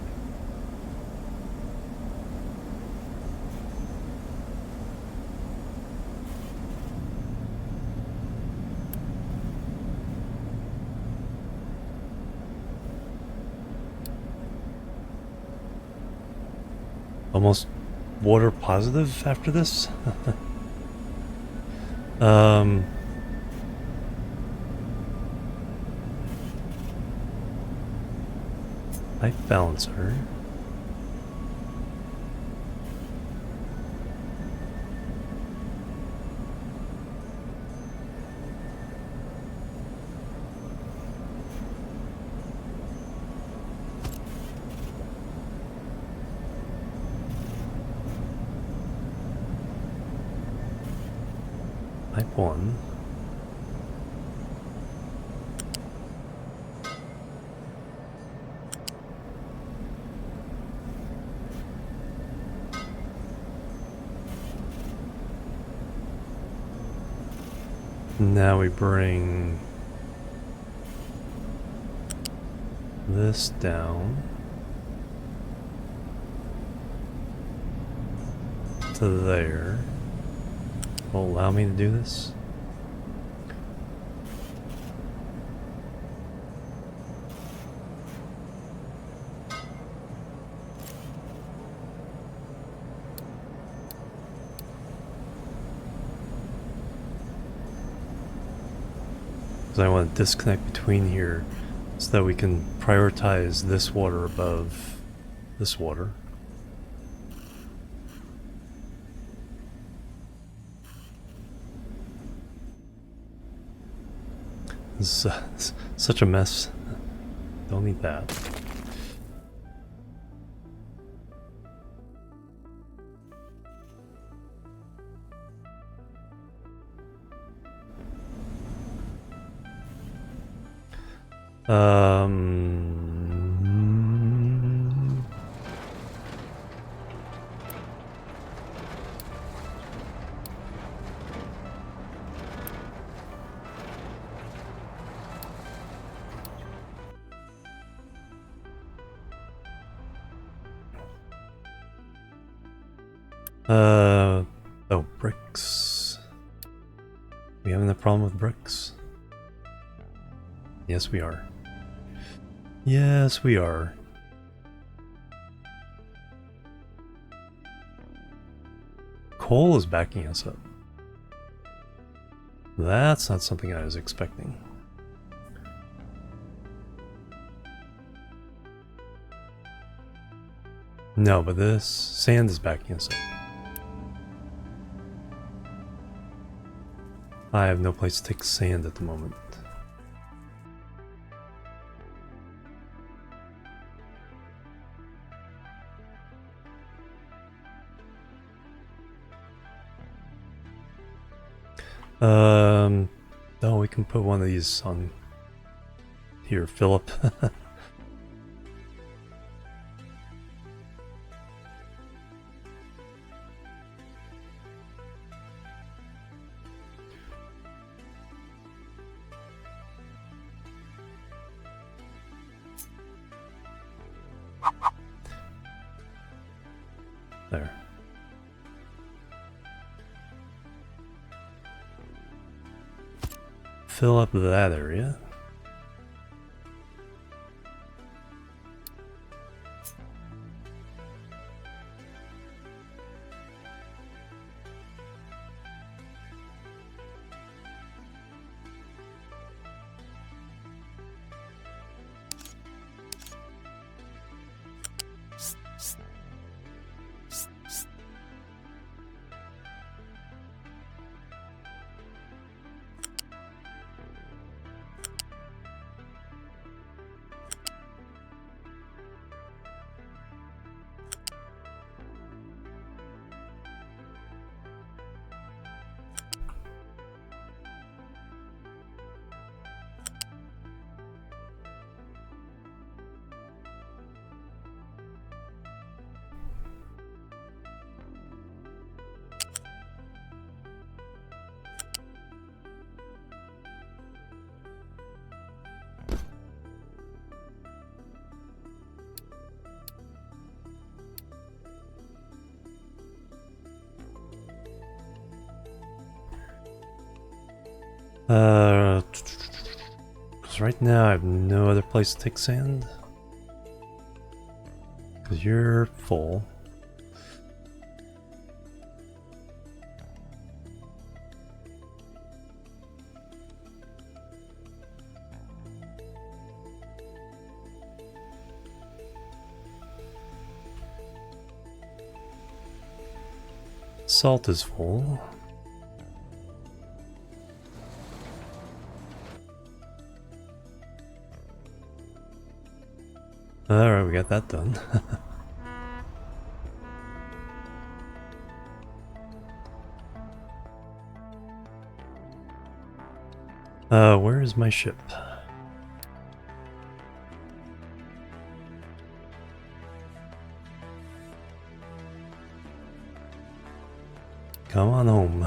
Almost water positive after this. Pipe balancer. Pipe 1. Now we bring this down to there. Will allow me to do this. Because I want to disconnect between here so that we can prioritize this water above this water. This is such a mess. Don't need that. Oh, bricks. We having a problem with bricks? Yes, we are. Yes, we are. Coal is backing us up. That's not something I was expecting. No, but this sand is backing us up. I have no place to take sand at the moment. Oh, we can put one of these on here, Philip. There. Fill up that area. Because right now I have no other place to take sand. Because you're full. Salt is full. Alright, we got that done. Where is my ship? Come on home.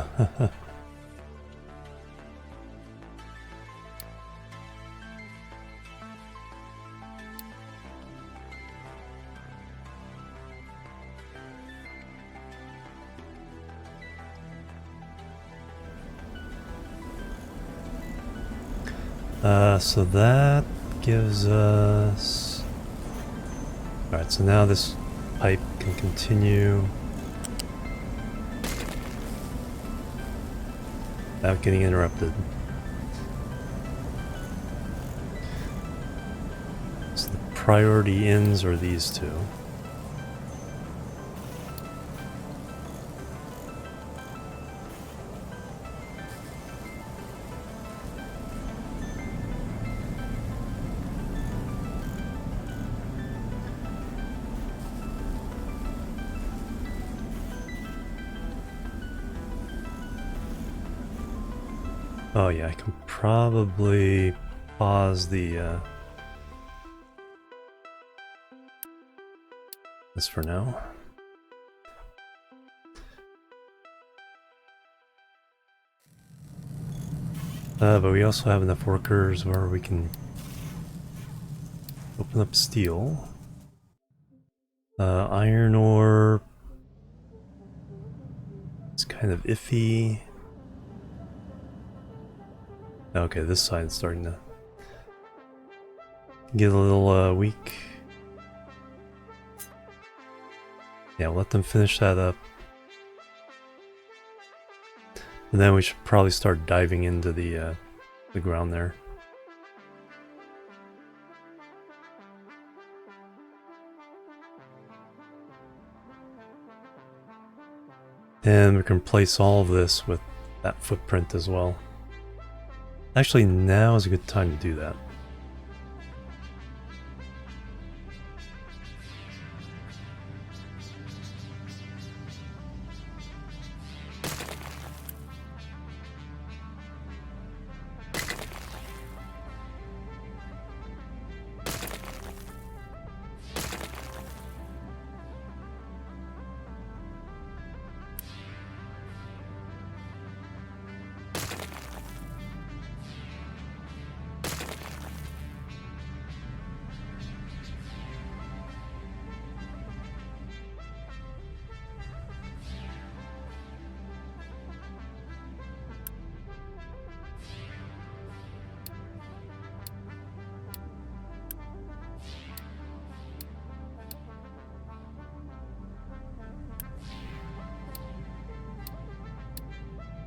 So that gives us... Alright, so now this pipe can continue without getting interrupted. So the priority ends are these two. Oh yeah, I can probably pause the this for now. But we also have enough workers where we can open up steel. Iron ore. It's kind of iffy. Okay, this side's starting to get a little weak. Yeah, let them finish that up. And then we should probably start diving into the ground there. And we can replace all of this with that footprint as well. Actually, now is a good time to do that.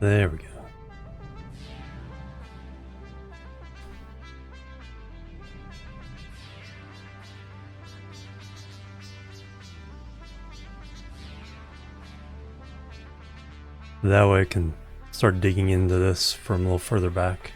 There we go. That way I can start digging into this from a little further back.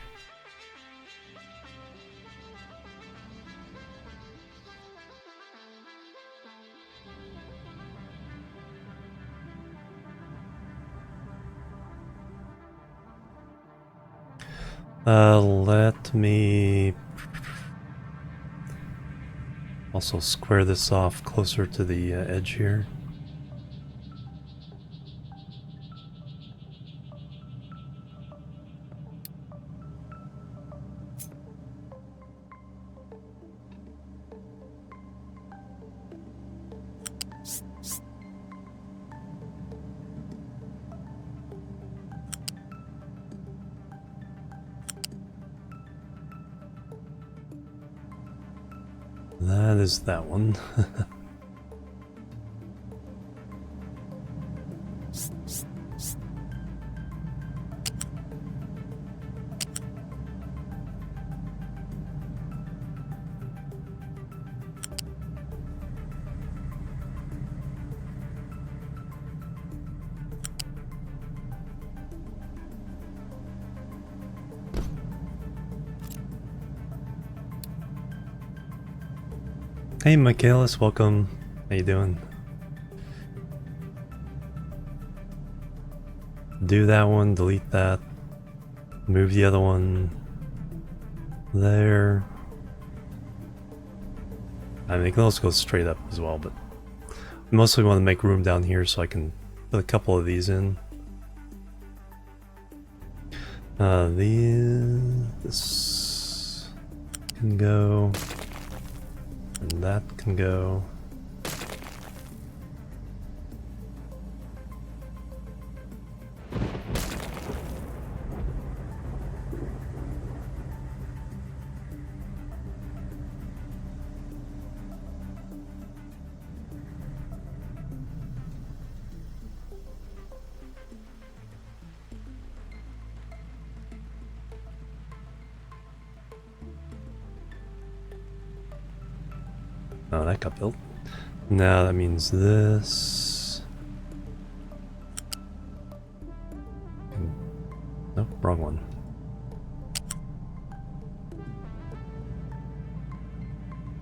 Let me also square this off closer to the edge here. That is that one. Hey Michaelis, welcome. How you doing? Do that one, delete that, move the other one there. I mean, it can also go straight up as well, but I mostly want to make room down here so I can put a couple of these in. This can go. And that can go. Oh, that got built. Now that means this. Nope, wrong one.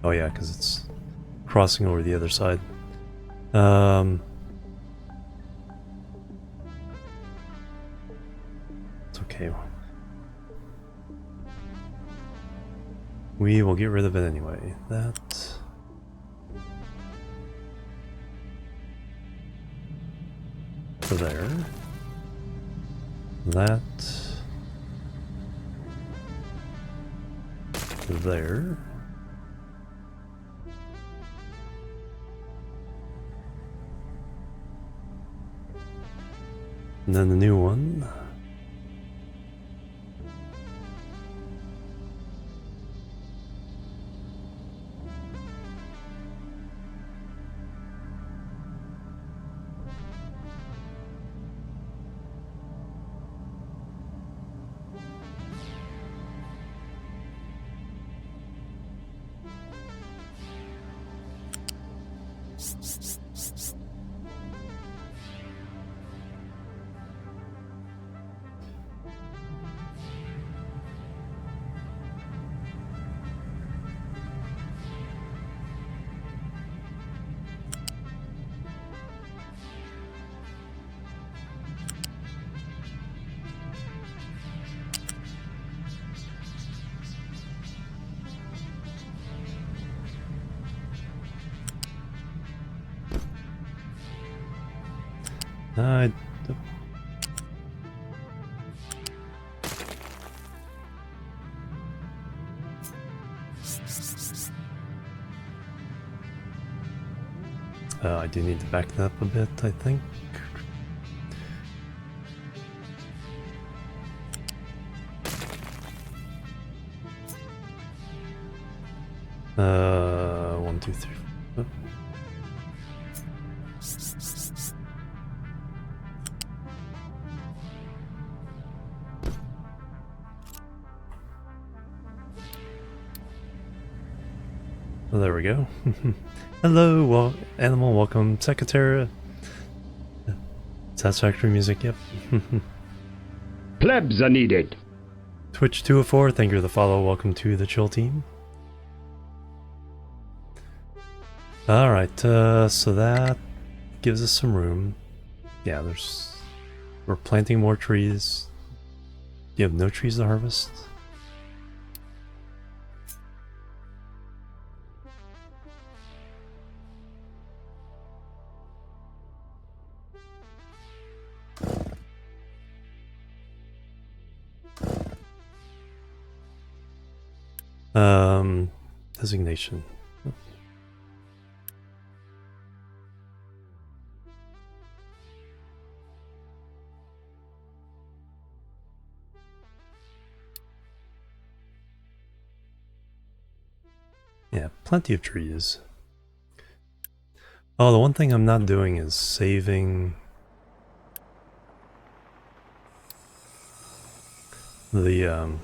Oh yeah, because it's crossing over the other side. It's okay. We will get rid of it anyway. That. To there. That. To there. And then the new one. I do need to back that up a bit, I think. One, two, three. Oh. Well, there we go. Hello, well, animal, welcome, Secretary. Satisfactory music, yep. Plebs are needed. Twitch 204, thank you for the follow, welcome to the chill team. Alright, so that gives us some room. Yeah, we're planting more trees. You have no trees to harvest? Designation. Yeah, plenty of trees. Oh, the one thing I'm not doing is saving the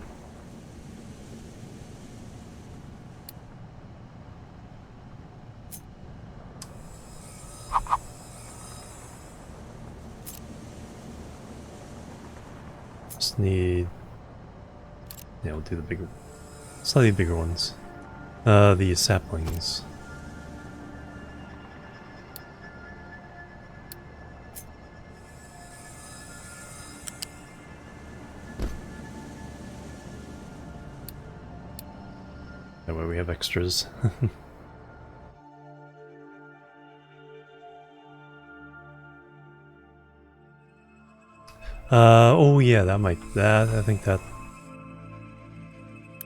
just need, yeah, we'll do the bigger, slightly bigger ones. The saplings. That way we have extras. Oh yeah, I think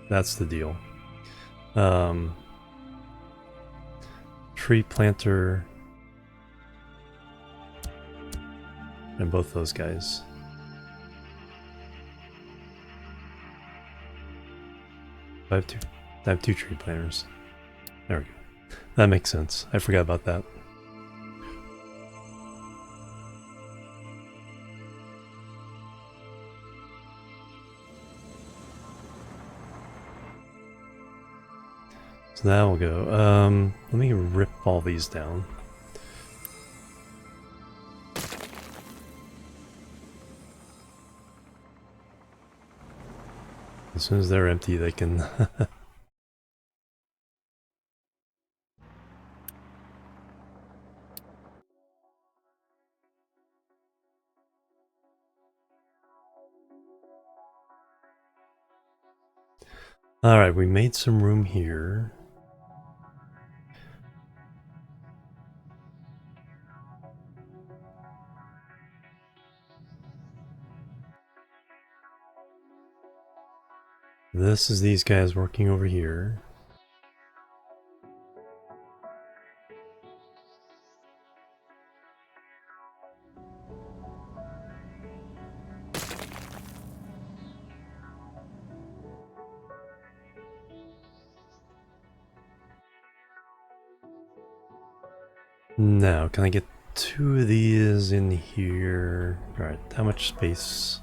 that's the deal. Tree planter and both those guys. I have two tree planters. There we go. That makes sense. I forgot about that. So that will go. Let me rip all these down. As soon as they're empty, they can... Alright, we made some room here. This is these guys working over here. Now, can I get 2 of these in here? Alright, how much space?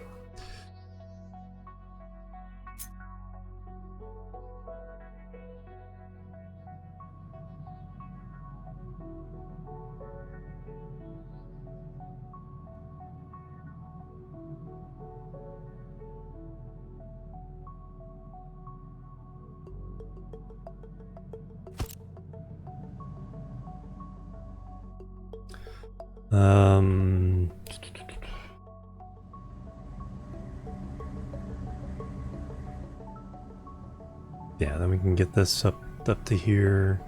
Yeah, then we can get this up to here.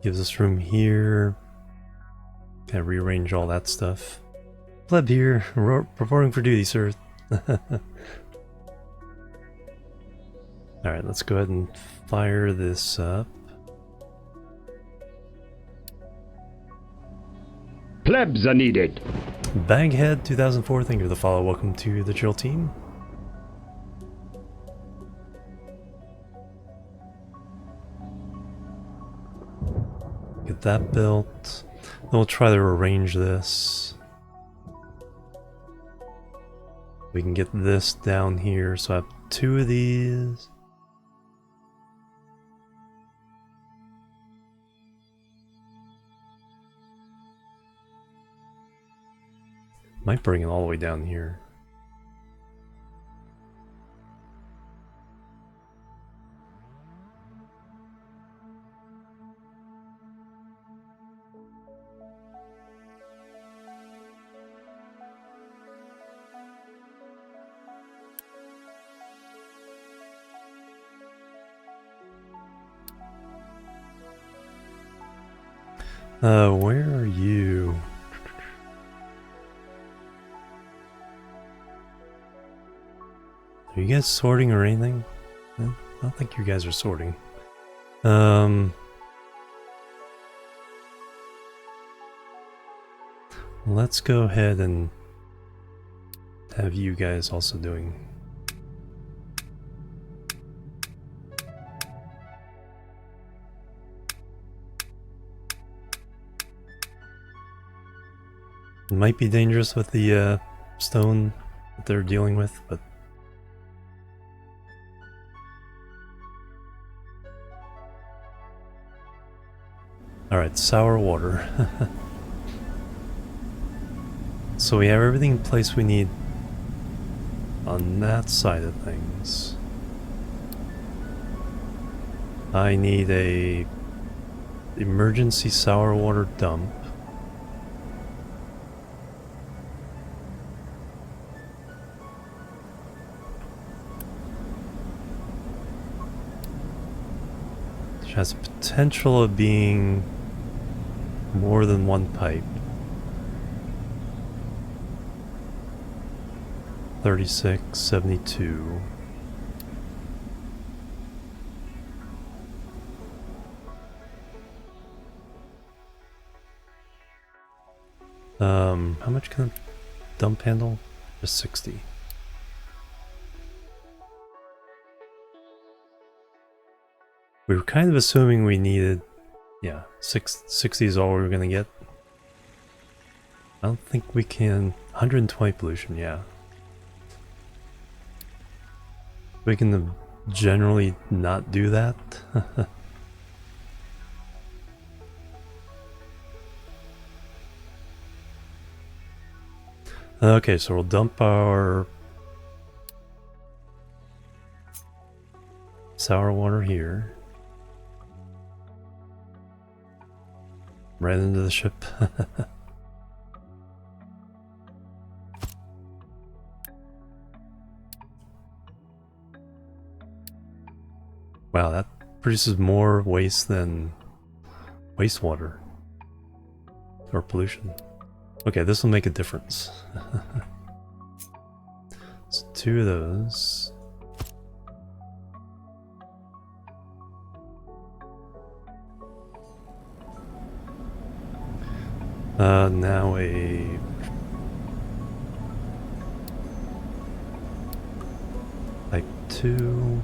Gives us room here. Kind of rearrange all that stuff. Pleb here, reporting for duty, sir. Alright, let's go ahead and fire this up. Plebs are needed. Baghead 2004, thank you for the follow. Welcome to the Chill Team. Get that built. Then we'll try to arrange this. We can get this down here, so I have 2 of these. Might bring it all the way down here. Where are you? Are you guys sorting or anything? I don't think you guys are sorting. Let's go ahead and have you guys also doing. It might be dangerous with the stone that they're dealing with, but alright, sour water. So we have everything in place we need on that side of things. I need a emergency sour water dump. Which has potential of being more than one pipe. 36, 72. How much can a dump handle? Just 60. We were kind of assuming we needed, yeah, 60 is all we were gonna get. I don't think we can. 120 pollution, yeah. We can generally not do that. Okay, so we'll dump our sour water here. Right into the ship. Wow, that produces more waste than wastewater. Or pollution. Okay, this will make a difference. So 2 of those. Now a type 2.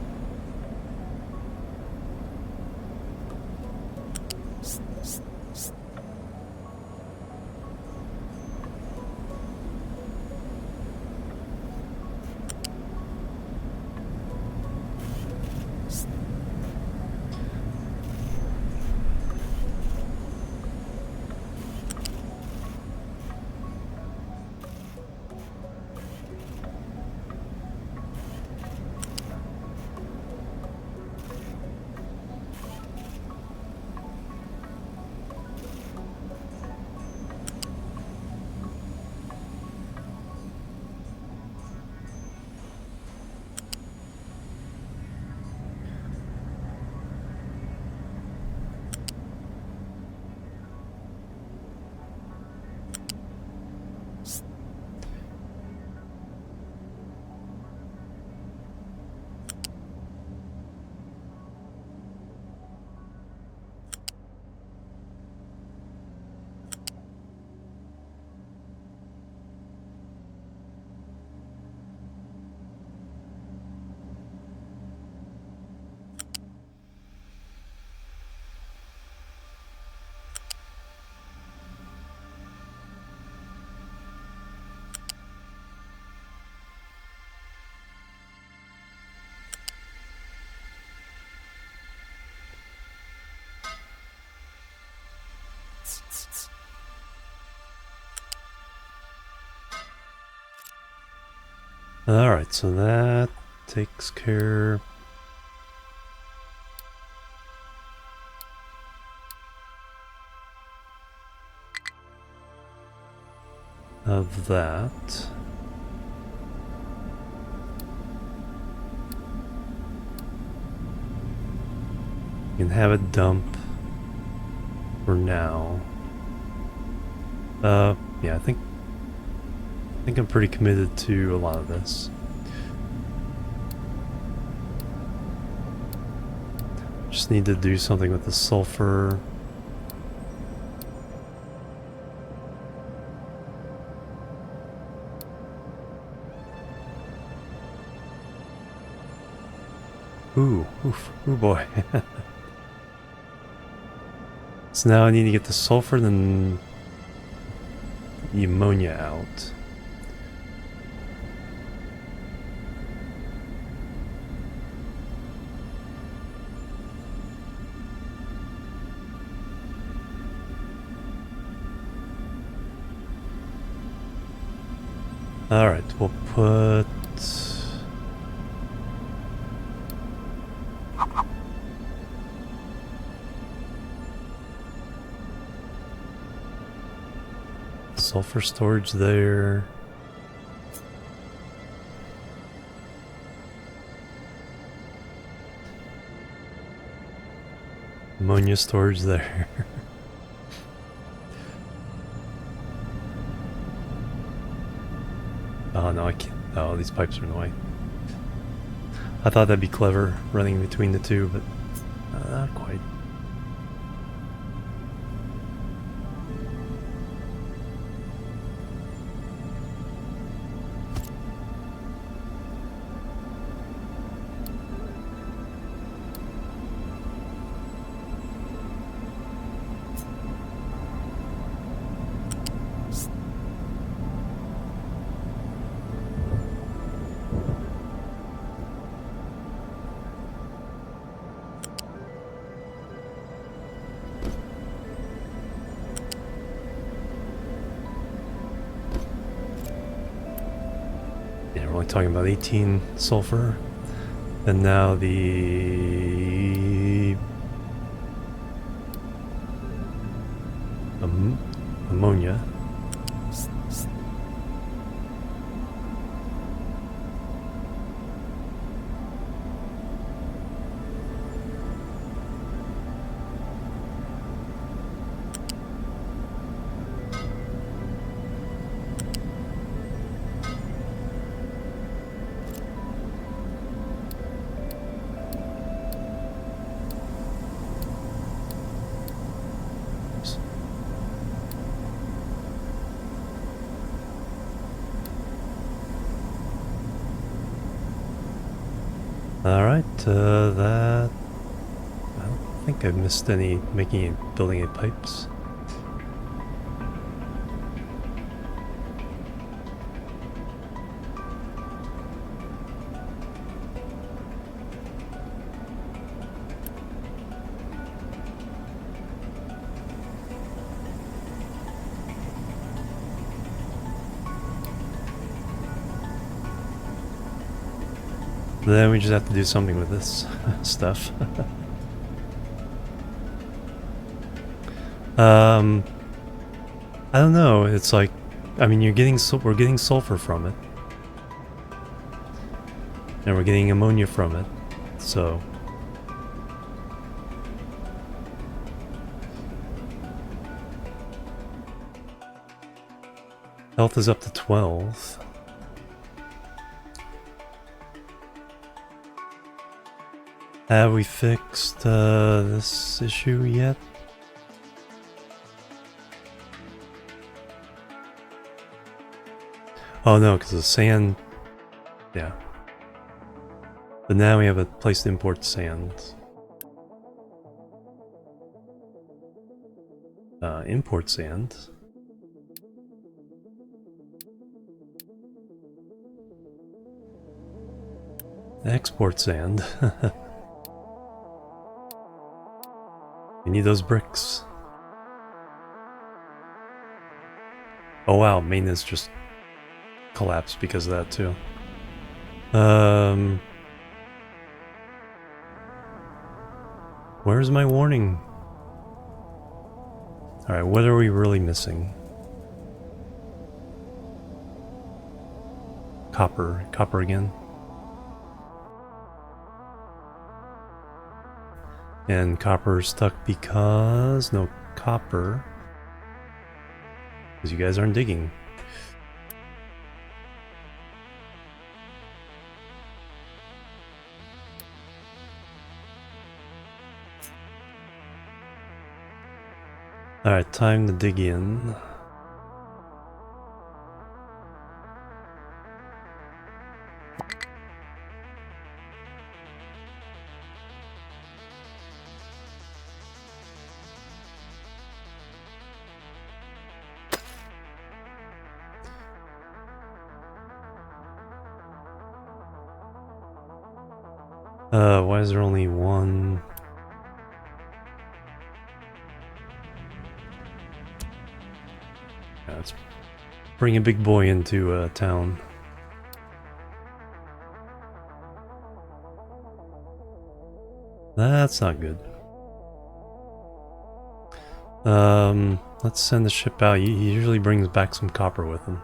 Alright, so that takes care of that. You can have it dump for now. Yeah, I think I'm pretty committed to a lot of this. Just need to do something with the sulfur. Ooh, oof, ooh boy. So now I need to get the sulfur and the ammonia out. Alright, we'll put... sulfur storage there. Ammonia storage there. Oh no, I can't. Oh, these pipes are in the way. I thought that'd be clever, running between the two, but not quite. only talking about 18 sulfur. And now the ammonia. Alright, that... I don't think I missed any building any pipes. Then we just have to do something with this stuff. I don't know. It's like, I mean, we're getting sulfur from it, and we're getting ammonia from it. So health is up to 12. Have we fixed this issue yet? Oh no, because the sand... Yeah. But now we have a place to import sand. Import sand. Export sand. We need those bricks. Oh wow, maintenance just collapsed because of that too. Where's my warning? Alright, what are we really missing? Copper. Copper again. And copper stuck because no copper. Because you guys aren't digging. Alright, time to dig in. Why is there only one? Yeah, let's bring a big boy into town. That's not good. Let's send the ship out. He usually brings back some copper with him.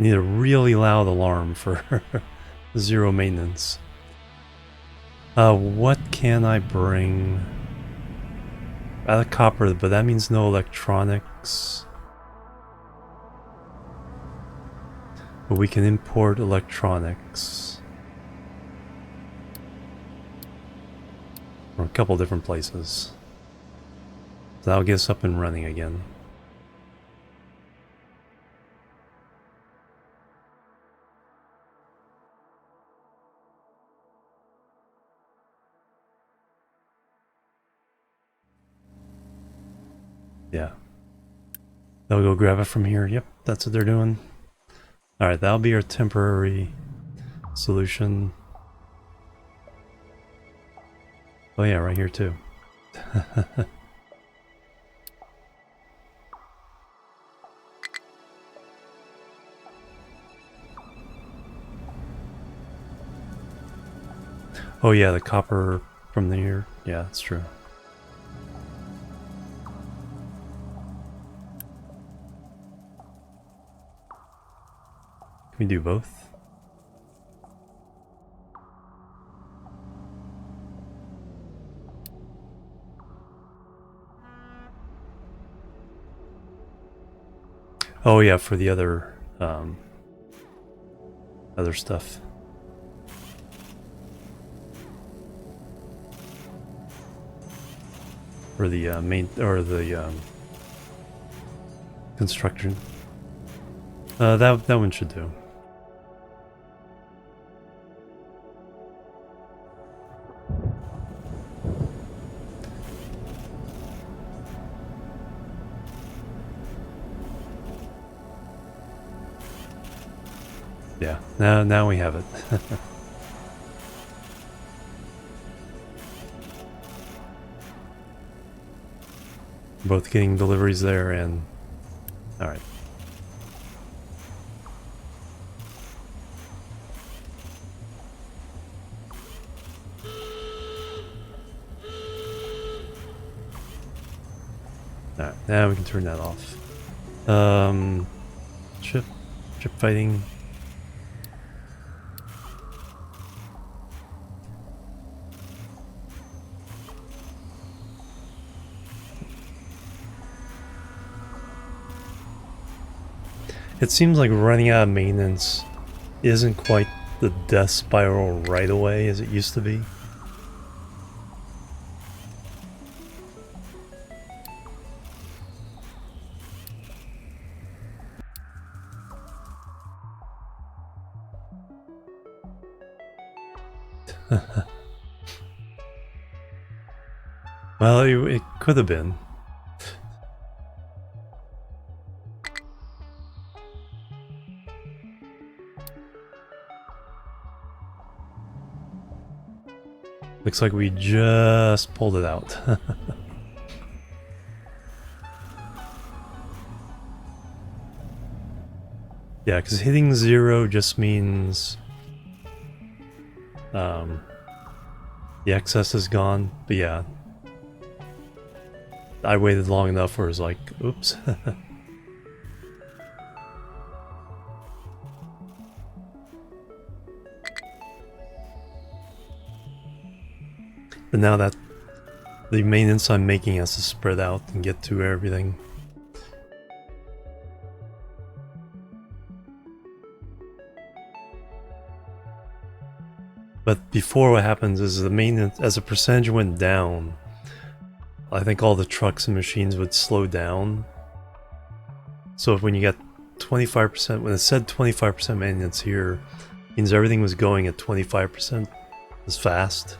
Need a really loud alarm for zero maintenance. What can I bring? Out of copper, but that means no electronics. But we can import electronics from a couple different places. So that'll get us up and running again. Yeah. They'll go grab it from here. Yep, that's what they're doing. Alright, that'll be our temporary solution. Oh yeah, right here too. Oh yeah, the copper from here. Yeah, that's true. Can we do both? Oh yeah, for the other stuff. Or the main, or the construction. That one should do. Yeah, now we have it. Both getting deliveries there and... Alright. Alright, now we can turn that off. Ship fighting. It seems like running out of maintenance isn't quite the death spiral right away as it used to be. Well, it could have been. Looks like we just pulled it out. Yeah, because hitting 0 just means the excess is gone. But yeah, I waited long enough where it was like, oops. But now that the maintenance I'm making has to spread out and get to everything. But before, what happens is the maintenance, as a percentage went down, I think all the trucks and machines would slow down. So if when you got 25%, when it said 25% maintenance here, means everything was going at 25% as fast.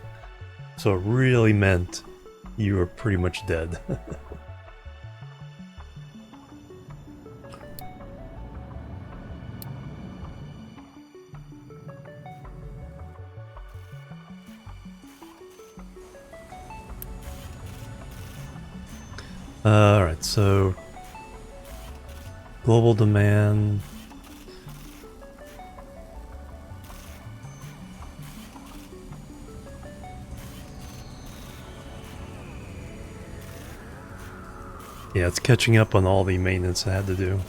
So it really meant you were pretty much dead. Alright, so global demand. Yeah, it's catching up on all the maintenance I had to do.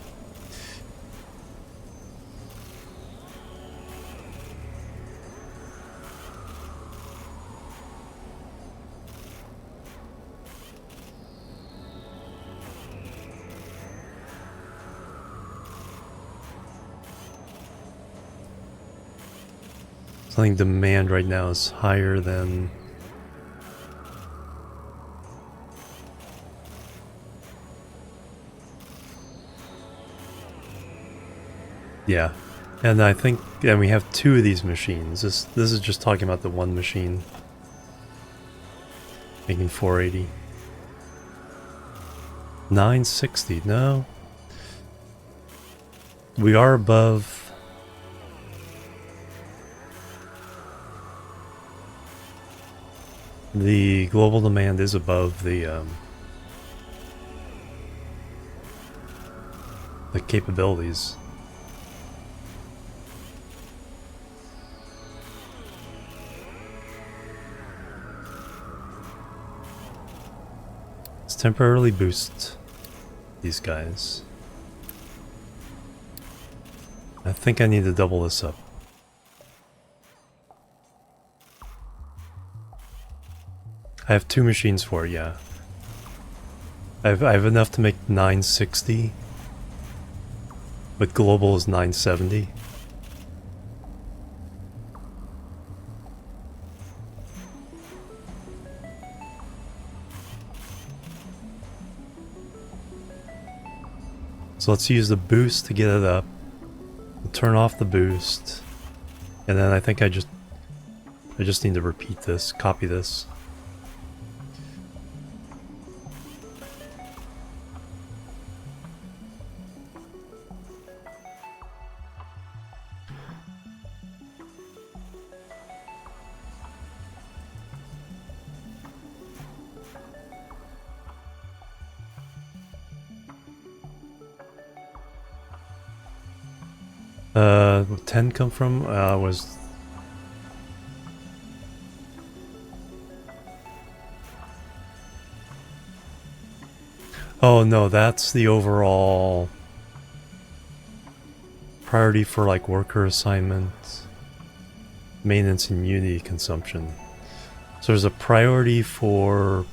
So I think demand right now is higher than... Yeah, and I think, and we have 2 of these machines. This is just talking about the one machine making 480. 960, no. We are above. The global demand is above the capabilities. temporarily boost these guys. I think I need to double this up. I have 2 machines for it, yeah. I have enough to make 960, but global is 970. So let's use the boost to get it up. We'll turn off the boost, and then I think I just need to repeat this, copy this. Where 10 come from? Was... Oh no, that's the overall priority for like worker assignment, maintenance and Unity consumption. So there's a priority for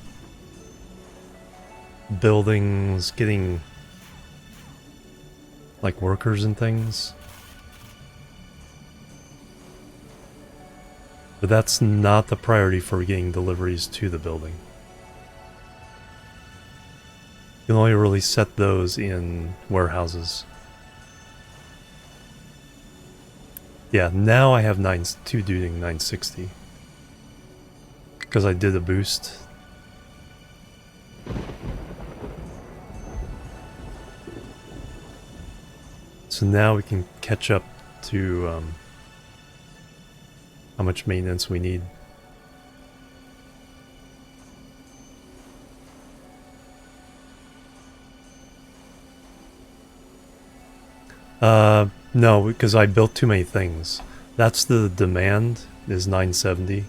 buildings getting like workers and things. But that's not the priority for getting deliveries to the building. You can only really set those in warehouses. Yeah, now I have 2 doing 960. Because I did a boost. So now we can catch up to how much maintenance we need. No, because I built too many things. That's the demand, is 970.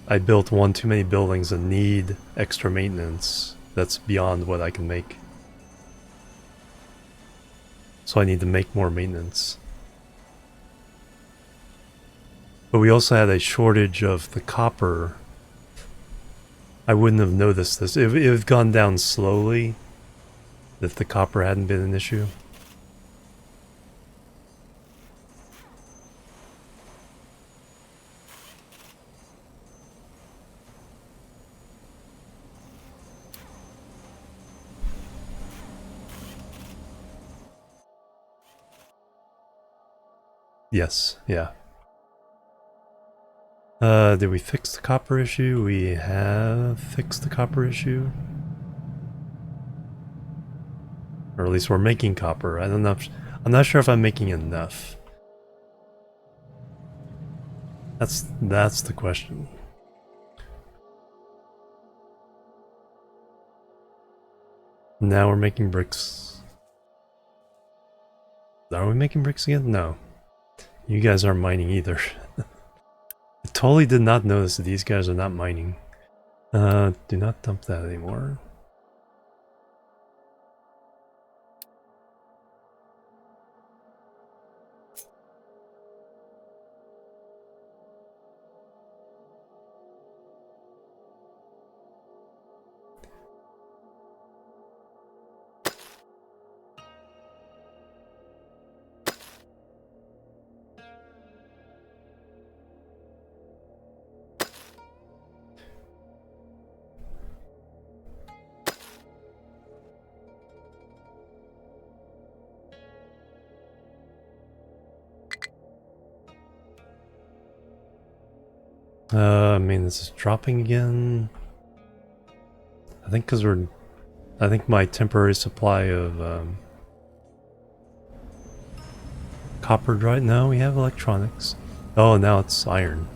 I built one too many buildings that need extra maintenance. That's beyond what I can make. So I need to make more maintenance. But we also had a shortage of the copper. I wouldn't have noticed this. It would have gone down slowly if the copper hadn't been an issue. Yes, yeah. Did we fix the copper issue? We have fixed the copper issue. Or at least we're making copper. I don't know if, I'm not sure if I'm making enough. That's the question. Now we're making bricks. Are we making bricks again? No. You guys aren't mining either. I totally did not notice that these guys are not mining. Do not dump that anymore. I mean, this is dropping again. I think because I think my temporary supply of copper dried. No, we have electronics. Oh, now it's iron.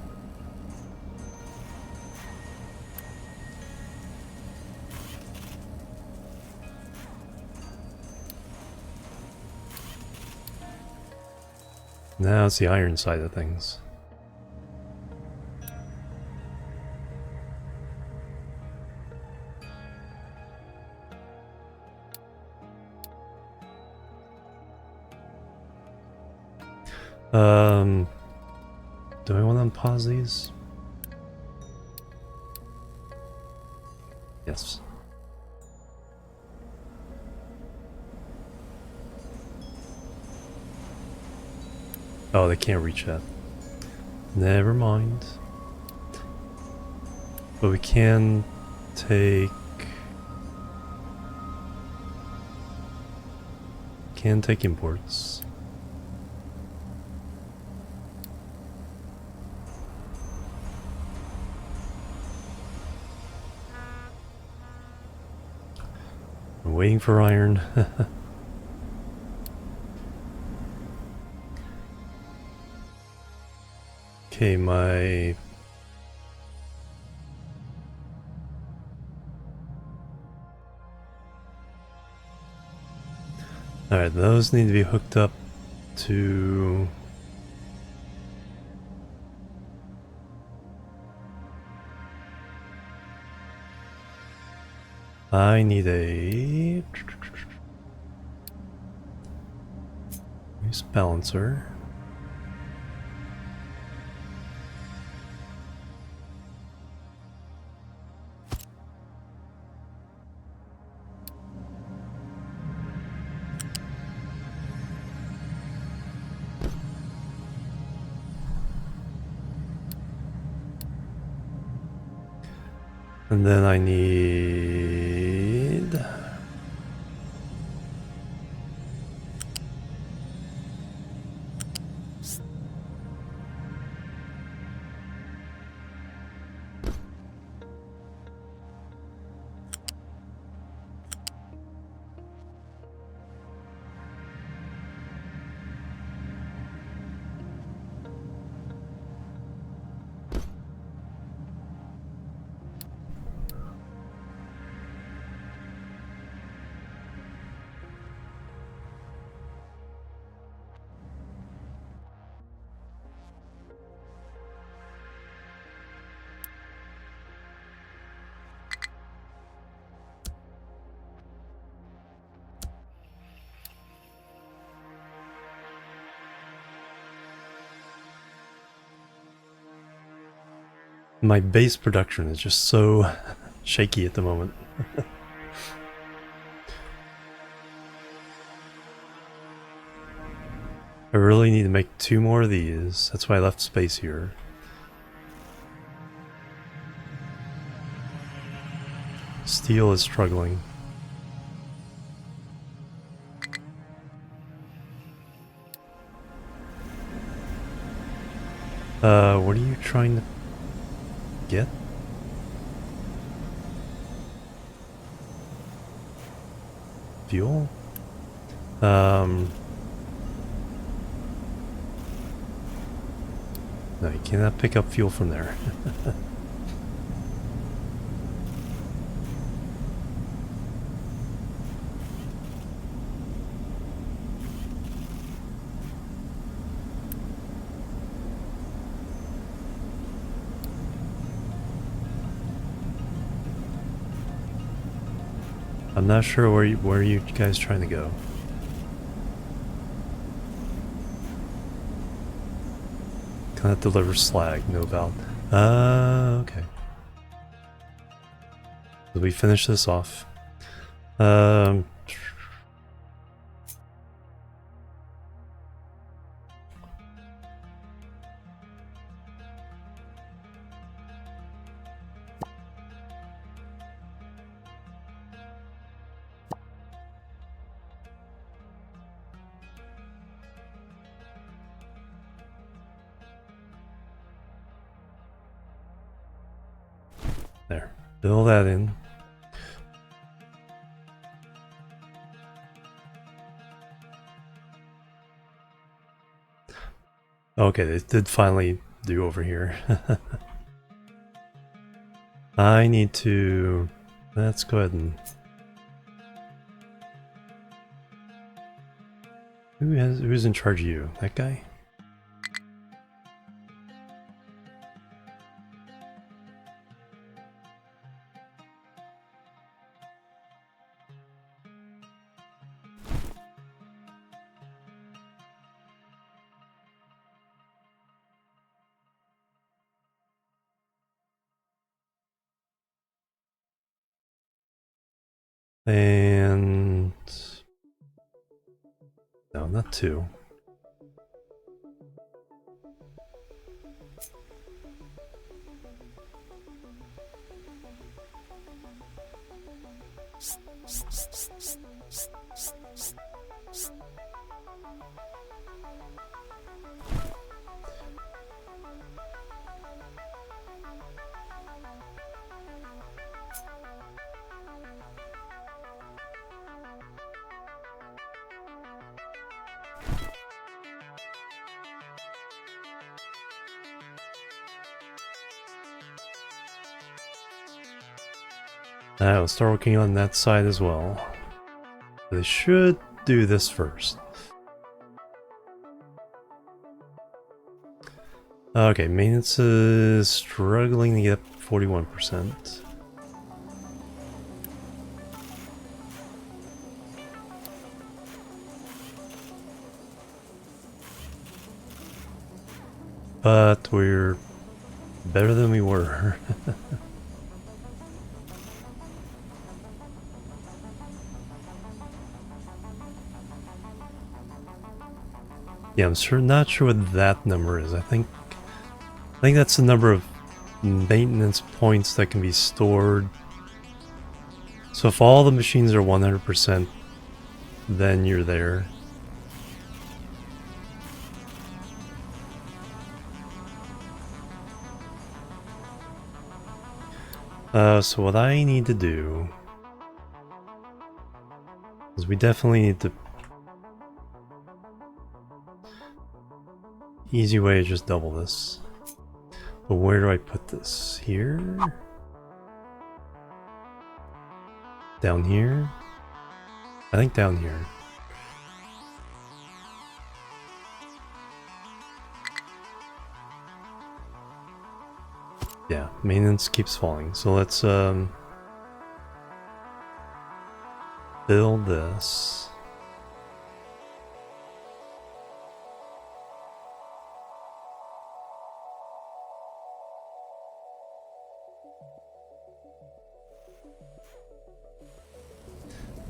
Now it's the iron side of things. Do I want to unpause these? Yes. Oh, they can't reach that. Never mind. But we can take... Can take imports. I'm waiting for iron. Okay, my... Alright, those need to be hooked up to... I need a... Use balancer. And then I need... My base production is just so shaky at the moment. I really need to make 2 more of these. That's why I left space here. Steel is struggling. What are you trying to get? Fuel? No, you cannot pick up fuel from there. I'm not sure where you guys trying to go. Cannot deliver slag, no valve. Okay. Did we finish this off? There. Fill that in. Okay, they did finally do over here. I need to... Let's go ahead and... Who's in charge of you? That guy? And no, not 2. I'll start working on that side as well. They should do this first. Okay, maintenance is struggling to get up 41%. But we're better than we were. Yeah, I'm not sure what that number is. I think that's the number of maintenance points that can be stored. So if all the machines are 100%, then you're there. So what I need to do is we definitely need to... Easy way is just double this. But where do I put this? Here? Down here? I think down here. Yeah, maintenance keeps falling. So let's build this.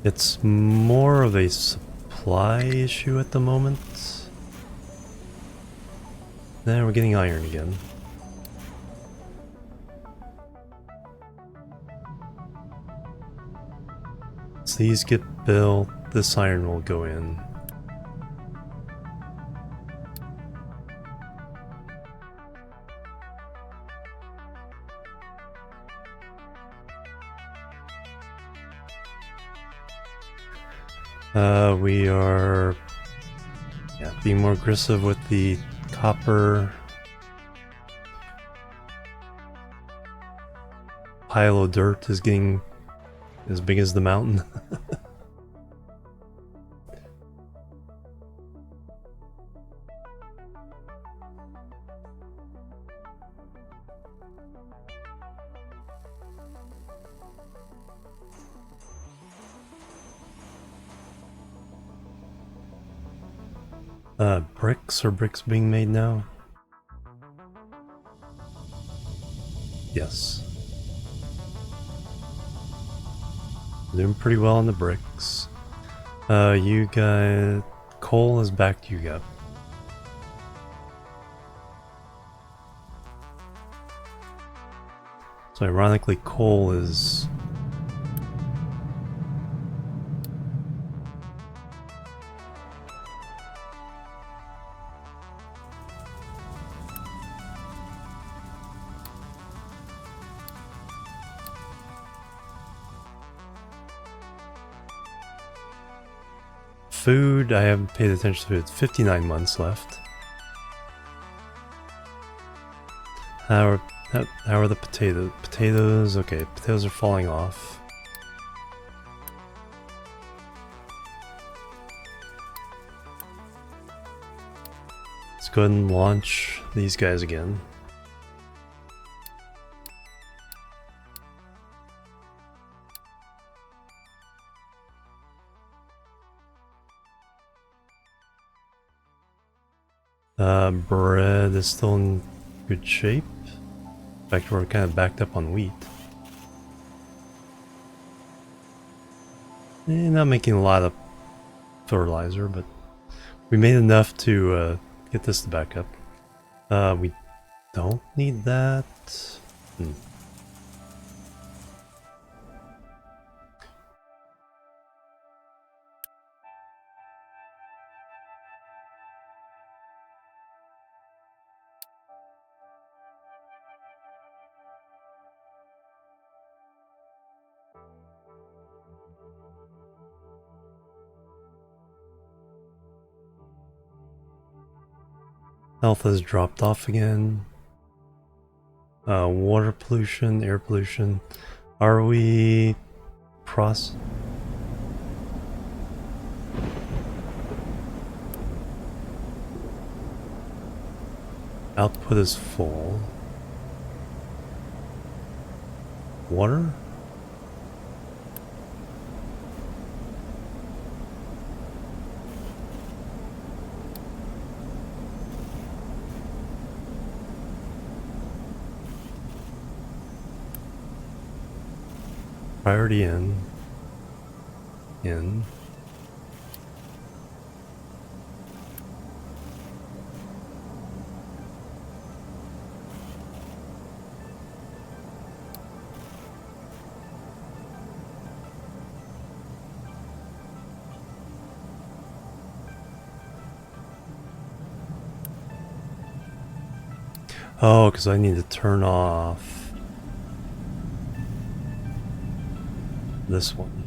It's more of a supply issue at the moment. Now we're getting iron again. So these get built, this iron will go in. We are being more aggressive with the copper. Pile of dirt is getting as big as the mountain. Bricks? Are bricks being made now? Yes. Doing pretty well on the bricks. You got... Coal is back to you guys. So ironically, coal is... Food, I haven't paid attention to it. 59 months left. How are the potatoes? Potatoes, okay, potatoes are falling off. Let's go ahead and launch these guys again. Bread is still in good shape. In fact, we're kind of backed up on wheat. Not making a lot of fertilizer, but we made enough to get this to back up. We don't need that. Health has dropped off again. Water pollution, air pollution. Are we output is full. Water? Priority in. Oh, because I need to turn off this one.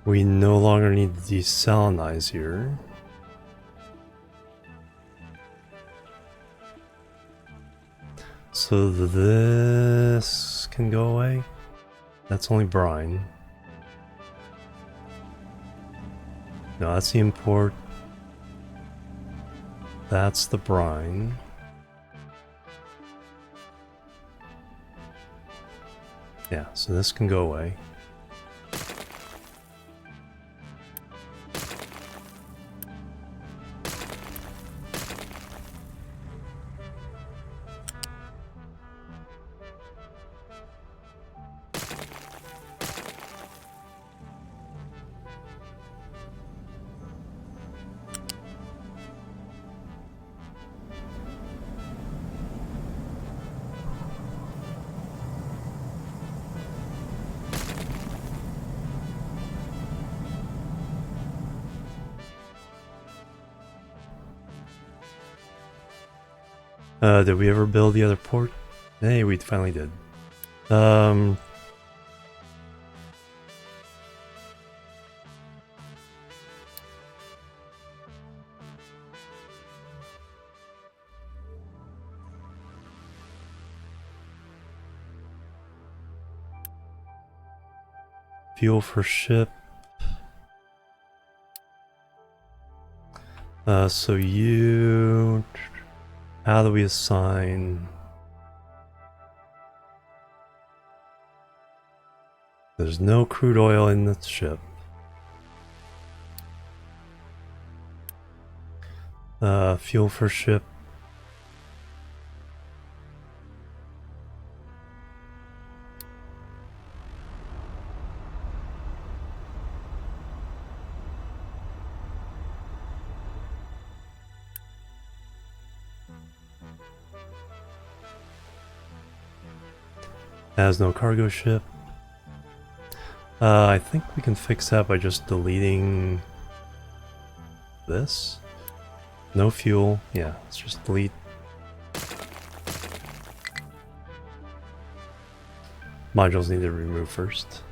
We no longer need to desalinize here. So this can go away. That's only brine. No, that's the import. That's the brine. Yeah, so this can go away. Did we ever build the other port? Hey, we finally did. Fuel for ship. So you... How do we assign... There's no crude oil in the ship. Fuel for ship. Has no cargo ship. I think we can fix that by just deleting this. No fuel. Yeah, let's just delete. Modules need to remove first.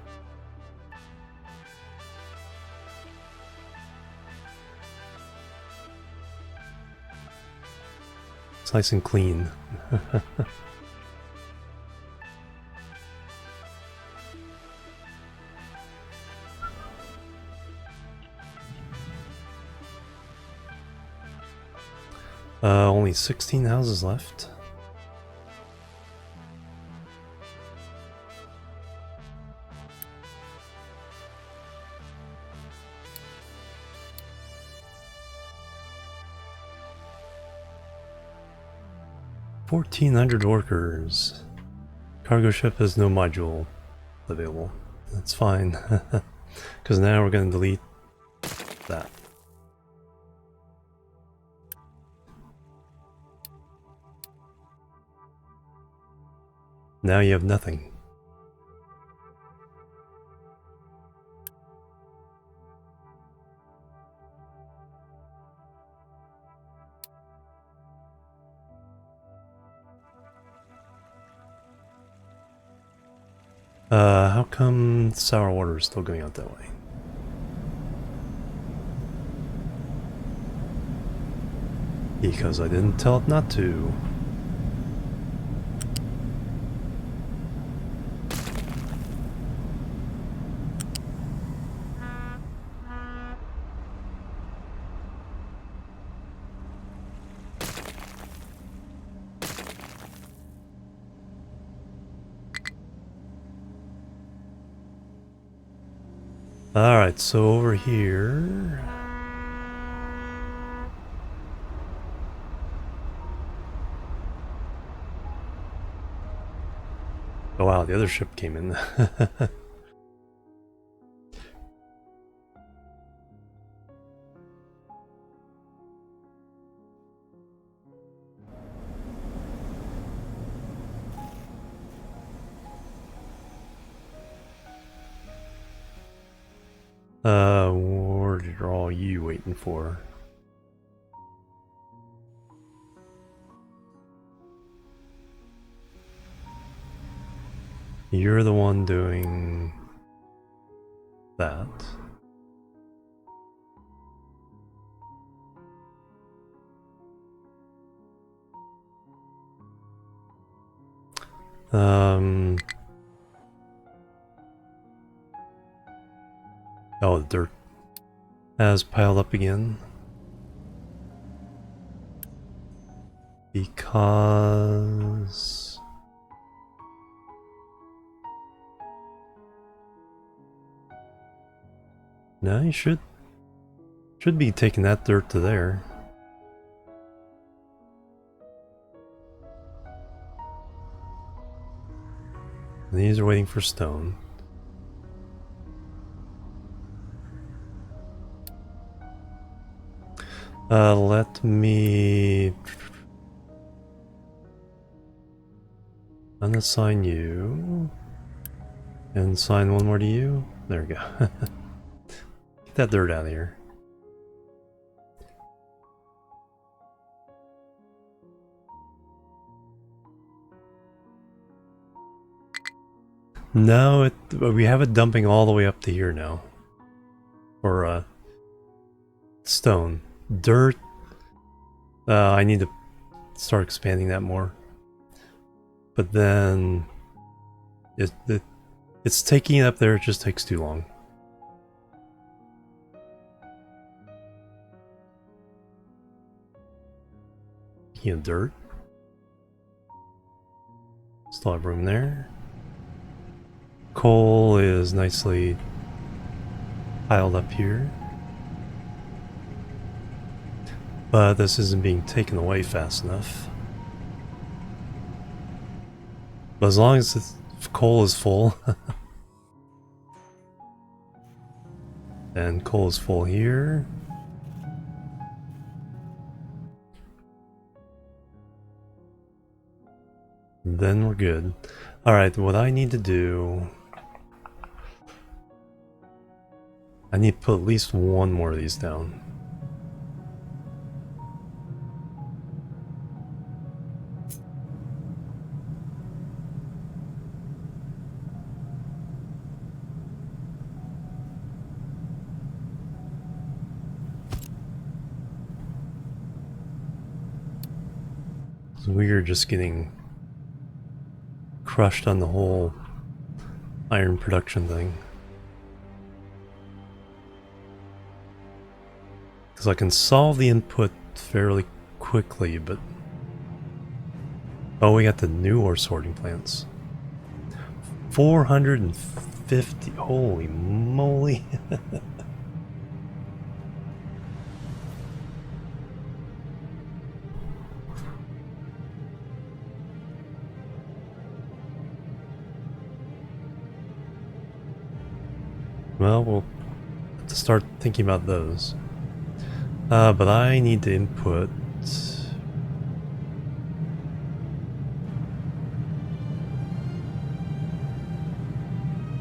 It's nice and clean. Only 16 houses left. 1,400 workers. Cargo ship has no module available. That's fine. Because now we're going to delete that. Now you have nothing. How come sour water is still going out that way? Because I didn't tell it not to. Alright, so over here... Oh wow, the other ship came in. What are all you waiting for? You're the one doing that. Oh, the dirt has piled up again. Because... No, you should be taking that dirt to there. These are waiting for stone. Let me unassign you and assign one more to you. There we go. Get that dirt out of here. No, we have it dumping all the way up to here now. Or stone. Dirt. I need to start expanding that more. But then it's taking it up there, it just takes too long. Speaking of dirt. Still have room there. Coal is nicely piled up here. But this isn't being taken away fast enough. But as long as the coal is full, and coal is full here. Then we're good. Alright, what I need to do... I need to put at least one more of these down. So we're just getting crushed on the whole iron production thing. Because I can solve the input fairly quickly, but... Oh, we got the new ore sorting plants. 450, holy moly. Well, we'll have to start thinking about those. But I need to input...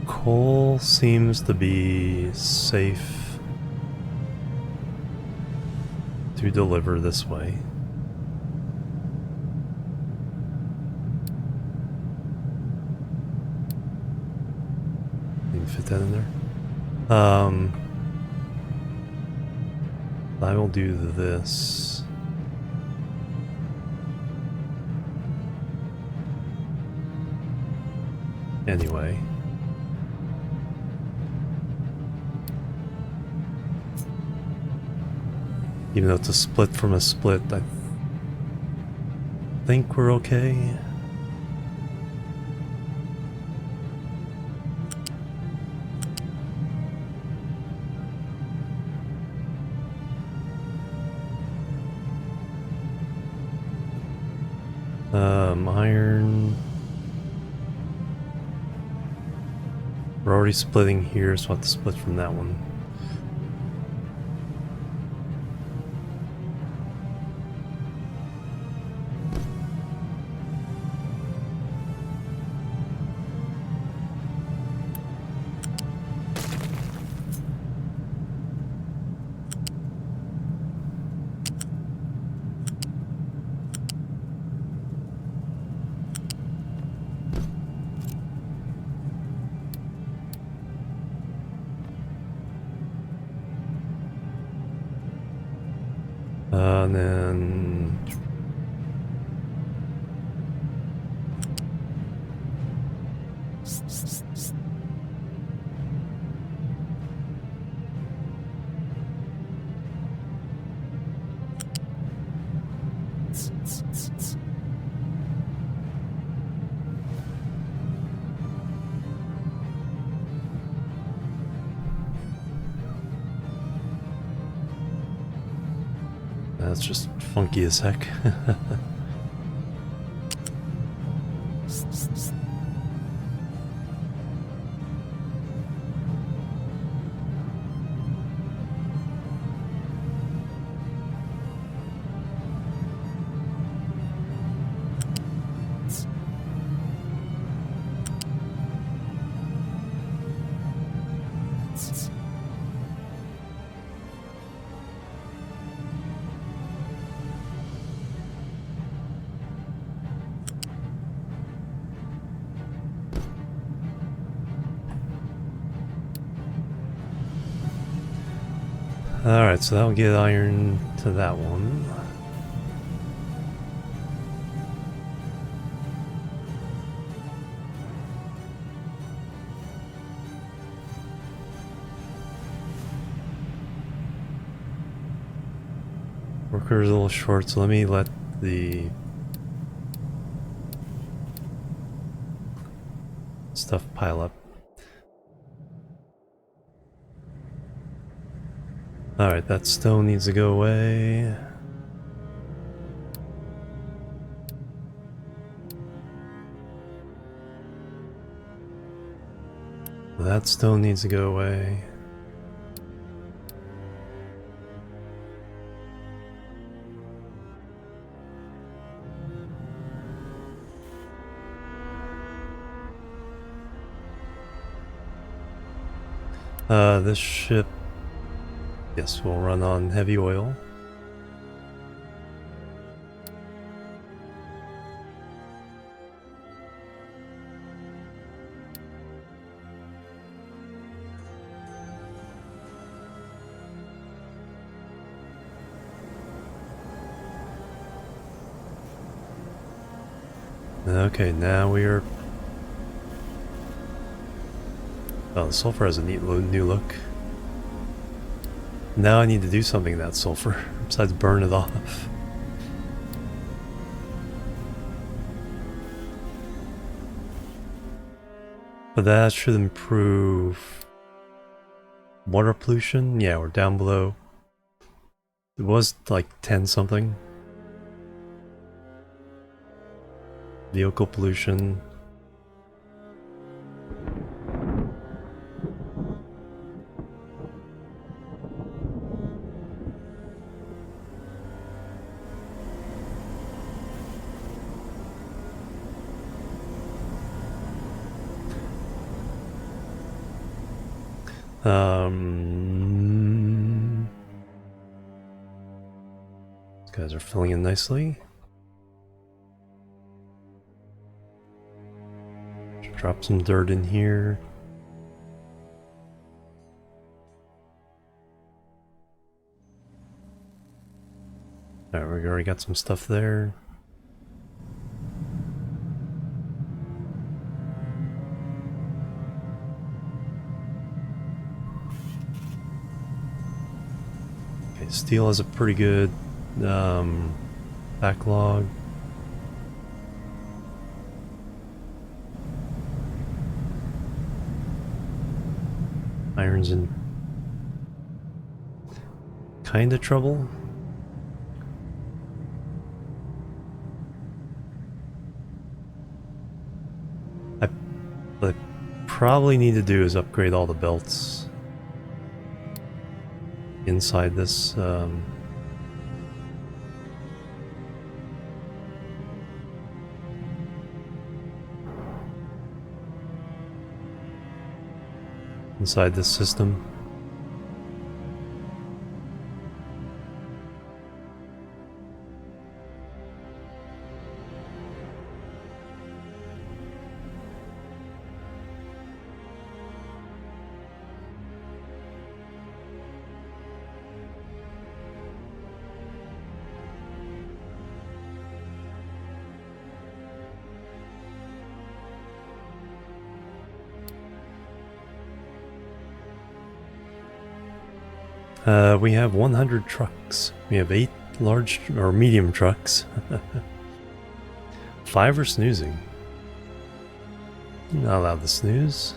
Coal seems to be safe to deliver this way. You can fit that in there. I will do this. Anyway. Even though it's a split from a split, I think we're okay. Iron. We're already splitting here, so I'll have to split from that one. And then... That's just funky as heck. Alright, so that'll get iron to that one. Worker's a little short, so let me let the stuff pile up. Alright, that stone needs to go away. That stone needs to go away. This ship, yes, will run on heavy oil. Okay, now we are... Oh, the sulfur has a neat new look. Now I need to do something to that sulfur, besides burn it off. But that should improve water pollution. Yeah, we're down below. It was like 10 something. Vehicle pollution. These guys are filling in nicely. Drop some dirt in here. Alright, we already got some stuff there. Okay, steel has a pretty good backlog. Iron's in kinda trouble. What I probably need to do is upgrade all the belts inside this system. We have 100 trucks. We have 8 large or medium trucks. 5 are snoozing. Not allowed to snooze.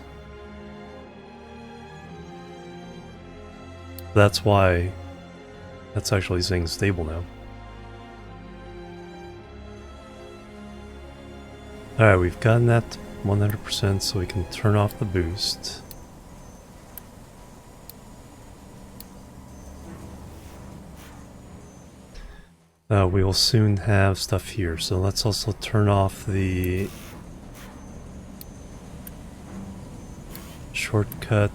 That's why that's actually saying stable now. Alright, we've gotten that 100% so we can turn off the boost. We will soon have stuff here, so let's also turn off the shortcut.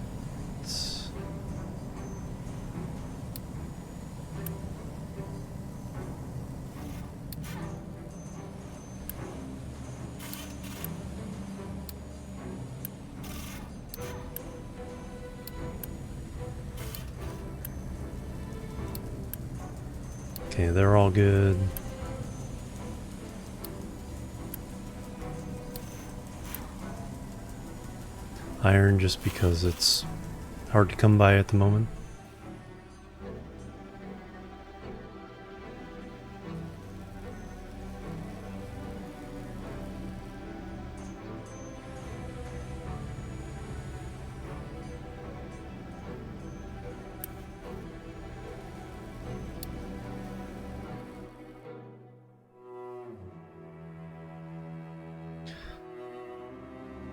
Okay, they're all good. Iron just because it's hard to come by at the moment.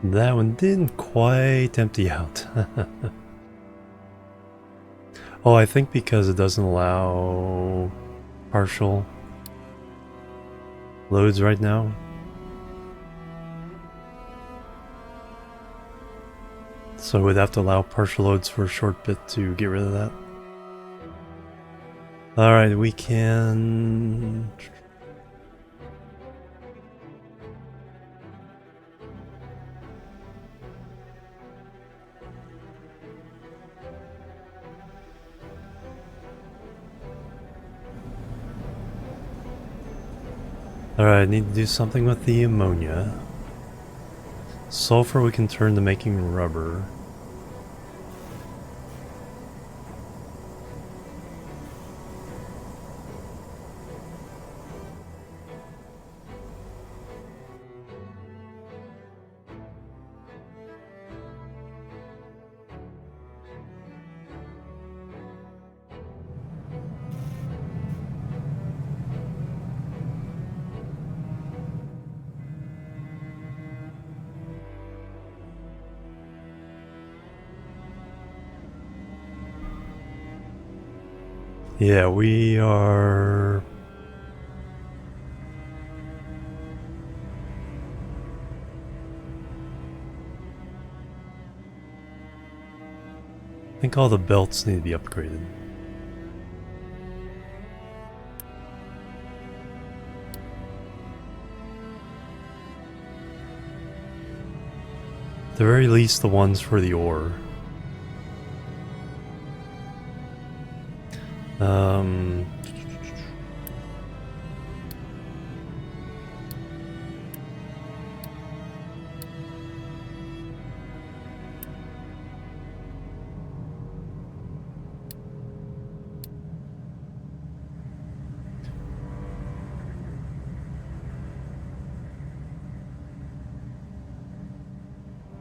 That one didn't quite empty out. Oh, I think because it doesn't allow partial loads right now. So we'd have to allow partial loads for a short bit to get rid of that. Alright, we can... Alright, I need to do something with the ammonia. Sulfur we can turn to making rubber. Yeah, we are... I think all the belts need to be upgraded. At the very least, the ones for the ore.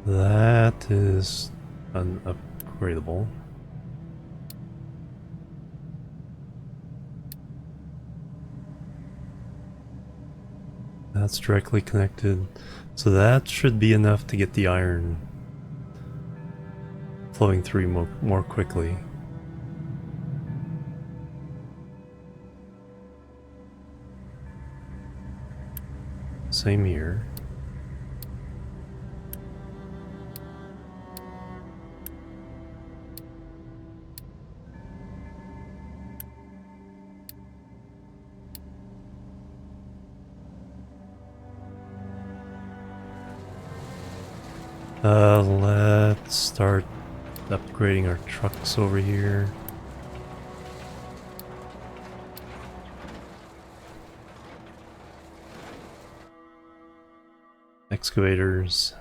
That is unupgradable. That's directly connected. So that should be enough to get the iron flowing through more quickly. Same here. Let's start upgrading our trucks over here. Excavators.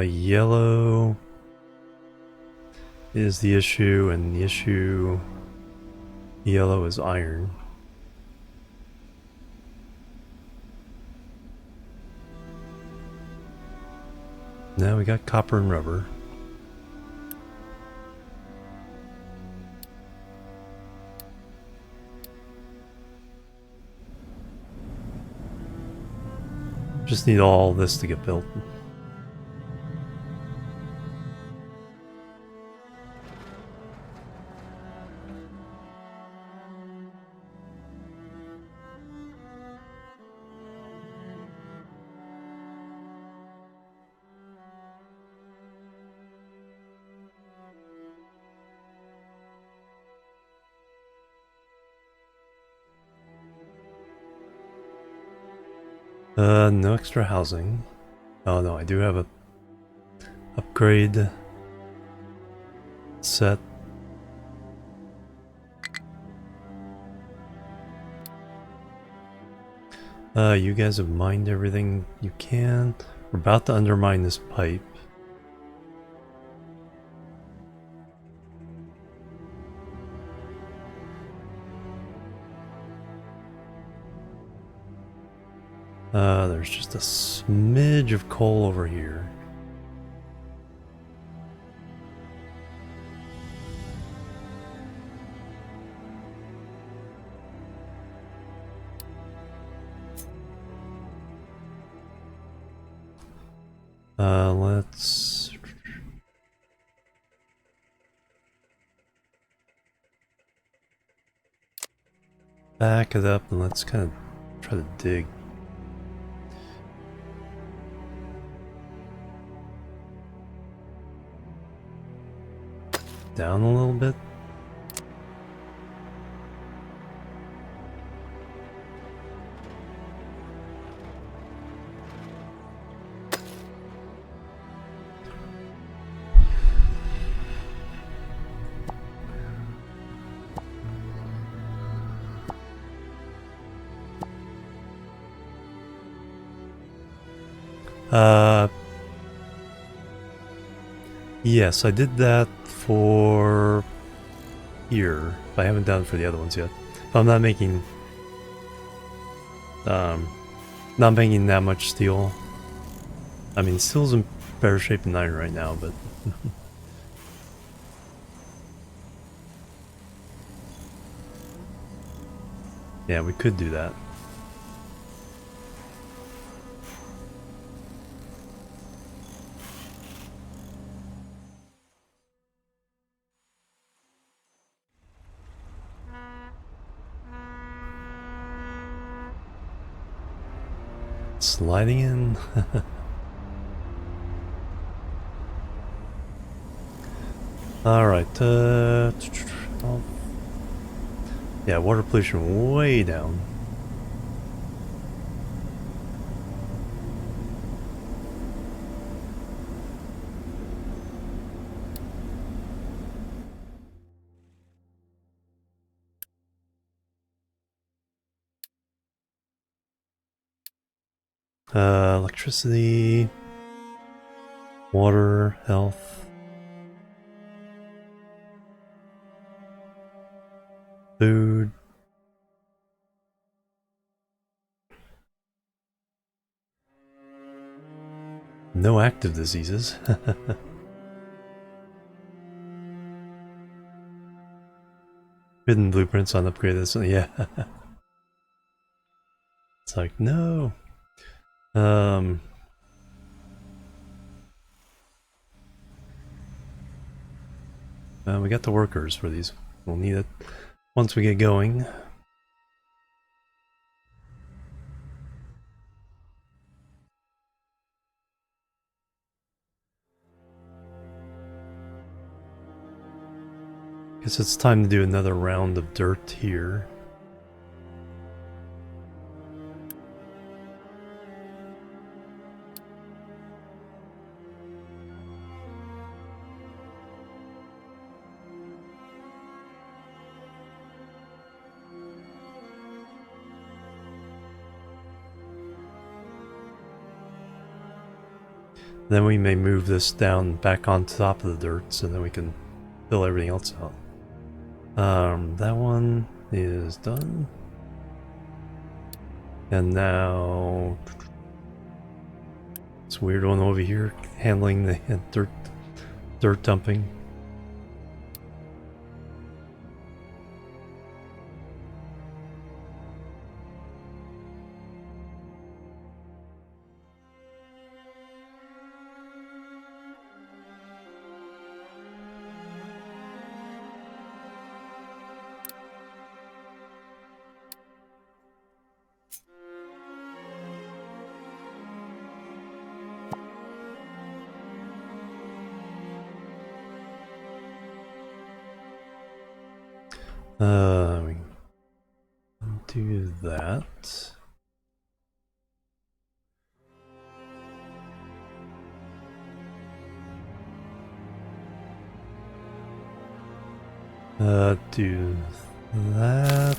Yellow is the issue, and the issue yellow is iron. Now we got copper and rubber. Just need all this to get built. No extra housing. Oh no, I do have a upgrade set. You guys have mined everything you can. We're about to undermine this pipe. There's just a smidge of coal over here. Let's back it up and let's kind of try to dig. Down a little bit. Yes, I did that for here. I haven't done it for the other ones yet. I'm not making not making that much steel. I mean, steel's in better shape than iron right now, but yeah, we could do that. Sliding in. Alright, yeah, water pollution way down. Electricity, water, health, food. No active diseases. Hidden blueprints on upgraded. So yeah. It's like, no. We got the workers for these. We'll need it once we get going. Guess it's time to do another round of dirt here. Then we may move this down back on top of the dirt so then we can fill everything else out. That one is done. And now this weird one over here handling the dirt dumping. We can do that. Do that.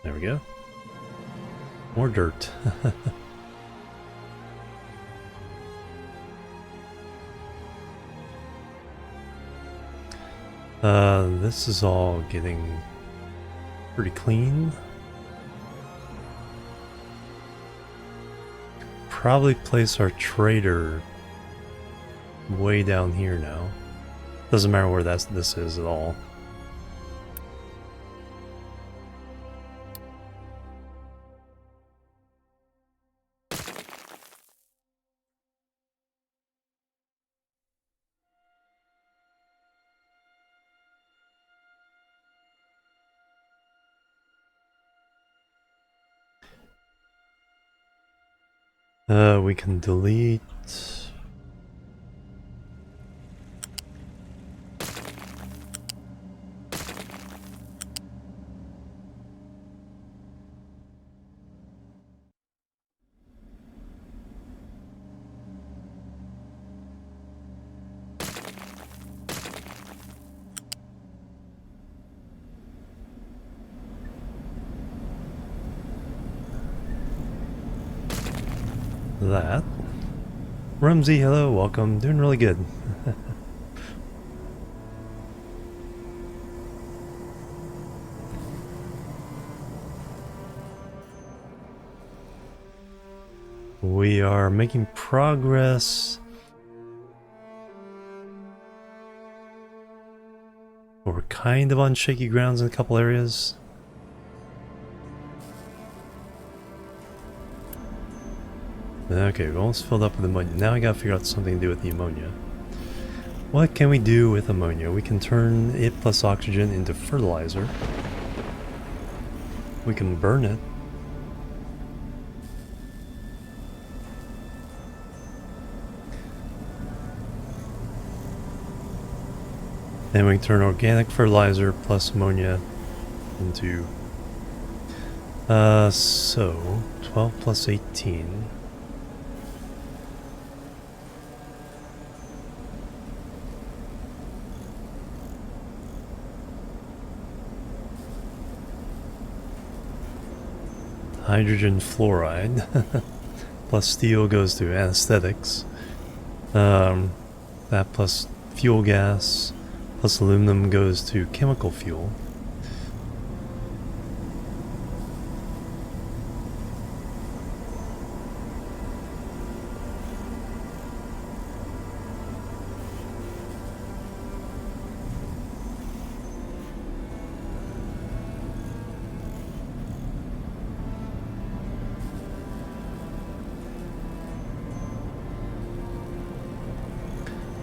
There we go. More dirt. This is all getting pretty clean. Probably place our trader way down here now. Doesn't matter where this is at all. We can delete. That. Rumsey, hello, welcome. Doing really good. We are making progress. We're kind of on shaky grounds in a couple areas. Okay, we're almost filled up with ammonia. Now I gotta figure out something to do with the ammonia. What can we do with ammonia? We can turn it plus oxygen into fertilizer. We can burn it. Then we can turn organic fertilizer plus ammonia into... so 12 plus 18. Hydrogen fluoride plus steel goes to anesthetics. That plus fuel gas plus aluminum goes to chemical fuel.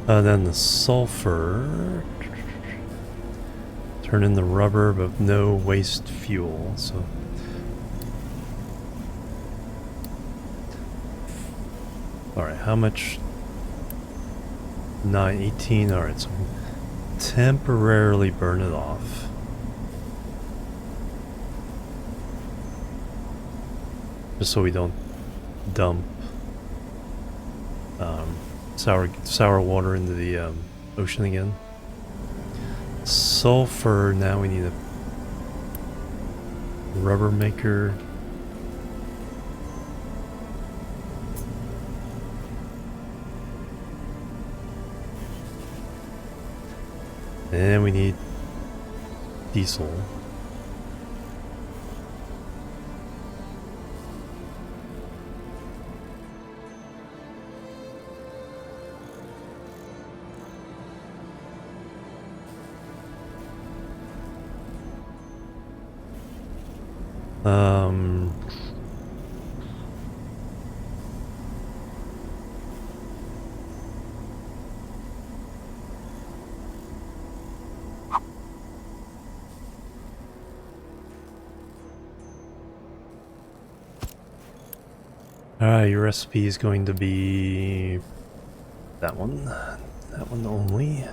Then the sulfur, turn in the rubber but no waste fuel, so alright, how much? 918, alright, so temporarily burn it off. Just so we don't dump sour water into the ocean again. Sulfur, now we need a rubber maker. And we need diesel. Alright, your recipe is going to be that one only.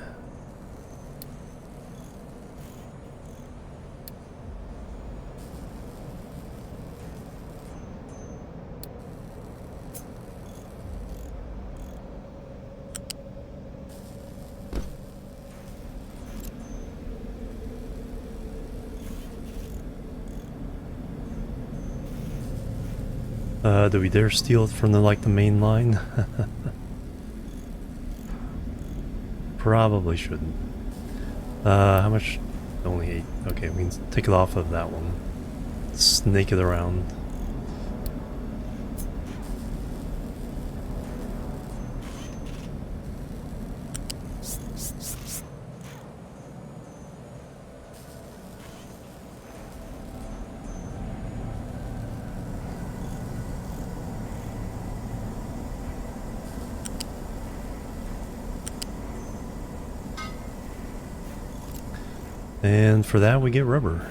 Do we dare steal it from the main line? Probably shouldn't. How much? Only 8. Okay, we can take it off of that one. Snake it around. And for that we get rubber.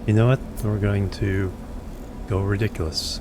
You know what? We're going to go ridiculous.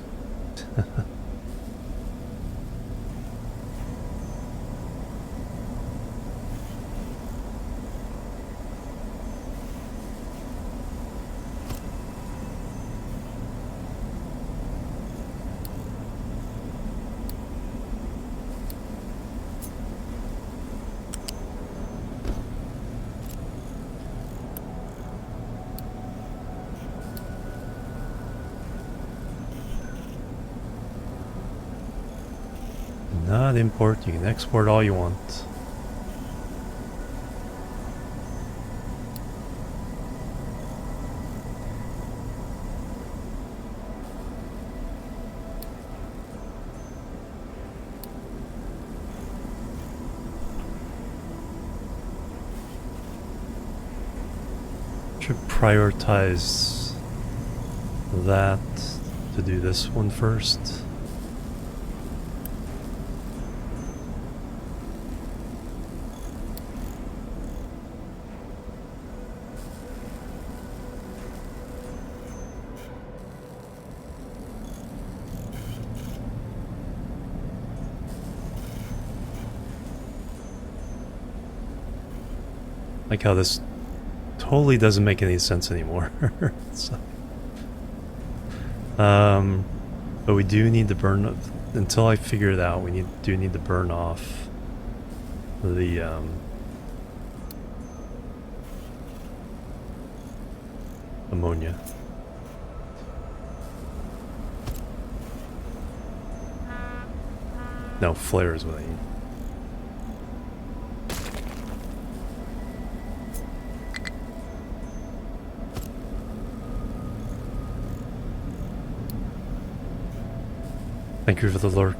Not import, you can export all you want. Should prioritize that to do this one first. Like how this totally doesn't make any sense anymore. So, but we do need to burn, until I figure it out, we do need to burn off the ammonia. No, flare is what I need. Thank you for the lurk.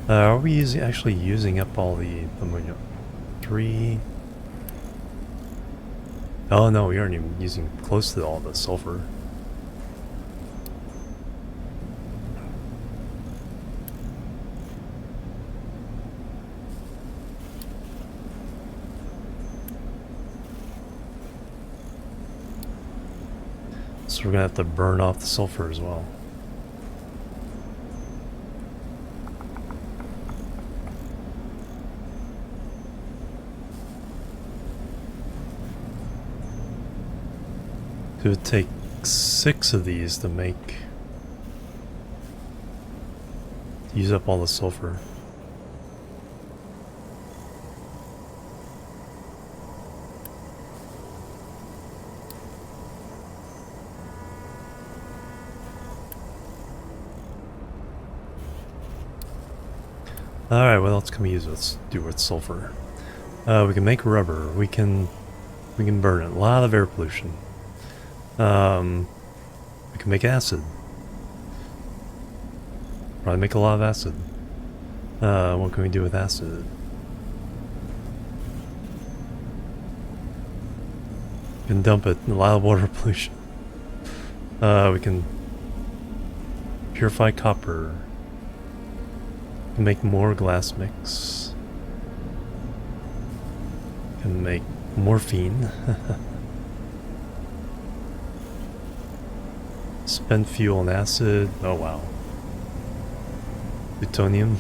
Are we actually using up all the ammonia? 3. Oh no, we aren't even using close to all the sulfur. So we're gonna have to burn off the sulfur as well. It would take 6 of these to use up all the sulfur. Alright, what else can we use? Let's do with sulfur. We can make rubber. We can burn it. A lot of air pollution. We can make acid. Probably make a lot of acid. What can we do with acid? We can dump it. A lot of water pollution. We can purify copper. We can make more glass mix. We can make morphine. Spent fuel and acid. Oh wow. Plutonium.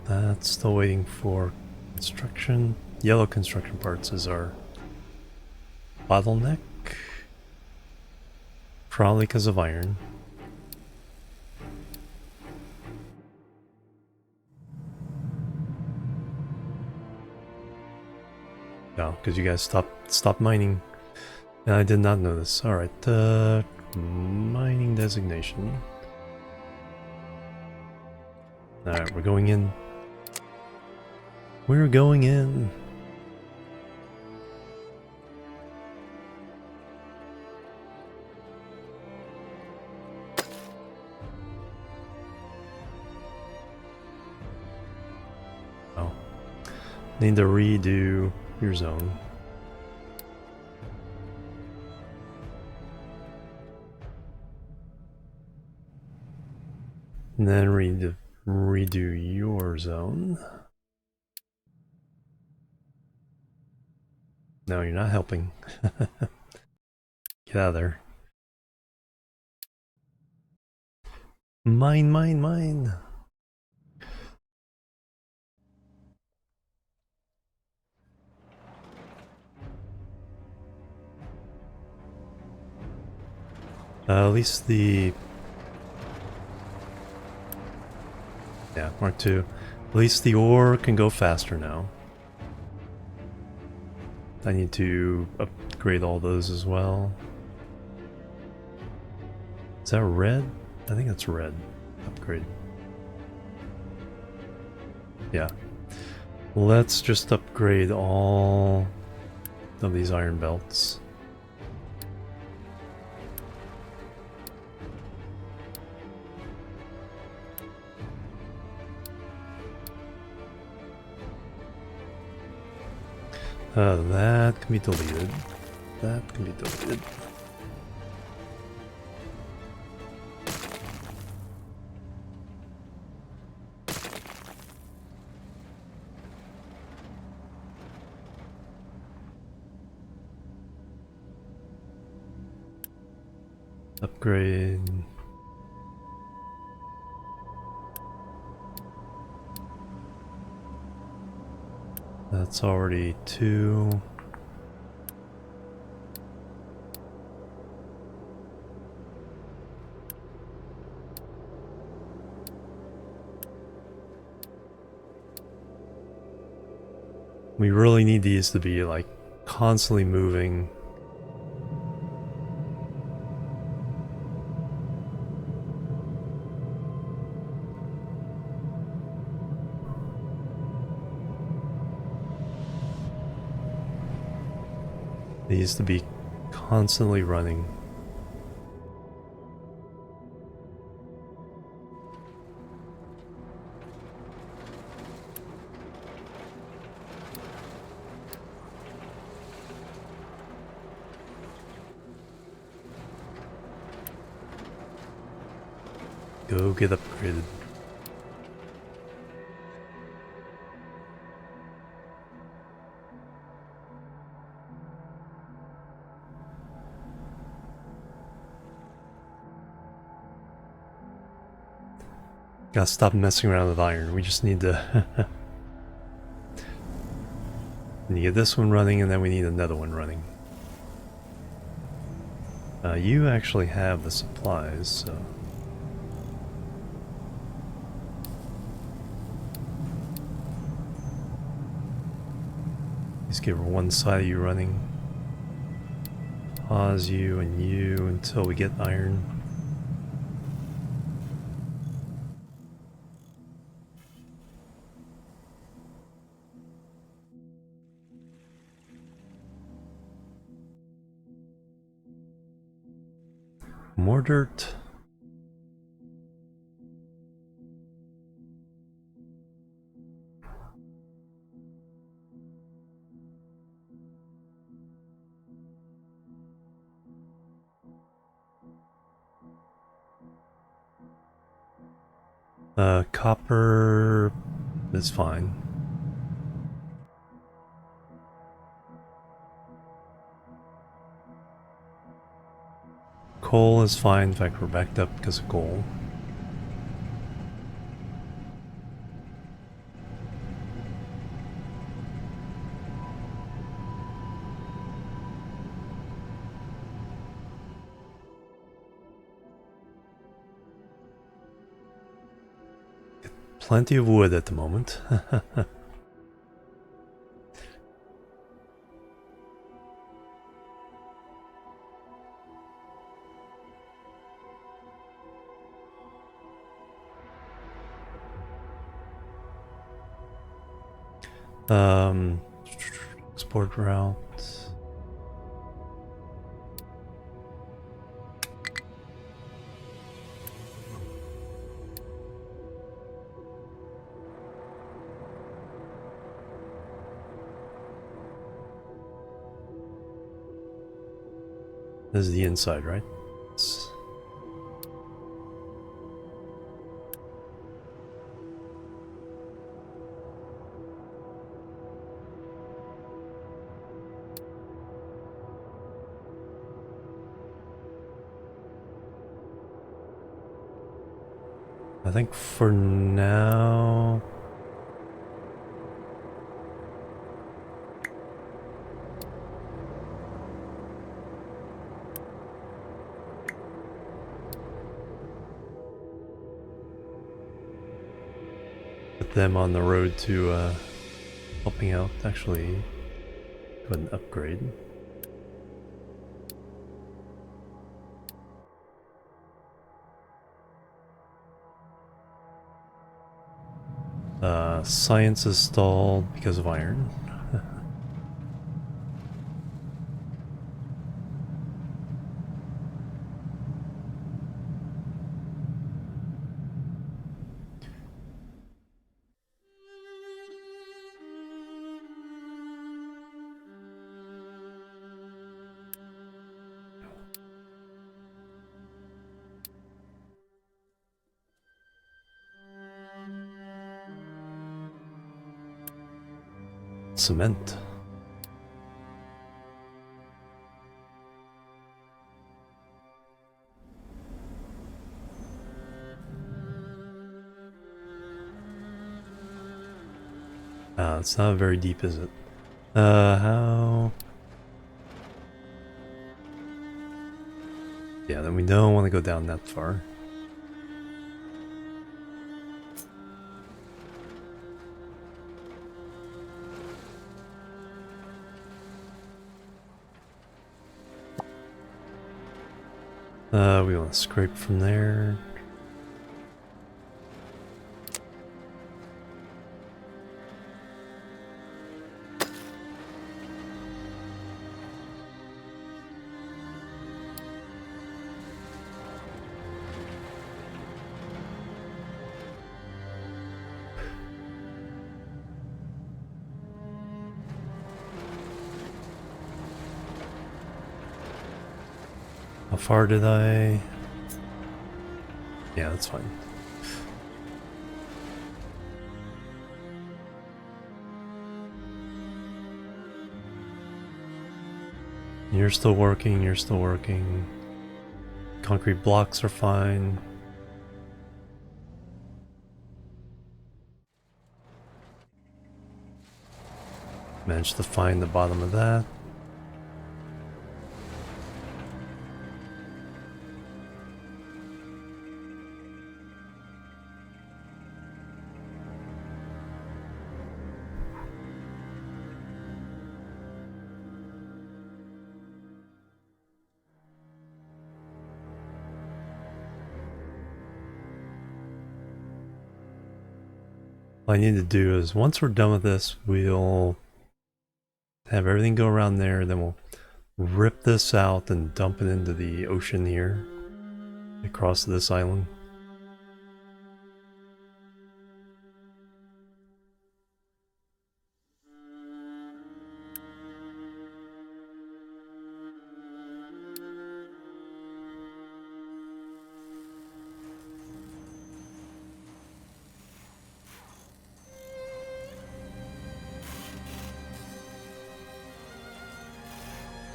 That's still waiting for construction. Yellow construction parts is our bottleneck. Probably because of iron. No, because you guys stopped mining. And I did not know this. Alright, mining designation. Alright, we're going in. We're going in. Oh. Need to redo your zone. And then redo your zone. No, you're not helping. Get out of there. Mine, mine, mine. At least the... Yeah, Yeah, Mark II. At least the ore can go faster now. I need to upgrade all those as well. Is that red? I think that's red. Upgrade. Yeah. Let's just upgrade all of these iron belts. That can be deleted. That can be deleted. Upgrade. That's already 2. We really need these to be like constantly moving. These to be constantly running. Go get upgraded. Gotta stop messing around with iron. We just need to need to get this one running, and then we need another one running. You actually have the supplies, so... Just give her one side of you running. Pause you and you until we get iron. More dirt. Copper is fine. Coal is fine. In fact, we're backed up because of coal. Plenty of wood at the moment. Export route. This is the inside, right? I think for now... them on the road to helping out. Actually, go ahead and upgrade. Science is stalled because of iron. Cement. It's not very deep, is it? How? Yeah, then we don't want to go down that far. We want to scrape from there. How far did I? Yeah, that's fine. You're still working, you're still working. Concrete blocks are fine. Managed to find the bottom of that. All I need to do is, once we're done with this, we'll have everything go around there, then we'll rip this out and dump it into the ocean here, across this island.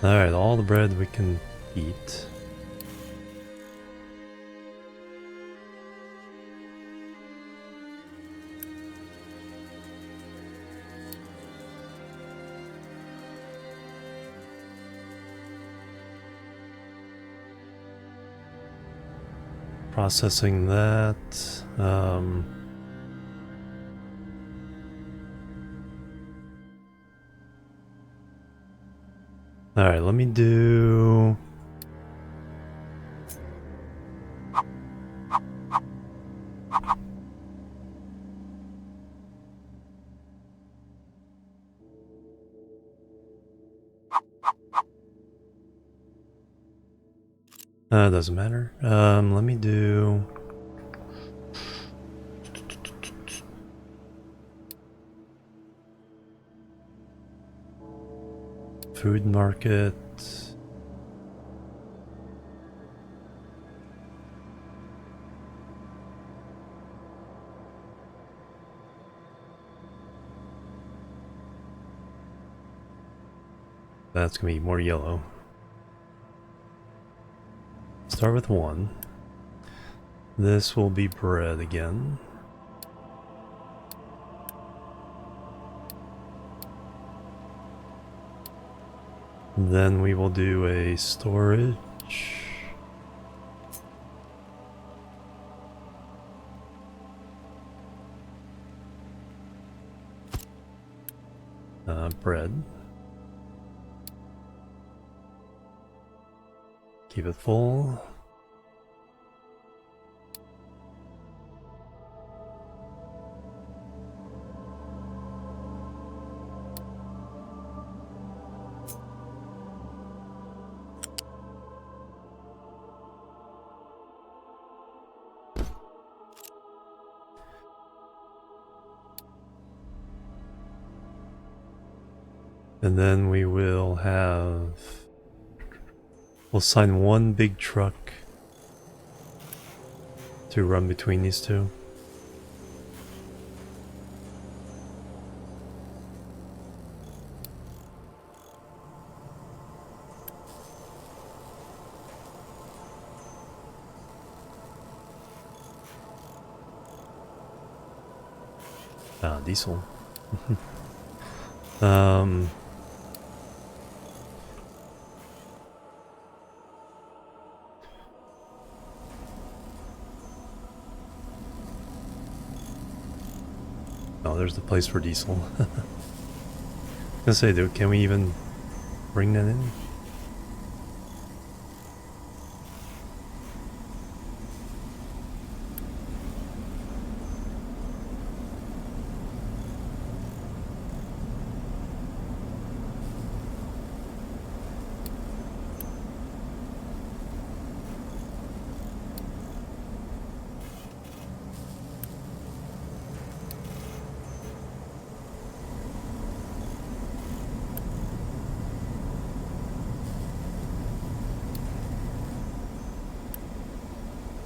Alright, all the bread we can eat. Processing that. Alright, let me do... doesn't matter. Let me do... Food market. That's gonna be more yellow. Start with one. This will be bread again. Then we will do a storage. Bread. Keep it full. And then we will have... We'll assign one big truck to run between these two. Ah, diesel. Oh, there's the place for diesel. I was gonna say, dude, can we even bring that in?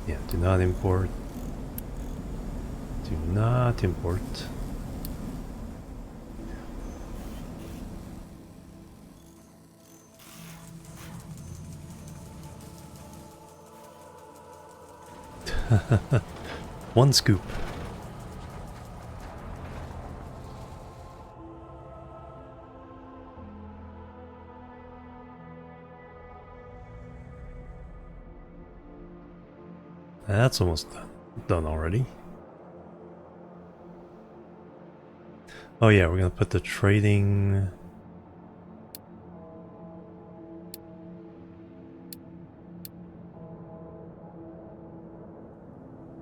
Yeah, do not import. Do not import. One scoop. That's almost done already. Oh yeah, we're gonna put the trading...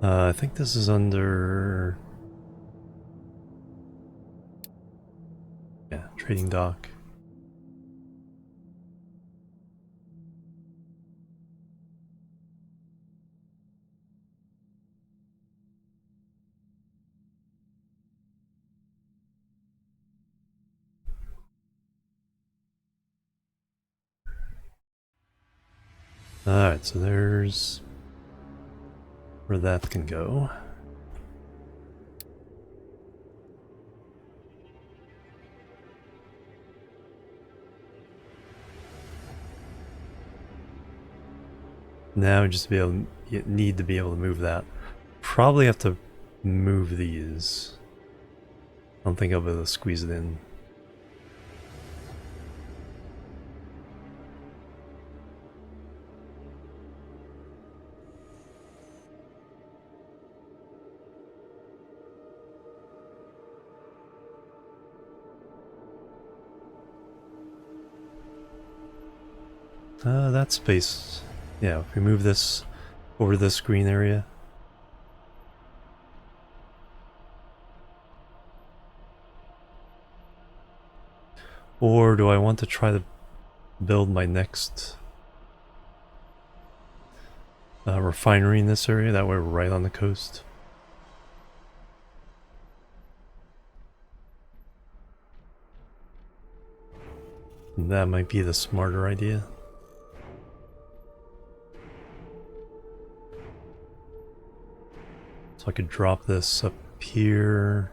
I think this is under... Yeah, trading dock. Alright, so there's where that can go. Now just be able, you need to be able to move that. Probably have to move these. I don't think I'll be able to squeeze it in. That space. Yeah, if we move this over this green area. Or do I want to try to build my next refinery in this area? That way we're right on the coast. That might be the smarter idea. So I could drop this up here.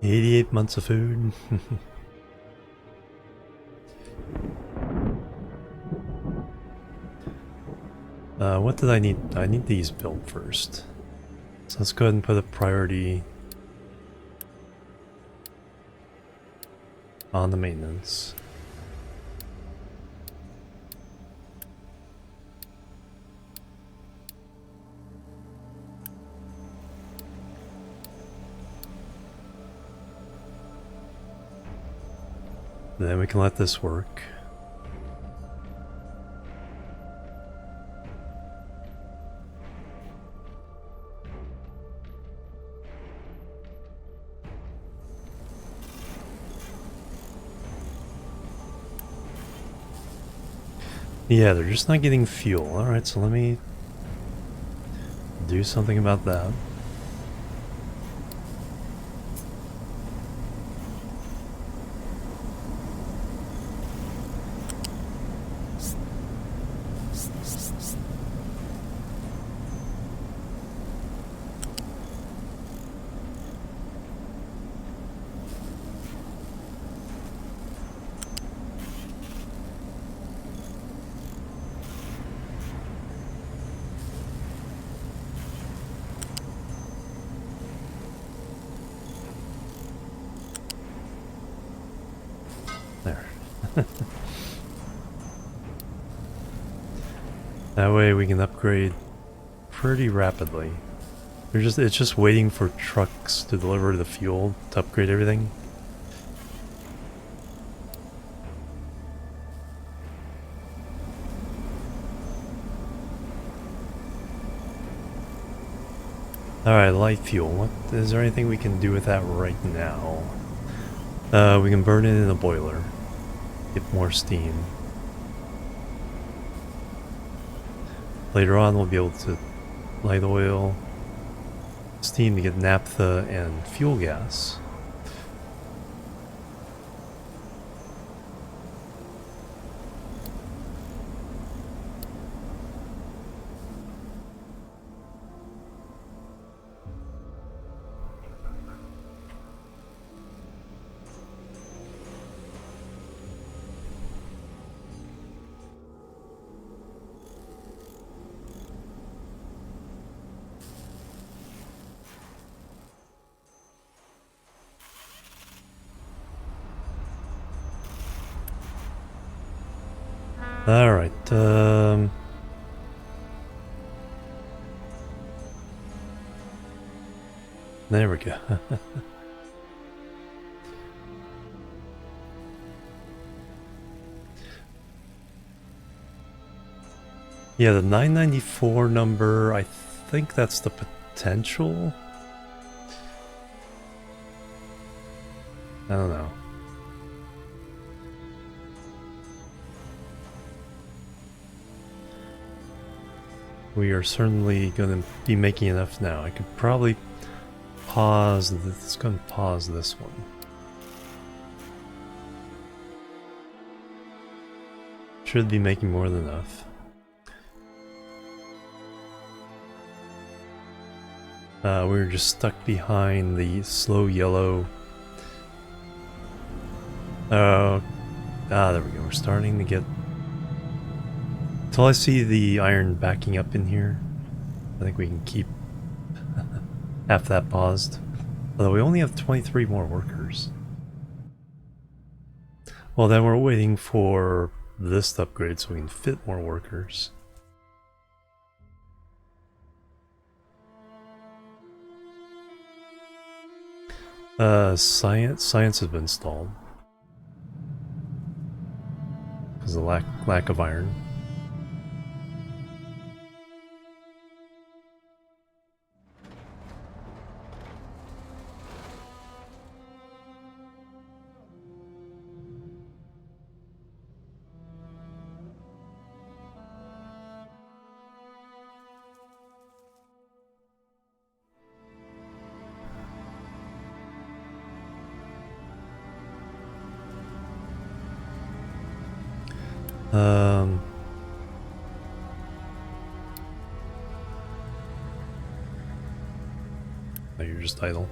"88 months of food." What did I need? I need these built first. So let's go ahead and put a priority on the maintenance. Then we can let this work. Yeah, they're just not getting fuel. Alright, so let me do something about that. There. That way we can upgrade pretty rapidly. It's just waiting for trucks to deliver the fuel to upgrade everything. Alright, light fuel. What is there anything we can do with that right now? We can burn it in a boiler. Get more steam. Later on we'll be able to light oil, steam to get naphtha and fuel gas. Alright, there we go. Yeah, the 994 number, I think that's the potential. I don't know. We are certainly going to be making enough now. I could probably pause this. It's going to pause this one. Should be making more than enough. We were just stuck behind the slow yellow. There we go. We're starting to get. Until I see the iron backing up in here, I think we can keep half that paused. Although we only have 23 more workers. Well, then we're waiting for this to upgrade so we can fit more workers. Science has been stalled because of the lack of iron. No, you're just idle.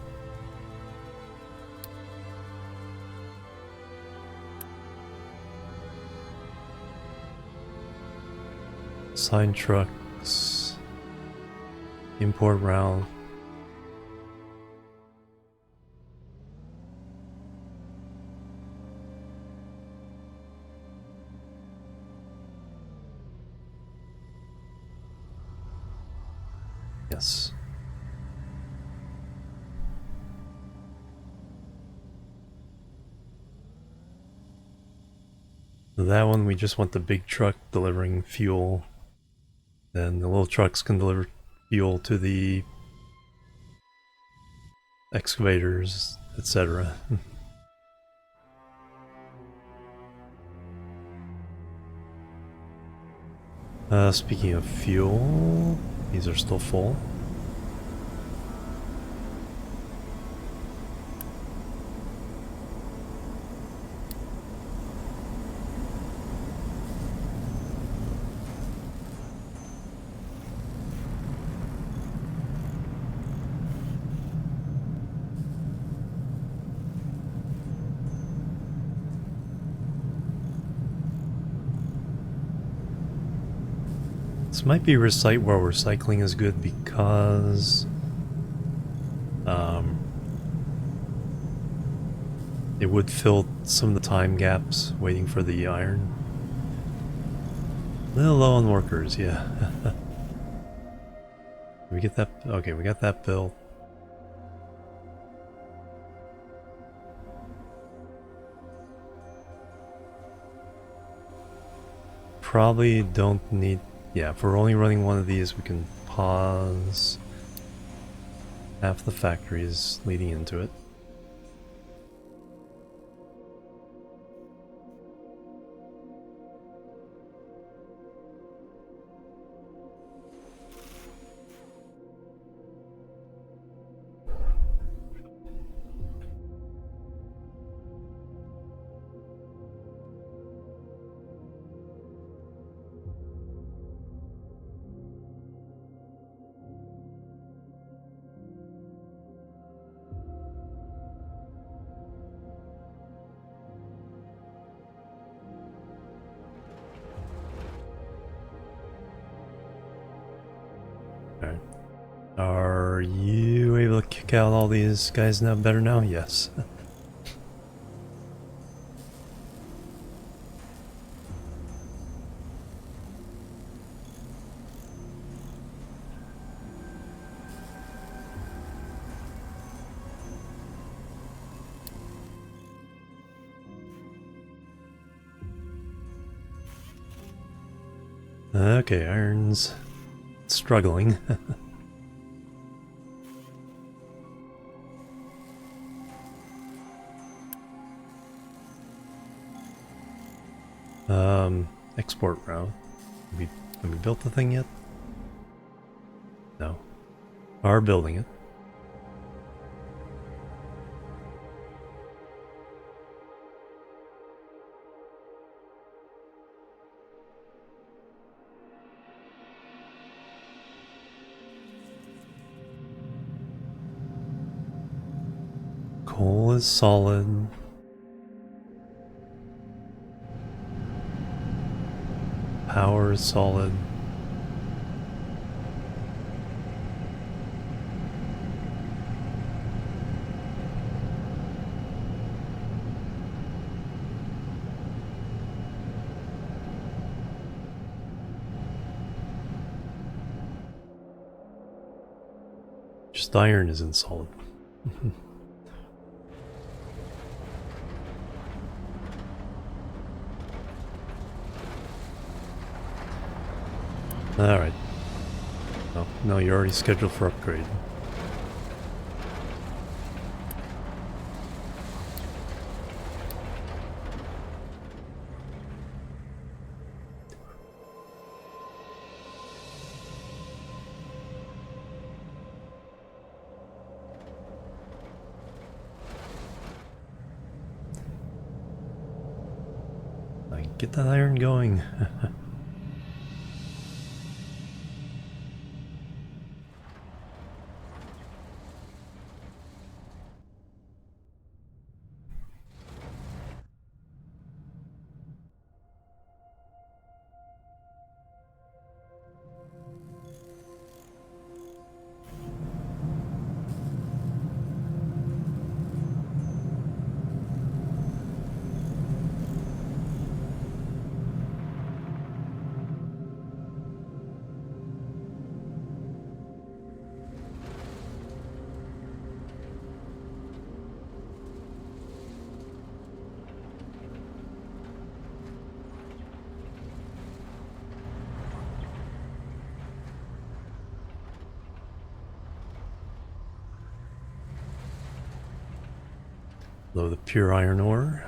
Sign trucks. Import route. Yes. That one, we just want the big truck delivering fuel. Then the little trucks can deliver fuel to the excavators, etc. Speaking of fuel, these are still full. This might be a site where recycling is good because it would fill some of the time gaps waiting for the iron. A little low on workers, yeah. We get that? Okay, we got that built. Probably don't need... Yeah, if we're only running one of these, we can pause half the factories leading into it. Alright. Are you able to kick out all these guys now better now? Yes. Okay, iron's struggling. Export route. Have we built the thing yet? No. Are building it. Coal is solid. Power is solid. Just iron isn't solid. Alright. Oh, no, you're already scheduled for upgrade. Get that iron going. Below the pure iron ore.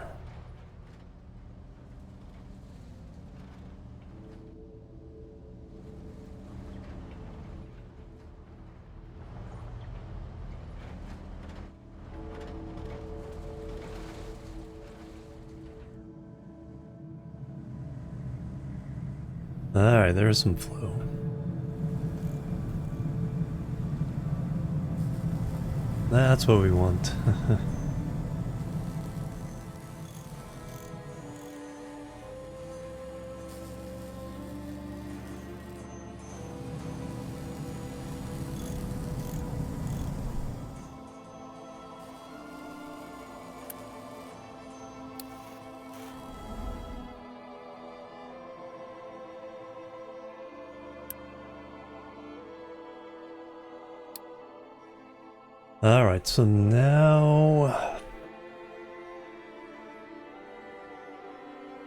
Alright, there's some flow. That's what we want. Alright, so now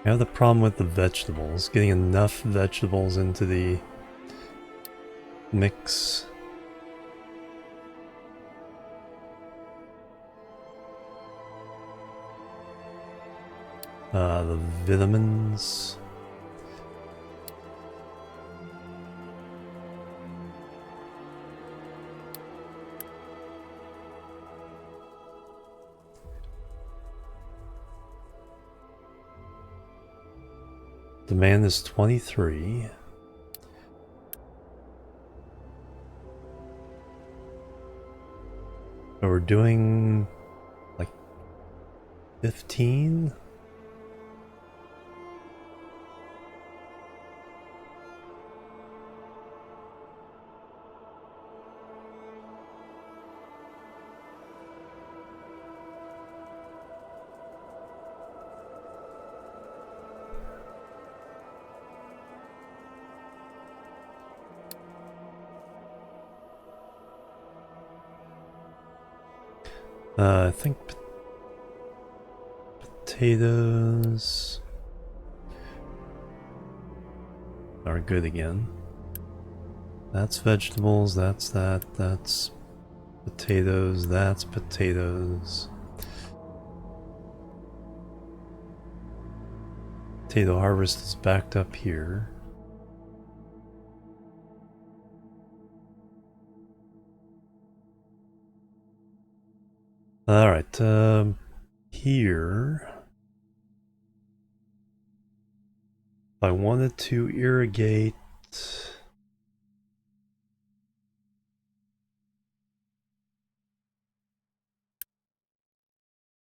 I have the problem with the vegetables, getting enough vegetables into the mix. The vitamins. Demand is 23. So we're doing like 15? I think potatoes are good again. That's vegetables, that's potatoes, that's potatoes. Potato harvest is backed up here. Alright, here, if I wanted to irrigate,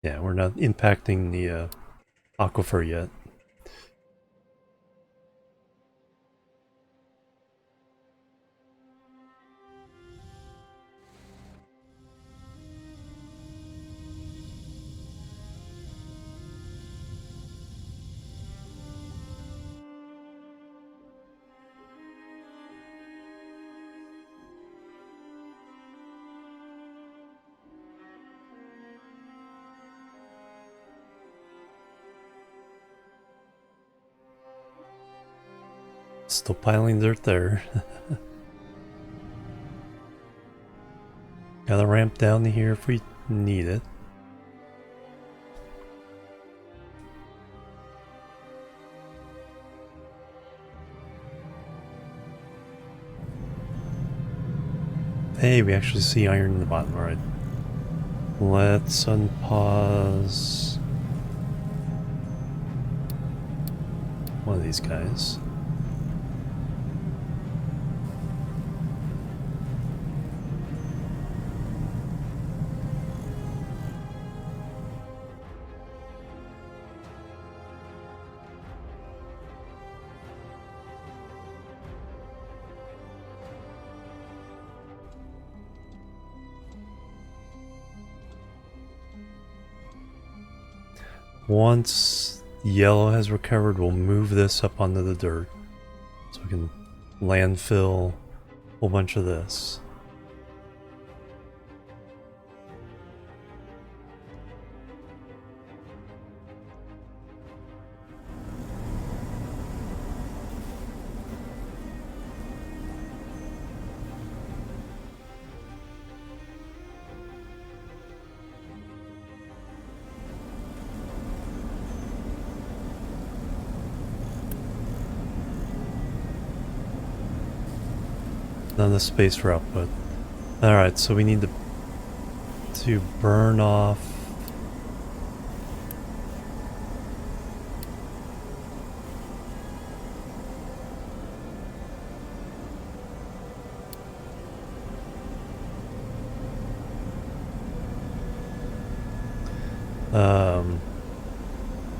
yeah, we're not impacting the aquifer yet. Still piling dirt there. Gotta ramp down to here if we need it. Hey, we actually see iron in the bottom. Alright. Let's unpause one of these guys. Once yellow has recovered, we'll move this up onto the dirt so we can landfill a whole bunch of this. Not enough space for output. Alright, so we need to burn off.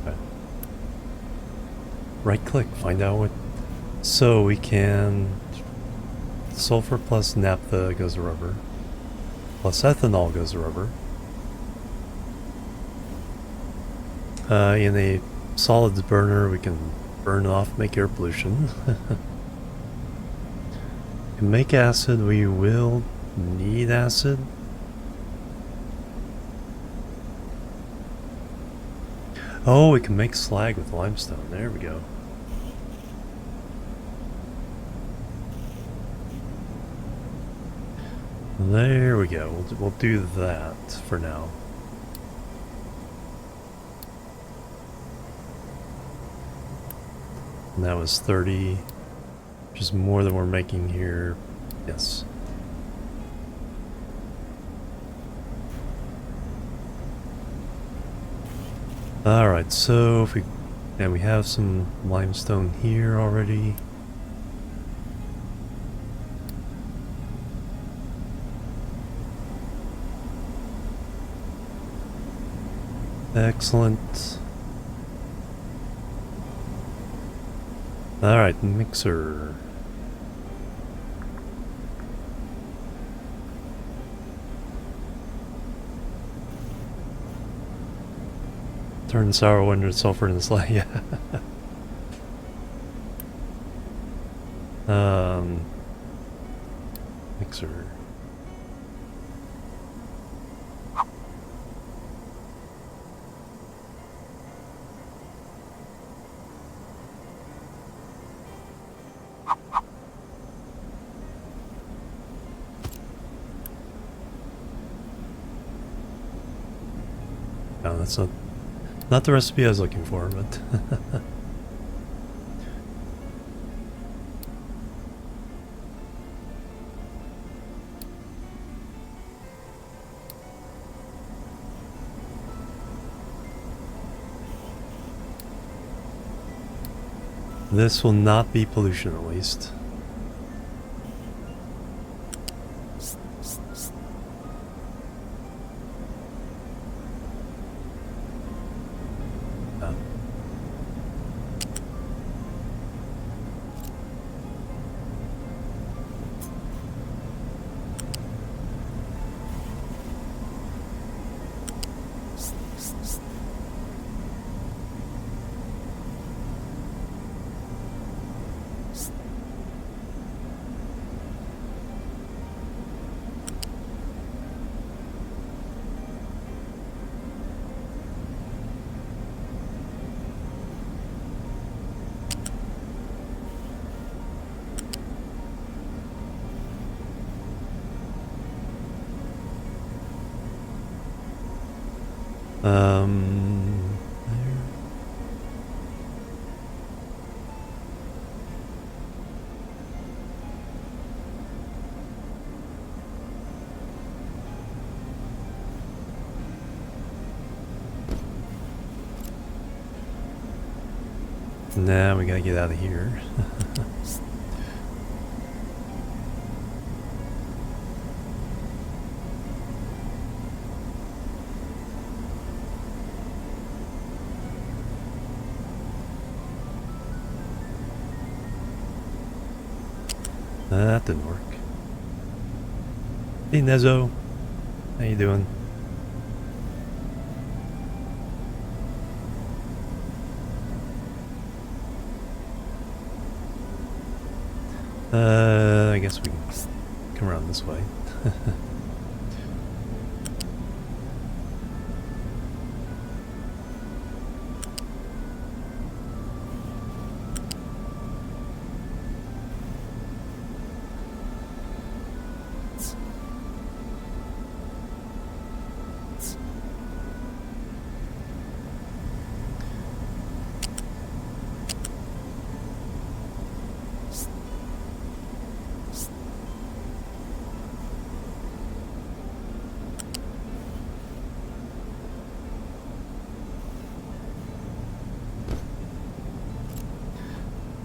Okay. Right click, find out what. So we can. Sulfur plus naphtha goes to rubber. Plus ethanol goes to rubber. In a solids burner, we can burn off, make air pollution. To make acid, we will need acid. Oh, we can make slag with limestone. There we go. There we go. We'll do that for now. And that was 30, which is more than we're making here. Yes. Alright, so if we have some limestone here already. Excellent. Alright, mixer. Turn sour into sulfur into slag, yeah. Mixer. No, that's not the recipe I was looking for, but this will not be pollution, at least. There. Now we gotta get out of here. That didn't work. Hey Nezo, how you doing? I guess we can come around this way.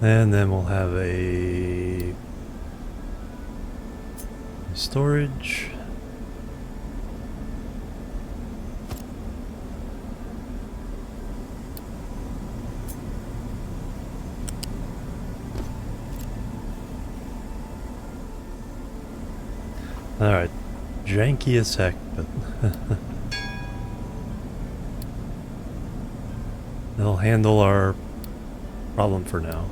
And then we'll have a storage. Alright, janky as heck, but it'll handle our problem for now.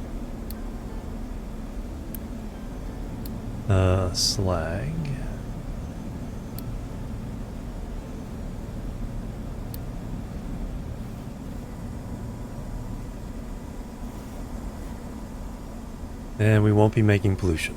Slag. And we won't be making pollution.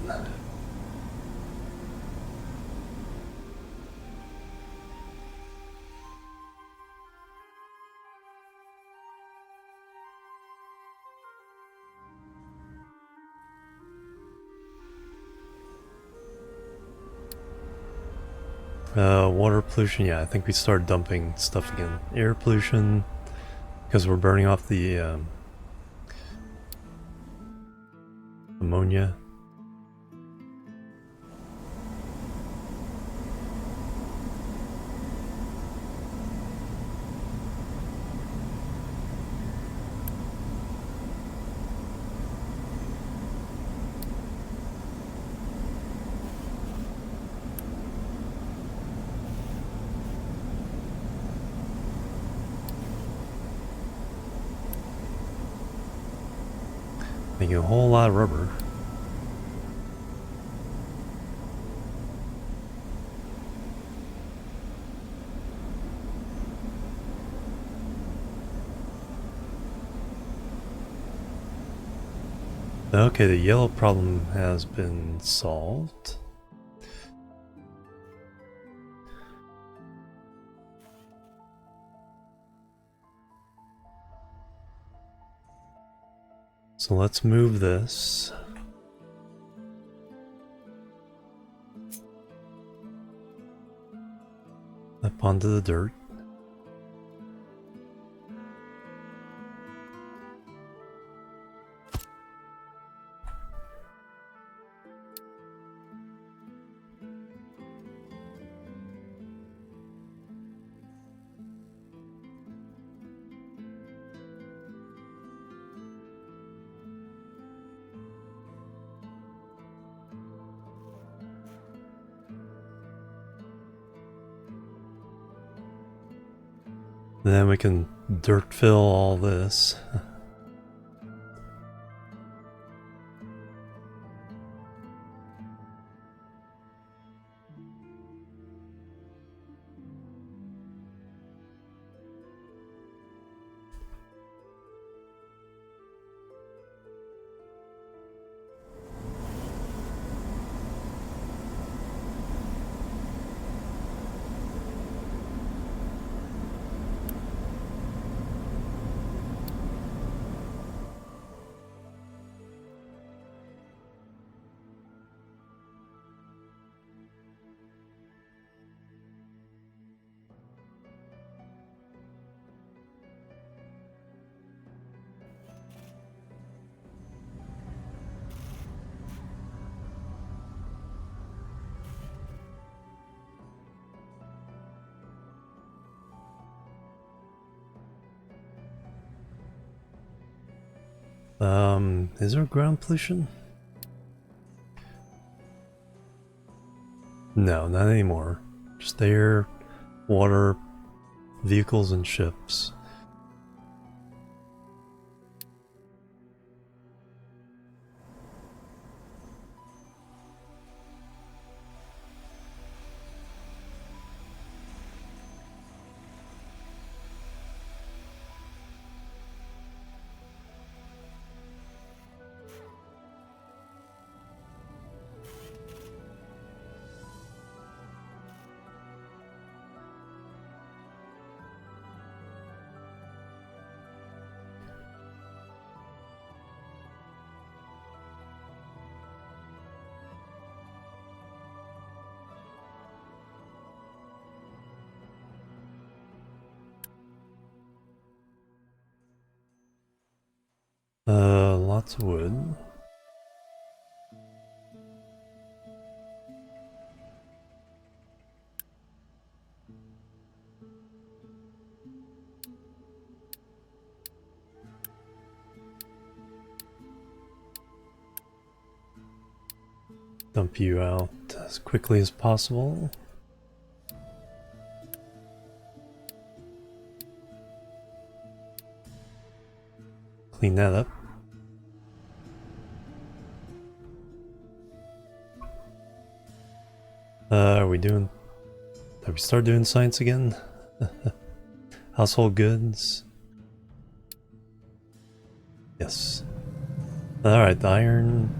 Water pollution, yeah, I think we started dumping stuff again. Air pollution, because we're burning off the ammonia. Making a whole lot of rubber. Okay, the yellow problem has been solved. So let's move this. Up onto the dirt. Then we can dirt fill all this. Is there ground pollution? No, not anymore. Just air, water, vehicles, and ships. lots of wood. Dump you out as quickly as possible. Clean that up. Are we doing... Have we started doing science again? Household goods. Yes. Alright, iron.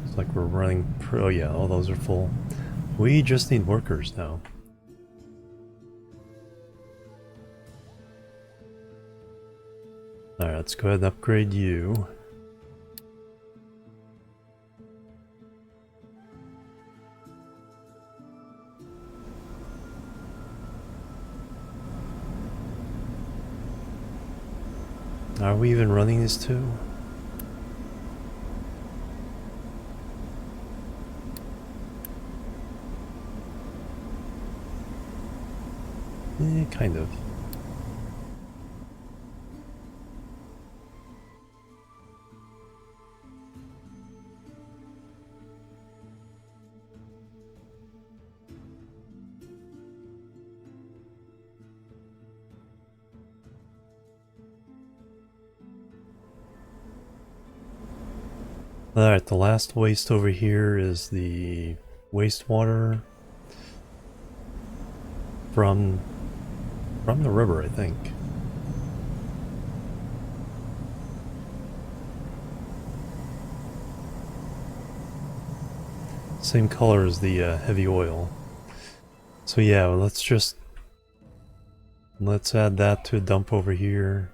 It's like we're running... Oh yeah, all those are full. We just need workers now. Alright, let's go ahead and upgrade you. Are we even running these two? Kind of. Alright, the last waste over here is the wastewater from the river, I think. Same color as the heavy oil. So yeah, let's add that to a dump over here.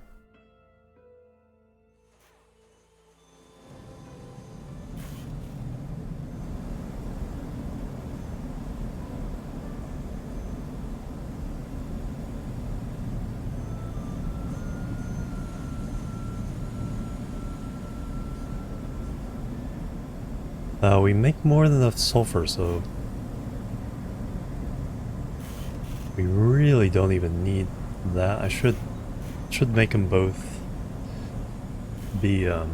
We make more than enough sulfur, so we really don't even need that. I should make them both be or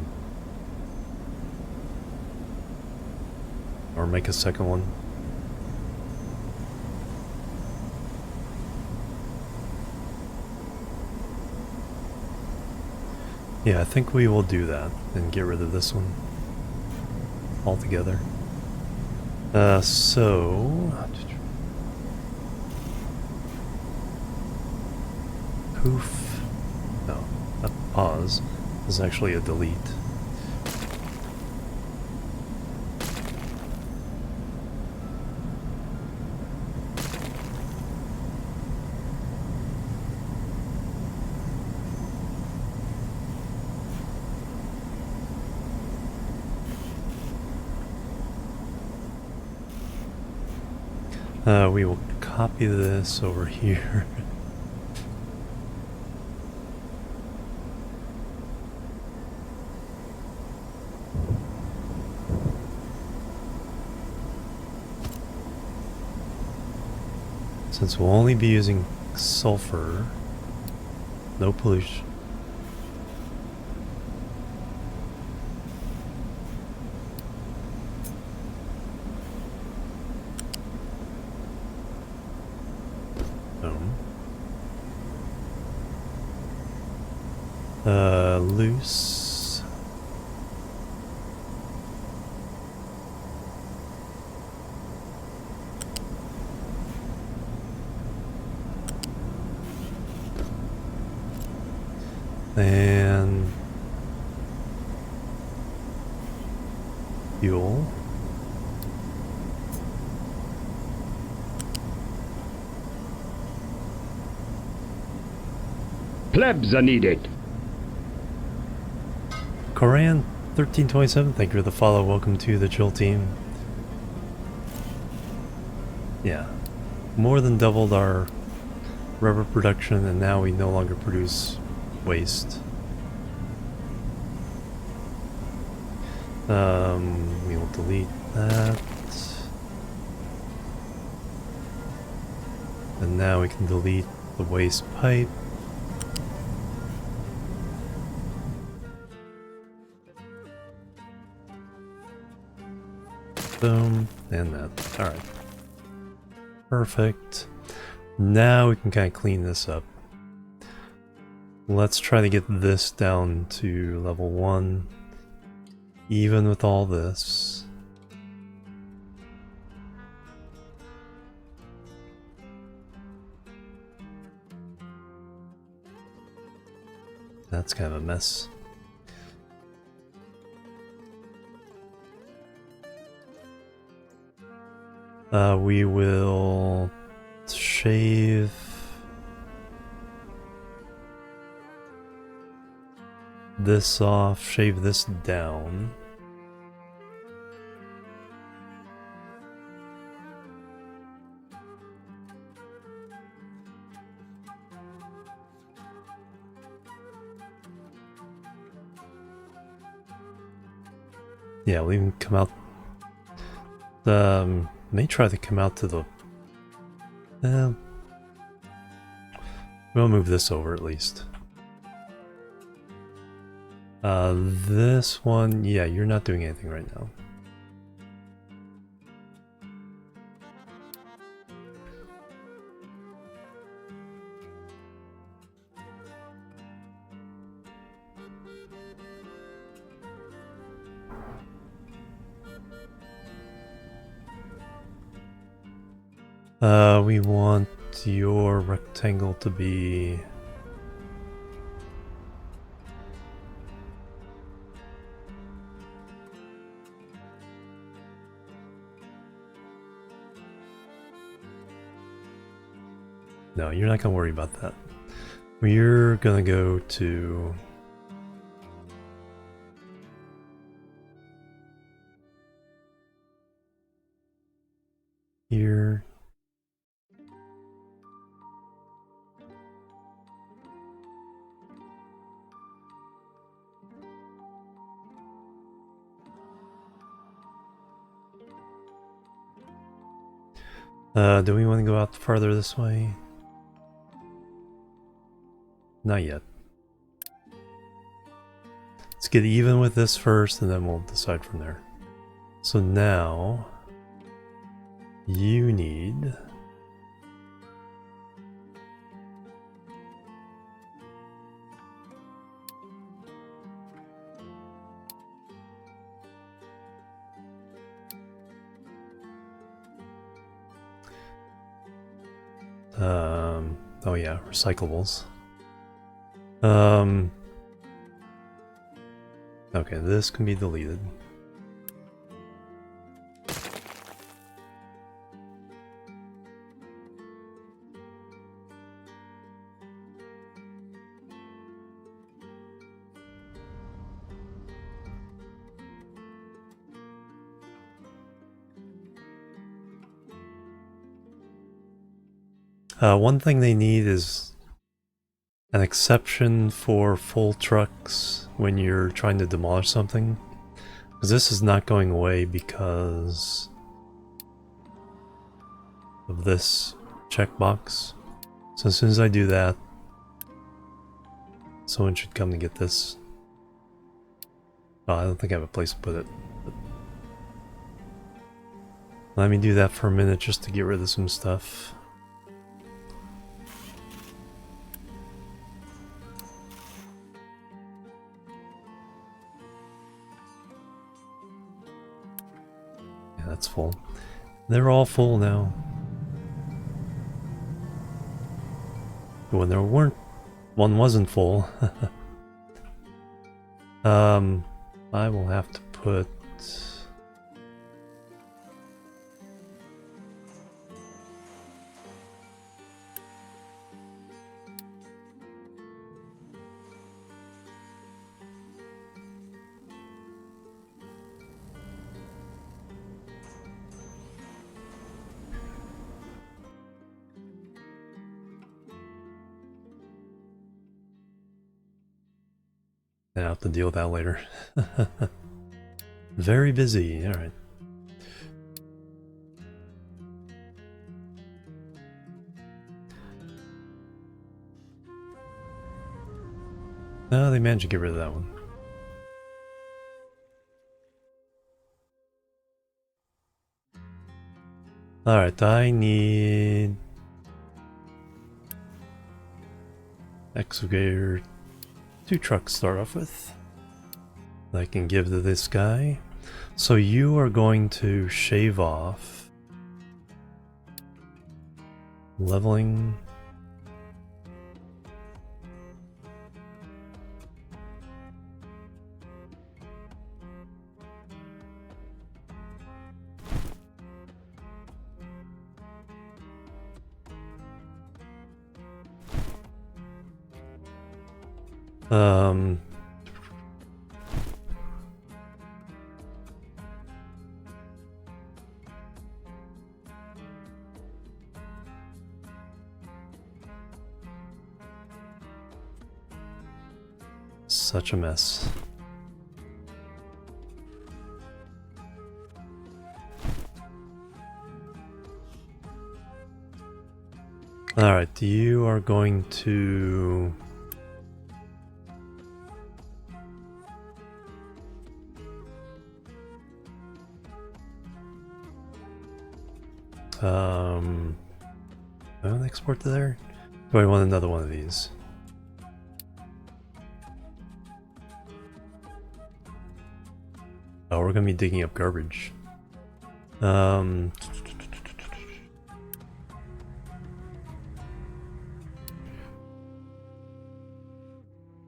make a second one. Yeah, I think we will do that and get rid of this one altogether. So poof. No, that pause is actually a delete. We will copy this over here. Since we'll only be using sulfur, no pollution. Loose. And fuel. Plebs are needed. Koran 1327, thank you for the follow. Welcome to the chill team. Yeah, more than doubled our rubber production, and now we no longer produce waste. We will delete that. And now we can delete the waste pipe. Boom, and that. Alright. Perfect. Now we can kind of clean this up. Let's try to get this down to level 1. Even with all this. That's kind of a mess. We will shave this off, shave this down. Yeah, we'll even come out. May try to come out to the. We'll move this over at least. This one, yeah, you're not doing anything right now. We want your rectangle to be... No, you're not gonna worry about that. We're gonna go to... here. Do we want to go out farther this way? Not yet. Let's get even with this first and then we'll decide from there. So now you need oh yeah, recyclables. Okay, this can be deleted. One thing they need is an exception for full trucks when you're trying to demolish something. Because this is not going away because of this checkbox. So as soon as I do that, someone should come to get this. Oh, I don't think I have a place to put it. But let me do that for a minute just to get rid of some stuff. That's full. They're all full now. When there weren't, one wasn't full. I will have to put... I'll have to deal with that later. Very busy, alright. Oh, they managed to get rid of that one. Alright, I need excavator, 2 trucks to start off with. I can give to this guy. So you are going to shave off leveling. Such a mess. Alright, you are going to... do I want to export to there? Do I want another one of these? Oh, we're gonna be digging up garbage. Yeah,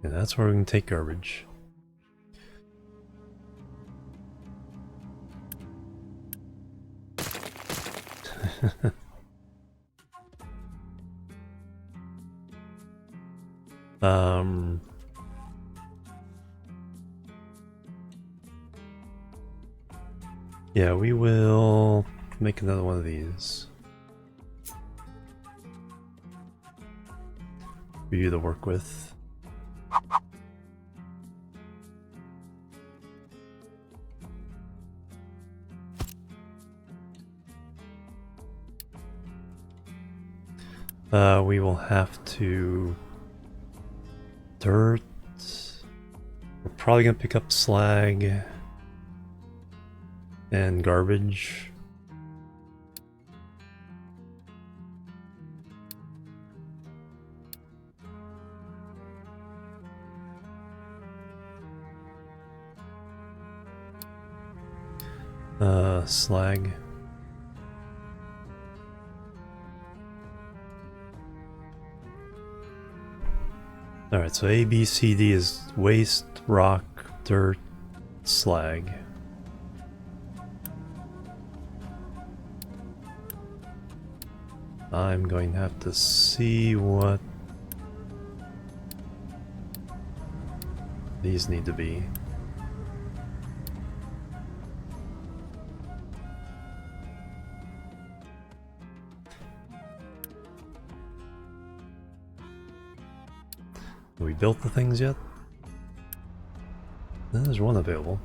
that's where we can take garbage. Yeah, we will make another one of these for you to work with. We will have to dirt. We're probably gonna pick up slag and garbage. Slag. Alright, so A, B, C, D is waste, rock, dirt, slag. I'm going to have to see what these need to be. Have we built the things yet? There's one available.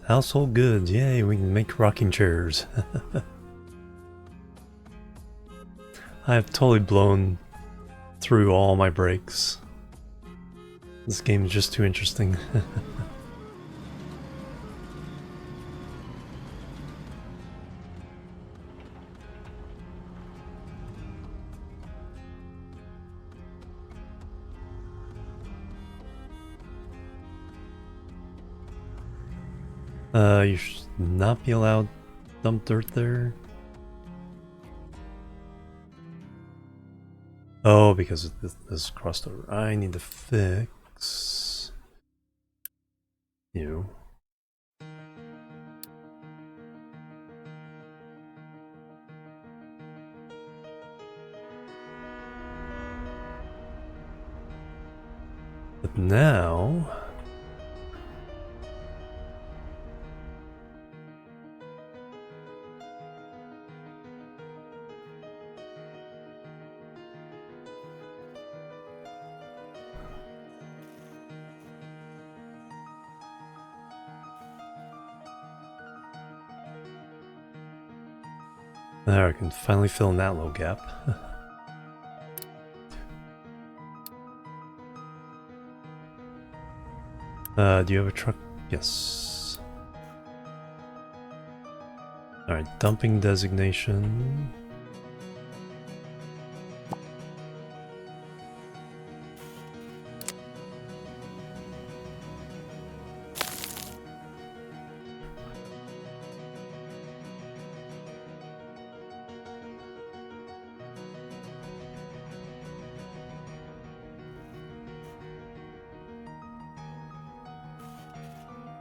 Household goods, yay, we can make rocking chairs. I have totally blown through all my breaks. This game is just too interesting. You should not be allowed to dump dirt there. Oh, because of this crossover. I need to fix you. now... There, I can finally fill in that little gap. Do you have a truck? Yes. Alright, dumping designation.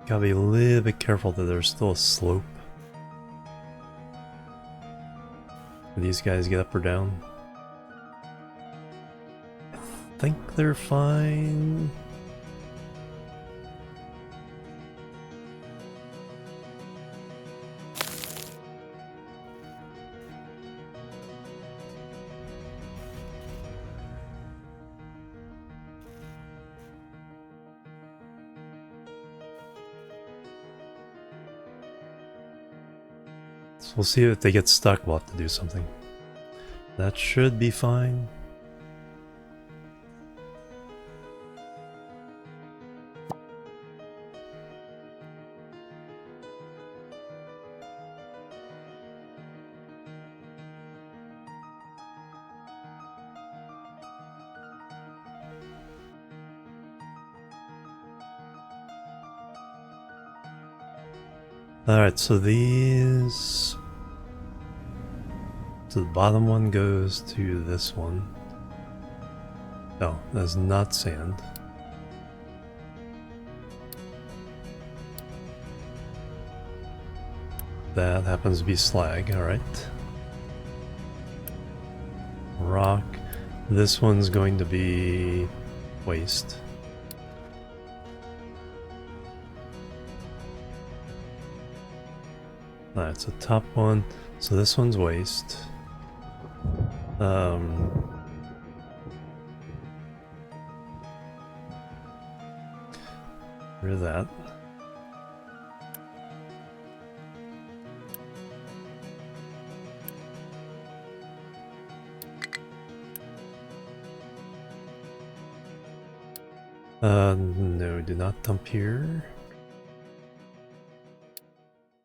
Gotta be a little bit careful that there's still a slope. Do these guys get up or down? I think they're fine. So we'll see if they get stuck, we'll have to do something. That should be fine. Alright, so these... So the bottom one goes to this one. No, that's not sand. That happens to be slag, alright. Rock. This one's going to be waste. Alright, so top one. So this one's waste. Rid of that. No, do not dump here.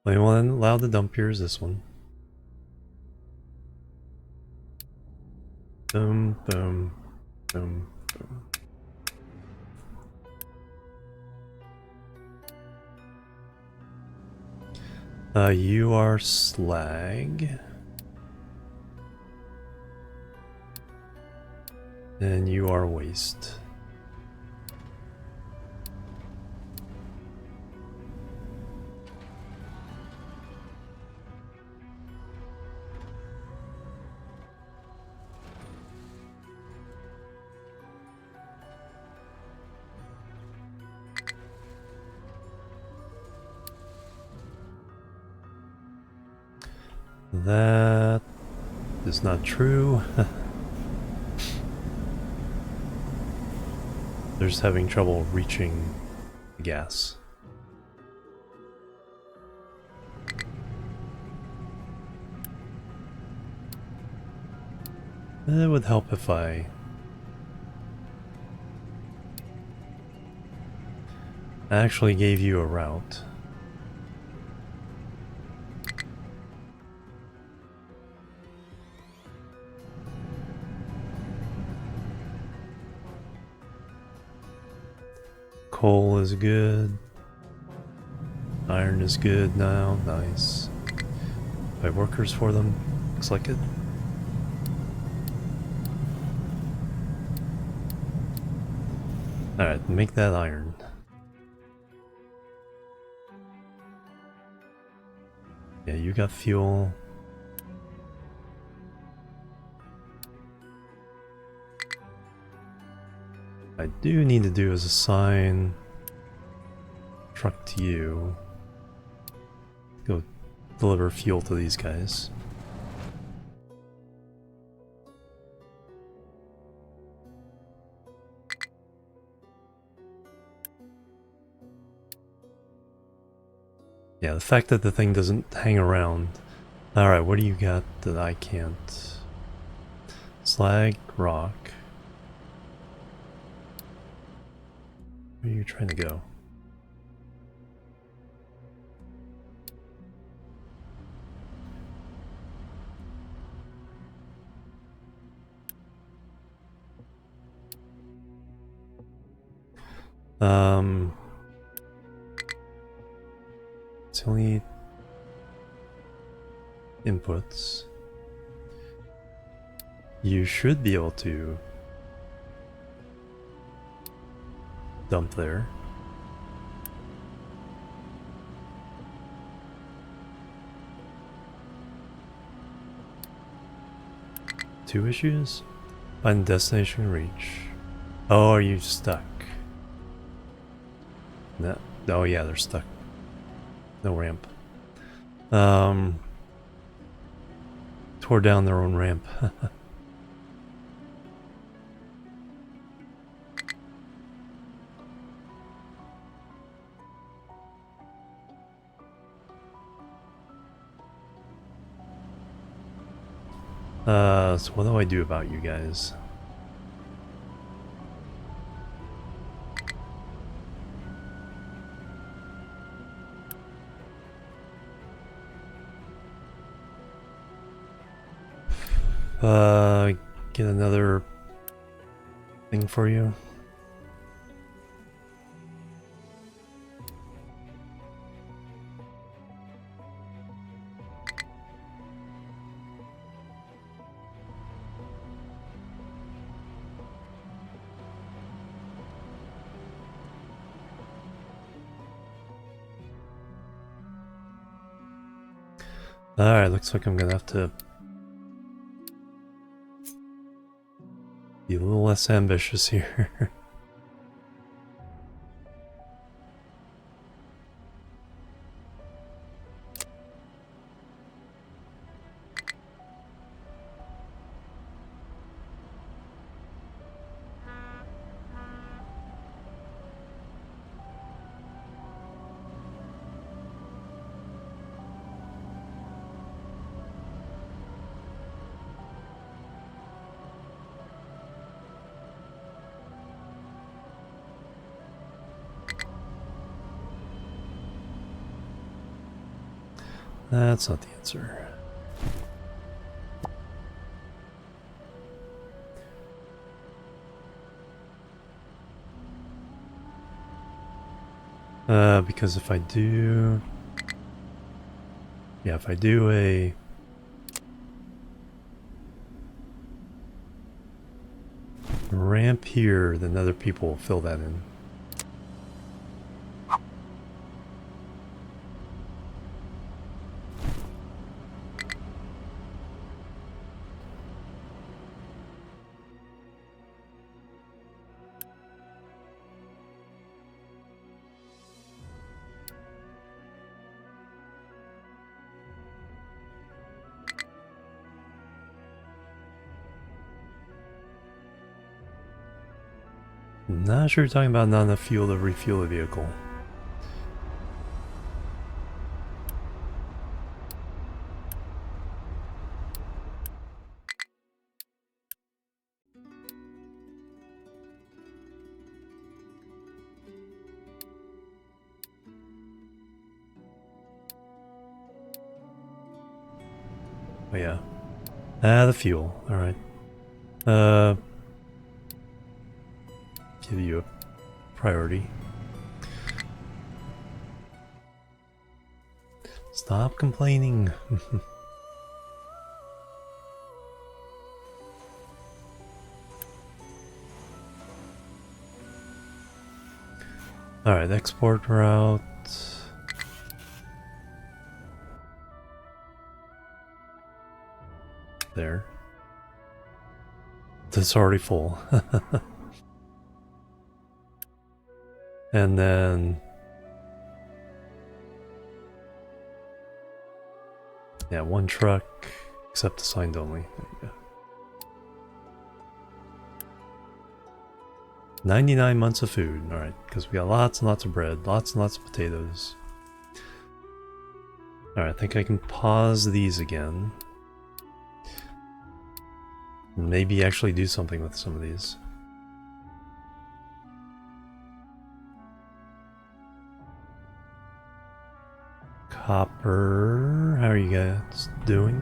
Only one allowed to dump here is this one. Boom, boom, boom, boom. You are slag. And you are waste. That is not true. They're just having trouble reaching the gas. It would help if I actually gave you a route. Coal is good. Iron is good now. Nice. I have workers for them. Looks like it. Alright, make that iron. Yeah, you got fuel. I do need to do is assign truck to you. Go deliver fuel to these guys. Yeah, the fact that the thing doesn't hang around. Alright, what do you got that I can't? Slag, rock. Where are you trying to go? It's only inputs. You should be able to dump there. Two issues? Find destination reach. Oh, are you stuck? No. Oh yeah, they're stuck. No ramp. Tore down their own ramp. So what do I do about you guys? Get another thing for you. Alright, looks like I'm gonna have to be a little less ambitious here. That's not the answer. Because if I do... Yeah, if I do a... ramp here, then other people will fill that in. Not sure you're talking about not enough fuel to refuel the vehicle. Oh yeah. The fuel. Alright. Give you a priority. Stop complaining. Alright, export route. There. That's already full. And then... yeah, one truck, except assigned only. There you go. 99 months of food. Alright, because we got lots and lots of bread, lots and lots of potatoes. Alright, I think I can pause these again. Maybe actually do something with some of these. Copper, how are you guys doing?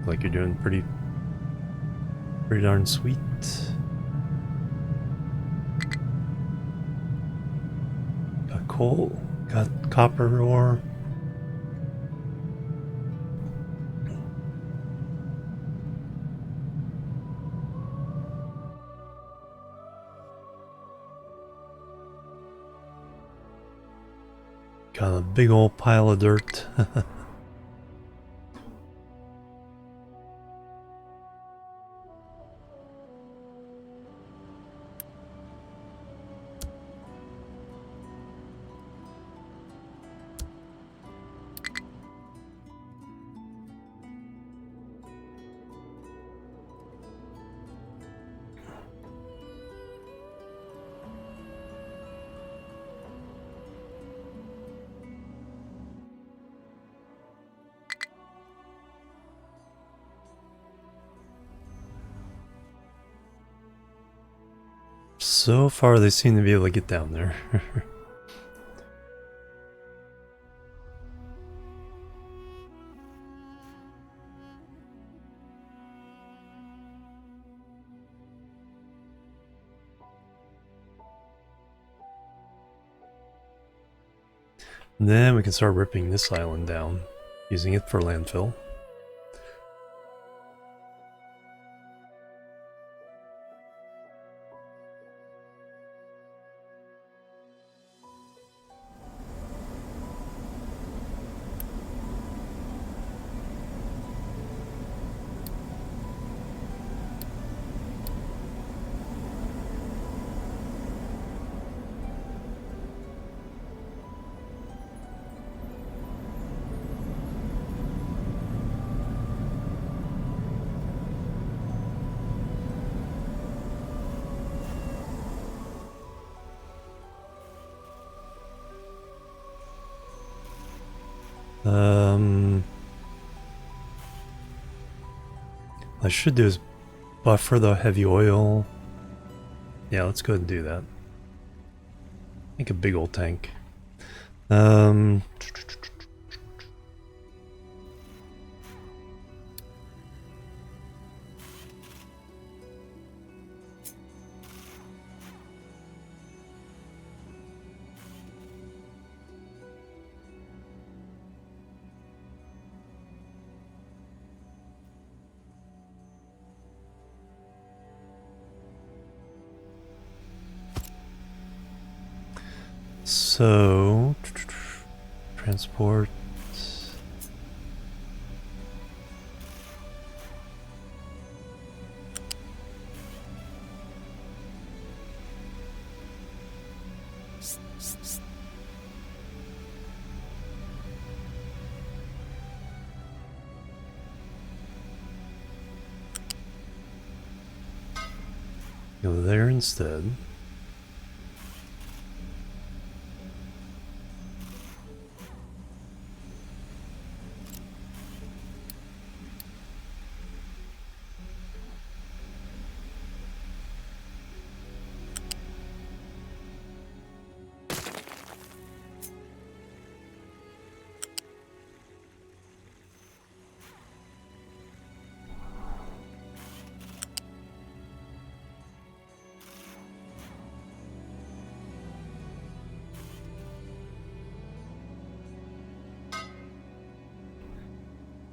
Like you're doing pretty darn sweet. Got coal, got copper ore. Got a big old pile of dirt. So far they seem to be able to get down there. And then we can start ripping this island down, using it for landfill. I should do is buffer the heavy oil. Yeah, let's go ahead and do that. Make a big old tank. So, transport. Go there instead.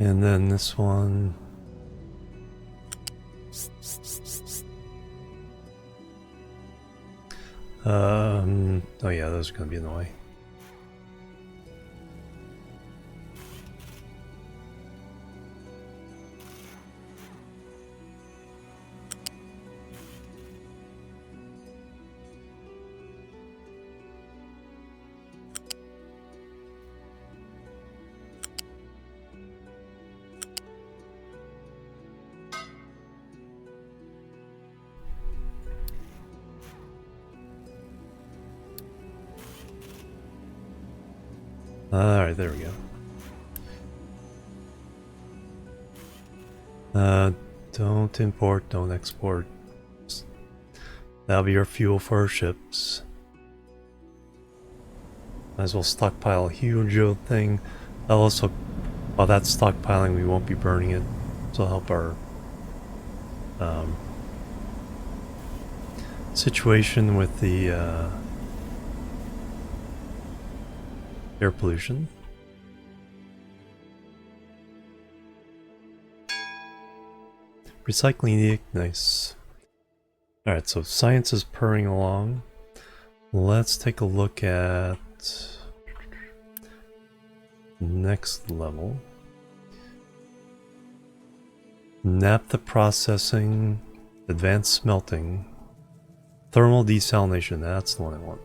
And then this one. Oh yeah, those are gonna be in the way. Alright, there we go. Don't import, don't export. That'll be our fuel for our ships. Might as well stockpile a huge old thing. That'll also, while that's stockpiling, we won't be burning it. So it'll help our situation with the air pollution. Recycling, nice. Alright, so science is purring along. Let's take a look at next level. Naphtha processing, advanced smelting, thermal desalination, that's the one I want.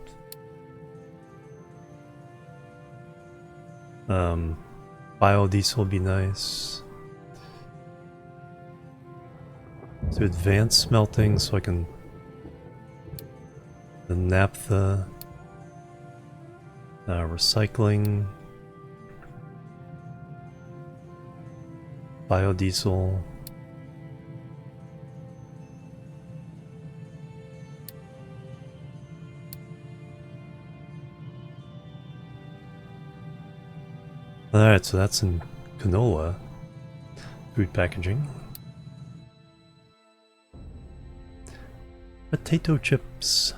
Biodiesel would be nice. So advanced smelting, so I can the naphtha, recycling, biodiesel. Alright, so that's in canola, food packaging. Potato chips.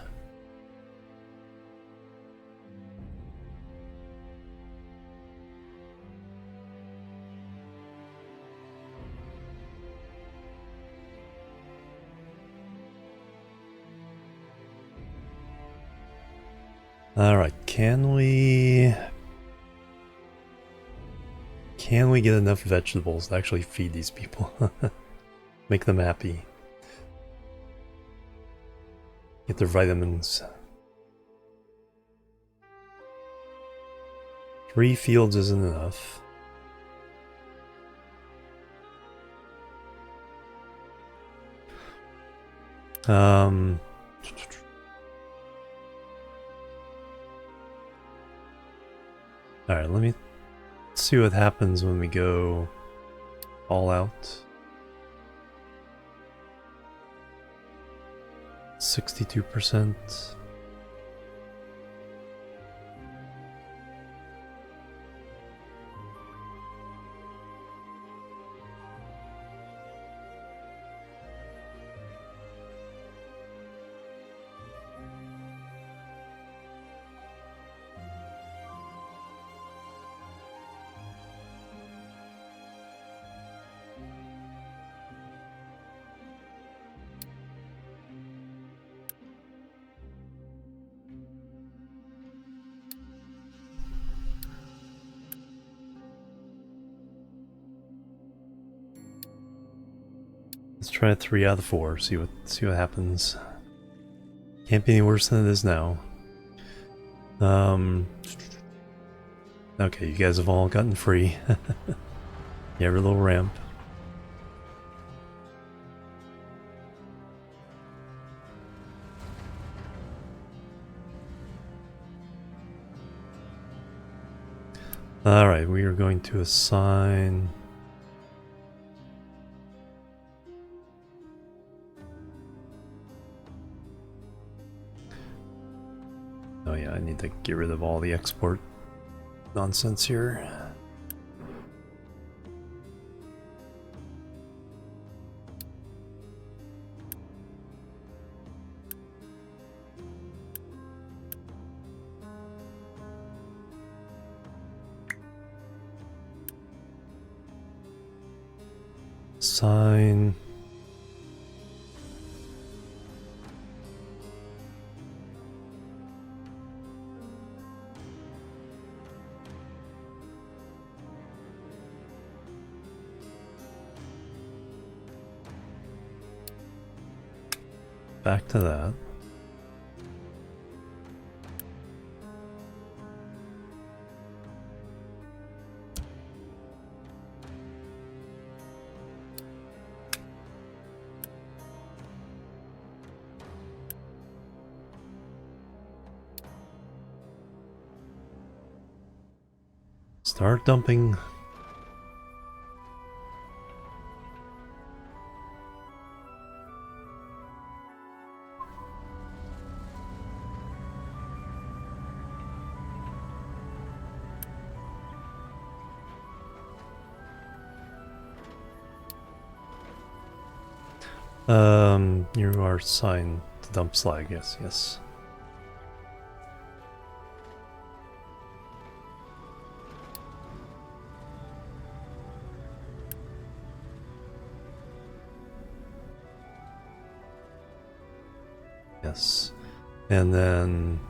Alright, can we get enough vegetables to actually feed these people? Make them happy. Get their vitamins. 3 fields isn't enough. Alright, let me see what happens when we go all out. 62%. Let's try 3 out of 4, see what happens. Can't be any worse than it is now. Okay, you guys have all gotten free. You have your little ramp. Alright, we are going to assign... Oh yeah, I need to get rid of all the export nonsense here. Sign. Back to that. Start dumping. You are assigned to dump slag, yes, yes. Yes. And then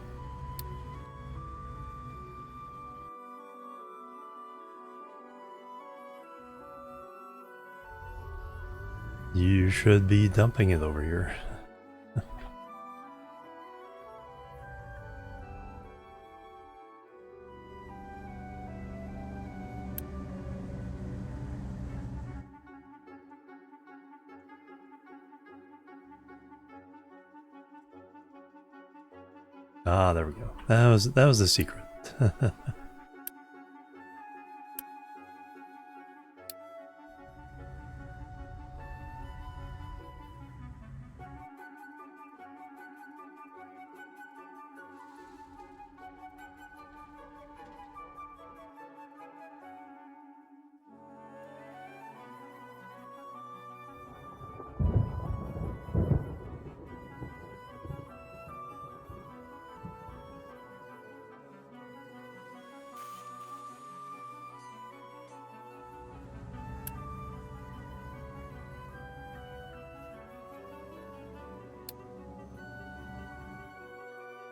you should be dumping it over here. Ah, there we go. That was the secret.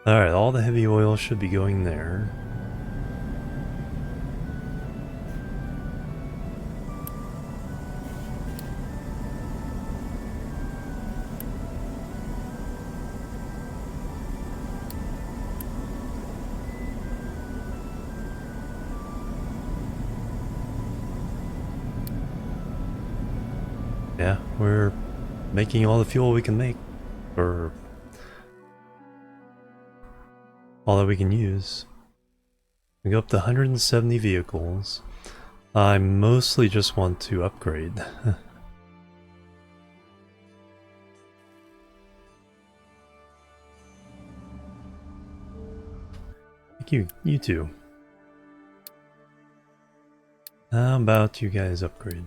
Alright, all the heavy oil should be going there. Yeah, we're making all the fuel we can make, or all that we can use. We go up to 170 vehicles. I mostly just want to upgrade. Thank you, you two. How about you guys upgrade?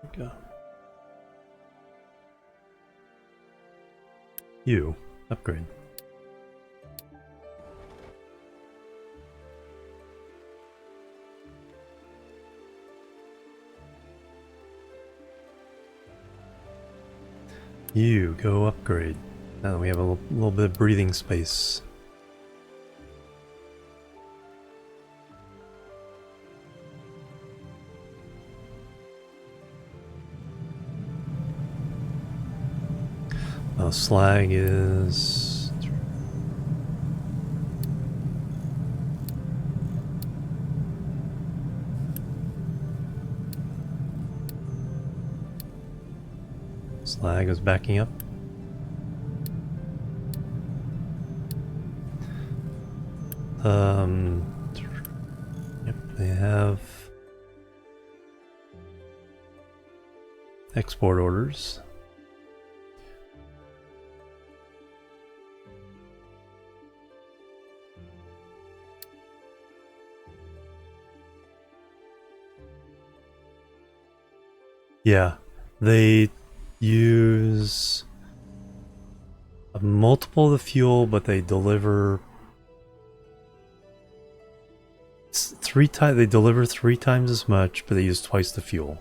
There we go. You, upgrade. You, go upgrade. Now that we have a little bit of breathing space. Slag is... Slag is backing up. Yep, they have export orders. Yeah, they use a multiple of the fuel, but they deliver three times. They deliver 3 times as much, but they use twice the fuel.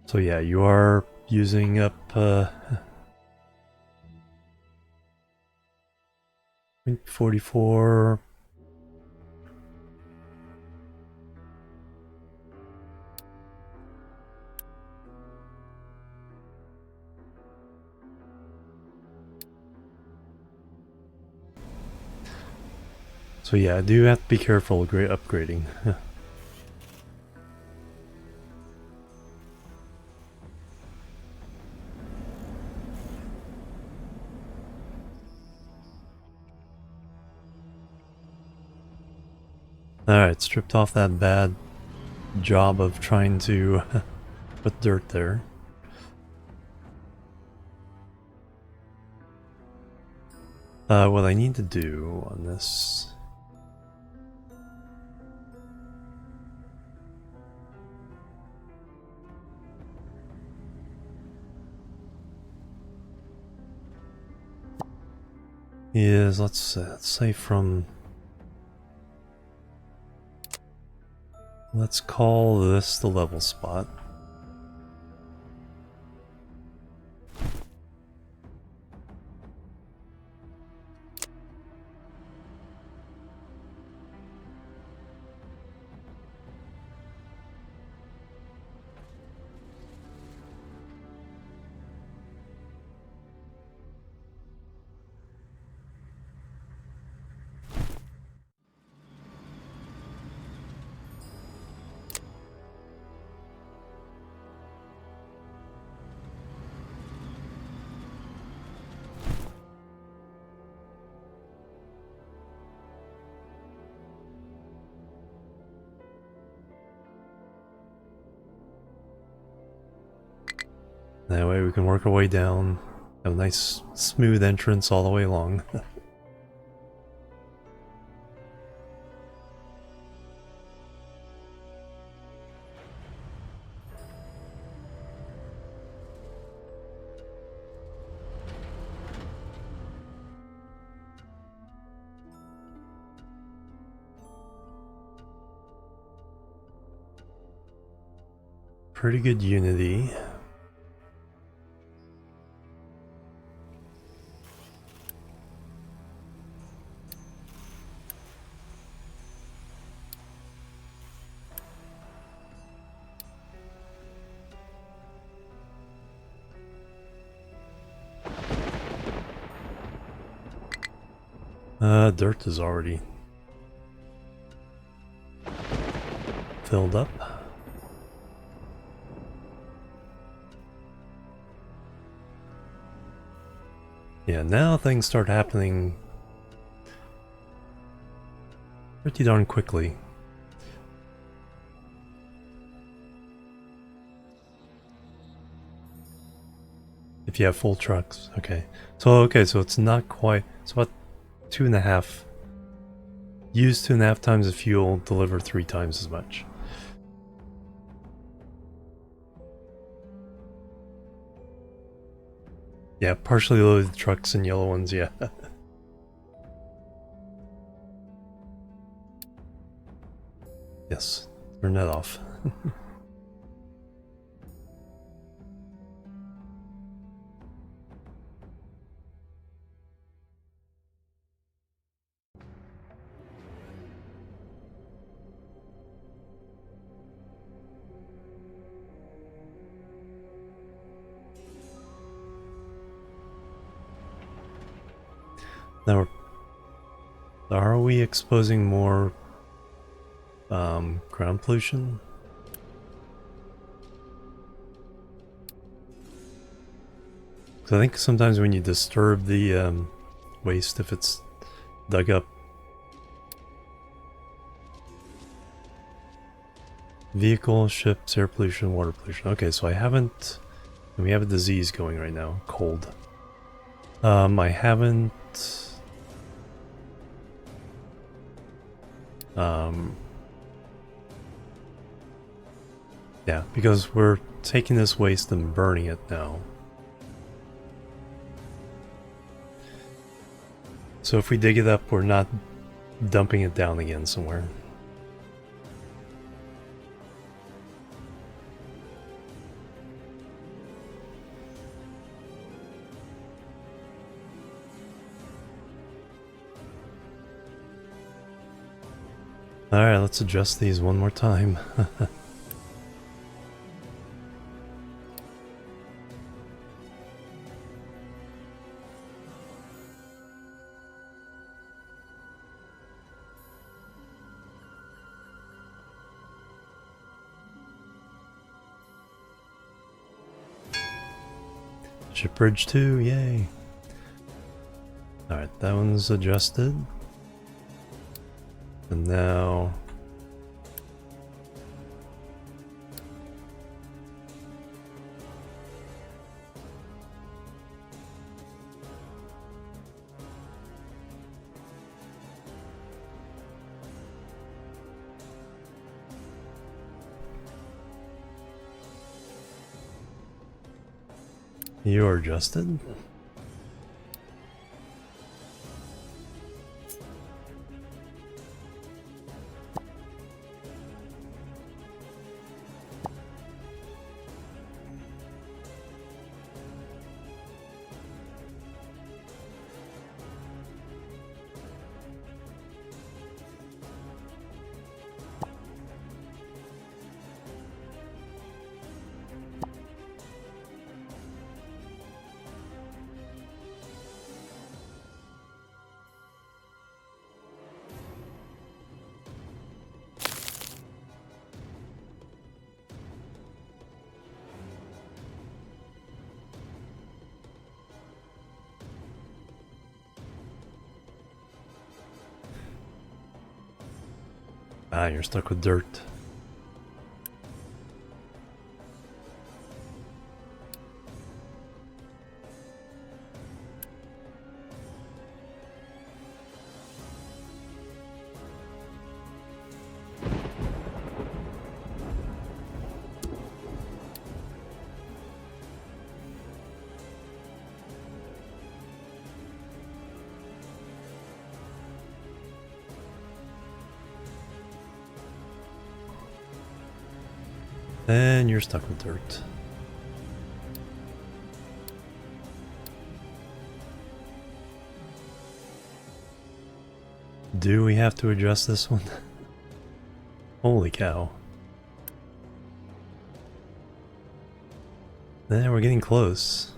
So yeah, you are using up 44. So yeah, I do have to be careful upgrading. Alright, stripped off that bad job of trying to put dirt there. What I need to do on this... is, let's say from... Let's call this the level spot. That way we can work our way down, have a nice smooth entrance all the way along. Pretty good unity. Dirt is already filled up. Yeah, now things start happening pretty darn quickly. If you have full trucks, okay. So it's not quite, it's about 2.5. Use 2.5 times the fuel, deliver 3 times as much. Yeah, partially loaded trucks and yellow ones, yeah. Yes, turn that off. Now, are we exposing more ground pollution? Because I think sometimes when you disturb the waste, if it's dug up, vehicle, ships, air pollution, water pollution. Okay, so I haven't. We have a disease going right now, cold. I haven't. Yeah, because we're taking this waste and burning it now. So if we dig it up, we're not dumping it down again somewhere. Alright, let's adjust these one more time. Ship bridge 2, yay. Alright, that one's adjusted. And now... You're adjusted? Ah, you're stuck with dirt. And you're stuck with dirt. Do we have to adjust this one? Holy cow. We're getting close.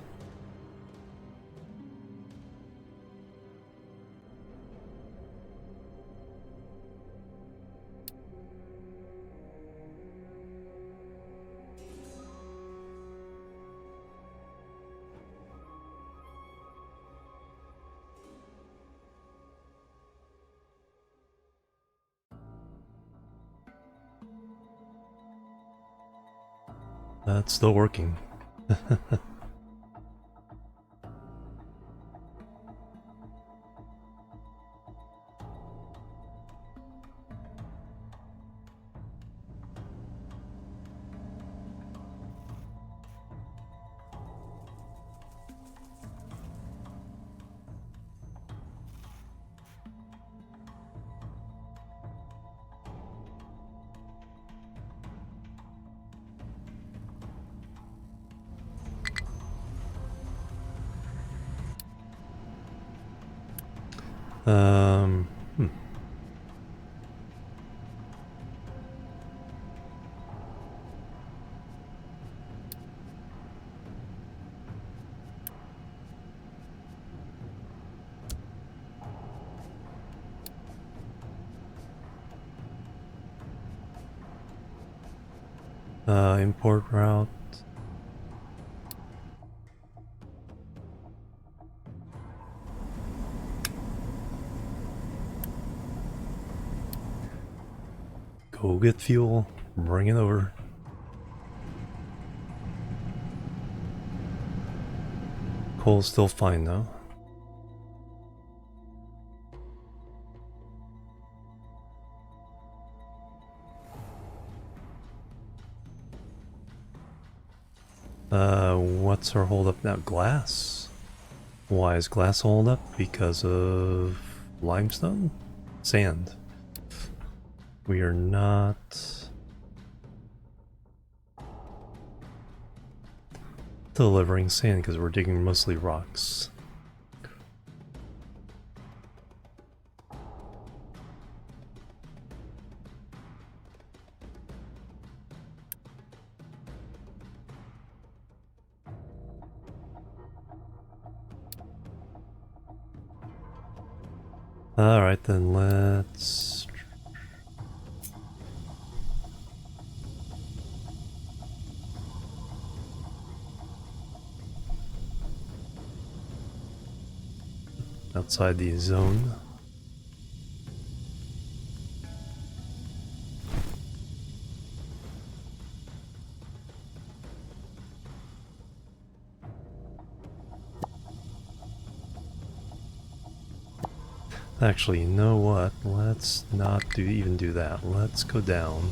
That's still working. Hmm. Import route. Go get fuel, bring it over. Coal's still fine though. What's our hold up now? Glass? Why is glass hold up? Because of limestone? Sand. We are not delivering sand because we're digging mostly rocks. Alright then, let's... outside the zone. Actually, you know what? Let's not even do that. Let's go down.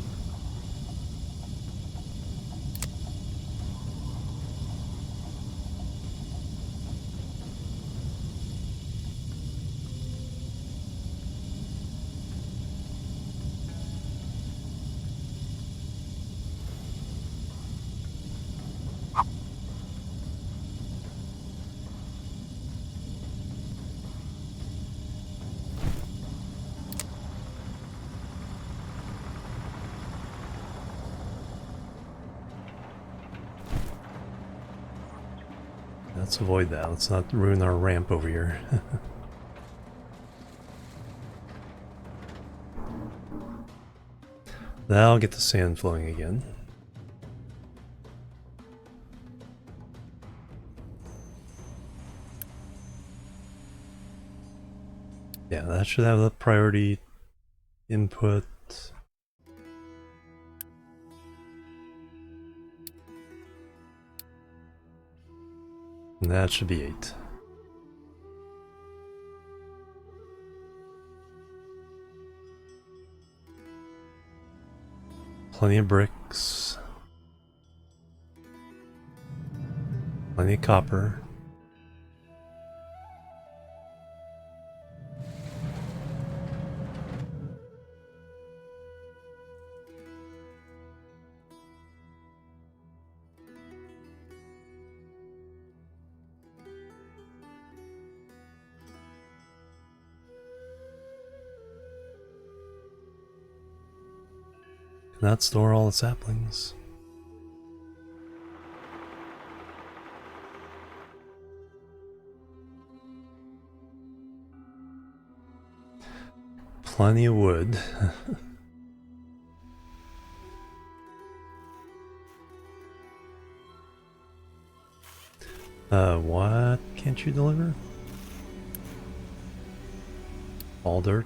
Let's avoid that. Let's not ruin our ramp over here. That'll get the sand flowing again. Yeah, that should have the priority input. And that should be 8. Plenty of bricks. Plenty of copper. Can that store all the saplings? Plenty of wood. What can't you deliver? All dirt?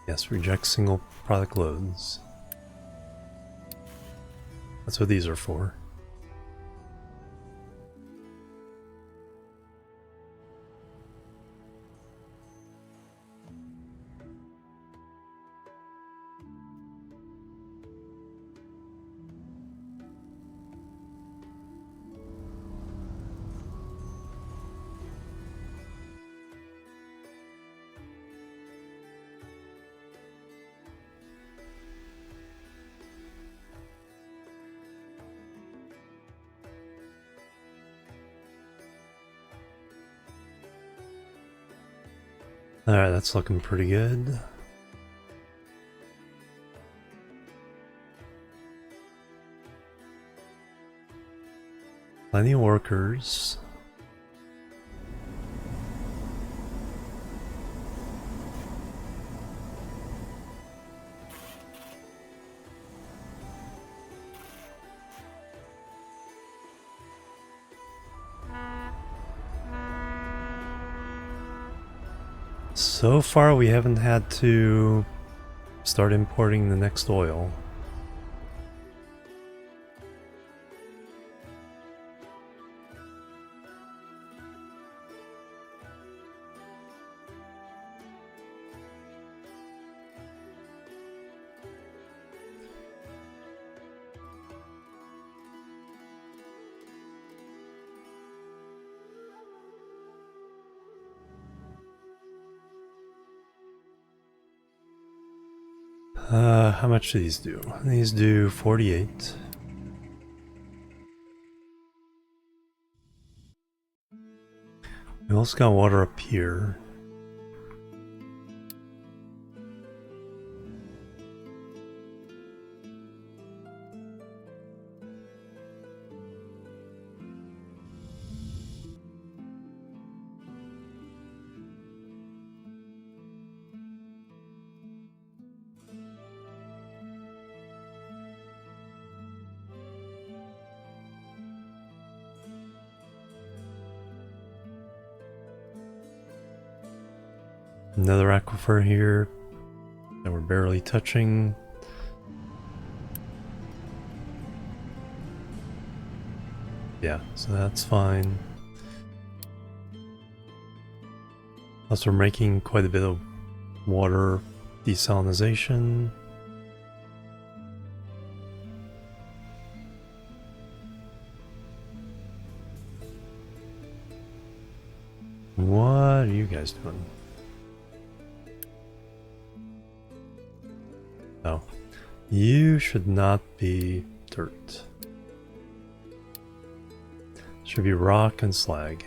Yes, reject single product loads. That's what these are for. Alright, that's looking pretty good. Plenty of workers. So far we haven't had to start importing the next oil. How much do these do? These do 48. We also got water up here. Another aquifer here that we're barely touching. Yeah, so that's fine. Plus we're making quite a bit of water desalinization. What are you guys doing? Oh, you should not be dirt. Should be rock and slag.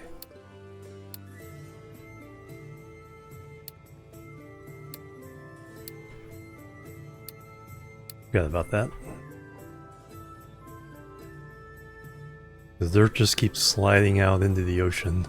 Forgot about that. The dirt just keeps sliding out into the ocean.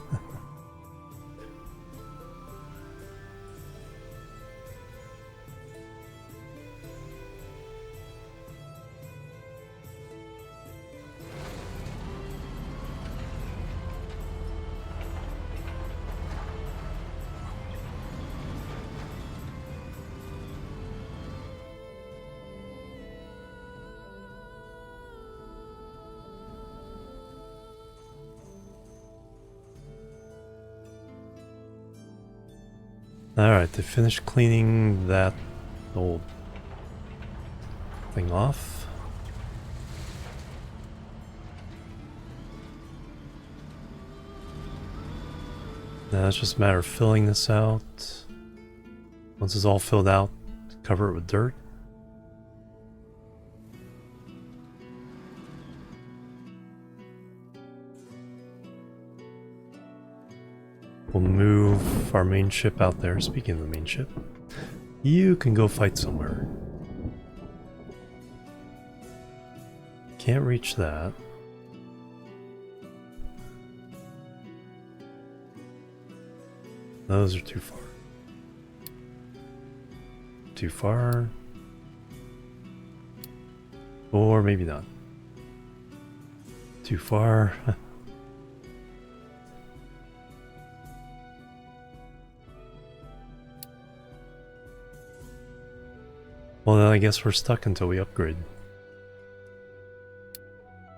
Alright, they finished cleaning that old thing off. Now it's just a matter of filling this out. Once it's all filled out, cover it with dirt. We'll move our main ship out there. Speaking of the main ship, you can go fight somewhere. Can't reach that. Those are too far. Too far. Or maybe not. Too far. Well, then I guess we're stuck until we upgrade.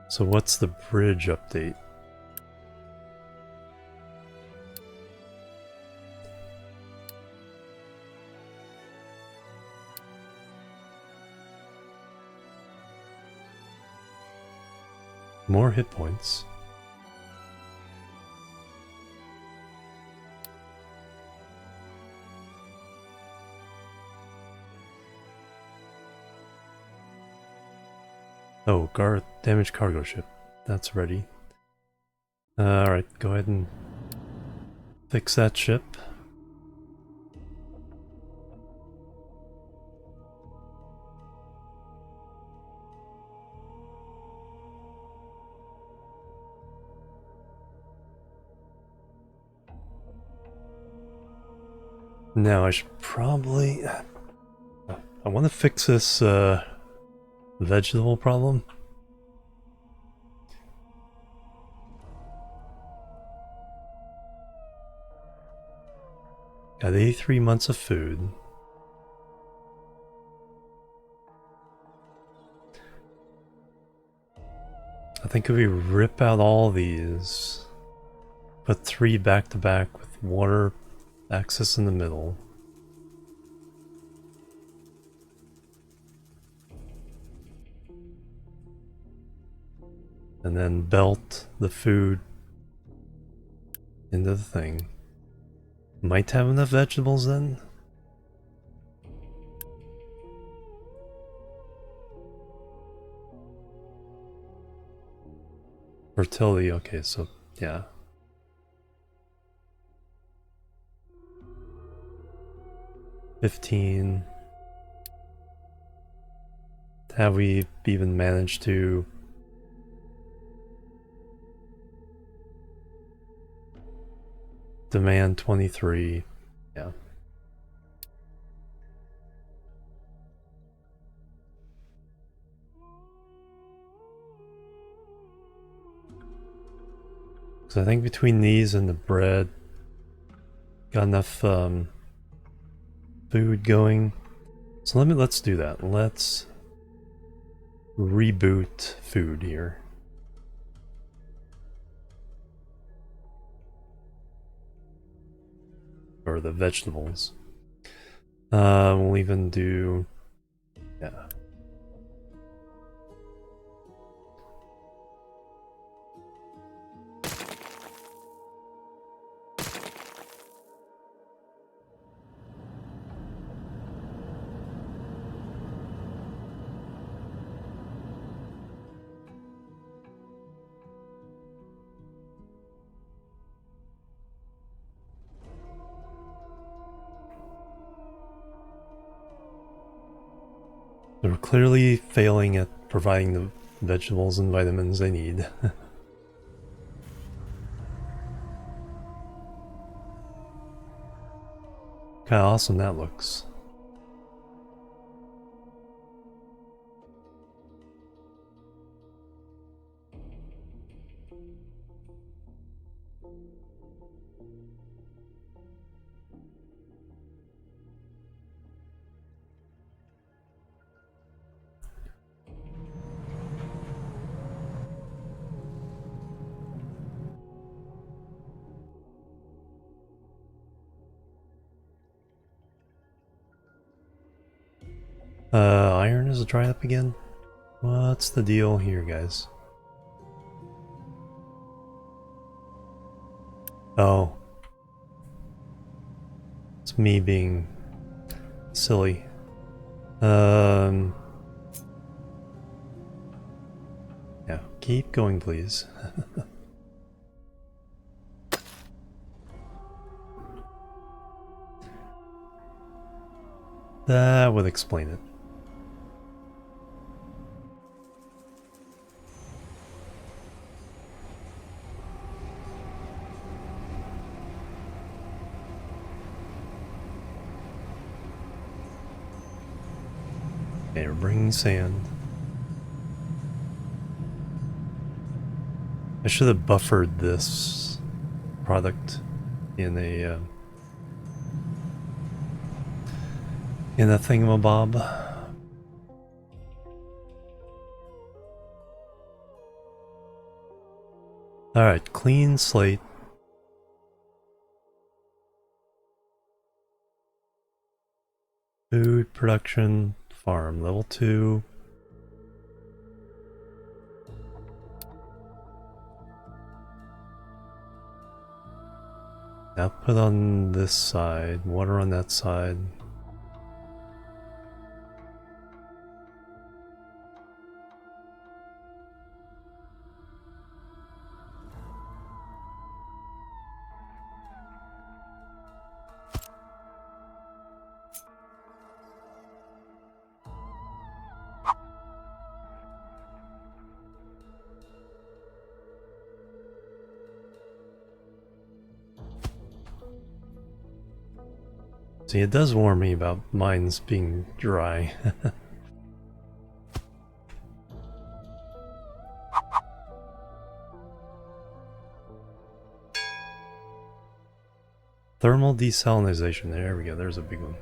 So what's the bridge update? More hit points. Oh, damaged cargo ship. That's ready. Alright, go ahead and fix that ship. Now I should probably... I want to fix this vegetable problem. Got 83 months of food. I think if we rip out all these, put 3 back to back with water access in the middle. And then belt the food into the thing. Might have enough vegetables then? Fertility, okay, so yeah. 15. Have we even managed to demand 23? Yeah. So I think between these and the bread, got enough food going. So let's do that. Let's reboot food here. Or the vegetables. We'll even do, yeah. They're clearly failing at providing the vegetables and vitamins they need. Kinda awesome that looks. Iron is dried up again? What's the deal here, guys? Oh. It's me being silly. Yeah, keep going, please. That would explain it. Okay, we're bringing sand. I should have buffered this product in a thingamabob. Alright, clean slate. Food production farm level 2. Output on this side, water on that side. See, it does warn me about mines being dry. Thermal desalinization. There we go. There's a big one.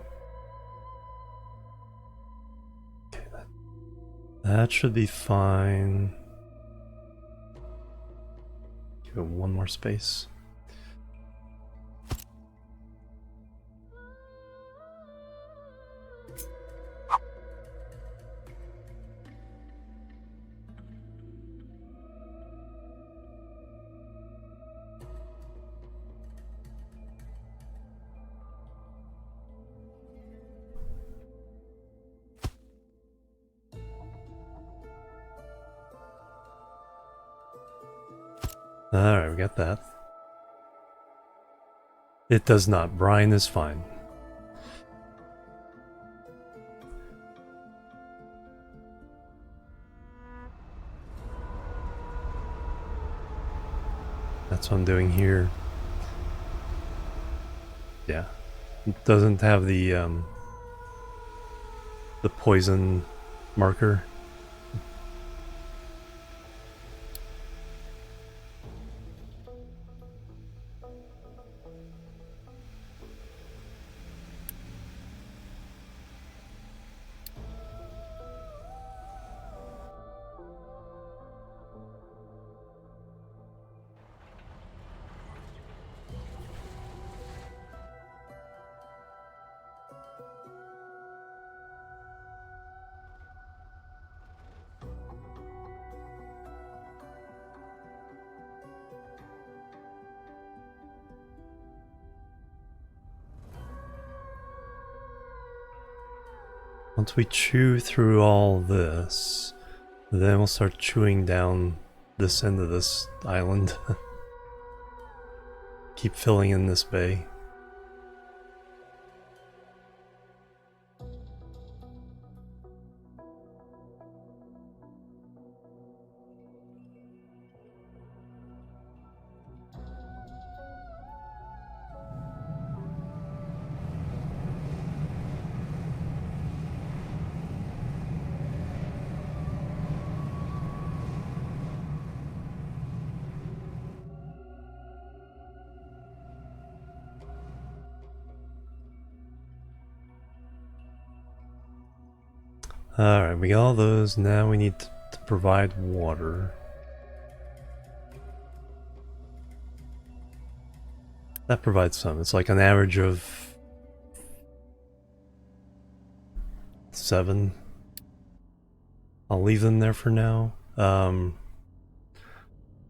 Okay, that should be fine. Give it one more space. Alright, we got that. It does not. Brine is fine. That's what I'm doing here. Yeah. It doesn't have the poison marker. Once we chew through all this, then we'll start chewing down this end of this island. Keep filling in this bay. Alright, we got all those. Now we need to provide water. That provides some. It's like an average of 7. I'll leave them there for now. I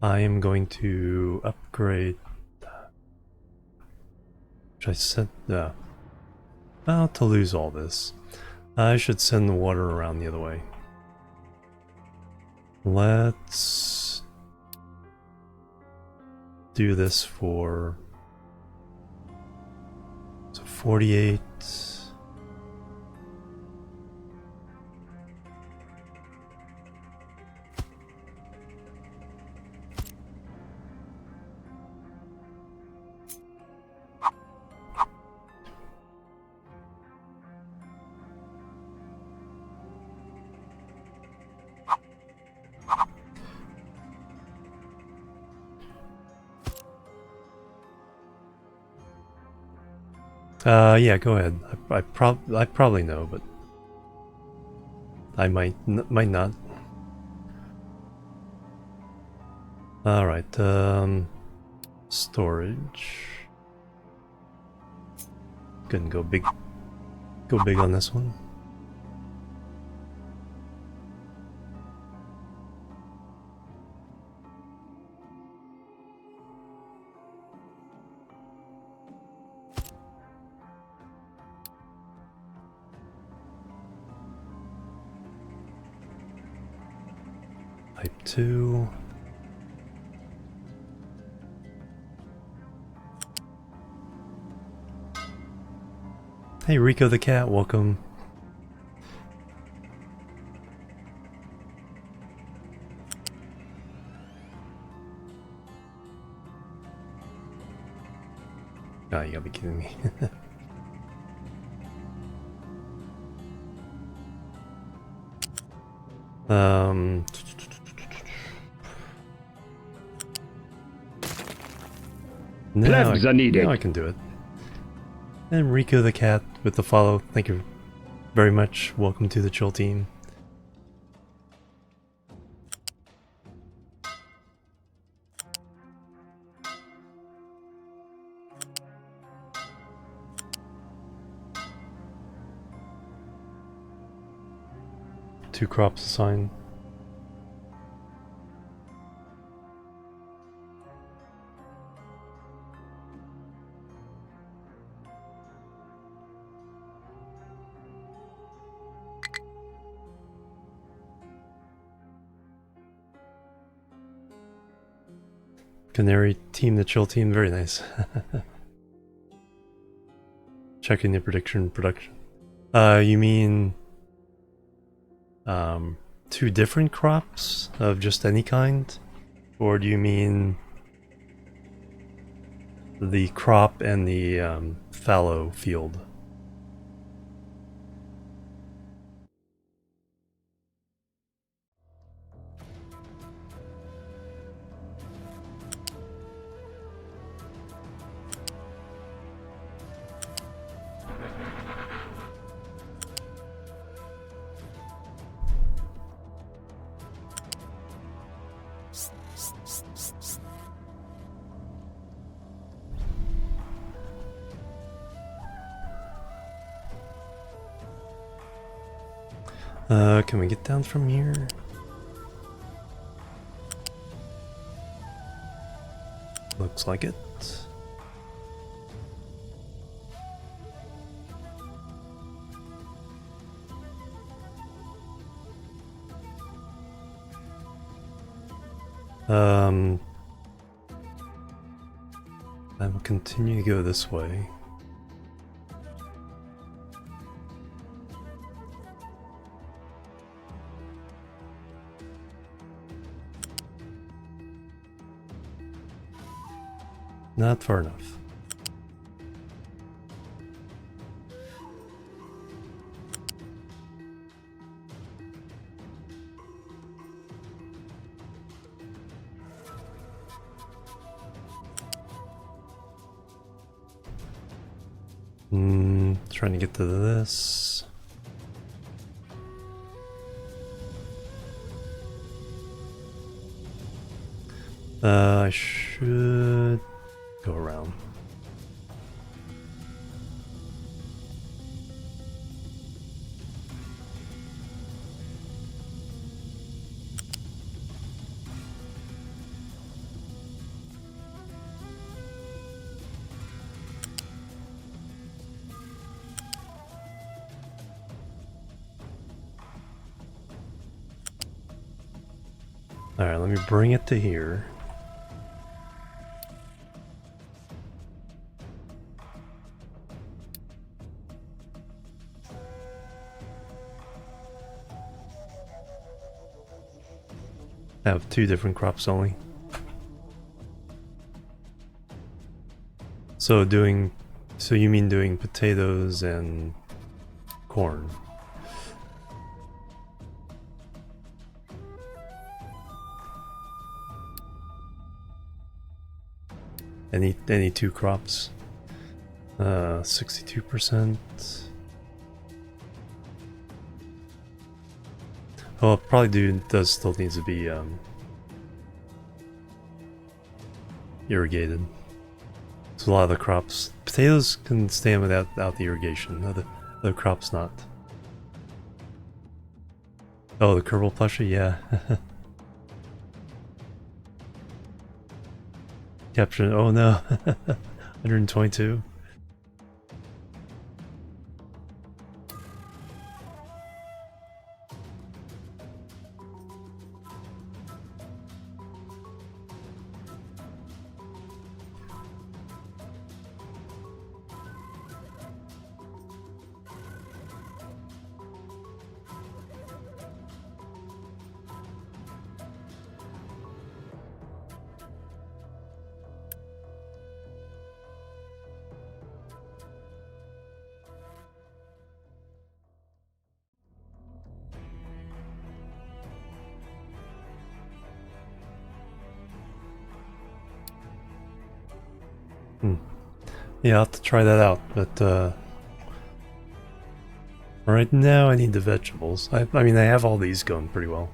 am going to upgrade. Should I send? Well, to lose all this, I should send the water around the other way. Let's do this for 48. Yeah, go ahead. I probably know, but I might not. All right. Storage. Gonna go big. Go big on this one. Type 2. Hey Rico the cat, welcome. Oh, you gotta be kidding me. Plebs are needed. Now I can do it. And Rico the cat with the follow. Thank you very much. Welcome to the chill team. Two crops assigned. Canary team, the chill team, very nice. Checking the production. You mean 2 different crops of just any kind? Or do you mean the crop and the fallow field. Can we get down from here? Looks like it. I will continue to go this way. Not far enough. Trying to get to this. I should go around. Alright, let me bring it to here. I have 2 different crops only. So you mean doing potatoes and corn? Any 2 crops? 62%. Well, probably does still needs to be irrigated. So a lot of the crops, potatoes can stand without the irrigation. Other crops not. Oh, the Kerbal plushie, yeah. Capture. Oh no, 122. Yeah, I'll have to try that out, but right now I need the vegetables. I mean, I have all these going pretty well.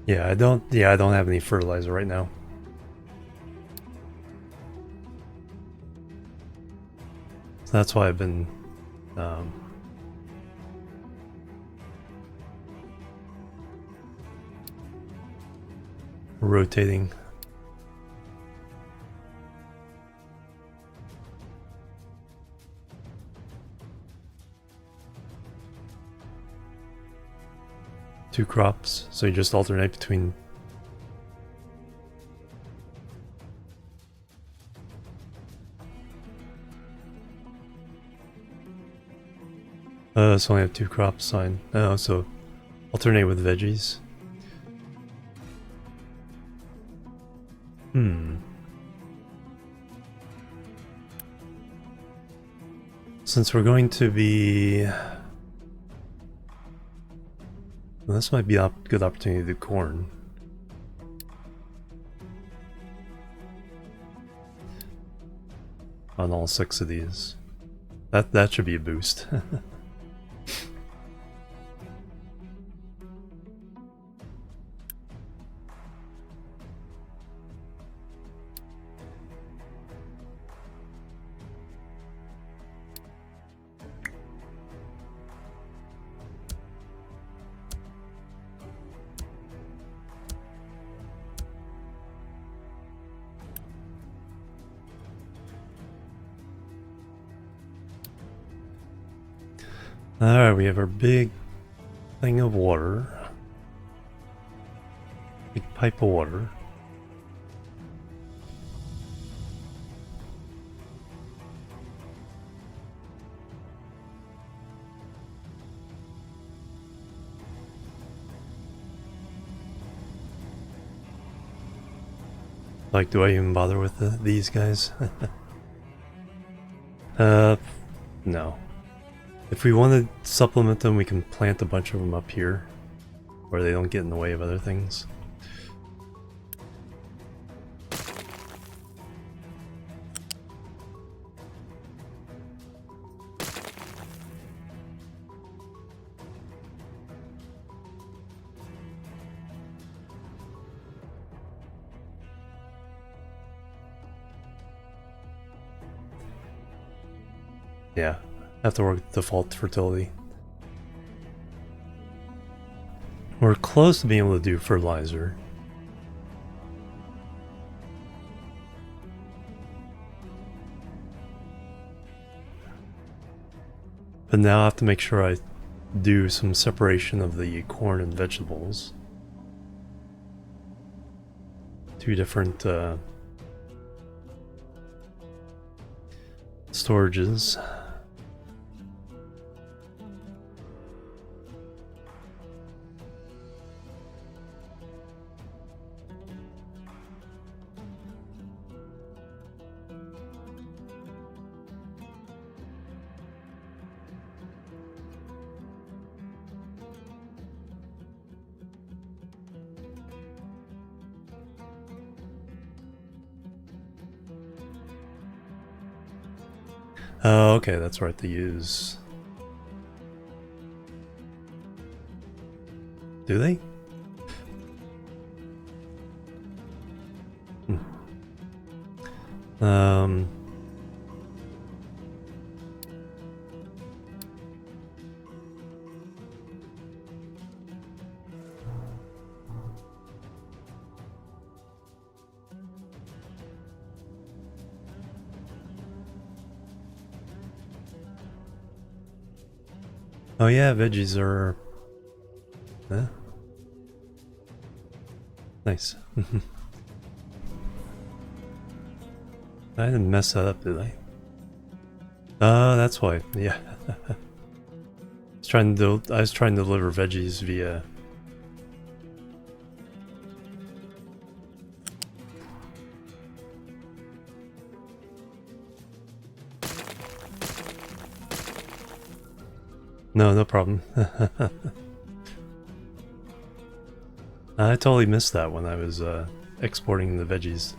Yeah, I don't have any fertilizer right now. So that's why I've been rotating. 2 crops, so you just alternate between. So only have 2 crops sign. Oh, so alternate with veggies. Since we're going to be... Well, this might be a good opportunity to do corn. On all 6 of these. That should be a boost. Alright, we have our big thing of water. Big pipe of water. Like, do I even bother with these guys? No. If we want to supplement them, we can plant a bunch of them up here, where they don't get in the way of other things. Yeah, have to work default fertility. We're close to being able to do fertilizer. But now I have to make sure I do some separation of the corn and vegetables. 2 different storages. Oh, okay, that's right, to use. Do they? Hmm. Oh yeah, veggies are... Nice. I didn't mess that up, did I? Oh, that's why. Yeah. I was trying to deliver veggies via... No problem. I totally missed that when I was exporting the veggies.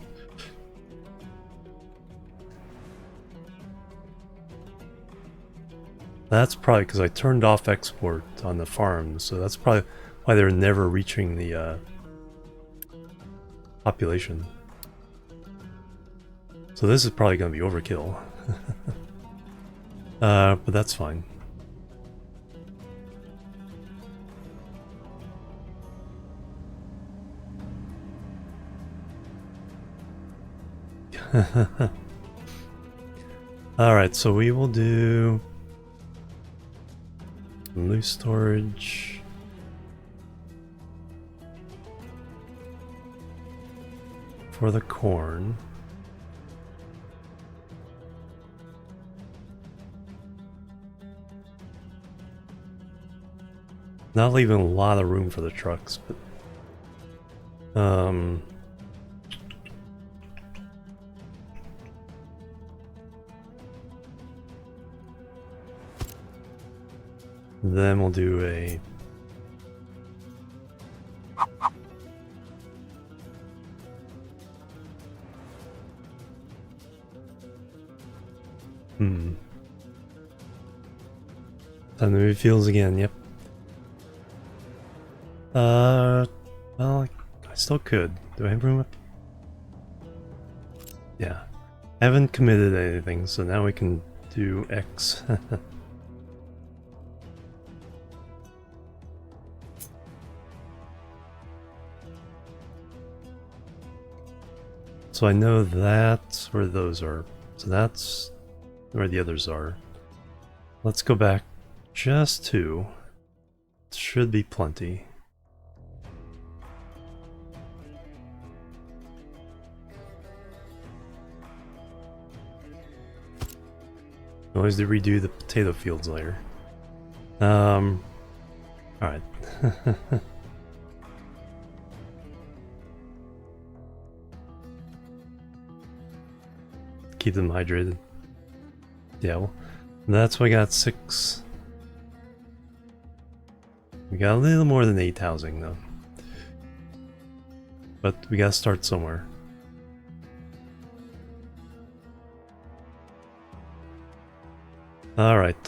That's probably because I turned off export on the farm, so that's probably why they're never reaching the population. So this is probably going to be overkill. But that's fine. Alright, so we will do loose storage. for the corn. Not leaving a lot of room for the trucks, but then we'll do a time to move fields again, yep. Well, I still could. Do I have room up? Yeah. I haven't committed anything, so now we can do X. So I know that's where those are. So that's where the others are. Let's go back just two. Should be plenty. Always to redo the potato fields later. Alright. Keep them hydrated. Yeah, well, that's why I got 6. We got a little more than 8 housing though. But we gotta start somewhere. Alright,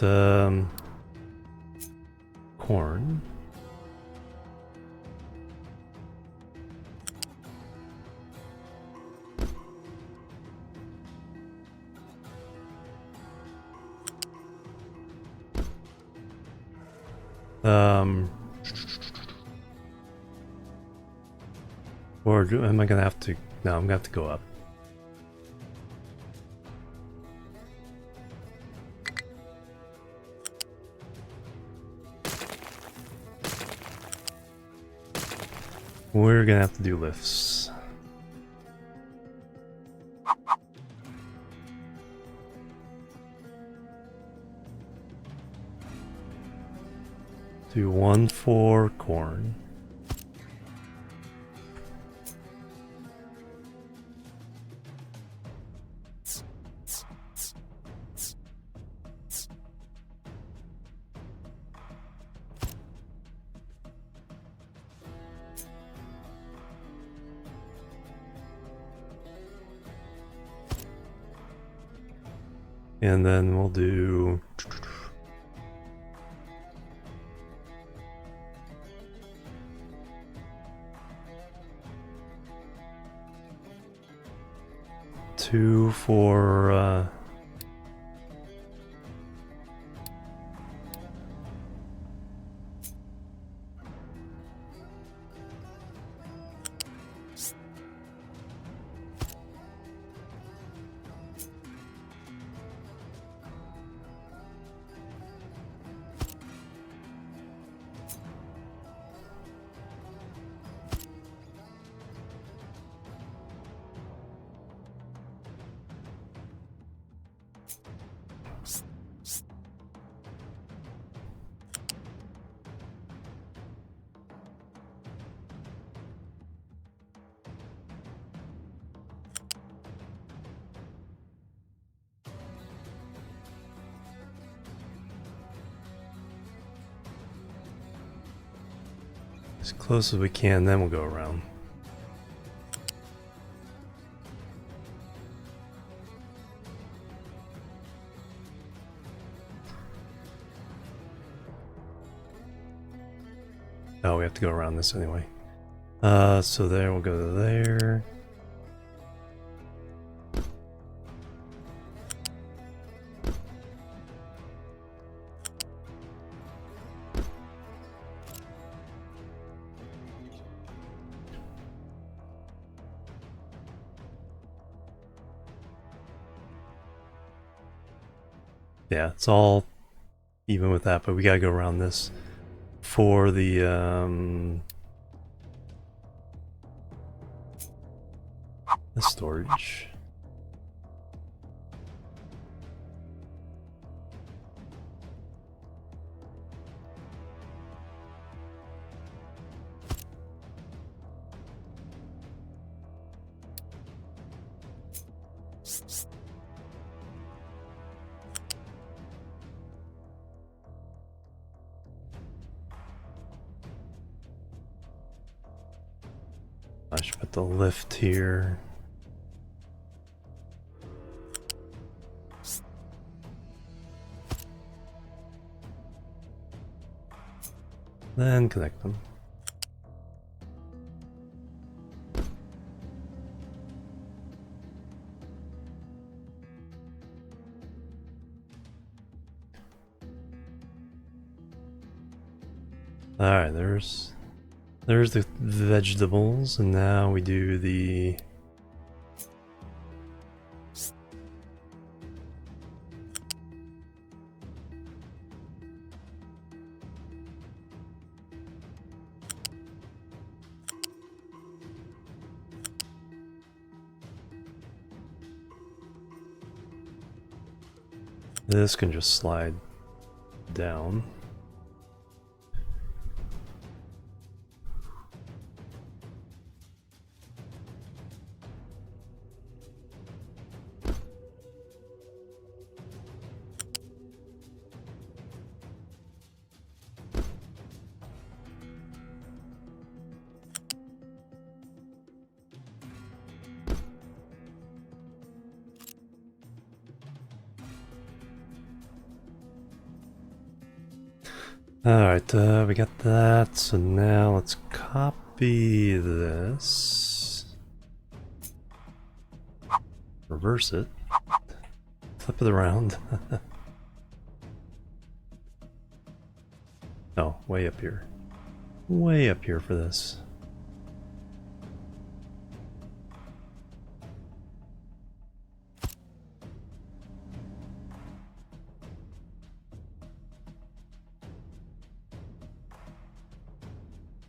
corn. Or am I gonna have to? No, I'm gonna have to go up. We're gonna have to do lifts. Do 1 for corn. And then we'll do two for as close as we can, then we'll go around. Oh, we have to go around this anyway. So there, we'll go to there. Yeah, it's all even with that, but we gotta go around this for the the storage. I should put the lift here. Then connect them. Alright, there's the vegetables, and now we do the this can just slide down. Alright, we got that, so now let's copy this, reverse it, flip it around. Oh, way up here. Way up here for this.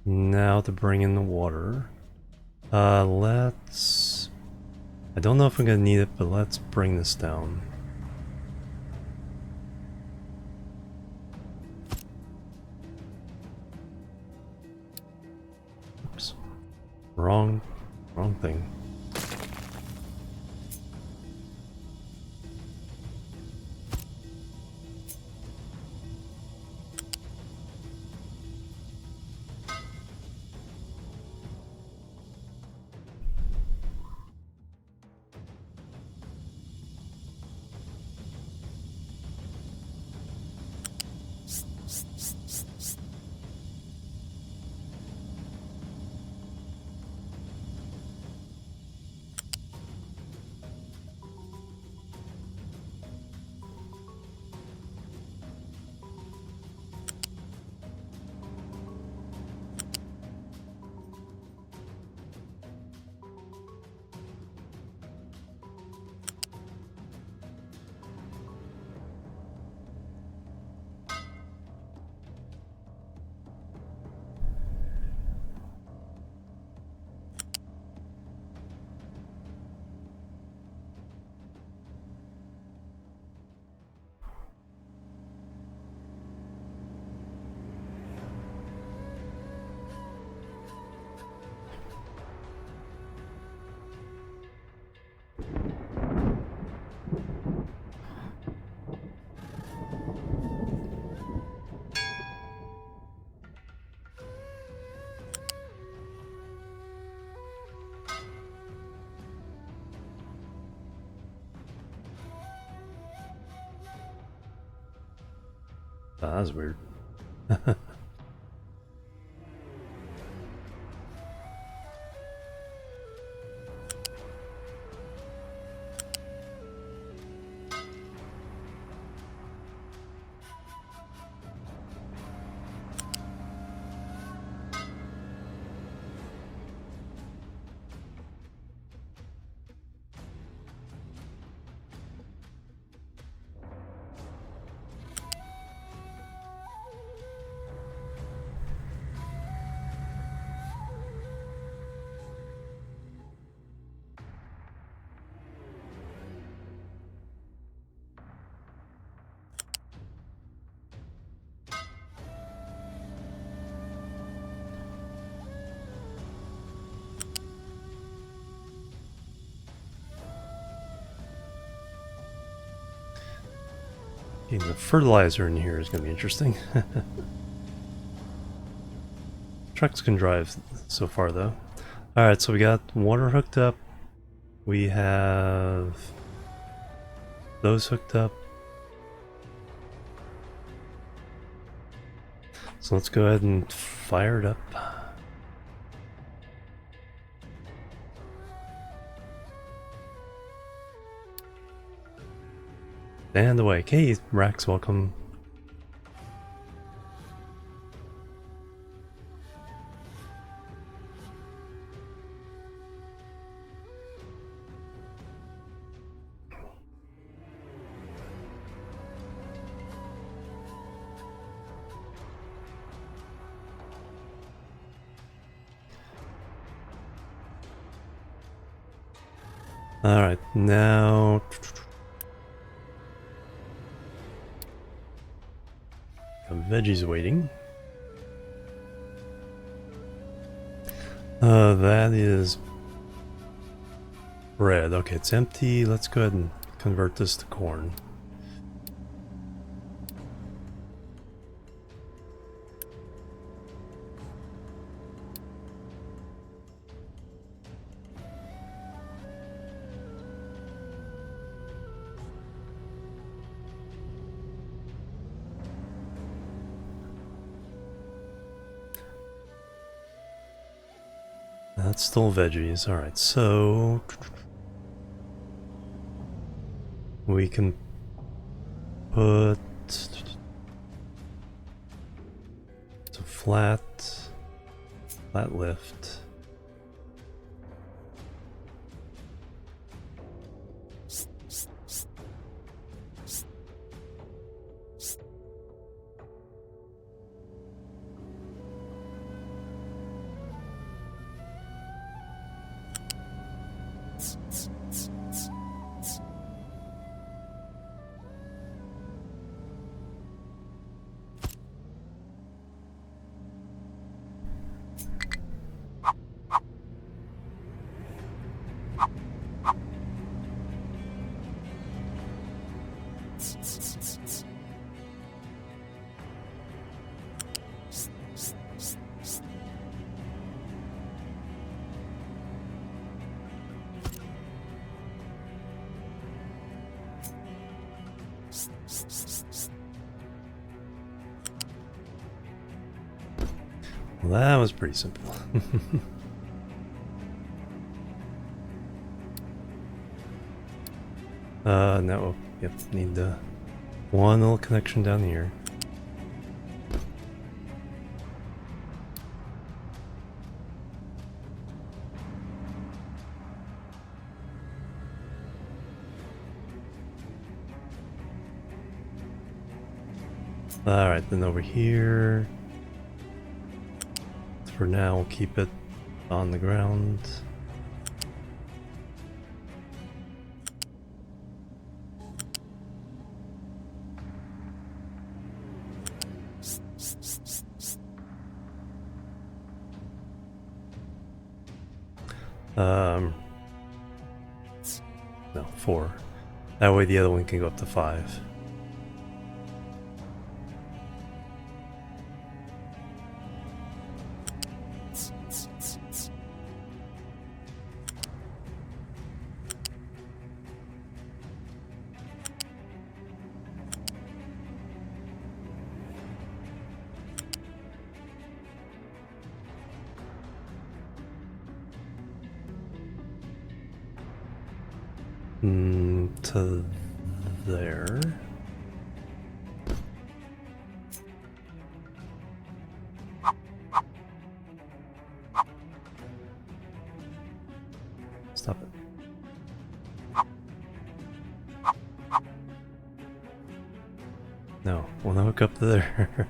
Now to bring in the water. Let's... I don't know if I'm gonna need it, but let's bring this down. Oops. Wrong thing. Oh, that was weird. Getting the fertilizer in here is going to be interesting. Trucks can drive so far though. Alright, so we got water hooked up. We have those hooked up. So let's go ahead and fire it up. And away. Okay, Rax, welcome. Alright, now veggies waiting. That is bread. Okay, it's empty. Let's go ahead and convert this to corn. That's still veggies. Alright, so we can put to flat lift. Well, that was pretty simple. No, yep, need the one little connection down here. Alright, then over here. For now, we'll keep it on the ground. No, 4. That way the other one can go up to 5. To there. Stop it. No, we'll not hook up to there.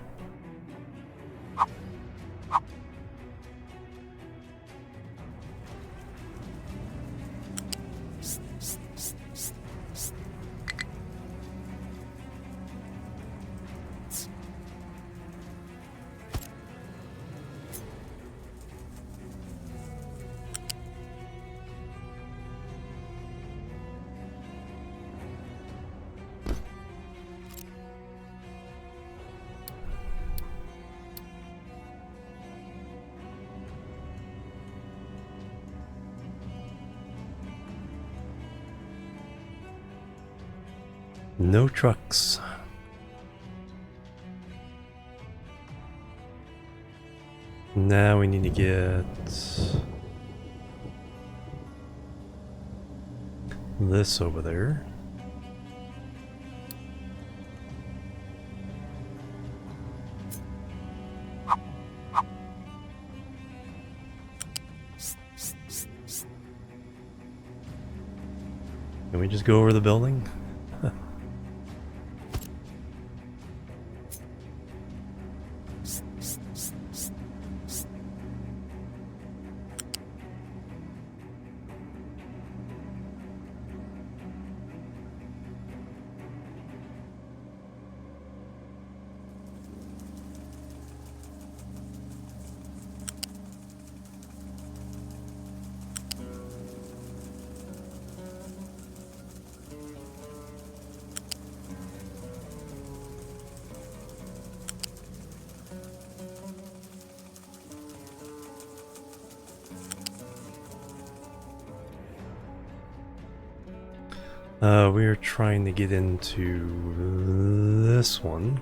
No trucks. Now we need to get this over there. Can we just go over the building? We are trying to get into this one.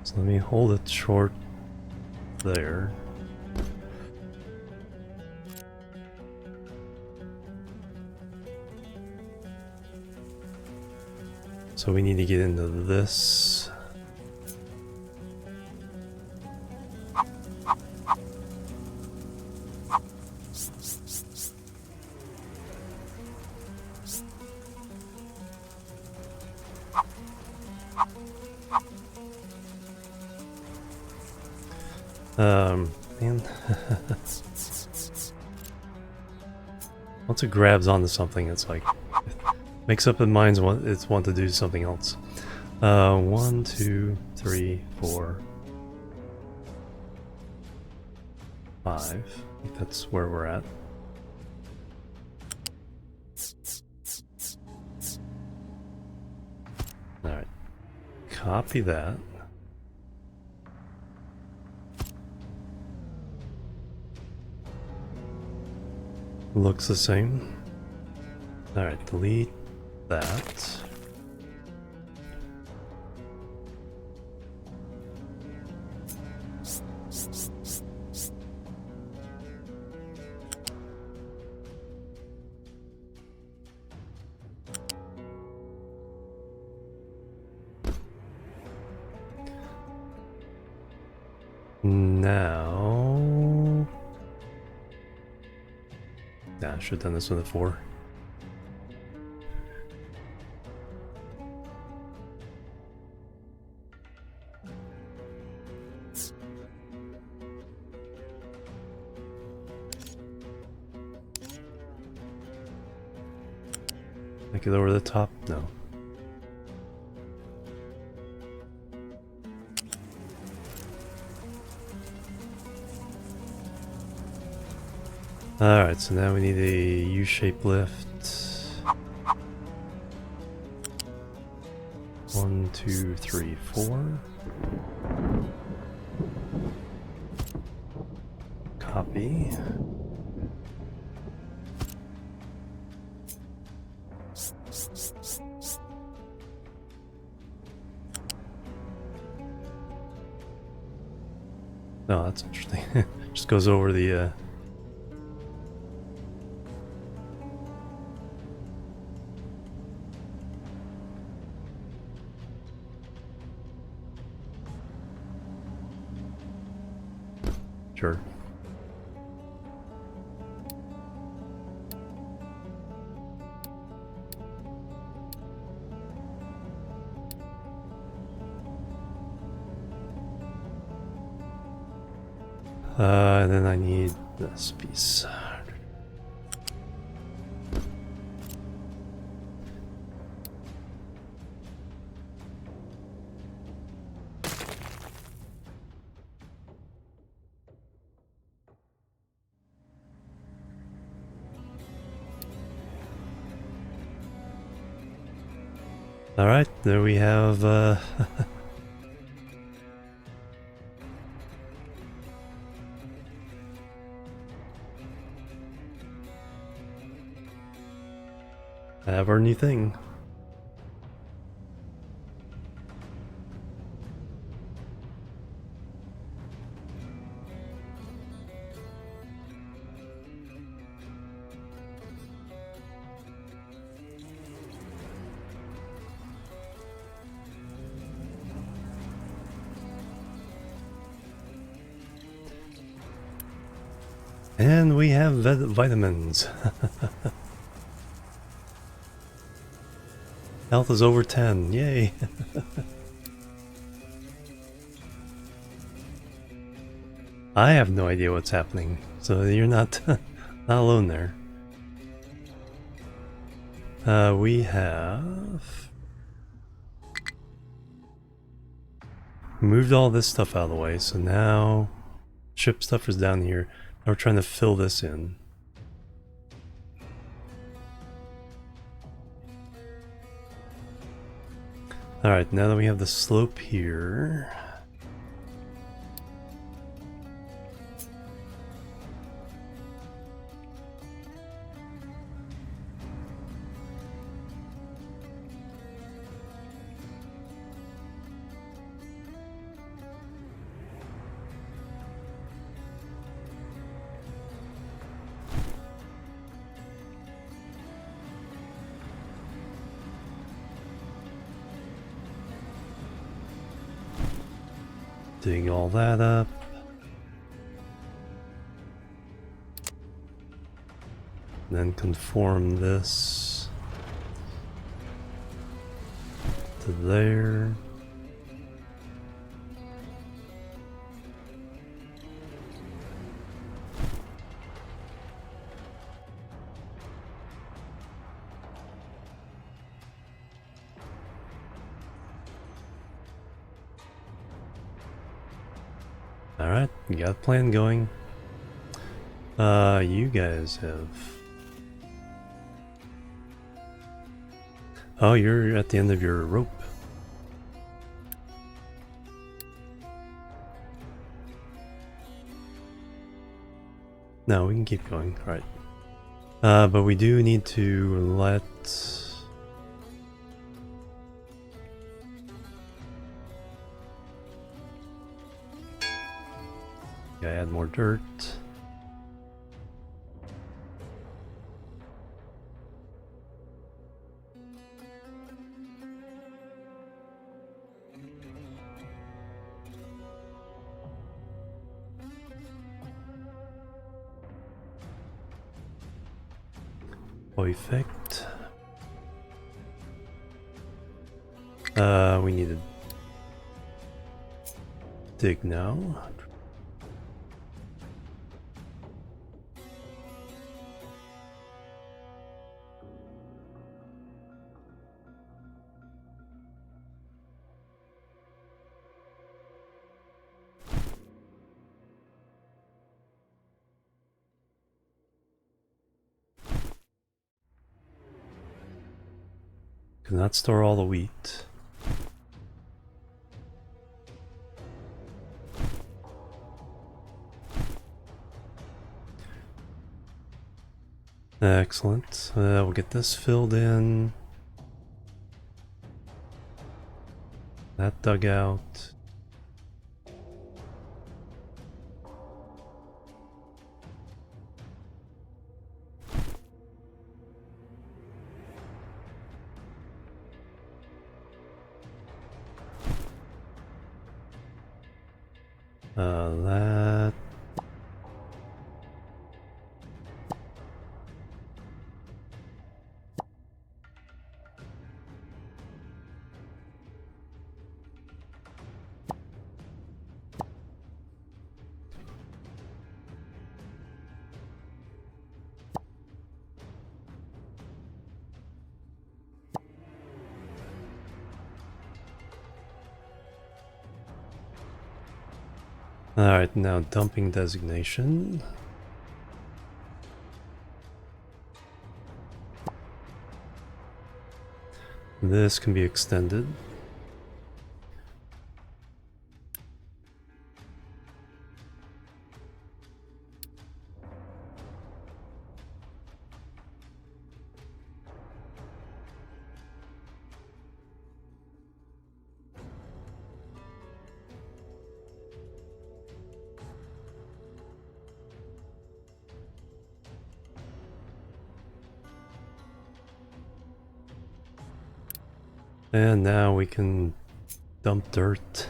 So let me hold it short there. So we need to get into this. Man. Once it grabs onto something, it's like makes up its mind it's want to do something else. 1, 2, 3, 4, 5. I think that's where we're at. Alright. Copy that. Looks the same. Alright, delete that. Now... Yeah, I should have done this with a 4. Make it over the top? No. Alright, so now we need a U-shaped lift. 1, 2, 3, 4. Copy. Oh, that's interesting. Just goes over the Sure. And then I need this piece. All right, there we have have our new thing. And we have vitamins. Health is over 10, yay! I have no idea what's happening, so you're not, not alone there. We have moved all this stuff out of the way, so now ship stuff is down here. Now we're trying to fill this in. Alright, now that we have the slope here, dig all that up. Then conform this to there. Alright, we got a plan going. You guys have... Oh, you're at the end of your rope. No, we can keep going, alright. But we do need to let... Yeah, add more dirt. Perfect. We need to dig now. Cannot store all the wheat. Excellent. We'll get this filled in. That dug out. That. Alright, now dumping designation. This can be extended. And now we can dump dirt.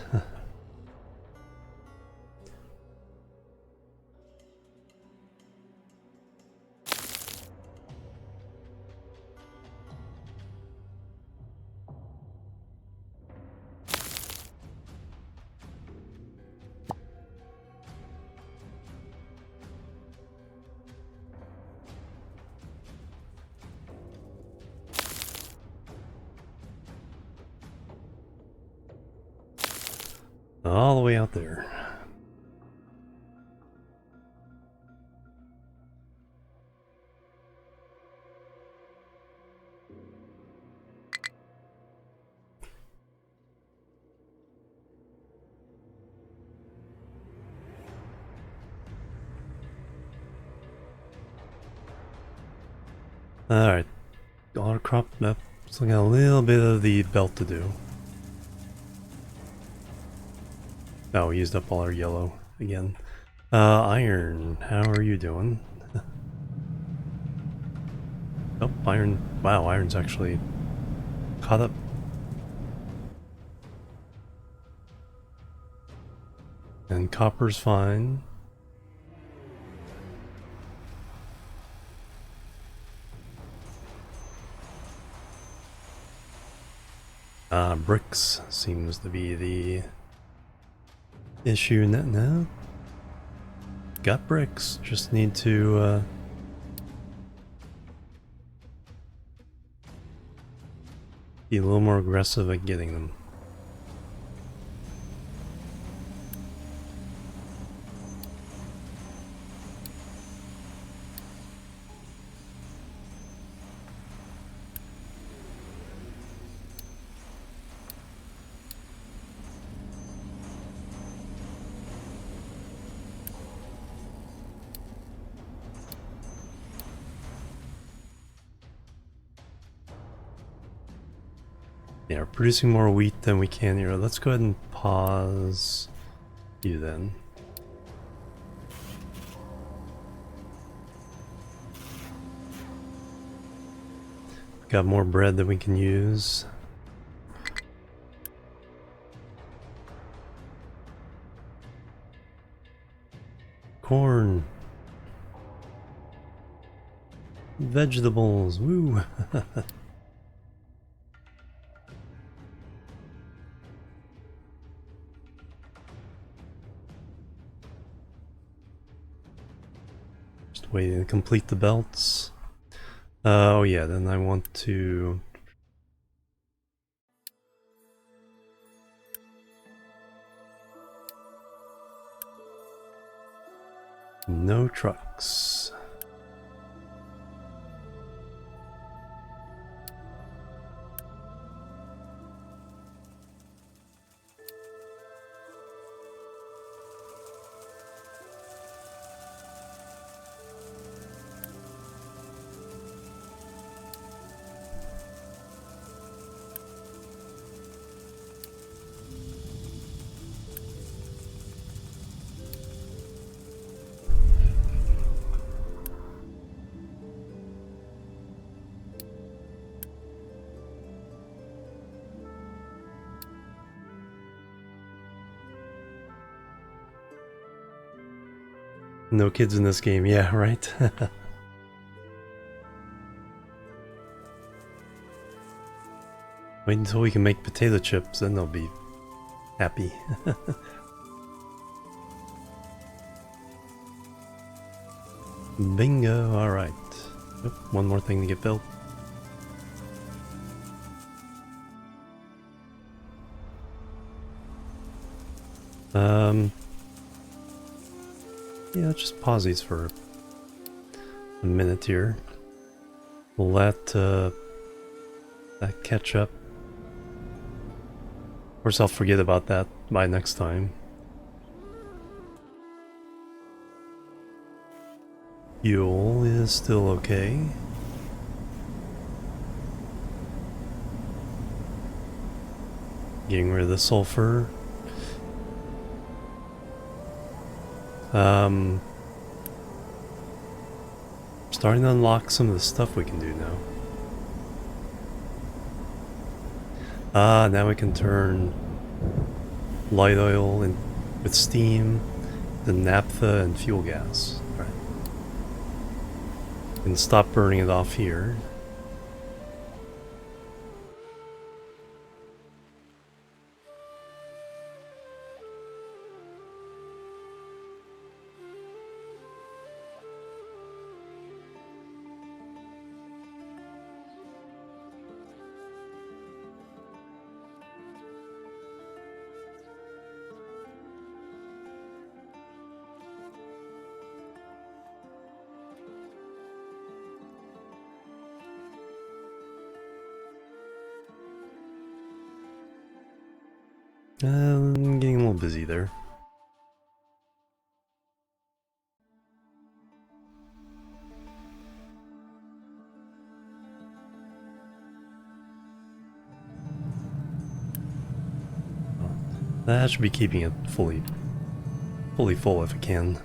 All the way out there. Alright, auto crop up. Still got a little bit of the belt to do. Oh, we used up all our yellow again. Iron, how are you doing? Oh, iron. Wow, iron's actually caught up. And copper's fine. Bricks seems to be the issue now. Got bricks, just need to be a little more aggressive at getting them. Yeah, we're producing more wheat than we can here. Let's go ahead and pause you then. Got more bread that we can use. Corn. Vegetables, woo! Just waiting to complete the belts. Oh yeah, then I want to... No trucks. No kids in this game, yeah, right? Wait until we can make potato chips, then they'll be happy. Bingo, alright. Oh, one more thing to get built. Yeah, let's just pause these for a minute here. Let that catch up. Of course, I'll forget about that by next time. Fuel is still okay. Getting rid of the sulfur. Starting to unlock some of the stuff we can do now. Ah, now we can turn light oil and with steam, the naphtha and fuel gas. Right. And stop burning it off here. I'm getting a little busy there. That should be keeping it fully full if it can.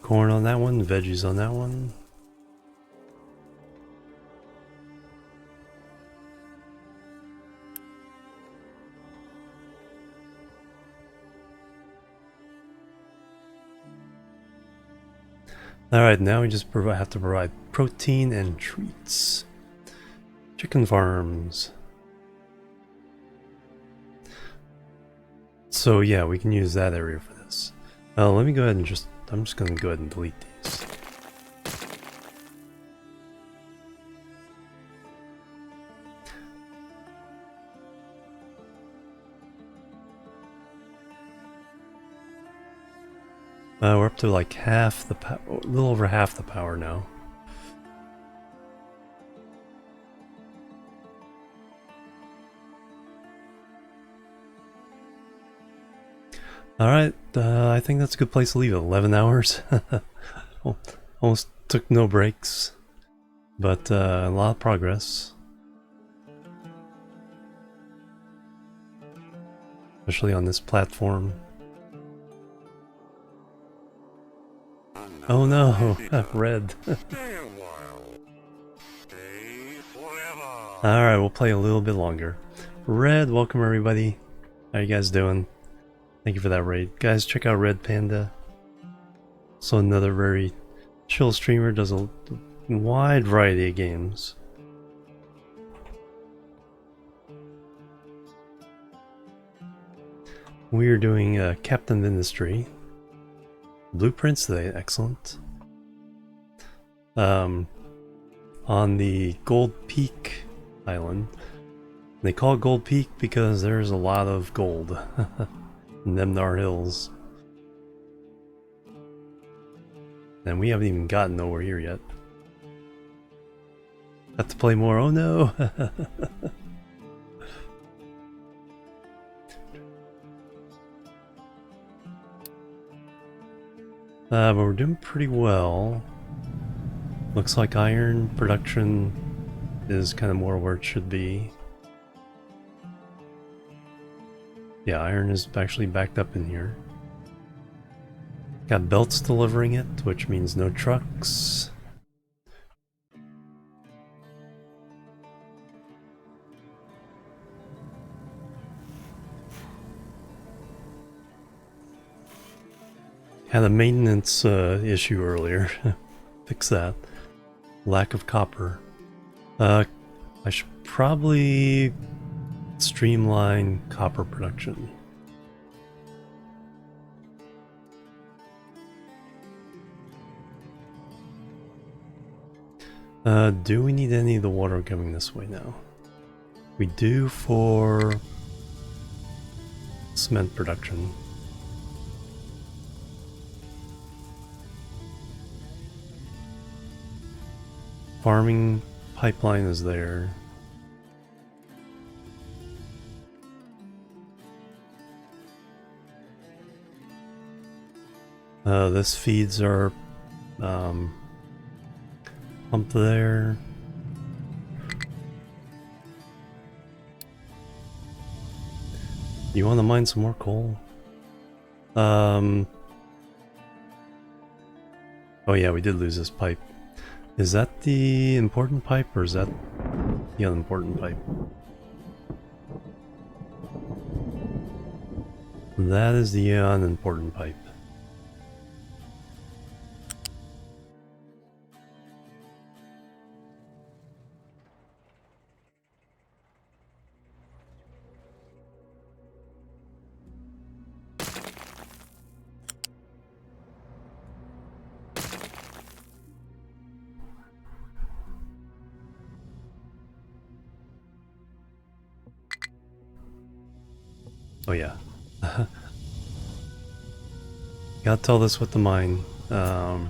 Corn on that one, veggies on that one. Alright, now we just have to provide protein and treats. Chicken farms. So yeah, we can use that area for this. Let me go ahead and I'm just gonna go ahead and delete these. We're up to like half the power, a little over half the power now. Alright, I think that's a good place to leave it. 11 hours. Almost took no breaks, but a lot of progress. Especially on this platform. Oh no, red. Alright, we'll play a little bit longer. Red, welcome everybody. How you guys doing? Thank you for that raid. Guys, check out Red Panda. So another very chill streamer, does a wide variety of games. We are doing Captain of Industry. Blueprints today, excellent. On the Gold Peak Island. They call it Gold Peak because there's a lot of gold. Nemnar Hills. And we haven't even gotten nowhere here yet. Have to play more, oh no! But we're doing pretty well. Looks like iron production is kind of more where it should be. Yeah, iron is actually backed up in here. Got belts delivering it, which means no trucks. Had a maintenance issue earlier. Fix that. Lack of copper. I should probably streamline copper production. Do we need any of the water coming this way now? We do for cement production. Farming pipeline is there. This feeds our pump there. You want to mine some more coal? Oh yeah, we did lose this pipe. Is that the important pipe or is that the unimportant pipe? That is the unimportant pipe. Oh yeah. Gotta tell this with the mine. Alright,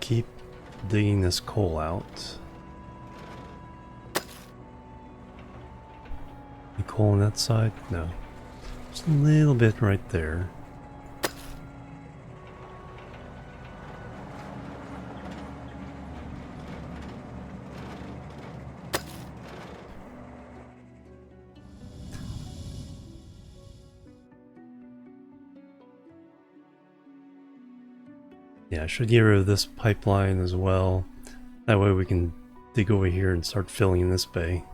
keep digging this coal out. The coal on that side? No. Just a little bit right there. Yeah, I should get rid of this pipeline as well. That way we can dig over here and start filling in this bay.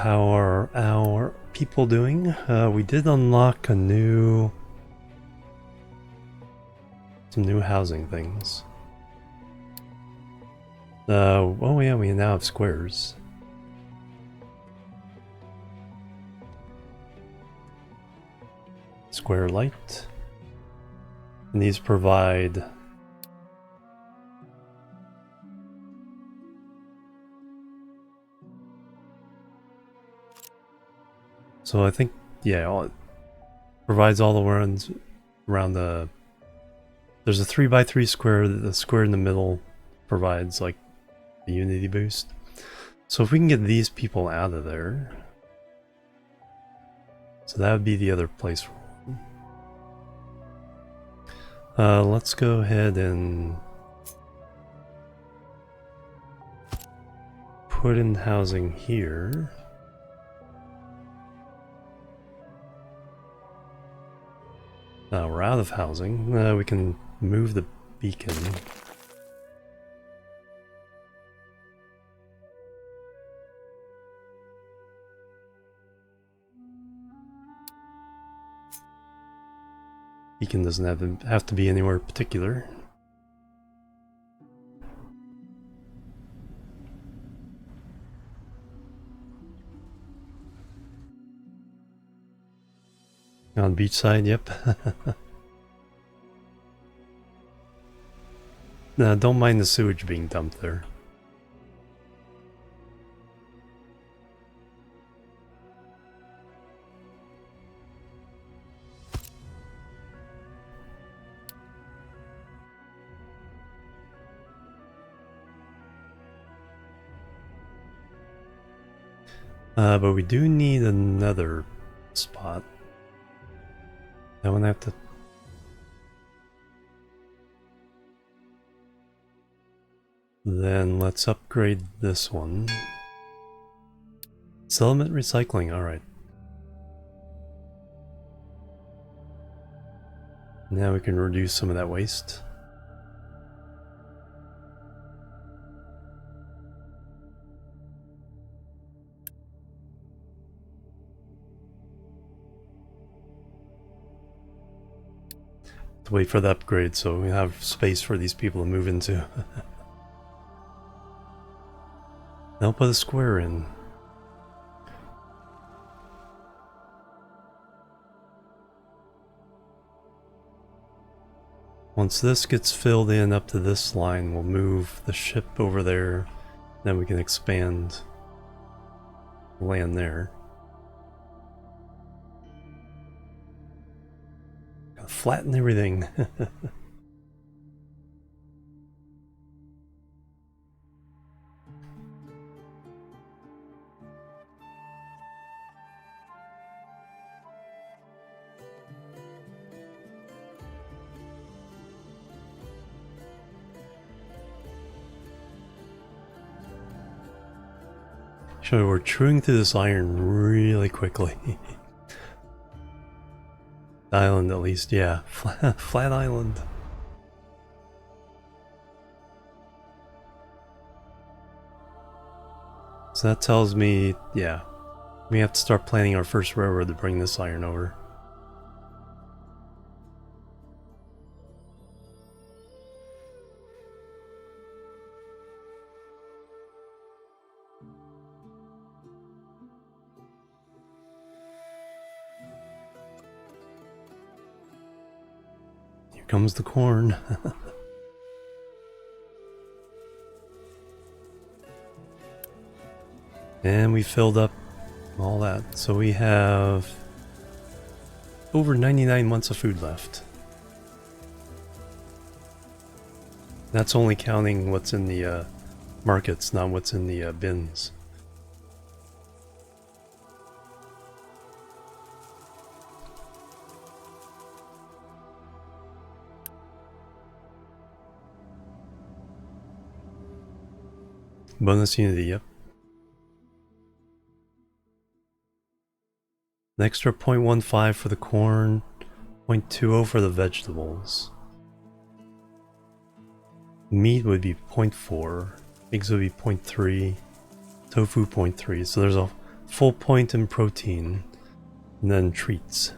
How are our people doing? We did unlock some new housing things. Oh yeah, we now have squares. Square light. And these provide so I think, yeah, it provides all the ones around the... There's a 3x3 square, the square in the middle provides like the unity boost. So if we can get these people out of there... So that would be the other place for them. Let's go ahead and put in housing here. We're out of housing. We can move the beacon. Beacon doesn't have to be anywhere particular. On beach side, yep. No, don't mind the sewage being dumped there. But we do need another spot. I want to have to... Then let's upgrade this one. Settlement recycling, alright. Now we can reduce some of that waste. To wait for the upgrade so we have space for these people to move into. Now put a square in. Once this gets filled in up to this line, we'll move the ship over there. Then we can expand land there. Gotta flatten everything. So we're chewing through this iron really quickly. Island, at least, yeah. Flat island. So that tells me, yeah, we have to start planning our first railroad to bring this iron over. Here comes the corn. And we filled up all that. So we have over 99 months of food left. That's only counting what's in the markets, not what's in the bins. Bonus unity, yep. An extra 0.15 for the corn, 0.20 for the vegetables. Meat would be 0.4, eggs would be 0.3, tofu 0.3, so there's a full point in protein, and then treats.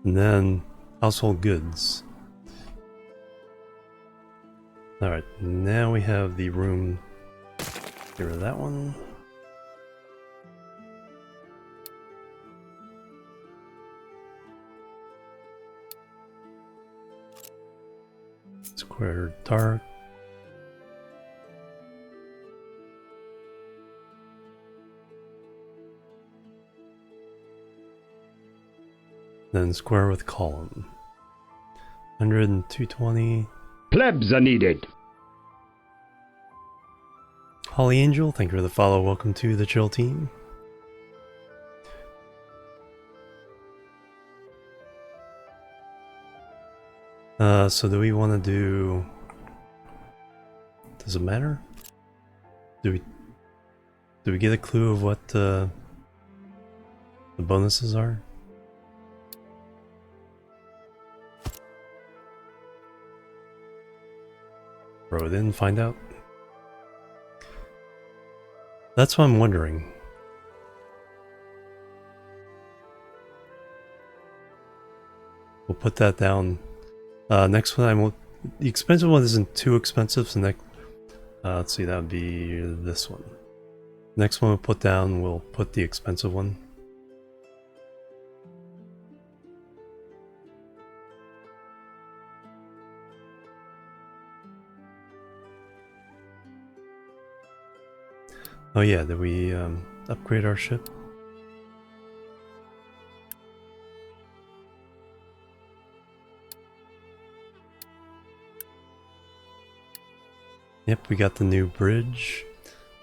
And then household goods. Alright, now we have the room. Get rid of that one. Square dark. Then square with column. 100 and 220. Plebs are needed. Holly Angel, thank you for the follow. Welcome to the chill team. So do we want to do... Does it matter? Do we get a clue of what the bonuses are? Throw it in, find out. That's what I'm wondering. We'll put that down. Next one, the expensive one isn't too expensive, so next, let's see, that would be this one. Next one we'll put down, we'll put the expensive one. Oh yeah, did we upgrade our ship? Yep, we got the new bridge.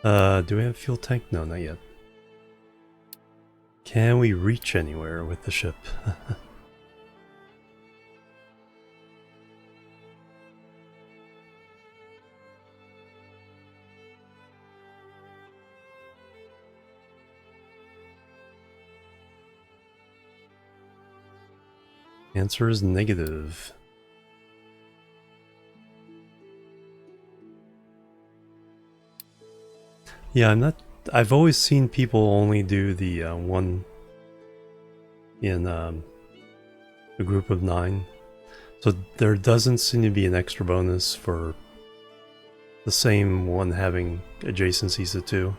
Do we have a fuel tank? No, not yet. Can we reach anywhere with the ship? Answer is negative. Yeah, I've always seen people only do the one in a group of 9. So there doesn't seem to be an extra bonus for the same one having adjacencies to 2.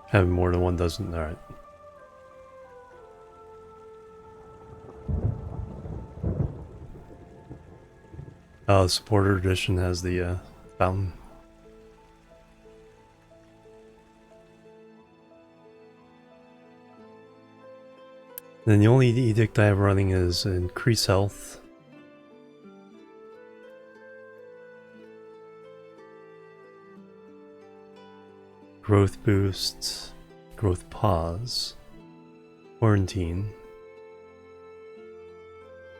Having more than one doesn't. Alright. Oh, the supporter edition has the fountain. Then the only edict I have running is increase health. Growth boost. Growth pause. Quarantine.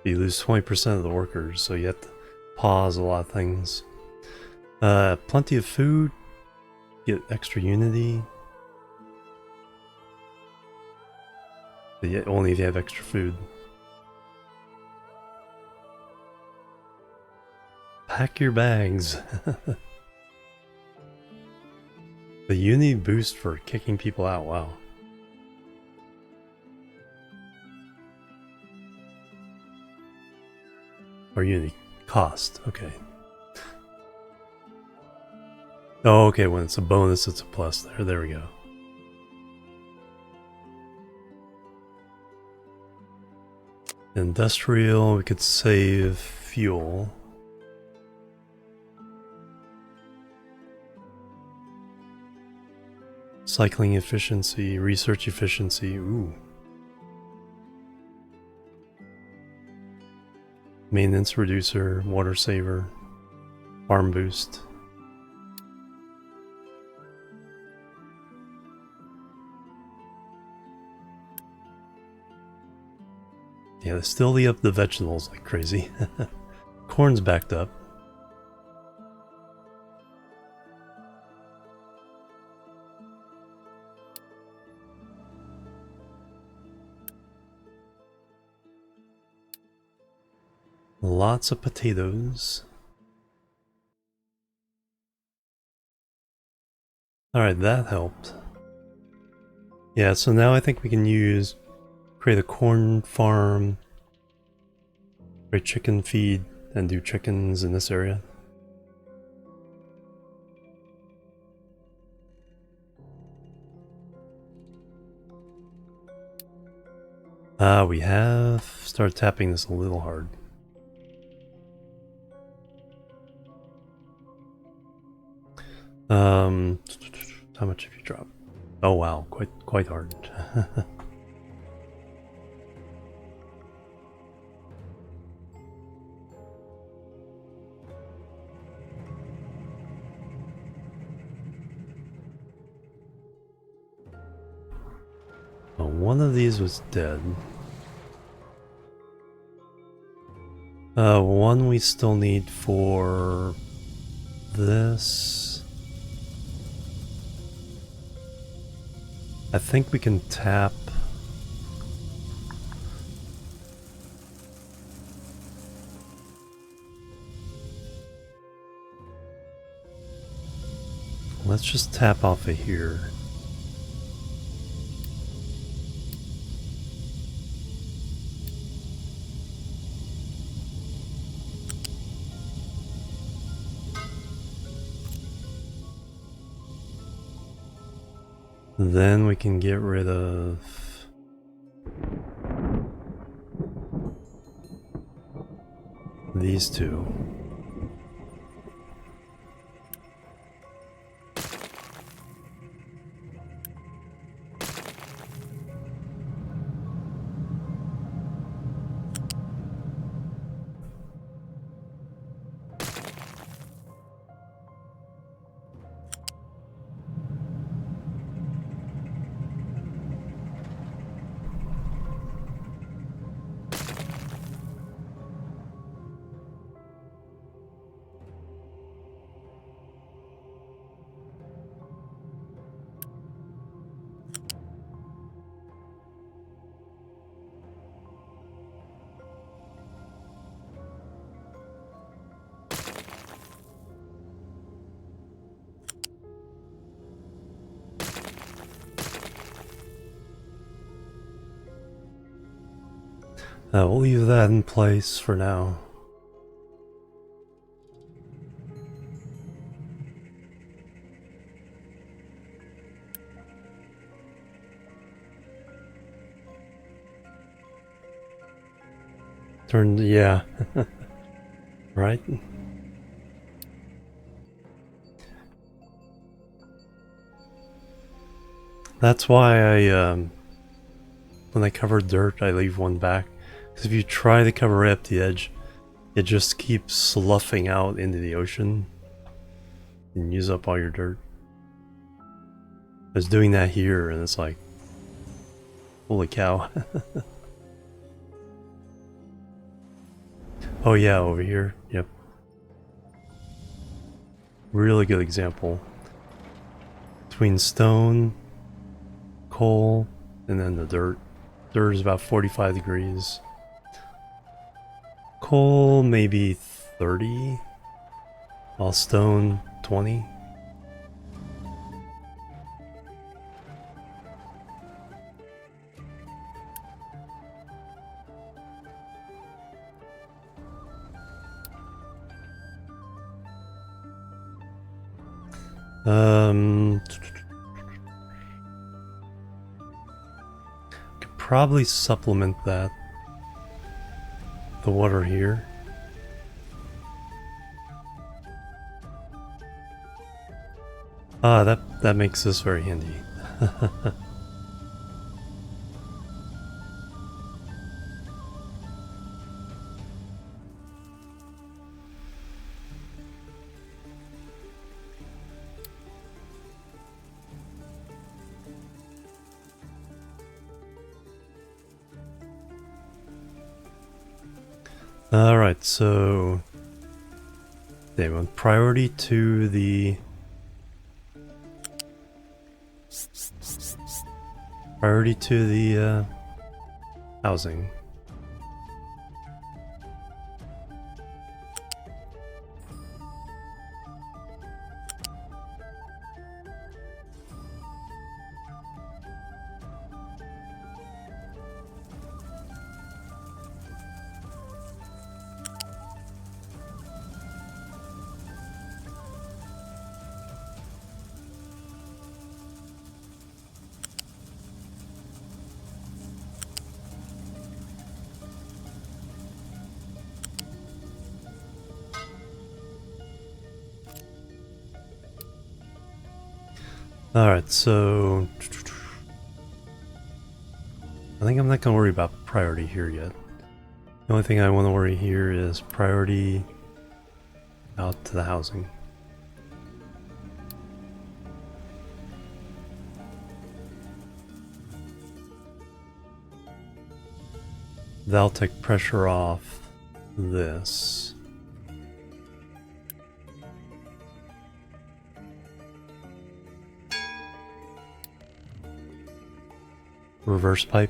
You lose 20% of the workers, so you have to pause a lot of things. Plenty of food. Get extra unity. But yet only if you have extra food. Pack your bags. The unity boost for kicking people out, wow. Or unity cost, okay. Oh, okay, when it's a bonus, it's a plus there. There we go. Industrial, we could save fuel. Cycling efficiency, research efficiency, ooh. Maintenance reducer, water saver, farm boost. Yeah, they still eat up the vegetables like crazy. Corn's backed up. Lots of potatoes. Alright, that helped. Yeah, so now I think we can create a corn farm, create chicken feed, and do chickens in this area. We have started tapping this a little hard. How much have you dropped? Oh wow, quite hard. Oh, one of these was dead. One we still need for this. I think we can tap. Let's just tap off of here. Then we can get rid of these two. We'll leave that in place for now. Turned, yeah. Right? That's why when I cover dirt, I leave one back. Because if you try to cover right up the edge, it just keeps sloughing out into the ocean and use up all your dirt. I was doing that here, and it's like, holy cow. Oh yeah, over here. Yep. Really good example. Between stone, coal, and then the dirt. Dirt is about 45 degrees. Coal maybe 30, while stone 20. Could probably supplement that. The water here. Ah, that makes this very handy. Alright, so they want priority to the housing. Alright, so I think I'm not going to worry about priority here yet. The only thing I want to worry here is priority out to the housing. That'll take pressure off this. Reverse pipe.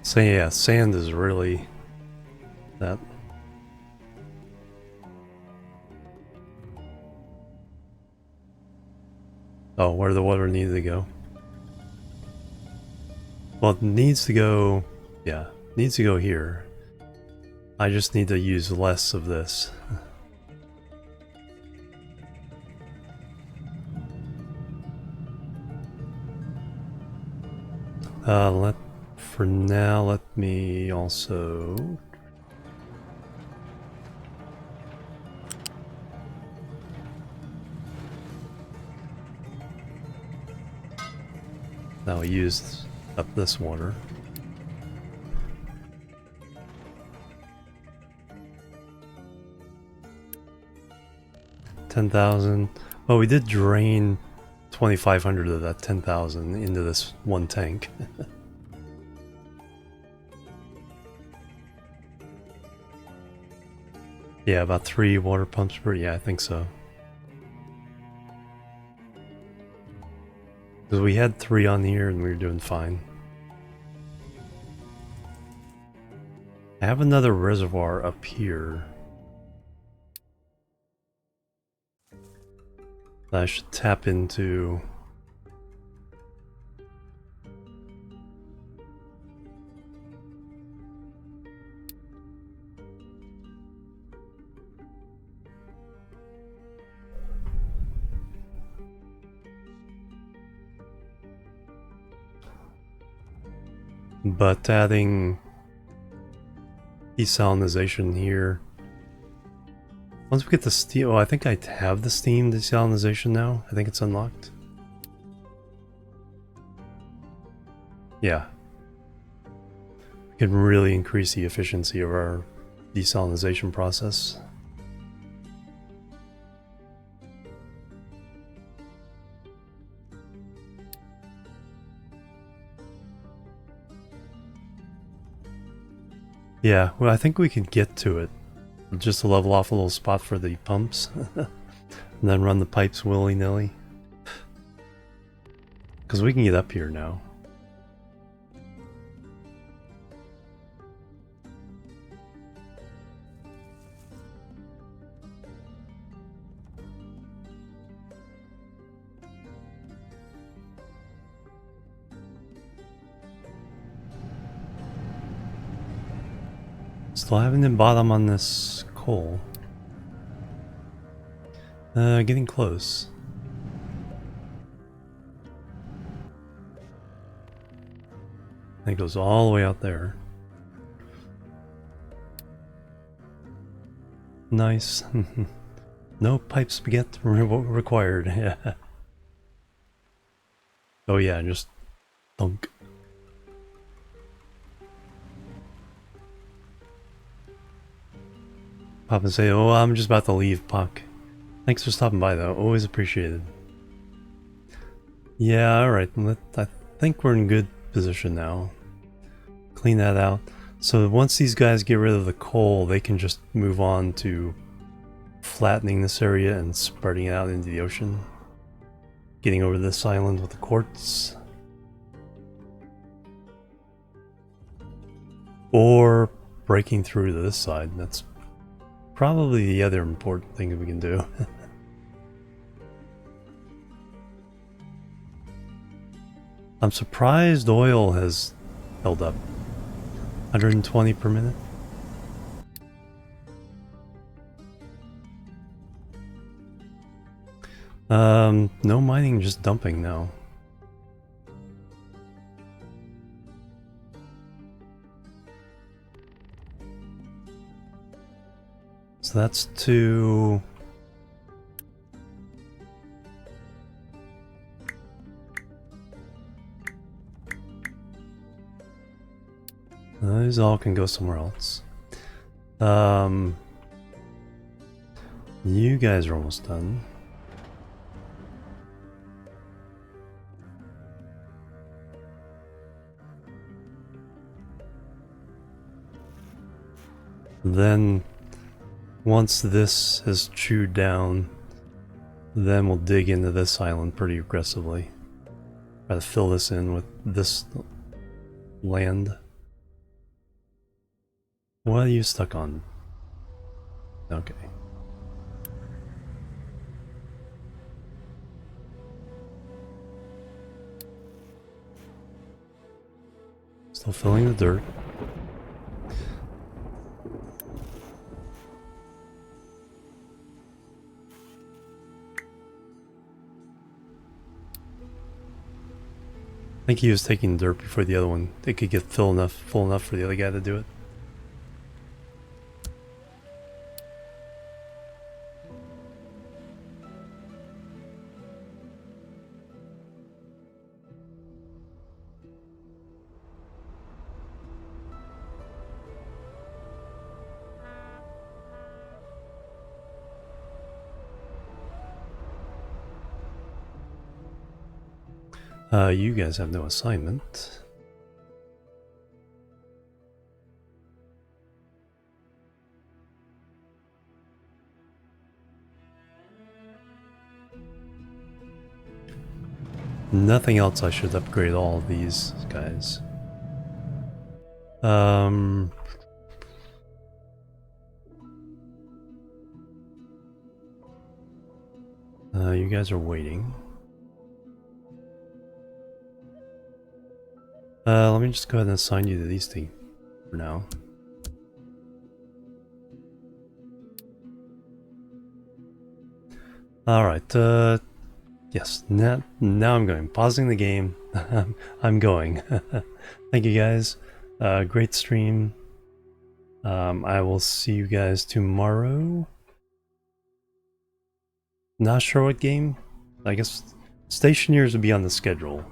So yeah, sand is really that. Oh, where the water needs to go. Well, it needs to go, yeah, needs to go here. I just need to use less of this. For now, let me also now we used up this water. $10,000. Well, we did drain 2,500 of that 10,000 into this one tank. Yeah, about 3 water pumps per. Yeah, I think so. Because we had 3 on here and we were doing fine. I have another reservoir up here that I should tap into. but adding desalinization here. Once we get the steam, oh, I think I have the steam desalinization now. I think it's unlocked. Yeah. We can really increase the efficiency of our desalinization process. Yeah, well, I think we can get to it. Just to level off a little spot for the pumps. And then run the pipes willy-nilly. Because we can get up here now. Still having the bottom on this coal. Getting close. It goes all the way out there. Nice. No pipe spaghetti required. Yeah. Oh yeah, just thunk. Pop and say, oh, I'm just about to leave, Puck. Thanks for stopping by, though. Always appreciated. Yeah, alright. I think we're in good position now. Clean that out. So once these guys get rid of the coal, they can just move on to flattening this area and spreading it out into the ocean. Getting over this island with the quartz. Or breaking through to this side. That's probably the other important thing that we can do. I'm surprised oil has held up. 120 per minute. No mining, just dumping now. So that's to... These all can go somewhere else. You guys are almost done. Then, once this is chewed down, then we'll dig into this island pretty aggressively. Try to fill this in with this land. What are you stuck on? Okay. Still filling the dirt. I think he was taking dirt before the other one. They could get full enough for the other guy to do it. You guys have no assignment. Nothing else. I should upgrade all of these guys. You guys are waiting. Let me just go ahead and assign you to these two for now. Alright, yeah, Yes, now I'm going. Pausing the game. I'm going. Thank you guys. Great stream. I will see you guys tomorrow. Not sure what game. I guess Stationeers would be on the schedule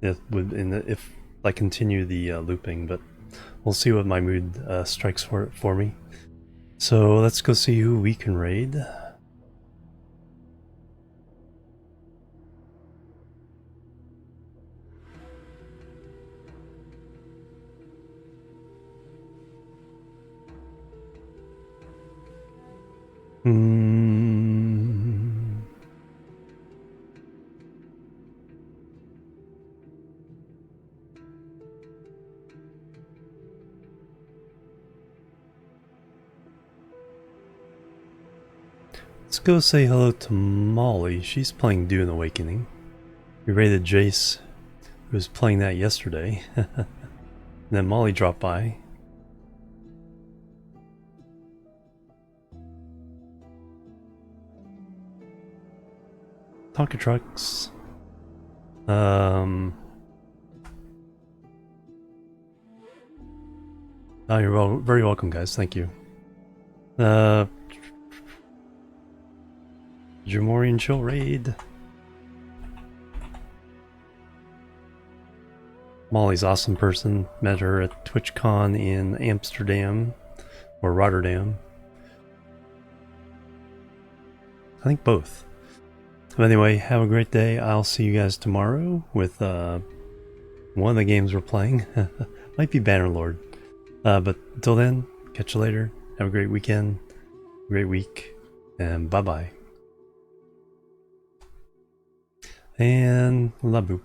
if I continue the looping, but we'll see what my mood strikes for me. So let's go see who we can raid. Let's go say hello to Molly. She's playing Dune Awakening. We raided Jace, who was playing that yesterday. And then Molly dropped by. Tonka Trucks. Oh, you're very welcome, guys. Thank you. Jimorian chill raid. Molly's awesome person. Met her at TwitchCon in Amsterdam or Rotterdam. I think both. But anyway, have a great day. I'll see you guys tomorrow with one of the games we're playing. Might be Bannerlord. But until then, catch you later. Have a great weekend, great week, and bye-bye. And la boop.